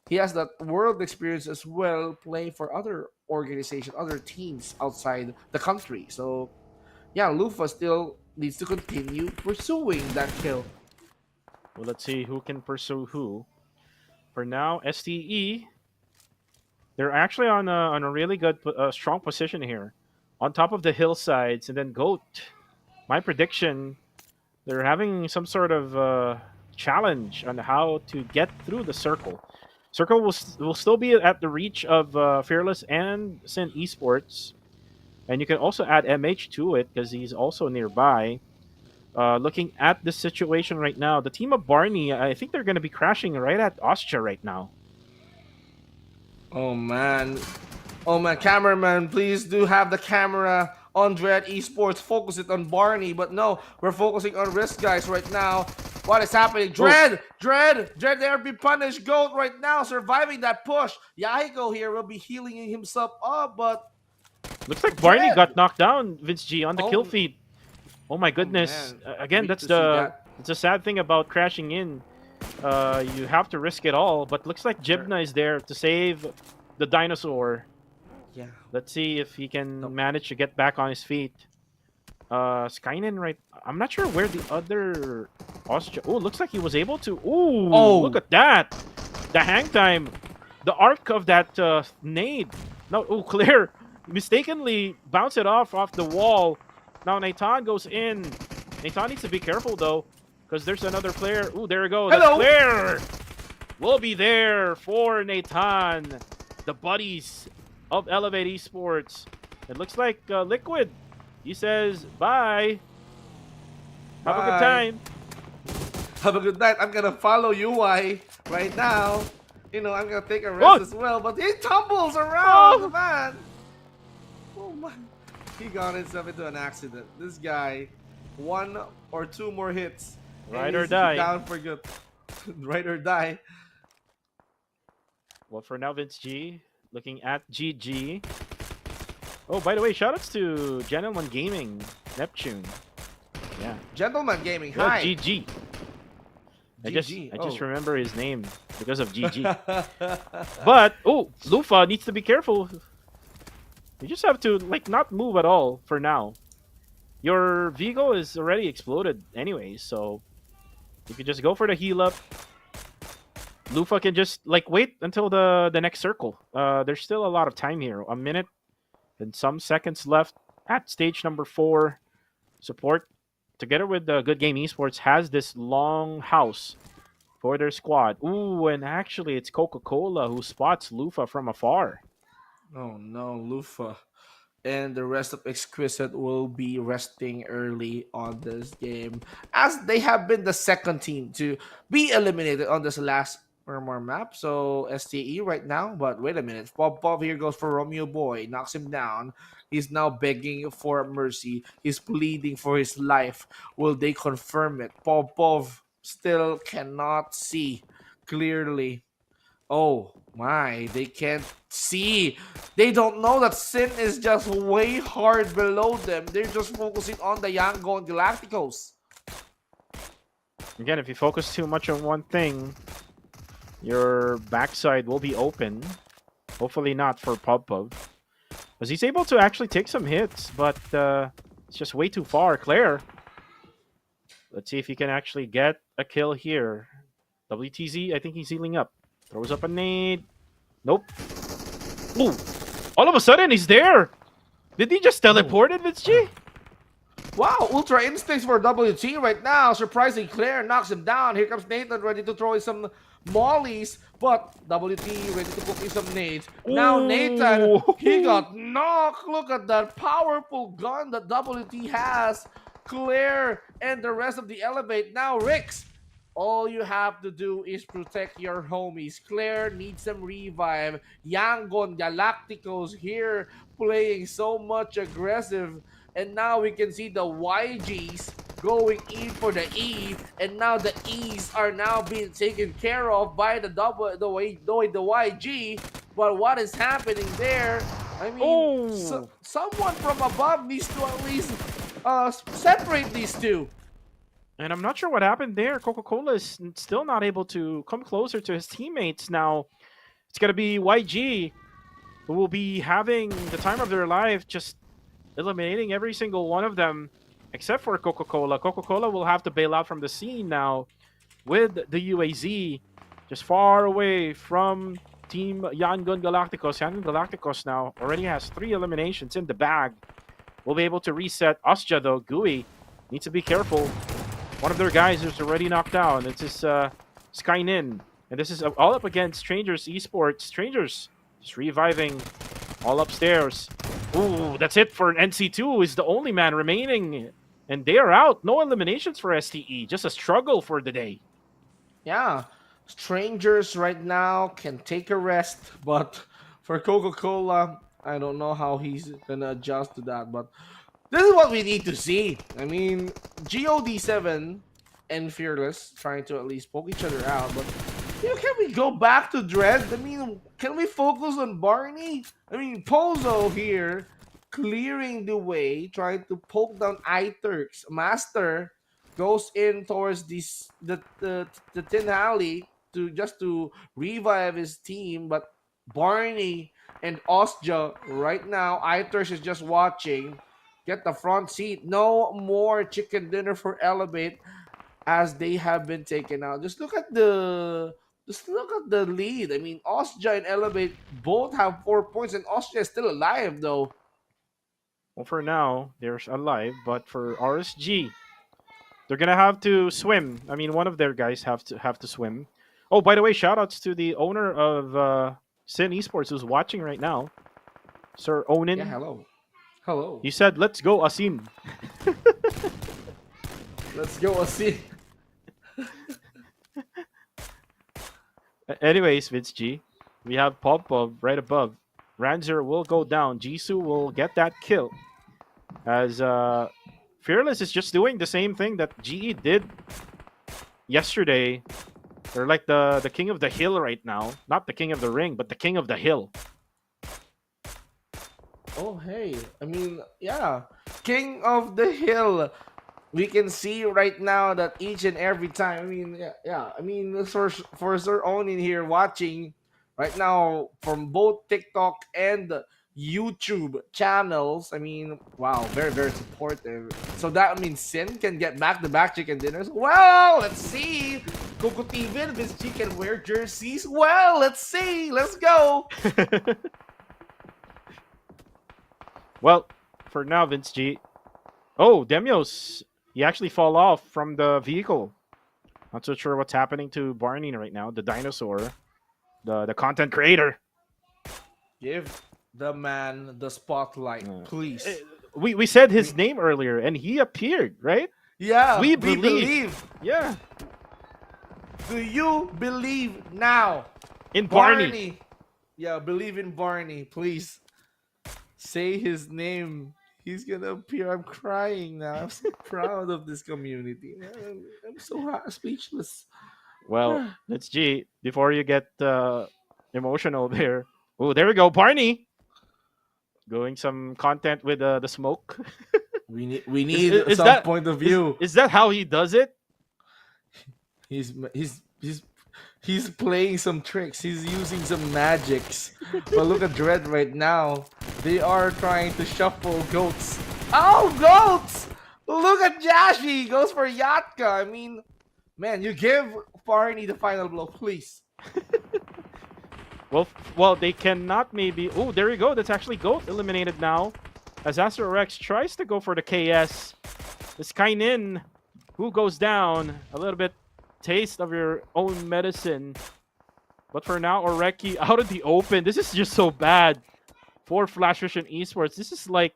S2: he has that world experience as well play for other organizations, other teams outside the country. So yeah, Lufa still needs to continue pursuing that kill.
S1: Well, let's see who can pursue who. For now, STE, they're actually on a really good, strong position here, on top of the hillsides, and then Goat. My prediction, they're having some sort of challenge on how to get through the circle. Circle will still be at the reach of Fearless and Sin Esports, and you can also add MH to it because he's also nearby. Looking at the situation right now, the team of Barney, I think they're going to be crashing right at Ostia right now.
S2: Oh man. Oh man, cameraman, please do have the camera on Dread Esports. Focus it on Barney, but no, we're focusing on Risk guys right now. What is happening? Dread, there be punished. Goat right now, surviving that push. Yahiko here will be healing himself up, but
S1: looks like Barney got knocked down, Vince G, on the kill
S2: Oh.
S1: feed. Oh my goodness! Again,
S2: Hate
S1: that's
S2: to see that.
S1: it's a sad thing about crashing in. You have to risk it all, but looks like Jibna is there to save the dinosaur.
S2: Yeah.
S1: Let's see if he can manage to get back on his feet. Skynen, right? I'm not sure where the other Austria. Oh, looks like he was able to. Ooh,
S2: Oh.
S1: look at that! The hang time, the arc of that nade. No, oh, Claire mistakenly bounced it off the wall. Now Nathan goes in. Nathan needs to be careful though, because there's another player. Ooh, there we go. That's
S2: Hello.
S1: Claire. We'll be there for Nathan, the buddies of Elevate Esports. It looks like Liquid. He says bye. Have a good
S2: Bye.
S1: time.
S2: Have a good night. I'm gonna follow UI right now. You know, I'm gonna take a rest
S1: Oh.
S2: as well, but he tumbles around,
S1: Oh.
S2: man. Oh my. He got himself into an accident. This guy, 1 or 2 more hits. and
S1: Ride or
S2: he's
S1: die.
S2: Down for good. Ride or die.
S1: Well, for now, Vince G looking at GG. Oh, by the way, shoutouts to Gentleman Gaming, Neptune. Yeah.
S2: Gentleman Gaming,
S1: Oh,
S2: hi.
S1: GG. I just
S2: GG.
S1: remember his name because of GG. But oh, Lufa needs to be careful. You just have to like not move at all for now. Your Vigo is already exploded anyways, so you could just go for the heal up. Lufa can just like wait until the next circle. There's still a lot of time here. A minute and some seconds left at stage number 4. Support, together with the Good Game Esports, has this long house for their squad. Ooh, and actually it's Coca-Cola who spots Lufa from afar.
S2: Oh no, Lufa and the rest of Exquisite will be resting early on this game, as they have been the second team to be eliminated on this last Miramar map. So STE right now, but wait a minute. Pop here goes for Romeo Boy, knocks him down. He's now begging for mercy. He's pleading for his life. Will they confirm it? Popov still cannot see clearly. Oh my, they can't see. They don't know that Sin is just way hard below them. They're just focusing on the Yango and Galacticos.
S1: Again, if you focus too much on one thing, your backside will be open. Hopefully not for Pub. Because he's able to actually take some hits, but it's just way too far. Claire. Let's see if he can actually get a kill here. WTZ, I think he's healing up. Throws up a nade. Nope. Ooh. All of a sudden, he's there. Did he just teleport it, Vince G?
S2: Wow, Ultra Instincts for WT right now. Surprising Claire knocks him down. Here comes Nathan ready to throw in some mollies, but WT ready to put in some nades. Now Nathan, he got knocked. Look at that powerful gun that WT has. Claire and the rest of the Elevate. Now Rix, all you have to do is protect your homies. Claire needs some revive. Yangon Galacticos here playing so much aggressive. And now we can see the YGs going in for the E. And now the E's are now being taken care of by the YG. But what is happening there? I mean, someone from above needs to at least separate these two.
S1: And I'm not sure what happened there. Coca-Cola is still not able to come closer to his teammates now. It's going to be YG who will be having the time of their life, just eliminating every single one of them except for Coca-Cola. Coca-Cola will have to bail out from the scene now with the UAZ just far away from Team Yangon Galacticos. Yangon Galacticos now already has 3 eliminations in the bag. Will be able to reset. Ostja, though, Gui, needs to be careful. One of their guys is already knocked down. It's this Skynin. And this is all up against Strangers Esports. Strangers just reviving all upstairs. Ooh, that's it for NC2, is the only man remaining. And they are out. No eliminations for STE. Just a struggle for the day.
S2: Yeah, Strangers right now can take a rest. But for Coca-Cola, I don't know how he's going to adjust to that. But this is what we need to see. I mean, GOD7 and Fearless trying to at least poke each other out. But can we go back to Dread? I mean, can we focus on Barney? I mean, Pozo here clearing the way, trying to poke down iTurks. Master goes in towards the Tin Alley to revive his team, but Barney and Ostja right now, iTurks is just watching. Get the front seat. No more chicken dinner for Elevate as they have been taken out. Just look at the lead. I mean, Ostja and Elevate both have 4 points, and Ostja is still alive though.
S1: Well, for now, they're alive, but for RSG, they're gonna have to swim. I mean, one of their guys have to swim. Oh, by the way, shoutouts to the owner of Sin Esports who's watching right now, Sir Onin.
S2: Yeah, hello. Hello.
S1: He said, "Let's go, Asin."
S2: Let's go, Asin.
S1: Anyways, Vince G, we have Popov right above. Ranzer will go down. Jisoo will get that kill. As Fearless is just doing the same thing that GE did yesterday. They're like the king of the hill right now. Not the king of the ring, but the king of the hill.
S2: Oh, hey. I mean, yeah. King of the hill. We can see right now that each and every time, I mean, yeah. I mean, for Sir Onin here watching right now from both TikTok and YouTube channels. I mean, wow, very, very supportive. So that means Sin can get back-to-back chicken dinners. Well, let's see. Coco TV and Vince G can wear jerseys. Well, let's see. Let's go.
S1: Well, for now, Vince G. Oh, Demios. He actually fall off from the vehicle. Not so sure what's happening to Barney right now. The dinosaur. The content creator.
S2: Give the man the spotlight,
S1: Uh, eh,
S2: please.
S1: we said his
S2: We,
S1: name earlier, and he appeared, right?
S2: yeah,
S1: We
S2: we
S1: believe.
S2: believe.
S1: Yeah.
S2: Do you believe now?
S1: In Barney.
S2: Barney. Yeah, believe in Barney, please. Say his name. He's gonna appear. I'm crying now. I'm so proud of this community. I'm so speechless.
S1: Well, let's G. Before you get emotional there. Oh, there we go. Barney. Going some content with the smoke.
S2: We
S1: Is,
S2: need
S1: is
S2: some
S1: that
S2: point of view.
S1: is that how he does it?
S2: He's he's he's he's playing some tricks. He's using some magics. But look at Dread right now. They are trying to shuffle goats. Oh, goats! Look at Jashi. He goes for Yatka. I mean, man, you give Barney the final blow, please.
S1: Well, they cannot maybe. Oh, there you go. That's actually Goat eliminated now. As Astro Rex tries to go for the KS. It's Kainin who goes down. A little bit taste of your own medicine. But for now, Oreki out of the open. This is just so bad for Flash Vision Esports. This is like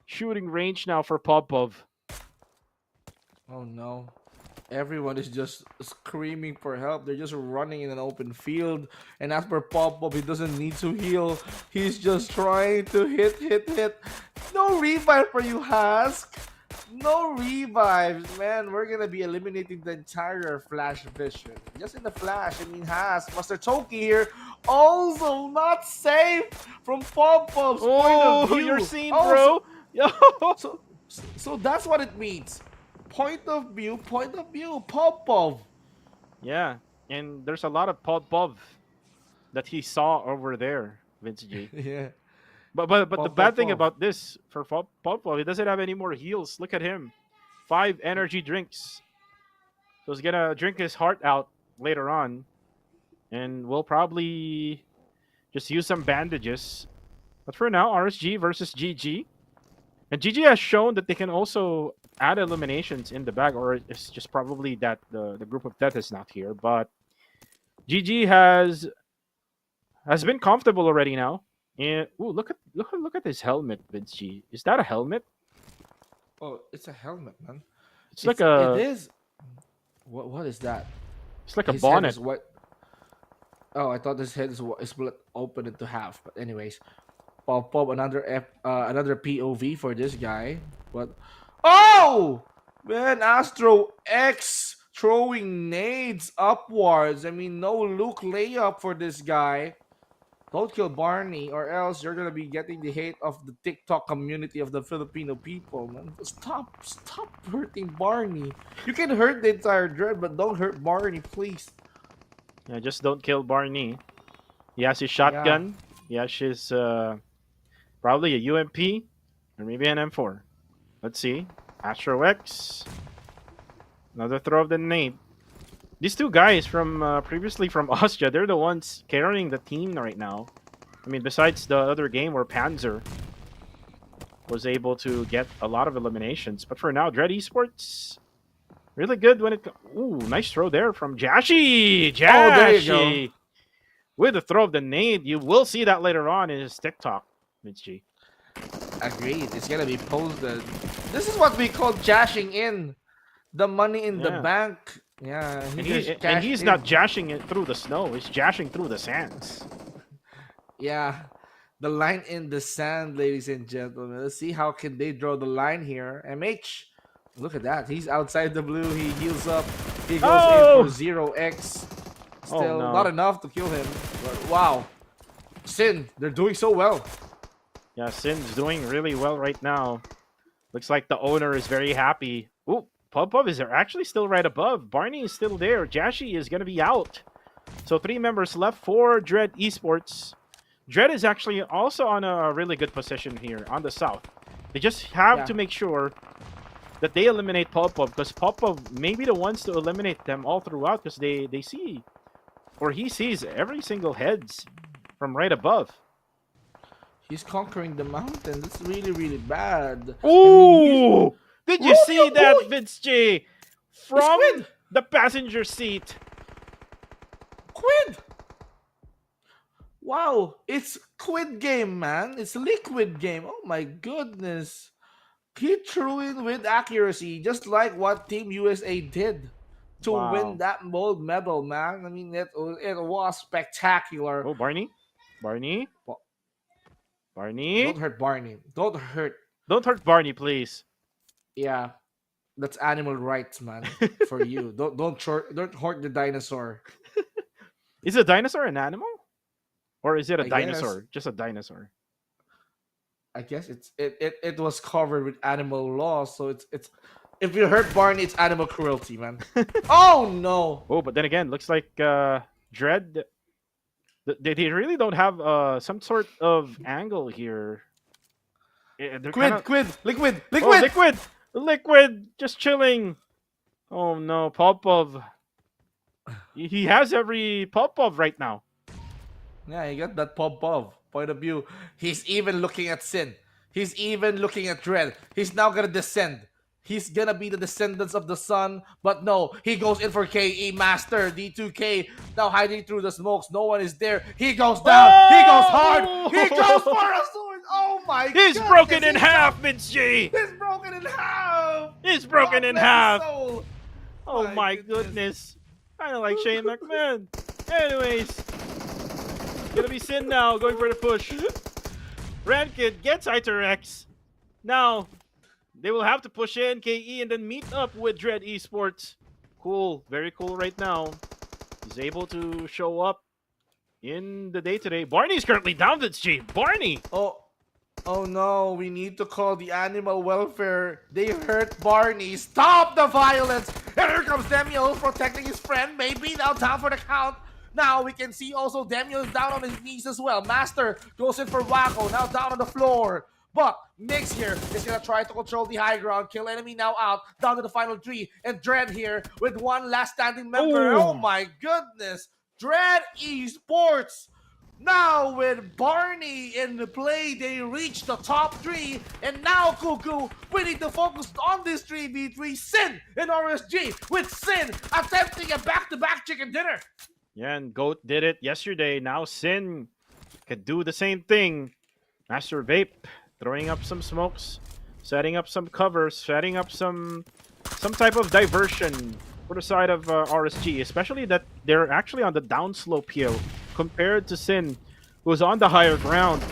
S1: shooting range now for Popov.
S2: Oh no. Everyone is just screaming for help. They're just running in an open field. And as for Pop-Up, he doesn't need to heal. He's just trying to hit. No revive for you, Husk. No revives, man. We're gonna be eliminating the entire Flash Vision. Just in the Flash, I mean, Husk. Master Toki here. Also not safe from Pop-Up's point of view.
S1: You're seen,
S2: Also,
S1: bro. Yo.
S2: so that's what it means. Point of view, Popov.
S1: Yeah, and there's a lot of Popov that he saw over there, Vince G.
S2: Yeah.
S1: But the bad thing
S2: Popov.
S1: about this for Popov, he doesn't have any more heals. Look at him, 5 energy drinks. So he's gonna drink his heart out later on, and we'll probably just use some bandages. But for now, RSG versus GG, and GG has shown that they can also add eliminations in the bag, or it's just probably that the group of death is not here. But GG has been comfortable already now. And ooh, look at his helmet, Vince G. Is that a helmet?
S2: Oh, it's a helmet, man.
S1: It's like a
S2: It is. What is that?
S1: it's like a
S2: His head
S1: bonnet.
S2: is what? Oh, I thought his head is split open into half. But anyways, Pop another POV for this guy. But oh man, Astro X throwing nades upwards. I mean, no Luke layup for this guy. Don't kill Barney, or else you're gonna be getting the hate of the TikTok community of the Filipino people, man. Stop hurting Barney. You can hurt the entire Dread, but don't hurt Barney, please.
S1: Yeah, just don't kill Barney. He has his shotgun. He has his probably a UMP or maybe an M4. Let's see. Astro X. Another throw of the nade. These two guys from previously from Austria, they're the ones carrying the team right now. I mean, besides the other game where Panzer was able to get a lot of eliminations. But for now, Dread Esports, really good when it... Ooh, nice throw there from Jashi! Jashi!
S2: Oh, there you go.
S1: With the throw of the nade, you will see that later on in his TikTok, Mitch G.
S2: Agreed. It's gonna be posted. This is what we call jashing in. The money in the
S1: Yeah.
S2: bank. Yeah,
S1: And he's not jashing it through the snow, he's jashing through the sands.
S2: Yeah, the line in the sand, ladies and gentlemen. Let's see how can they draw the line here. MH, look at that. He's outside the blue. He heals up. He goes in for 0x. Still
S1: no.
S2: not enough to kill him. But wow, Sin, they're doing so well.
S1: Yeah, Sin's doing really well right now. Looks like the owner is very happy. Ooh, Popov is actually still right above. Barney is still there. Jashi is going to be out. So 3 members left for Dread Esports. Dread is actually also on a really good position here on the south. They just have
S2: Yeah.
S1: to make sure that they eliminate Popov, because Popov may be the ones to eliminate them all throughout, because they see, or he sees every single heads from right above.
S2: He's conquering the mountain. That's really, really bad. I mean, he's
S1: Ooh! Did you see
S2: Romeo
S1: that,
S2: boy.
S1: Vince J?
S2: It's
S1: From
S2: Quid.
S1: the passenger seat.
S2: Quid. Wow, it's Quid game, man. It's liquid game. Oh my goodness. He threw in with accuracy, just like what Team USA did to win
S1: Wow.
S2: that gold medal, man. I mean, it was spectacular.
S1: Oh, Barney? Barney?
S2: Well, don't
S1: Barney?
S2: hurt Barney. Don't hurt.
S1: Don't hurt Barney, please.
S2: Yeah, that's animal rights, man. For you, don't hurt the dinosaur.
S1: Is a dinosaur an animal? Or is it a
S2: I guess.
S1: dinosaur? Just a dinosaur.
S2: I guess it was covered with animal law, so it's if you hurt Barney, it's animal cruelty, man. Oh no!
S1: Oh, but then again, looks like Dread. They really don't have some sort of angle here. They're kind of.
S2: Liquid,
S1: Oh,
S2: liquid.
S1: liquid! Liquid! Just chilling. Oh no, Popov. He has every Popov right now.
S2: Yeah, you got that pop point of view. He's even looking at Sin. He's even looking at Dread. He's now gonna descend. He's gonna be the descendants of the sun, but no, he goes in for KE Master D2K. Now hiding through the smokes, no one is there. He goes down. He goes hard. He goes for a sword. Oh my!
S1: He's
S2: goodness.
S1: broken in half, Vince G.
S2: He's broken in half.
S1: He's broken
S2: God
S1: in
S2: bless
S1: half.
S2: his soul.
S1: Oh my goodness. Kind of like Shane McMahon. Anyways, gonna be Sin now, going for the push. Rankid gets Iterex. Now, they will have to push in KE and then meet up with Dread Esports. Cool, very cool right now. He's able to show up in the day today. Barney's currently down, Vince G. Barney!
S2: Oh no, we need to call the animal welfare. They hurt Barney. Stop the violence! And here comes Demiel protecting his friend. Maybe now down for the count. Now we can see also Demiel is down on his knees as well. Master goes in for Wacko, now down on the floor. But Mix here is gonna try to control the high ground. Kill enemy now out, down to the final three. And Dread here with one last standing member.
S1: Ooh.
S2: Oh my goodness. Dread Esports. Now with Barney in the play, they reach the top three. And now Cuckoo, we need to focus on this 3v3. Sin and RSG with Sin attempting a back-to-back chicken dinner.
S1: Yeah, and Goat did it yesterday. Now Sin could do the same thing. Master Vape throwing up some smokes, setting up some covers, setting up some type of diversion for the side of RSG, especially that they're actually on the downslope here compared to Sin, who's on the higher ground.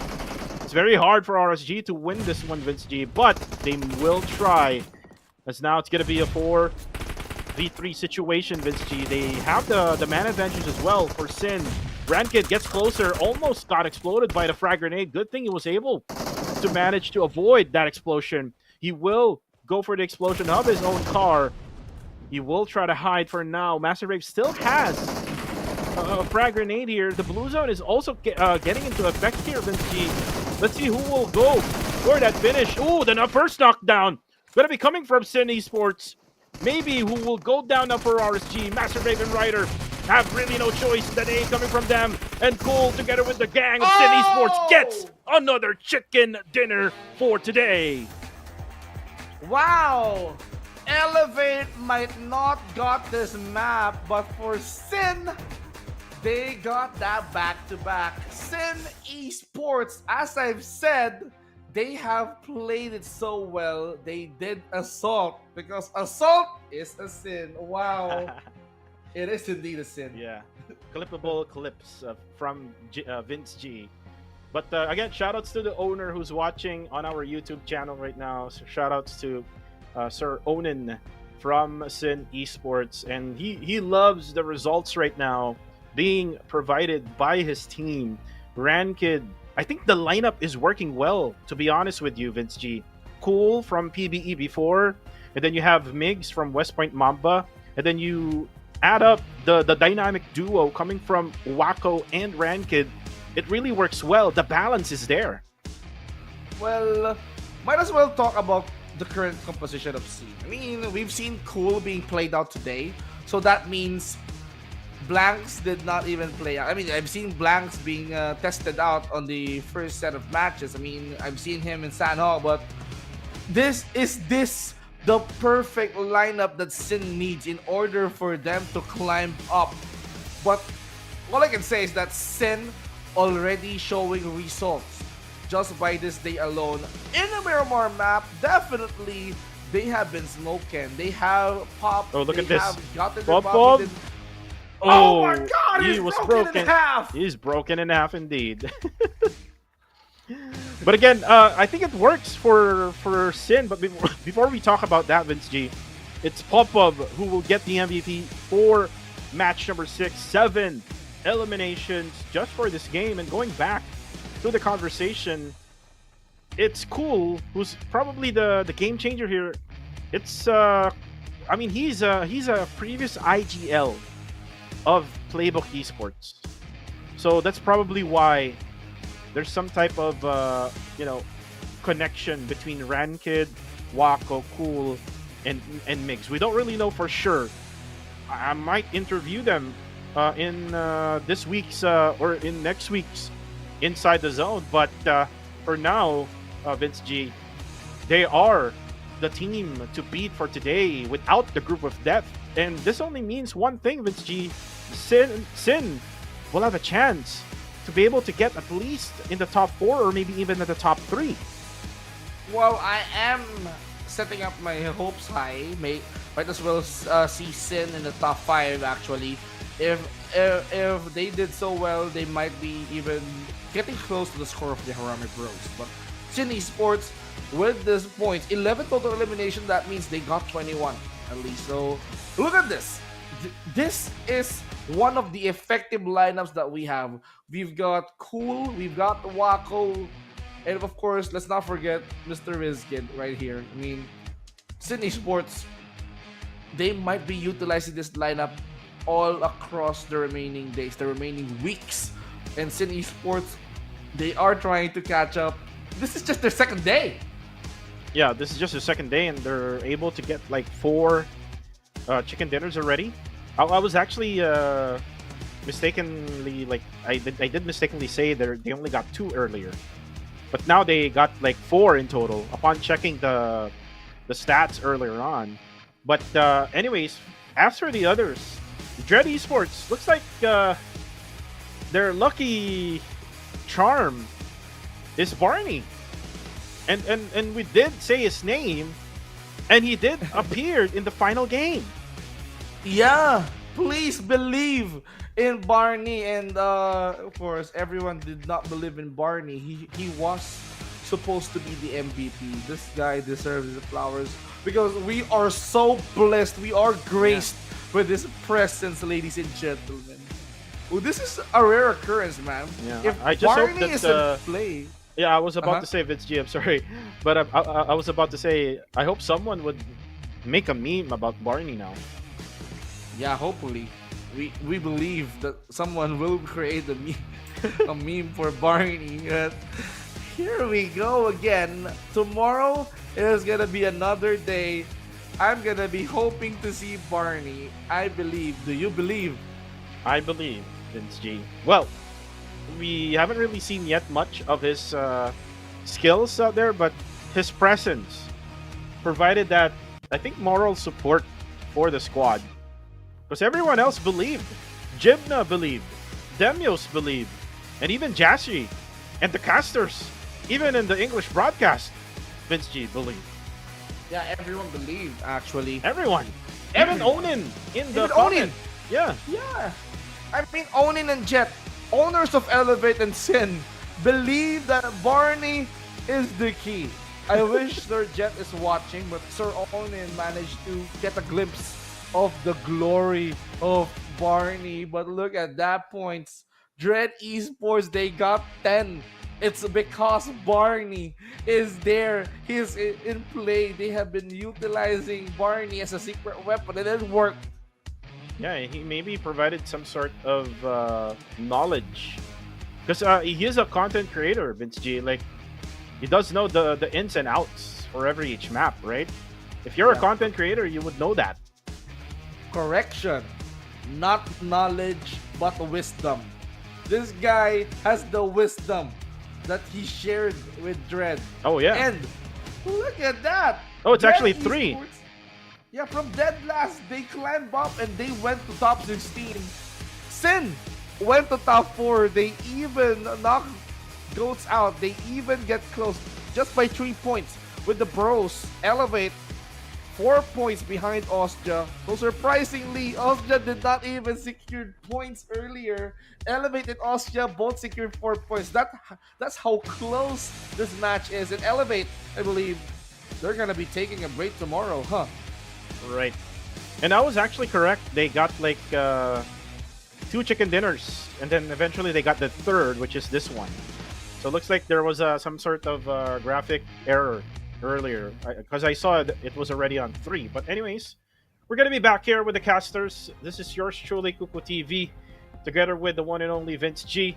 S1: It's very hard for RSG to win this one, Vince G, but they will try. As now it's going to be a 4v3 situation, Vince G. They have the man advantage as well for Sin. Rankid gets closer, almost got exploded by the frag grenade. Good thing he was able to manage to avoid that explosion. He will go for the explosion of his own car. He will try to hide for now. Master Rape still has a frag grenade here. The blue zone is also getting into effect here, Vince G. Let's see who will go for that finish. Ooh, the first knockdown. Gonna be coming from Sin Esports. Maybe who will go down now for RSG. Master Raven Rider have really no choice. That A coming from them. And Cool together with the gang of Sin Esports gets another chicken dinner for today.
S2: Wow! Elevate might not got this map, but for Sin, they got that back-to-back. Sin Esports, as I've said, they have played it so well. They did Assault, because Assault is a sin. Wow. It is indeed a sin.
S1: Yeah, clippable clips from Vince G. But again, shoutouts to the owner who's watching on our YouTube channel right now. So shoutouts to Sir Onan from Sin Esports, and he loves the results right now being provided by his team. Rankid, I think the lineup is working well, to be honest with you, Vince G. Cool from PBE before, and then you have Migs from West Point Mamba, and then you add up the dynamic duo coming from Wacko and Rankid. it really works well. The balance is there.
S2: Well, might as well talk about the current composition of C. I mean, we've seen Cool being played out today, so that means Blanks did not even play out. I mean, I've seen Blanks being tested out on the first set of matches. I mean, I've seen him in Sanhok, but this the perfect lineup that Sin needs in order for them to climb up. But all I can say is that Sin already showing results just by this day alone in the Miramar map. Definitely, they have been smoking. They have popped.
S1: Oh, look
S2: they
S1: at this.
S2: have gotten their
S1: Bob,
S2: pop.
S1: Bob.
S2: Oh my God! He's broken in half.
S1: He's broken in half indeed. But again, I think it works for Sin. But before we talk about that, Vince G, it's Popov who will get the MVP for match number 6, 7 eliminations just for this game. And going back to the conversation, it's Cool who's probably the game changer here. It's I mean, he's a previous IGL of Playbook Esports, so that's probably why there's some type of connection between Rankid, Wako, Cool, and Migs. We don't really know for sure. I might interview them in this week's or in next week's Inside the Zone, but for now, Vince G, they are the team to beat for today without the group of death. And this only means one thing, Vince G. Sin will have a chance to be able to get at least in the top 4 or maybe even at the top 3.
S2: Well, I am setting up my hopes high. Might as well see Sin in the top 5 actually. If they did so well, they might be even getting close to the score of the Harami Bros. But Sin Esports, with this points, 11 total elimination, that means they got 21 at least. So look at this. This is one of the effective lineups that we have. We've got Cool, we've got Wako, and of course, let's not forget Mr. Rizkid right here. I mean, Sin Esports, they might be utilizing this lineup all across the remaining days, the remaining weeks. And Sin Esports, they are trying to catch up. This is just their second day.
S1: Yeah, this is just their second day, and they're able to get like 4 chicken dinners already. I was actually mistakenly, like, I did mistakenly say they only got 2 earlier, but now they got like 4 in total upon checking the stats earlier on. But anyways, as for the others, Dread Esports looks like their lucky charm is Barney, and we did say his name, and he did appear in the final game.
S2: Yeah, please believe in Barney. And of course, everyone did not believe in Barney. He was supposed to be the MVP. This guy deserves the flowers because we are so blessed. We are graced with his presence, ladies and gentlemen. Well, this is a rare occurrence, man.
S1: Yeah,
S2: if
S1: I just
S2: Barney
S1: hope that,
S2: is in play.
S1: Yeah, I was about to say, Vince G, I'm sorry, but I was about to say, I hope someone would make a meme about Barney now.
S2: Yeah, hopefully. We believe that someone will create a meme for Barney. Here we go again. Tomorrow is gonna be another day. I'm gonna be hoping to see Barney. I believe. Do you believe?
S1: I believe, Vince G. Well, we haven't really seen yet much of his skills out there, but his presence provided that, I think, moral support for the squad. Because everyone else believed. Jibna believed. Demios believed. And even Jassy and the casters, even in the English broadcast, Vince G believed.
S2: Yeah, everyone believed, actually.
S1: Everyone. Even Onin in the
S2: Even
S1: comment.
S2: Onin.
S1: Yeah.
S2: Yeah. I mean, Onin and Jet, owners of Elevate and Sin, believe that Barney is the key. I wish Sir Jet is watching, but Sir Onin managed to get a glimpse of the glory of Barney. But look at that points. Dread Esports, they got 10. It's because Barney is there. He's in play. They have been utilizing Barney as a secret weapon, and it worked.
S1: Yeah, he maybe provided some sort of knowledge because he is a content creator, Vince G. Like he does know the ins and outs for every each map, right? If you're a
S2: Yeah.
S1: content creator, you would know that.
S2: Correction. Not knowledge, but wisdom. This guy has the wisdom that he shared with Dread.
S1: Oh yeah.
S2: And look at that.
S1: Oh, it's
S2: Dread
S1: actually 3.
S2: Esports- Yeah, from dead last, they climbed up and they went to top 16. Sin went to top 4. They even knocked Goats out. They even get close just by 3 points. With the Bros, Elevate 4 points behind Austria. So surprisingly, Austria did not even secure points earlier. Elevate and Austria both secured 4 points. That's how close this match is. And Elevate, I believe, they're gonna be taking a break tomorrow, huh?
S1: Right. And I was actually correct. They got like 2 chicken dinners, and then eventually they got the third, which is this one. So it looks like there was some sort of graphic error earlier, because I saw it was already on 3. But anyways, we're gonna be back here with the casters. This is yours truly, Kuko TV, together with the one and only Vince G.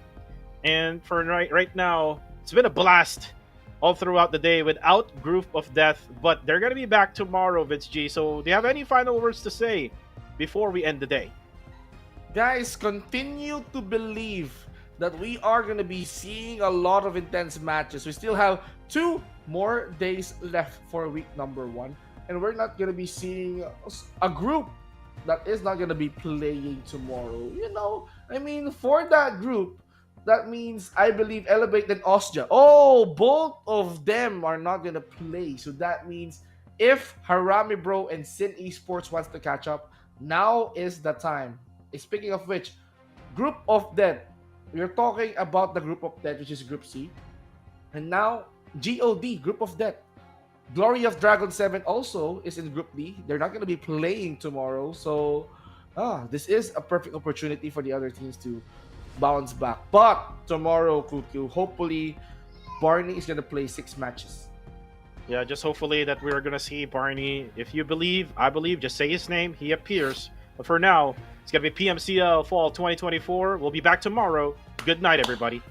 S1: And for right now, it's been a blast all throughout the day without Group of Death, but they're gonna be back tomorrow, Vince G. So do you have any final words to say before we end the day?
S2: Guys, continue to believe that we are going to be seeing a lot of intense matches. We still have 2 more days left for week number 1, and we're not going to be seeing a group that is not going to be playing tomorrow. You know, I mean, for that group, that means I believe Elevate and Austria. Oh, both of them are not going to play. So that means if Harami Bro and Sin Esports wants to catch up, now is the time. Speaking of which, Group of Death. We're talking about the Group of Death, which is Group C. And now, GOD, Group of Death. Glory of Dragon 7 also is in Group D. They're not going to be playing tomorrow. So, this is a perfect opportunity for the other teams to bounce back. But tomorrow, Kuku, hopefully, Barney is going to play 6 matches.
S1: Yeah, just hopefully that we're gonna see Barney. If you believe, I believe, just say his name, he appears. But for now, it's gonna be PMCL Fall 2024. We'll be back tomorrow. Good night, everybody.